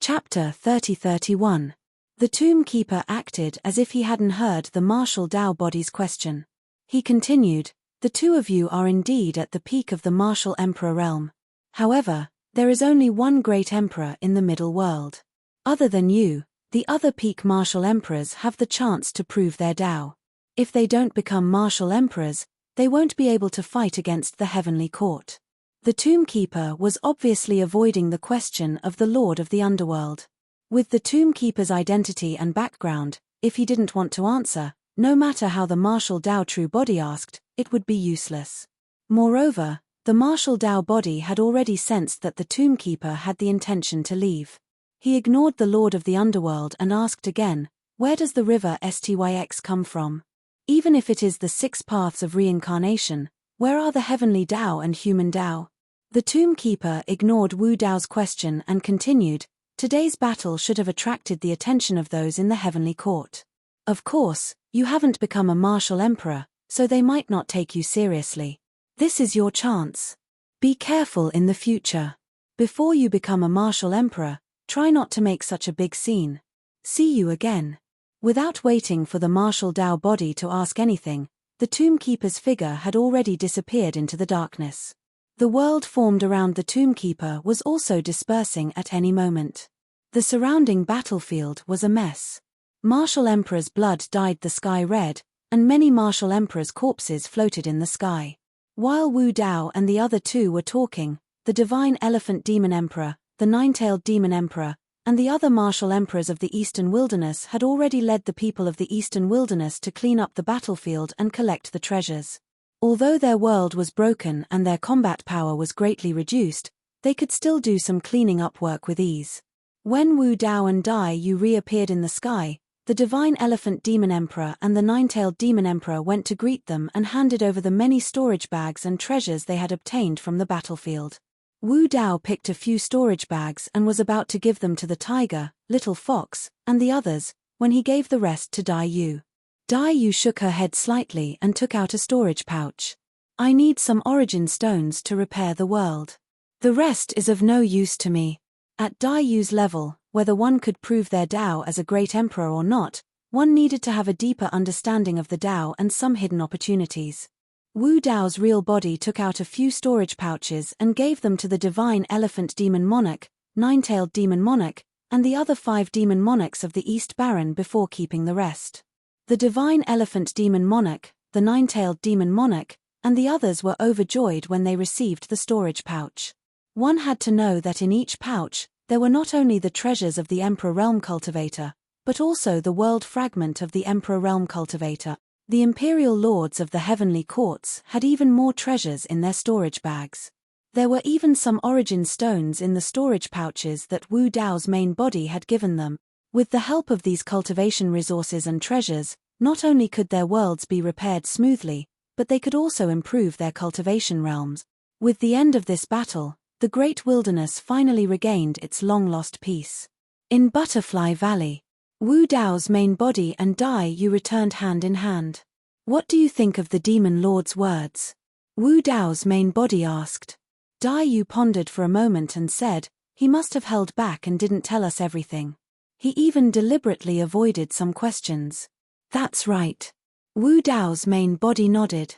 Chapter 30-31. The Tomb Keeper acted as if he hadn't heard the martial Tao body's question. He continued, "The 2 of you are indeed at the peak of the martial emperor realm. However, there is only 1 great emperor in the middle world. Other than you, the other peak martial emperors have the chance to prove their Tao. If they don't become martial emperors, they won't be able to fight against the heavenly court." The Tomb Keeper was obviously avoiding the question of the Lord of the Underworld. With the Tomb Keeper's identity and background, if he didn't want to answer, no matter how the martial Tao true body asked, it would be useless. Moreover, the martial Tao body had already sensed that the Tomb Keeper had the intention to leave. He ignored the Lord of the Underworld and asked again, "Where does the river Styx come from? Even if it is the 6 paths of reincarnation, where are the heavenly Tao and human Tao?" The Tomb Keeper ignored Wu Dao's question and continued, "Today's battle should have attracted the attention of those in the heavenly court. Of course, you haven't become a martial emperor, so they might not take you seriously. This is your chance. Be careful in the future. Before you become a martial emperor, try not to make such a big scene. See you again." Without waiting for the martial Tao body to ask anything, the Tomb Keeper's figure had already disappeared into the darkness. The world formed around the Tomb Keeper was also dispersing at any moment. The surrounding battlefield was a mess. Martial emperors' blood dyed the sky red, and many martial emperors' corpses floated in the sky. While Wu Dao and the other 2 were talking, the divine elephant demon emperor, the 9-tailed demon emperor, and the other martial emperors of the Eastern Wilderness had already led the people of the Eastern Wilderness to clean up the battlefield and collect the treasures. Although their world was broken and their combat power was greatly reduced, they could still do some cleaning up work with ease. When Wu Dao and Dai Yu reappeared in the sky, the divine elephant demon emperor and the 9-tailed demon emperor went to greet them and handed over the many storage bags and treasures they had obtained from the battlefield. Wu Dao picked a few storage bags and was about to give them to the tiger, little fox, and the others, when he gave the rest to Dai Yu. Dai Yu shook her head slightly and took out a storage pouch. "I need some origin stones to repair the world. The rest is of no use to me." At Dai Yu's level, whether one could prove their Tao as a great emperor or not, one needed to have a deeper understanding of the Tao and some hidden opportunities. Wu Dao's real body took out a few storage pouches and gave them to the divine elephant demon monarch, 9-tailed demon monarch, and the other 5 demon monarchs of the East Baron before keeping the rest. The divine elephant demon monarch, the 9-tailed demon monarch, and the others were overjoyed when they received the storage pouch. One had to know that in each pouch, there were not only the treasures of the Emperor Realm Cultivator, but also the world fragment of the Emperor Realm Cultivator. The Imperial Lords of the Heavenly Courts had even more treasures in their storage bags. There were even some origin stones in the storage pouches that Wu Dao's main body had given them. With the help of these cultivation resources and treasures, not only could their worlds be repaired smoothly, but they could also improve their cultivation realms. With the end of this battle, the Great Wilderness finally regained its long-lost peace. In Butterfly Valley, Wu Dao's main body and Dai Yu returned hand in hand. "What do you think of the Demon Lord's words?" Wu Dao's main body asked. Dai Yu pondered for a moment and said, "He must have held back and didn't tell us everything. He even deliberately avoided some questions." "That's right." Wu Dao's main body nodded.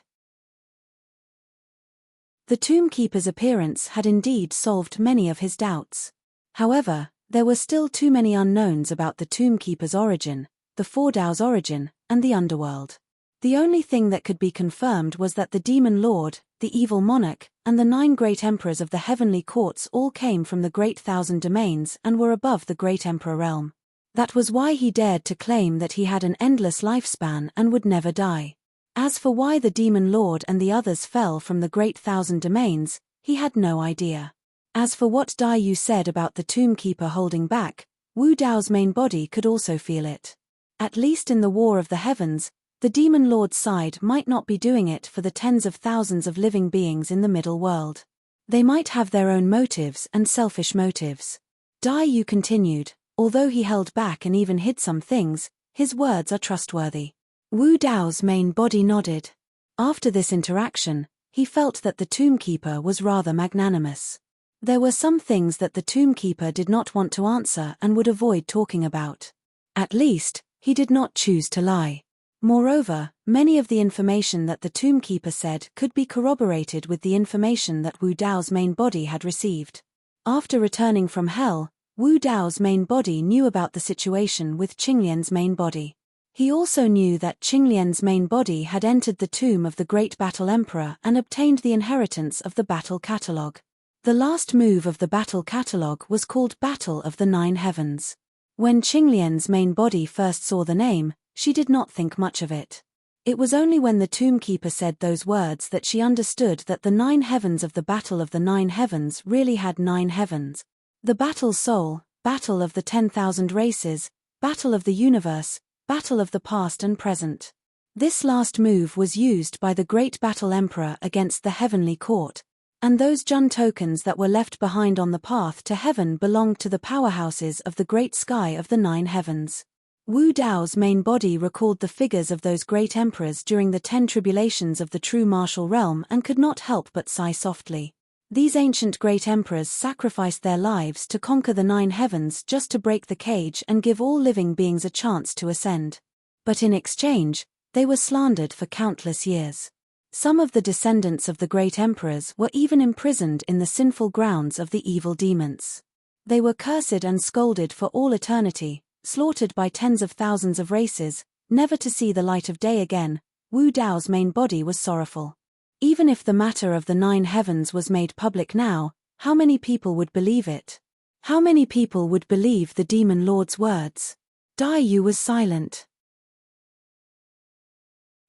The Tomb Keeper's appearance had indeed solved many of his doubts. However, there were still too many unknowns about the Tomb Keeper's origin, the Four Dao's origin, and the underworld. The only thing that could be confirmed was that the Demon Lord, the Evil Monarch, and the 9 Great Emperors of the Heavenly Courts all came from the Great Thousand Domains and were above the Great Emperor realm. That was why he dared to claim that he had an endless lifespan and would never die. As for why the Demon Lord and the others fell from the Great Thousand Domains, he had no idea. As for what Dai Yu said about the Tomb Keeper holding back, Wu Dao's main body could also feel it. At least in the War of the Heavens, the Demon Lord's side might not be doing it for the tens of thousands of living beings in the middle world. They might have their own motives and selfish motives. Dai Yu continued, "Although he held back and even hid some things, his words are trustworthy." Wu Dao's main body nodded. After this interaction, he felt that the Tomb Keeper was rather magnanimous. There were some things that the Tomb Keeper did not want to answer and would avoid talking about. At least, he did not choose to lie. Moreover, many of the information that the Tomb Keeper said could be corroborated with the information that Wu Dao's main body had received. After returning from Hell, Wu Dao's main body knew about the situation with Qinglian's main body. He also knew that Qinglian's main body had entered the tomb of the Great Battle Emperor and obtained the inheritance of the Battle Catalogue. The last move of the Battle Catalogue was called Battle of the 9 Heavens. When Qinglian's main body first saw the name, she did not think much of it. It was only when the Tomb Keeper said those words that she understood that the 9 heavens of the Battle of the 9 Heavens really had 9 heavens. The Battle Soul, Battle of the 10,000 Races, Battle of the Universe, Battle of the Past and Present. This last move was used by the Great Battle Emperor against the Heavenly Court, and those Jun tokens that were left behind on the path to heaven belonged to the powerhouses of the Great Sky of the 9 Heavens. Wu Dao's main body recalled the figures of those great emperors during the 10 tribulations of the true martial realm and could not help but sigh softly. These ancient great emperors sacrificed their lives to conquer the 9 heavens just to break the cage and give all living beings a chance to ascend. But in exchange, they were slandered for countless years. Some of the descendants of the great emperors were even imprisoned in the sinful grounds of the evil demons. They were cursed and scolded for all eternity, slaughtered by tens of thousands of races, never to see the light of day again. Wu Dao's main body was sorrowful. Even if the matter of the 9 heavens was made public now, how many people would believe it? How many people would believe the Demon Lord's words? Dai Yu was silent.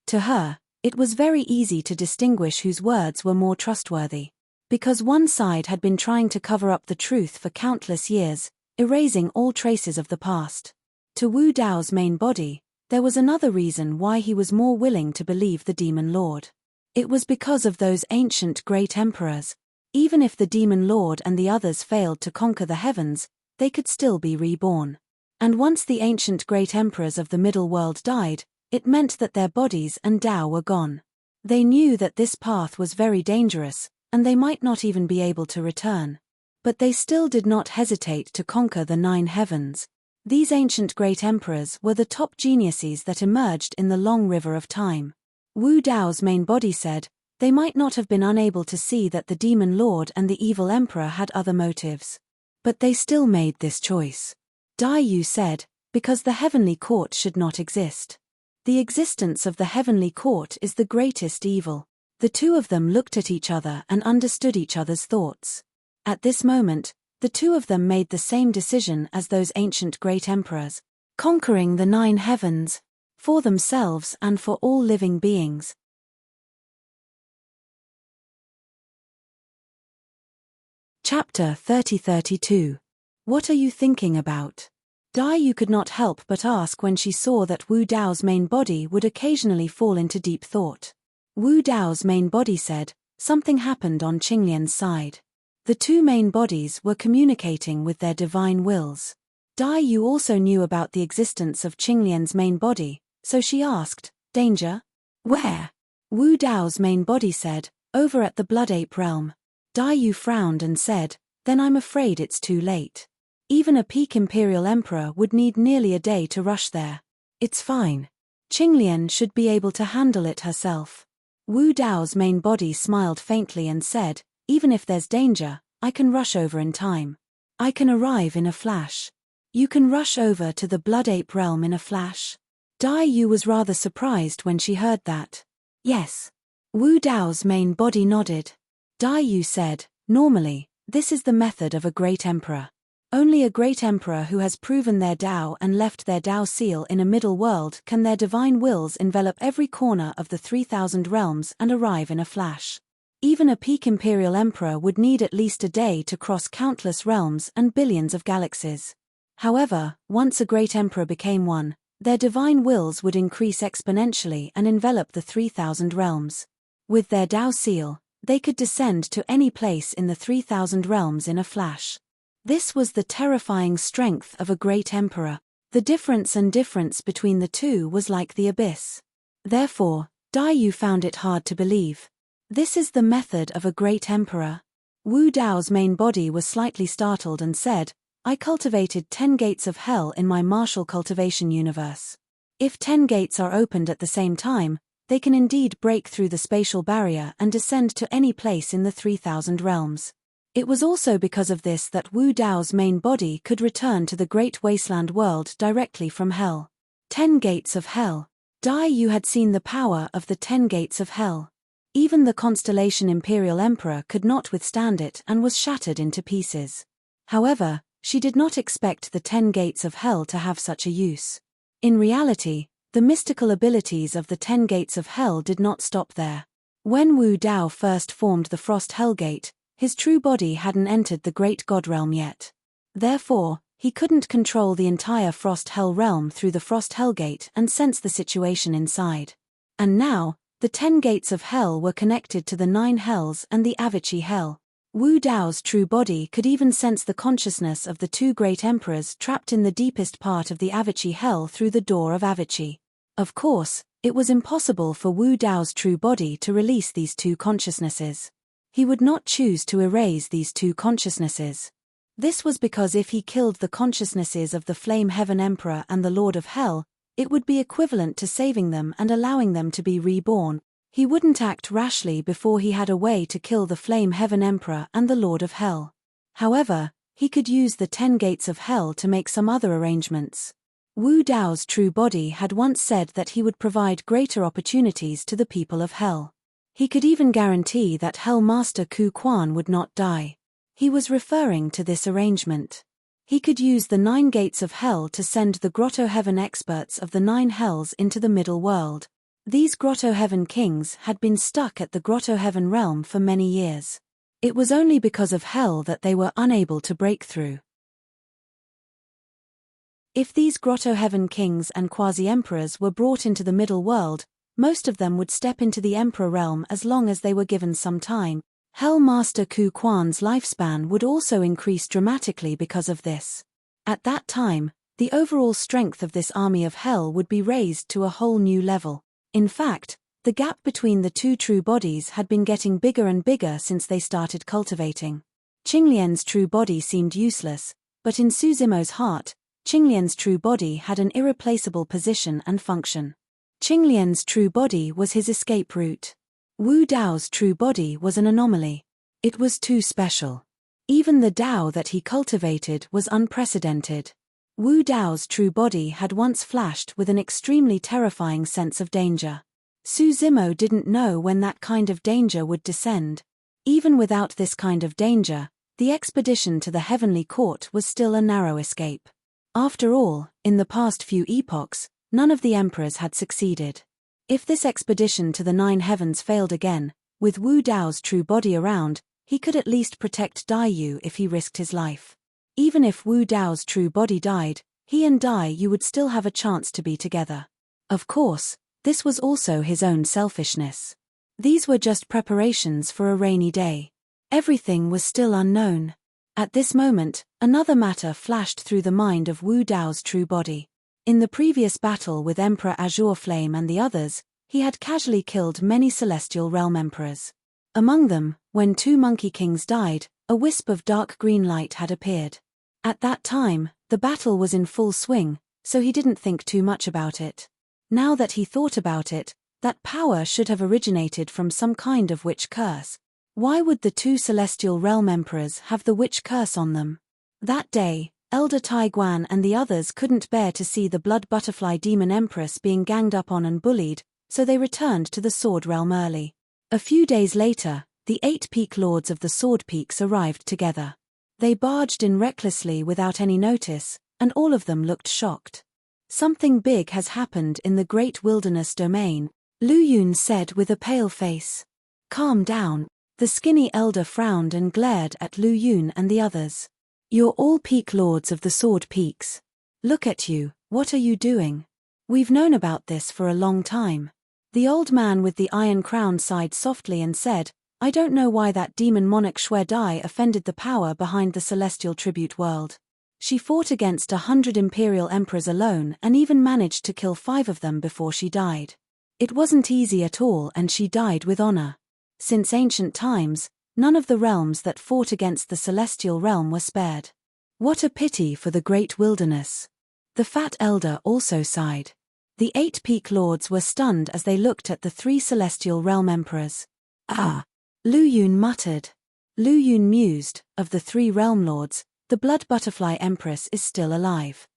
To her, it was very easy to distinguish whose words were more trustworthy. Because one side had been trying to cover up the truth for countless years, erasing all traces of the past. To Wu Dao's main body, there was another reason why he was more willing to believe the Demon Lord. It was because of those ancient great emperors. Even if the Demon Lord and the others failed to conquer the heavens, they could still be reborn. And once the ancient great emperors of the middle world died, it meant that their bodies and Dao were gone. They knew that this path was very dangerous, and they might not even be able to return. But they still did not hesitate to conquer the 9 heavens. These ancient great emperors were the top geniuses that emerged in the long river of time. Wu Dao's main body said, they might not have been unable to see that the Demon Lord and the evil emperor had other motives. But they still made this choice. Dai Yu said, because the heavenly court should not exist. The existence of the heavenly court is the greatest evil. The two of them looked at each other and understood each other's thoughts. At this moment, the two of them made the same decision as those ancient great emperors, conquering the 9 heavens, for themselves and for all living beings. Chapter 30-32. What are you thinking about? Dai Yu could not help but ask when she saw that Wu Dao's main body would occasionally fall into deep thought. Wu Dao's main body said, something happened on Qinglian's side. The two main bodies were communicating with their divine wills. Dai Yu also knew about the existence of Qinglian's main body, so she asked, danger? Where? Wu Dao's main body said, over at the Blood Ape realm. Dai Yu frowned and said, then I'm afraid it's too late. Even a peak Imperial Emperor would need nearly a day to rush there. It's fine. Qinglian should be able to handle it herself. Wu Dao's main body smiled faintly and said, even if there's danger, I can rush over in time. I can arrive in a flash. You can rush over to the Blood Ape realm in a flash? Dai Yu was rather surprised when she heard that. Yes. Wu Dao's main body nodded. Dai Yu said, normally, this is the method of a great emperor. Only a great emperor who has proven their Dao and left their Dao seal in a middle world can their divine wills envelop every corner of the 3,000 realms and arrive in a flash. Even a peak Imperial Emperor would need at least a day to cross countless realms and billions of galaxies. However, once a great emperor became one, their divine wills would increase exponentially and envelop the 3,000 realms. With their Dao seal, they could descend to any place in the 3,000 realms in a flash. This was the terrifying strength of a great emperor. The difference between the two was like the abyss. Therefore, Dai Yu found it hard to believe. This is the method of a great emperor. Wu Dao's main body was slightly startled and said, I cultivated 10 gates of hell in my martial cultivation universe. If 10 gates are opened at the same time, they can indeed break through the spatial barrier and descend to any place in the 3,000 realms. It was also because of this that Wu Dao's main body could return to the great wasteland world directly from hell. 10 gates of hell. Dai Yu had seen the power of the 10 gates of hell. Even the constellation Imperial Emperor could not withstand it and was shattered into pieces. However, she did not expect the 10 gates of hell to have such a use. In reality, the mystical abilities of the 10 gates of hell did not stop there. When Wu Dao first formed the Frost Hell Gate, his true body hadn't entered the Great God Realm yet. Therefore, he couldn't control the entire Frost Hell realm through the Frost Hell Gate and sense the situation inside. And now, the 10 gates of hell were connected to the 9 hells and the Avicii Hell. Wu Dao's true body could even sense the consciousness of the 2 great emperors trapped in the deepest part of the Avicii Hell through the door of Avicii. Of course, it was impossible for Wu Dao's true body to release these 2 consciousnesses. He would not choose to erase these 2 consciousnesses. This was because if he killed the consciousnesses of the Flame Heaven Emperor and the Lord of Hell, it would be equivalent to saving them and allowing them to be reborn. He wouldn't act rashly before he had a way to kill the Flame Heaven Emperor and the Lord of Hell. However, he could use the 10 gates of hell to make some other arrangements. Wu Dao's true body had once said that he would provide greater opportunities to the people of hell. He could even guarantee that Hell Master Ku Quan would not die. He was referring to this arrangement. He could use the 9 gates of hell to send the Grotto Heaven experts of the 9 hells into the middle world. These Grotto Heaven kings had been stuck at the Grotto Heaven realm for many years. It was only because of hell that they were unable to break through. If these Grotto Heaven kings and quasi-emperors were brought into the middle world, most of them would step into the Emperor realm as long as they were given some time. Hell Master Ku Quan's lifespan would also increase dramatically because of this. At that time, the overall strength of this army of hell would be raised to a whole new level. In fact, the gap between the 2 true bodies had been getting bigger and bigger since they started cultivating. Qinglian's true body seemed useless, but in Su Zimo's heart, Qinglian's true body had an irreplaceable position and function. Qinglian's true body was his escape route. Wu Dao's true body was an anomaly. It was too special. Even the Dao that he cultivated was unprecedented. Wu Dao's true body had once flashed with an extremely terrifying sense of danger. Su Zimo didn't know when that kind of danger would descend. Even without this kind of danger, the expedition to the heavenly court was still a narrow escape. After all, in the past few epochs, none of the emperors had succeeded. If this expedition to the 9 heavens failed again, with Wu Dao's true body around, he could at least protect Dai Yu if he risked his life. Even if Wu Dao's true body died, he and Dai Yu would still have a chance to be together. Of course, this was also his own selfishness. These were just preparations for a rainy day. Everything was still unknown. At this moment, another matter flashed through the mind of Wu Dao's true body. In the previous battle with Emperor Azure Flame and the others, he had casually killed many celestial realm emperors. Among them, when 2 monkey kings died, a wisp of dark green light had appeared. At that time, the battle was in full swing, so he didn't think too much about it. Now that he thought about it, that power should have originated from some kind of witch curse. Why would the 2 celestial realm emperors have the witch curse on them? That day, Elder Tai Guan and the others couldn't bear to see the blood butterfly demon empress being ganged up on and bullied, so they returned to the Sword Realm early. A few days later, the 8 peak lords of the Sword Peaks arrived together. They barged in recklessly without any notice, and all of them looked shocked. Something big has happened in the Great Wilderness Domain, Lu Yun said with a pale face. Calm down. The skinny elder frowned and glared at Lu Yun and the others. You're all peak lords of the Sword Peaks. Look at you, what are you doing? We've known about this for a long time. The old man with the iron crown sighed softly and said, I don't know why that demon monarch Xue Dai offended the power behind the celestial tribute world. She fought against 100 imperial emperors alone and even managed to kill 5 of them before she died. It wasn't easy at all and she died with honor. Since ancient times, none of the realms that fought against the celestial realm were spared. What a pity for the great wilderness. The fat elder also sighed. The 8 peak lords were stunned as they looked at the 3 celestial realm emperors. Ah! Lu Yun muttered. Lu Yun mused, of the 3 realm lords, the blood butterfly empress is still alive.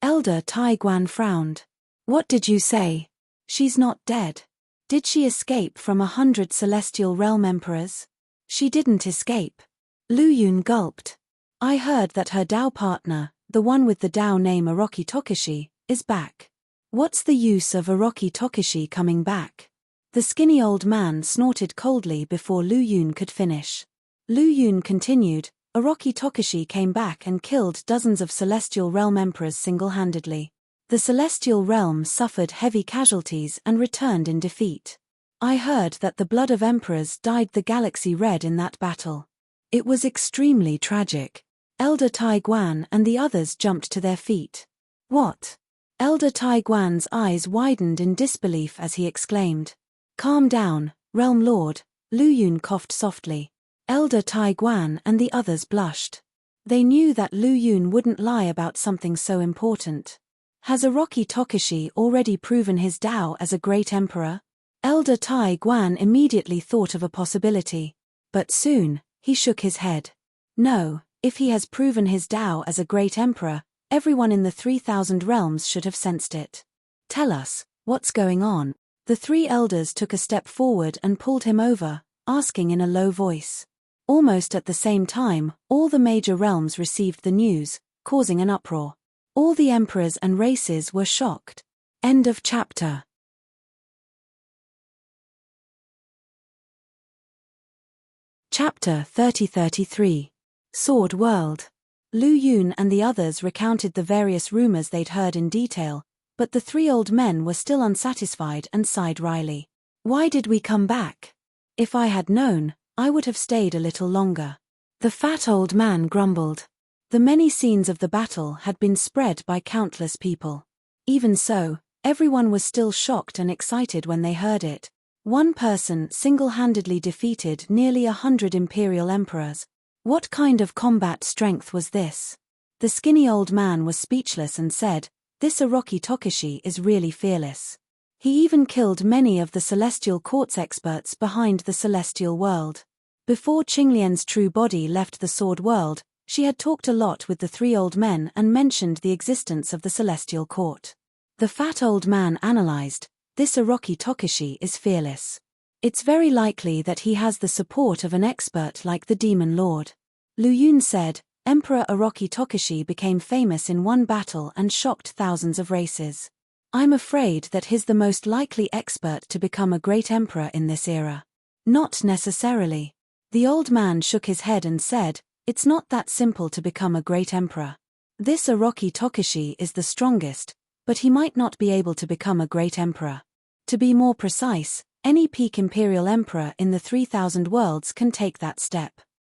Elder Tai Guan frowned. What did you say? She's not dead. Did she escape from 100 celestial realm emperors? She didn't escape. Lu Yun gulped. I heard that her Dao partner, the one with the Dao name Orochi Tokishi, is back. What's the use of Orochi Tokishi coming back? The skinny old man snorted coldly before Lu Yun could finish. Lu Yun continued, Orochi Tokishi came back and killed dozens of celestial realm emperors single-handedly. The celestial realm suffered heavy casualties and returned in defeat. I heard that the blood of emperors dyed the galaxy red in that battle. It was extremely tragic. Elder Tai Guan and the others jumped to their feet. What? Elder Tai Guan's eyes widened in disbelief as he exclaimed. Calm down, Realm Lord, Lu Yun coughed softly. Elder Tai Guan and the others blushed. They knew that Lu Yun wouldn't lie about something so important. Has Orochi Tokishi already proven his Dao as a great emperor? Elder Tai Guan immediately thought of a possibility. But soon, he shook his head. No, if he has proven his Dao as a great emperor, everyone in the 3,000 realms should have sensed it. Tell us, what's going on? The 3 elders took a step forward and pulled him over, asking in a low voice. Almost at the same time, all the major realms received the news, causing an uproar. All the emperors and races were shocked. End of chapter. Chapter 30-33. Sword World. Lu Yun and the others recounted the various rumors they'd heard in detail, but the 3 old men were still unsatisfied and sighed wryly. Why did we come back? If I had known, I would have stayed a little longer. The fat old man grumbled. The many scenes of the battle had been spread by countless people. Even so, everyone was still shocked and excited when they heard it. One person single-handedly defeated nearly 100 imperial emperors. What kind of combat strength was this? The skinny old man was speechless and said, This Orochi Tokishi is really fearless. He even killed many of the celestial quartz experts behind the celestial world. Before Qinglian's true body left the sword world, she had talked a lot with the 3 old men and mentioned the existence of the celestial court. The fat old man analyzed, this Orochi Tokishi is fearless. It's very likely that he has the support of an expert like the Demon Lord. Lu Yun said, Emperor Orochi Tokishi became famous in one battle and shocked thousands of races. I'm afraid that he's the most likely expert to become a great emperor in this era. Not necessarily. The old man shook his head and said, it's not that simple to become a great emperor. This Orochi Tokishi is the strongest, but he might not be able to become a great emperor. To be more precise, any peak imperial emperor in the 3000 worlds can take that step.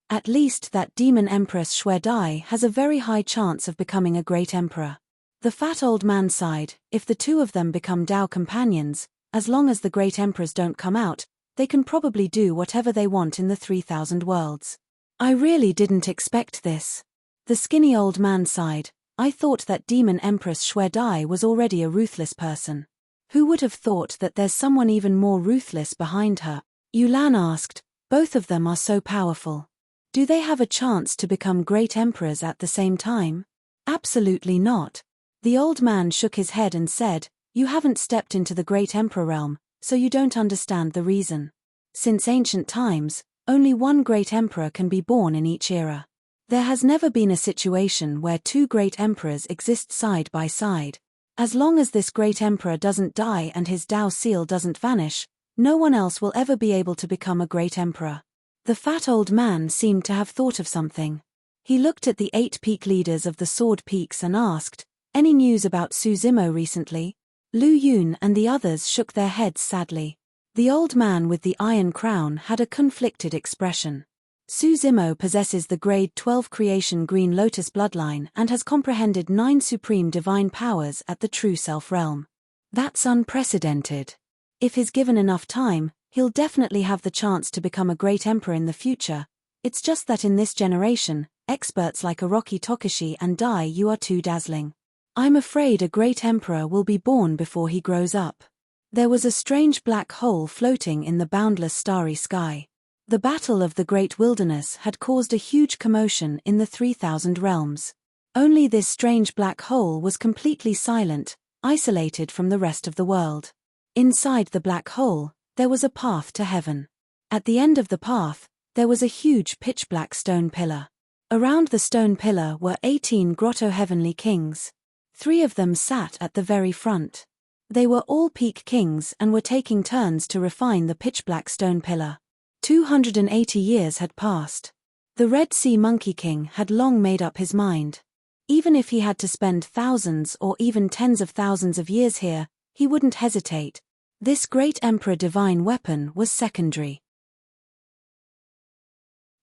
At least that demon empress Shui Dai has a very high chance of becoming a great emperor. The fat old man sighed, if the two of them become Dao companions, as long as the great emperors don't come out, they can probably do whatever they want in the 3000 worlds. I really didn't expect this. The skinny old man sighed, I thought that demon empress Shui Dai was already a ruthless person. Who would have thought that there's someone even more ruthless behind her? Yulan asked, both of them are so powerful. Do they have a chance to become great emperors at the same time? Absolutely not. The old man shook his head and said, you haven't stepped into the great emperor realm, so you don't understand the reason. Since ancient times, only one great emperor can be born in each era. There has never been a situation where two great emperors exist side by side. As long as this great emperor doesn't die and his Dao seal doesn't vanish, no one else will ever be able to become a great emperor. The fat old man seemed to have thought of something. He looked at the 8 peak leaders of the Sword Peaks and asked, any news about Su Zimo recently? Lu Yun and the others shook their heads sadly. The old man with the iron crown had a conflicted expression. Su Zimo possesses the grade 12 creation green lotus bloodline and has comprehended 9 supreme divine powers at the true self realm. That's unprecedented. If he's given enough time, he'll definitely have the chance to become a great emperor in the future. It's just that in this generation, experts like Orochi Tokishi and Dai Yu are too dazzling. I'm afraid a great emperor will be born before he grows up. There was a strange black hole floating in the boundless starry sky. The Battle of the Great Wilderness had caused a huge commotion in the 3000 realms. Only this strange black hole was completely silent, isolated from the rest of the world. Inside the black hole, there was a path to heaven. At the end of the path, there was a huge pitch-black stone pillar. Around the stone pillar were 18 grotto heavenly kings. 3 of them sat at the very front. They were all peak kings and were taking turns to refine the pitch-black stone pillar. 280 years had passed. The Red Sea Monkey King had long made up his mind. Even if he had to spend thousands or even tens of thousands of years here, he wouldn't hesitate. This great Emperor divine weapon was secondary.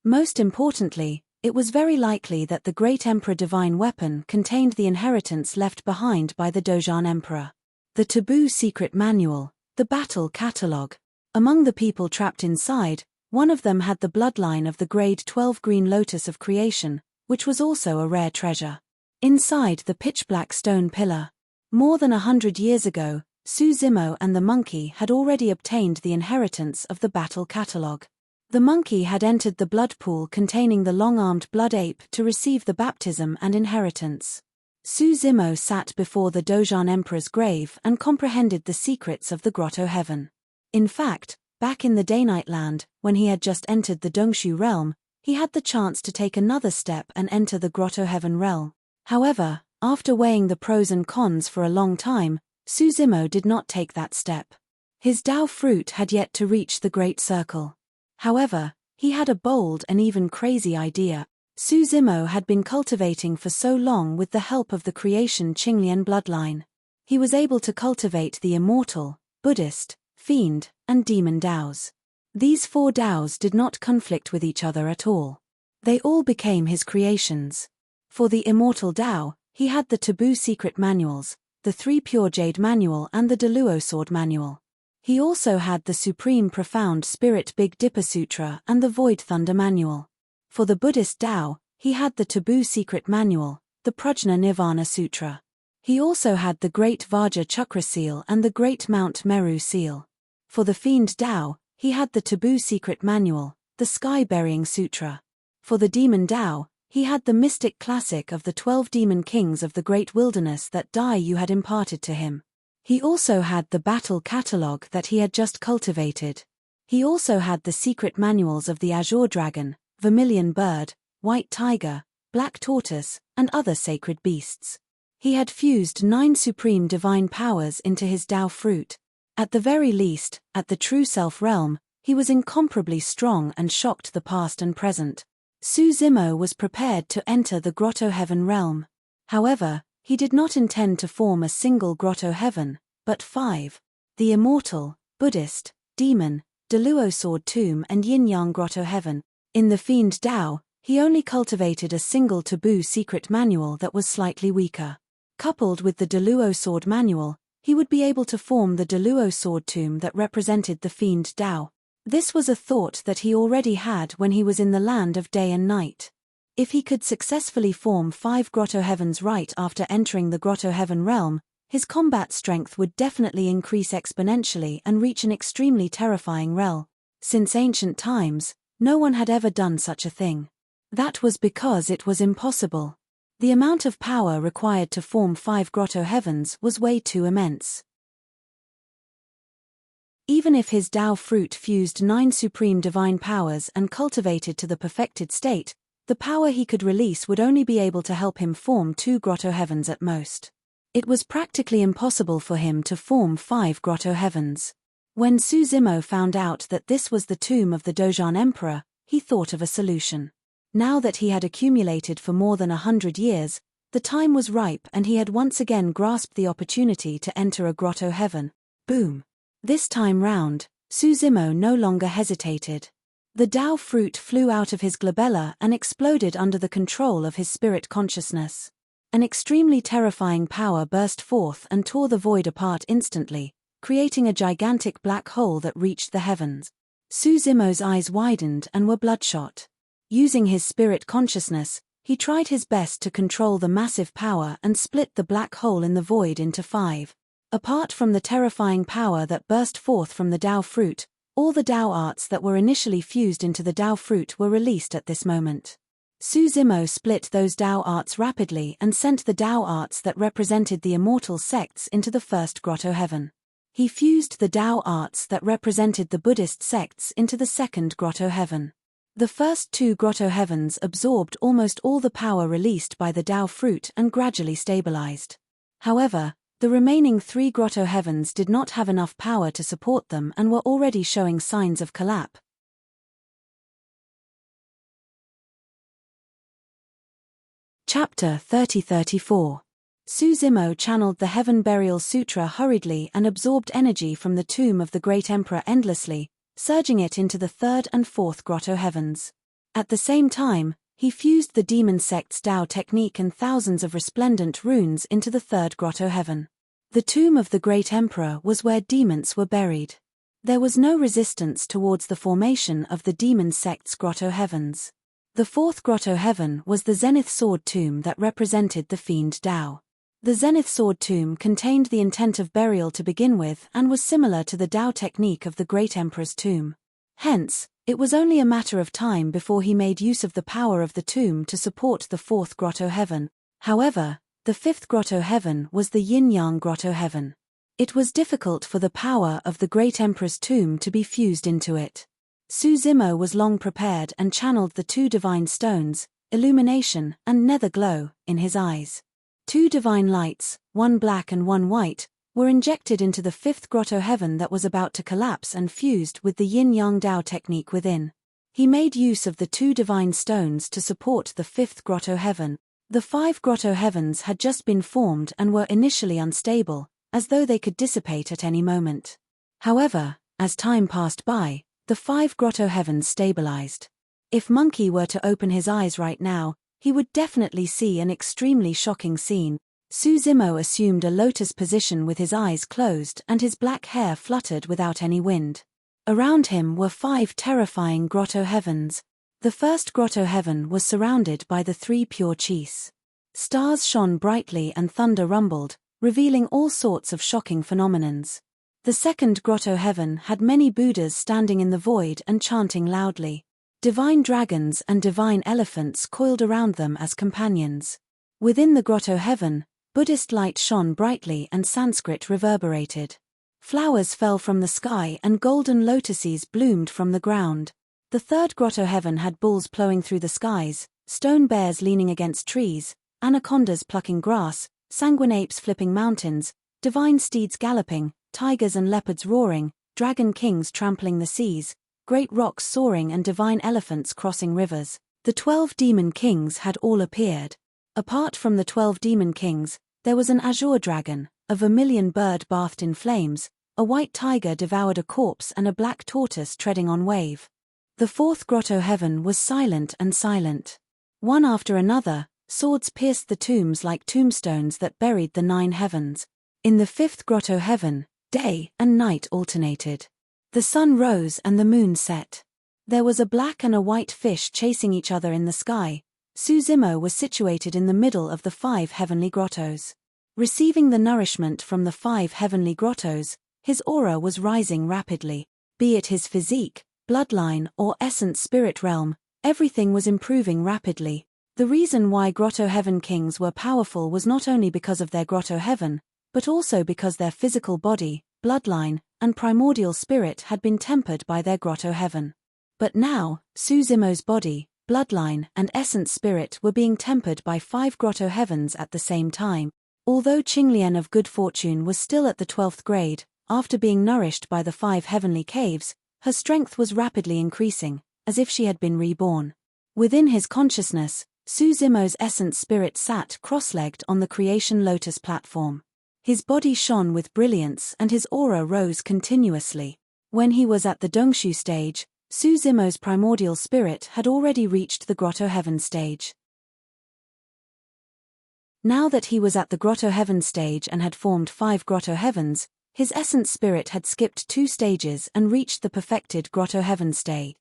Most importantly, it was very likely that the great Emperor divine weapon contained the inheritance left behind by the Dozhan Emperor. The Taboo Secret Manual, the Battle Catalogue. Among the people trapped inside, one of them had the bloodline of the grade 12 Green Lotus of Creation, which was also a rare treasure. Inside the pitch-black stone pillar. More than 100 years ago, Su Zimo and the monkey had already obtained the inheritance of the Battle Catalogue. The monkey had entered the blood pool containing the long-armed blood ape to receive the baptism and inheritance. Su Zimo sat before the Dozhan Emperor's grave and comprehended the secrets of the Grotto Heaven. In fact, back in the Day-Night Land, when he had just entered the Dongshu realm, he had the chance to take another step and enter the Grotto Heaven realm. However, after weighing the pros and cons for a long time, Su Zimo did not take that step. His Dao fruit had yet to reach the Great Circle. However, he had a bold and even crazy idea. Su Zimo had been cultivating for so long with the help of the creation Qinglian bloodline. He was able to cultivate the Immortal, Buddhist, Fiend, and Demon Daos. These 4 Daos did not conflict with each other at all. They all became his creations. For the Immortal Dao, he had the Taboo Secret Manuals, the 3 Pure Jade Manual and the Deluo Sword Manual. He also had the Supreme Profound Spirit Big Dipper Sutra and the Void Thunder Manual. For the Buddhist Dao, he had the Taboo Secret Manual, the Prajna Nirvana Sutra. He also had the Great Vajra Chakra Seal and the Great Mount Meru Seal. For the Fiend Dao, he had the Taboo Secret Manual, the Sky Burying Sutra. For the Demon Dao, he had the Mystic Classic of the 12 Demon Kings of the Great Wilderness that Dai Yu had imparted to him. He also had the battle catalogue that he had just cultivated. He also had the secret manuals of the azure dragon, vermilion bird, white tiger, black tortoise, and other sacred beasts. He had fused 9 supreme divine powers into his Tao fruit. At the very least, at the true self realm, he was incomparably strong and shocked the past and present. Su Zimo was prepared to enter the grotto heaven realm. However, he did not intend to form a single grotto heaven, but 5. The Immortal, Buddhist, Demon, Deluo Sword Tomb and Yin-Yang Grotto Heaven. In the Fiend Tao, he only cultivated a single taboo secret manual that was slightly weaker. Coupled with the Deluo Sword manual, he would be able to form the Deluo Sword Tomb that represented the Fiend Tao. This was a thought that he already had when he was in the land of day and night. If he could successfully form 5 grotto heavens right after entering the grotto heaven realm, his combat strength would definitely increase exponentially and reach an extremely terrifying realm. Since ancient times, no one had ever done such a thing. That was because it was impossible. The amount of power required to form 5 grotto heavens was way too immense. Even if his Tao fruit fused 9 supreme divine powers and cultivated to the perfected state, the power he could release would only be able to help him form 2 grotto heavens at most. It was practically impossible for him to form 5 grotto heavens. When Su Zimo found out that this was the tomb of the Dozhan Emperor, he thought of a solution. Now that he had accumulated for more than 100 years, the time was ripe and he had once again grasped the opportunity to enter a grotto heaven. Boom! This time round, Su Zimo no longer hesitated. The Tao fruit flew out of his glabella and exploded under the control of his spirit consciousness. An extremely terrifying power burst forth and tore the void apart instantly, creating a gigantic black hole that reached the heavens. Su Zimo's eyes widened and were bloodshot. Using his spirit consciousness, he tried his best to control the massive power and split the black hole in the void into 5. Apart from the terrifying power that burst forth from the Tao fruit, all the Tao arts that were initially fused into the Tao fruit were released at this moment. Su Zimo split those Tao arts rapidly and sent the Tao arts that represented the immortal sects into the first grotto heaven. He fused the Tao arts that represented the Buddhist sects into the second grotto heaven. The first 2 grotto heavens absorbed almost all the power released by the Tao fruit and gradually stabilized. However, the remaining 3 grotto heavens did not have enough power to support them and were already showing signs of collapse. Chapter 30-34. Su Zimo channeled the Heaven Burial Sutra hurriedly and absorbed energy from the tomb of the great emperor endlessly, surging it into the 3rd and 4th grotto heavens. At the same time, he fused the demon sect's Tao technique and thousands of resplendent runes into the 3rd grotto heaven. The tomb of the great emperor was where demons were buried. There was no resistance towards the formation of the demon sect's grotto heavens. The 4th grotto heaven was the Zenith Sword Tomb that represented the Fiend Tao. The Zenith Sword Tomb contained the intent of burial to begin with and was similar to the Tao technique of the great emperor's tomb. Hence, it was only a matter of time before he made use of the power of the tomb to support the 4th grotto heaven. However, the 5th grotto heaven was the Yin-Yang grotto heaven. It was difficult for the power of the great emperor's tomb to be fused into it. Su Zimo was long prepared and channeled the 2 divine stones, illumination and nether glow, in his eyes. 2 divine lights, one black and one white, were injected into the 5th grotto heaven that was about to collapse and fused with the Yin-Yang Tao technique within. He made use of the 2 divine stones to support the 5th grotto heaven. The 5 grotto heavens had just been formed and were initially unstable, as though they could dissipate at any moment. However, as time passed by, the 5 grotto heavens stabilized. If Monkey were to open his eyes right now, he would definitely see an extremely shocking scene. Su Zimo assumed a lotus position with his eyes closed and his black hair fluttered without any wind. Around him were 5 terrifying grotto heavens. The first grotto heaven was surrounded by the 3 pure chis. Stars shone brightly and thunder rumbled, revealing all sorts of shocking phenomenons. The second grotto heaven had many Buddhas standing in the void and chanting loudly. Divine dragons and divine elephants coiled around them as companions. Within the grotto heaven, Buddhist light shone brightly and Sanskrit reverberated. Flowers fell from the sky and golden lotuses bloomed from the ground. The third grotto heaven had bulls plowing through the skies, stone bears leaning against trees, anacondas plucking grass, sanguine apes flipping mountains, divine steeds galloping, tigers and leopards roaring, dragon kings trampling the seas, great rocks soaring and divine elephants crossing rivers. The 12 demon kings had all appeared. Apart from the 12 demon kings, there was an azure dragon, a vermilion bird bathed in flames, a white tiger devoured a corpse and a black tortoise treading on wave. The fourth grotto heaven was silent and silent. One after another, swords pierced the tombs like tombstones that buried the 9 heavens. In the fifth grotto heaven, day and night alternated. The sun rose and the moon set. There was a black and a white fish chasing each other in the sky. Suzimo was situated in the middle of the 5 heavenly grottos. Receiving the nourishment from the 5 heavenly grottos, his aura was rising rapidly. Be it his physique, bloodline or essence spirit realm, everything was improving rapidly. The reason why grotto heaven kings were powerful was not only because of their grotto heaven, but also because their physical body, bloodline, and primordial spirit had been tempered by their grotto heaven. But now, Suzimo's body, bloodline, and essence spirit were being tempered by 5 grotto heavens at the same time. Although Qinglian of good fortune was still at the 12th grade, after being nourished by the 5 heavenly caves, her strength was rapidly increasing, as if she had been reborn. Within his consciousness, Suzimo's essence spirit sat cross-legged on the creation lotus platform. His body shone with brilliance and his aura rose continuously. When he was at the Dongshu stage, Suzimo's primordial spirit had already reached the grotto heaven stage. Now that he was at the grotto heaven stage and had formed 5 grotto heavens, his essence spirit had skipped 2 stages and reached the perfected grotto heaven stage.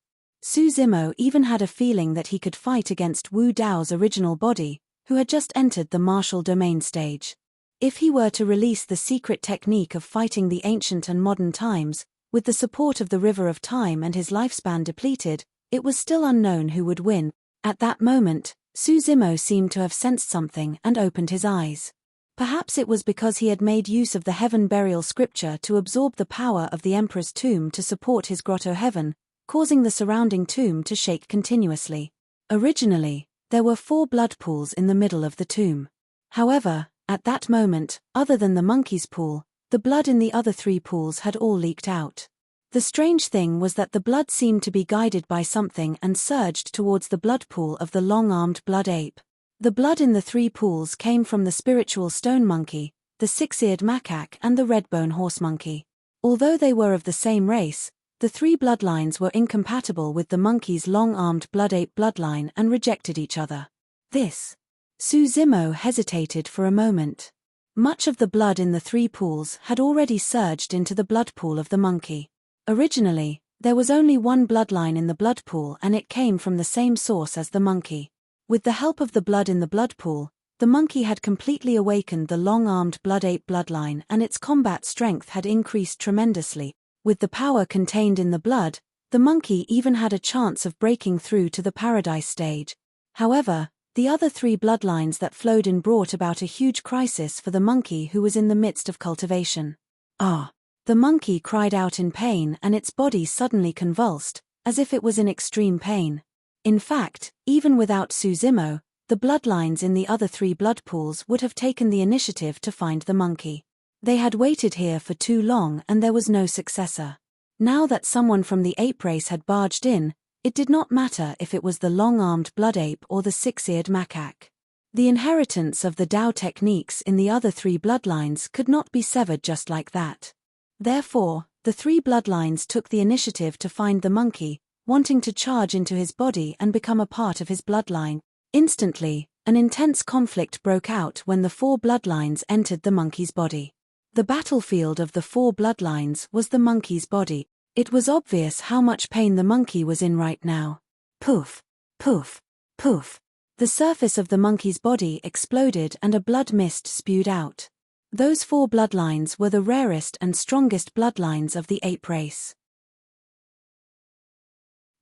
Suzimo even had a feeling that he could fight against Wu Dao's original body, who had just entered the martial domain stage. If he were to release the secret technique of fighting the ancient and modern times, with the support of the river of time and his lifespan depleted, it was still unknown who would win. At that moment, Suzimo seemed to have sensed something and opened his eyes. Perhaps it was because he had made use of the heaven burial scripture to absorb the power of the emperor's tomb to support his grotto heaven, causing the surrounding tomb to shake continuously. Originally, there were 4 blood pools in the middle of the tomb. However, at that moment, other than the monkey's pool, the blood in the other 3 pools had all leaked out. The strange thing was that the blood seemed to be guided by something and surged towards the blood pool of the long-armed blood ape. The blood in the 3 pools came from the spiritual stone monkey, the 6-eared macaque and the red-bone horse monkey. Although they were of the same race, the 3 bloodlines were incompatible with the monkey's long-armed blood ape bloodline and rejected each other. Suzimo hesitated for a moment. Much of the blood in the 3 pools had already surged into the blood pool of the monkey. Originally, there was only one bloodline in the blood pool and it came from the same source as the monkey. With the help of the blood in the blood pool, the monkey had completely awakened the long-armed blood ape bloodline and its combat strength had increased tremendously. With the power contained in the blood, the monkey even had a chance of breaking through to the paradise stage. However, the other 3 bloodlines that flowed in brought about a huge crisis for the monkey who was in the midst of cultivation. Ah! The monkey cried out in pain and its body suddenly convulsed, as if it was in extreme pain. In fact, even without Suzimo, the bloodlines in the other 3 blood pools would have taken the initiative to find the monkey. They had waited here for too long and there was no successor. Now that someone from the ape race had barged in, it did not matter if it was the long-armed blood ape or the 6-eared macaque. The inheritance of the Dao techniques in the other 3 bloodlines could not be severed just like that. Therefore, the 3 bloodlines took the initiative to find the monkey, wanting to charge into his body and become a part of his bloodline. Instantly, an intense conflict broke out when the 4 bloodlines entered the monkey's body. The battlefield of the 4 bloodlines was the monkey's body. It was obvious how much pain the monkey was in right now. Poof, poof, poof. The surface of the monkey's body exploded and a blood mist spewed out. Those 4 bloodlines were the rarest and strongest bloodlines of the ape race.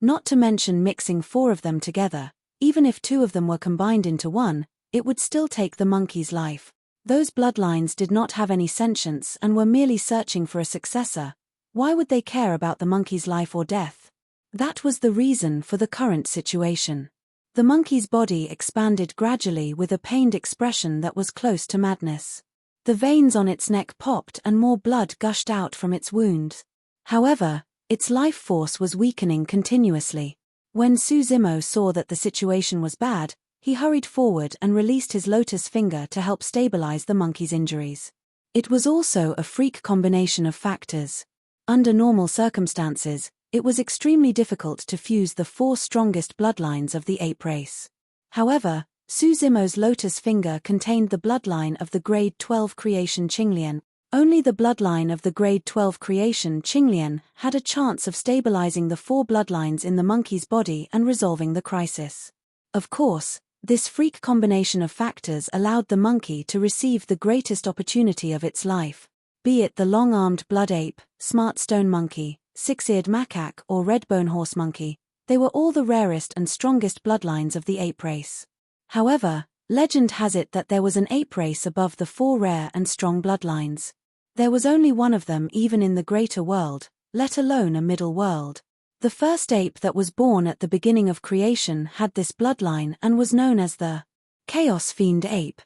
Not to mention mixing 4 of them together, even if 2 of them were combined into one, it would still take the monkey's life. Those bloodlines did not have any sentience and were merely searching for a successor. Why would they care about the monkey's life or death? That was the reason for the current situation. The monkey's body expanded gradually with a pained expression that was close to madness. The veins on its neck popped and more blood gushed out from its wounds. However, its life force was weakening continuously. When Suzimo saw that the situation was bad, he hurried forward and released his lotus finger to help stabilize the monkey's injuries. It was also a freak combination of factors. Under normal circumstances, it was extremely difficult to fuse the 4 strongest bloodlines of the ape race. However, Suzimo's lotus finger contained the bloodline of the grade 12 creation Qinglian. Only the bloodline of the grade 12 creation Qinglian had a chance of stabilizing the 4 bloodlines in the monkey's body and resolving the crisis. Of course, this freak combination of factors allowed the monkey to receive the greatest opportunity of its life, be it the long-armed blood ape, smart stone monkey, six-eared macaque or red-bone horse monkey. They were all the rarest and strongest bloodlines of the ape race. However, legend has it that there was an ape race above the 4 rare and strong bloodlines. There was only one of them even in the greater world, let alone a middle world. The first ape that was born at the beginning of creation had this bloodline and was known as the Chaos Fiend ape.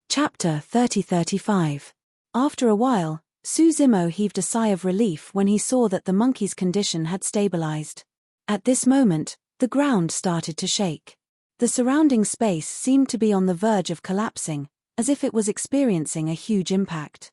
Chapter 30-35. After a while, Suzimo heaved a sigh of relief when he saw that the monkey's condition had stabilized. At this moment, the ground started to shake. The surrounding space seemed to be on the verge of collapsing, as if it was experiencing a huge impact.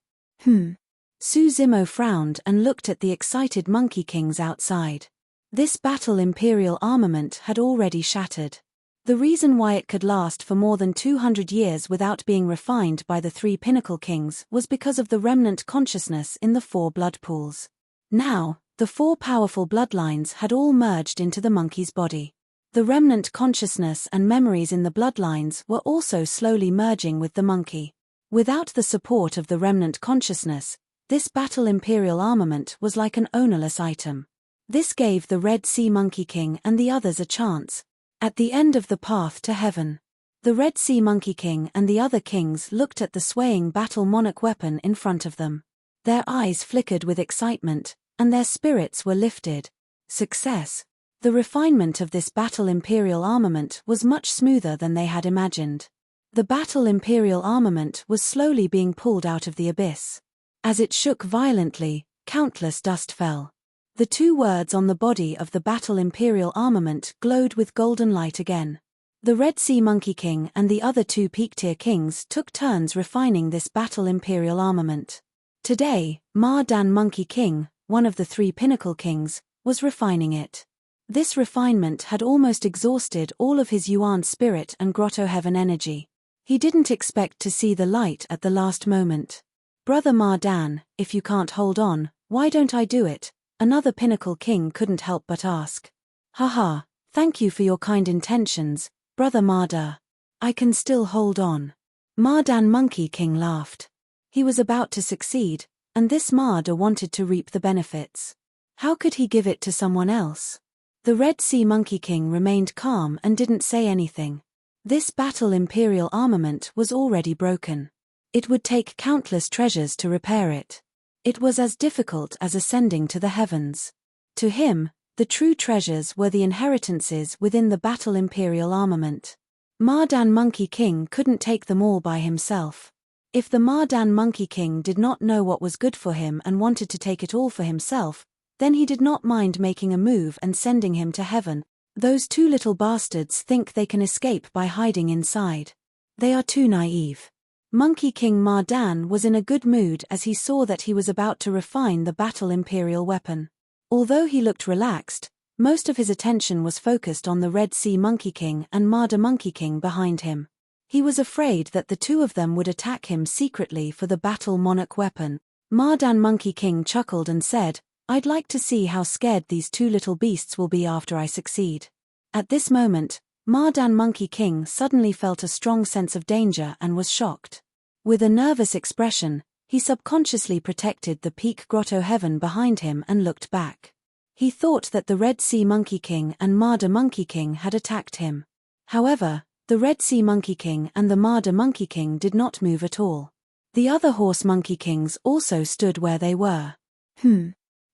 Suzimo frowned and looked at the excited monkey kings outside. This battle imperial armament had already shattered. The reason why it could last for more than 200 years without being refined by the 3 pinnacle kings was because of the remnant consciousness in the 4 blood pools. Now, the 4 powerful bloodlines had all merged into the monkey's body. The remnant consciousness and memories in the bloodlines were also slowly merging with the monkey. Without the support of the remnant consciousness, this battle imperial armament was like an ownerless item. This gave the Red Sea Monkey King and the others a chance. At the end of the path to heaven, the Red Sea Monkey King and the other kings looked at the swaying battle monarch weapon in front of them. Their eyes flickered with excitement, and their spirits were lifted. Success. The refinement of this battle imperial armament was much smoother than they had imagined. The battle imperial armament was slowly being pulled out of the abyss. As it shook violently, countless dust fell. The 2 words on the body of the battle imperial armament glowed with golden light again. The Red Sea Monkey King and the other 2 peak-tier kings took turns refining this battle imperial armament. Today, Ma-Dan Monkey King, one of the 3 pinnacle kings, was refining it. This refinement had almost exhausted all of his Yuan spirit and Grotto Heaven energy. He didn't expect to see the light at the last moment. "Brother Ma-Dan, if you can't hold on, why don't I do it?" Another pinnacle king couldn't help but ask. "Haha, thank you for your kind intentions, Brother Ma-Da. I can still hold on." Ma-Dan Monkey King laughed. He was about to succeed, and this Ma-Da wanted to reap the benefits. How could he give it to someone else? The Red Sea Monkey King remained calm and didn't say anything. This battle imperial armament was already broken. It would take countless treasures to repair it. It was as difficult as ascending to the heavens. To him, the true treasures were the inheritances within the battle imperial armament. Ma-Dan Monkey King couldn't take them all by himself. If the Ma-Dan Monkey King did not know what was good for him and wanted to take it all for himself, then he did not mind making a move and sending him to heaven. Those 2 little bastards think they can escape by hiding inside. They are too naive. Monkey King Ma-Dan was in a good mood as he saw that he was about to refine the battle imperial weapon. Although he looked relaxed, most of his attention was focused on the Red Sea Monkey King and Ma-Da Monkey King behind him. He was afraid that the 2 of them would attack him secretly for the battle monarch weapon. Ma-Dan Monkey King chuckled and said, "I'd like to see how scared these 2 little beasts will be after I succeed." At this moment, Ma-Dan Monkey King suddenly felt a strong sense of danger and was shocked. With a nervous expression, he subconsciously protected the peak Grotto Heaven behind him and looked back. He thought that the Red Sea Monkey King and Marder Monkey King had attacked him. However, the Red Sea Monkey King and the Marder Monkey King did not move at all. The other Horse Monkey Kings also stood where they were.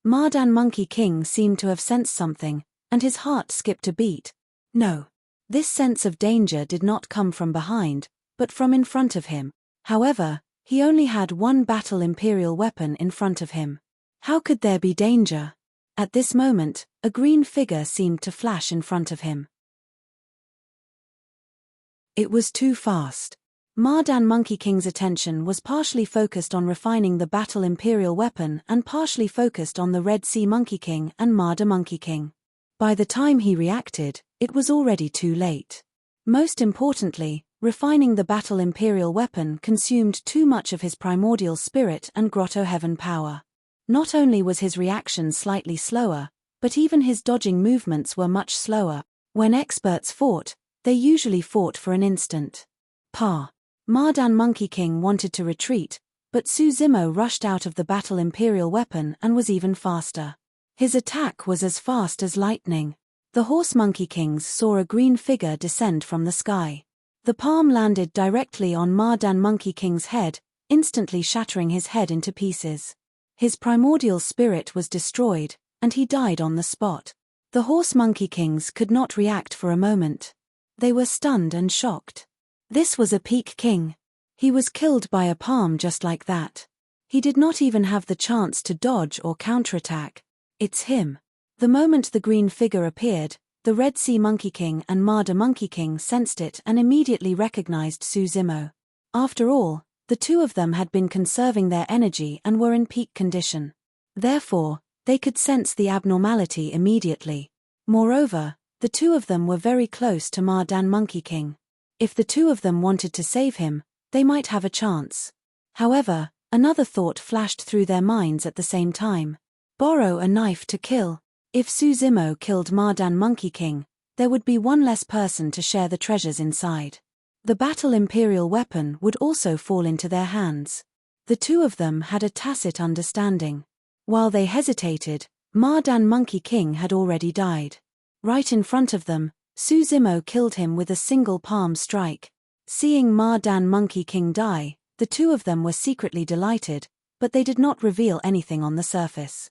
Mardan Monkey King seemed to have sensed something, and his heart skipped a beat. No. This sense of danger did not come from behind, but from in front of him. However, he only had one battle imperial weapon in front of him. How could there be danger? At this moment, a green figure seemed to flash in front of him. It was too fast. Mardan Monkey King's attention was partially focused on refining the battle imperial weapon and partially focused on the Red Sea Monkey King and Marder Monkey King. By the time he reacted, it was already too late. Most importantly, refining the battle imperial weapon consumed too much of his primordial spirit and grotto heaven power. Not only was his reaction slightly slower, but even his dodging movements were much slower. When experts fought, they usually fought for an instant. Mardan Monkey King wanted to retreat, but Suzimo rushed out of the battle imperial weapon and was even faster. His attack was as fast as lightning. The Horse Monkey Kings saw a green figure descend from the sky. The palm landed directly on Mardan Monkey King's head, instantly shattering his head into pieces. His primordial spirit was destroyed, and he died on the spot. The Horse Monkey Kings could not react for a moment. They were stunned and shocked. This was a peak king. He was killed by a palm just like that. He did not even have the chance to dodge or counterattack. It's him. The moment the green figure appeared, the Red Sea Monkey King and Marder Monkey King sensed it and immediately recognized Suzimo. After all, the two of them had been conserving their energy and were in peak condition. Therefore, they could sense the abnormality immediately. Moreover, the two of them were very close to Mardan Monkey King. If the two of them wanted to save him, they might have a chance. However, another thought flashed through their minds at the same time. Borrow a knife to kill. If Suzimo killed Mardan Monkey King, there would be one less person to share the treasures inside. The battle imperial weapon would also fall into their hands. The two of them had a tacit understanding. While they hesitated, Mardan Monkey King had already died. Right in front of them, Suzimo killed him with a single palm strike. Seeing Mardan Monkey King die, the two of them were secretly delighted, but they did not reveal anything on the surface.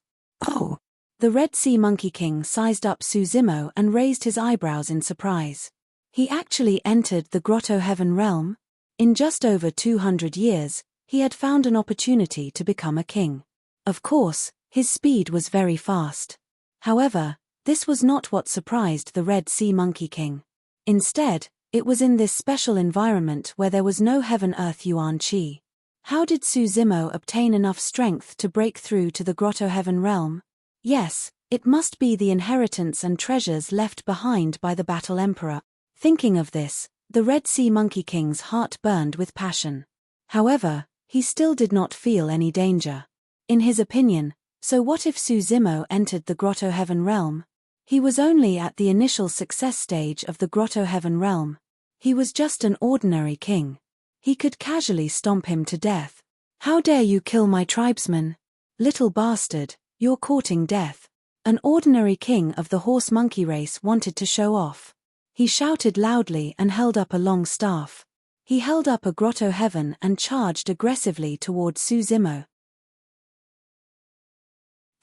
Oh! The Red Sea Monkey King sized up Suzimo and raised his eyebrows in surprise. He actually entered the Grotto Heaven realm? In just over 200 years, he had found an opportunity to become a king. Of course, his speed was very fast. However, this was not what surprised the Red Sea Monkey King. Instead, it was in this special environment where there was no heaven-earth yuan qi. How did Suzimo obtain enough strength to break through to the Grotto Heaven realm? Yes, it must be the inheritance and treasures left behind by the Battle Emperor. Thinking of this, the Red Sea Monkey King's heart burned with passion. However, he still did not feel any danger. In his opinion, so what if Suzimo entered the Grotto Heaven realm? He was only at the initial success stage of the Grotto Heaven realm. He was just an ordinary king. He could casually stomp him to death. How dare you kill my tribesman? Little bastard, you're courting death. An ordinary king of the horse monkey race wanted to show off. He shouted loudly and held up a long staff. He held up a Grotto Heaven and charged aggressively toward Suzimo.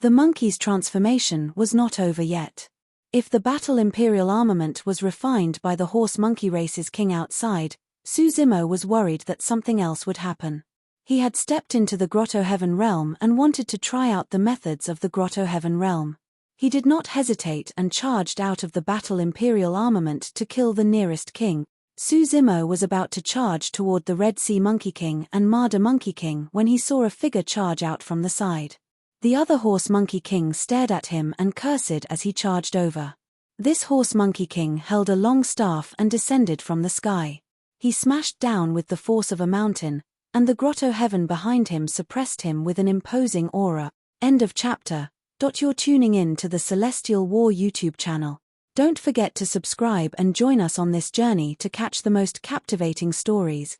The monkey's transformation was not over yet. If the battle imperial armament was refined by the horse monkey race's king outside, Suzimo was worried that something else would happen. He had stepped into the Grotto Heaven realm and wanted to try out the methods of the Grotto Heaven realm. He did not hesitate and charged out of the battle imperial armament to kill the nearest king. Suzimo was about to charge toward the Red Sea Monkey King and Marder Monkey King when he saw a figure charge out from the side. The other Horse Monkey King stared at him and cursed as he charged over. This Horse Monkey King held a long staff and descended from the sky. He smashed down with the force of a mountain, and the Grotto Heaven behind him suppressed him with an imposing aura. End of chapter. You're tuning in to the Celestial War YouTube channel. Don't forget to subscribe and join us on this journey to catch the most captivating stories.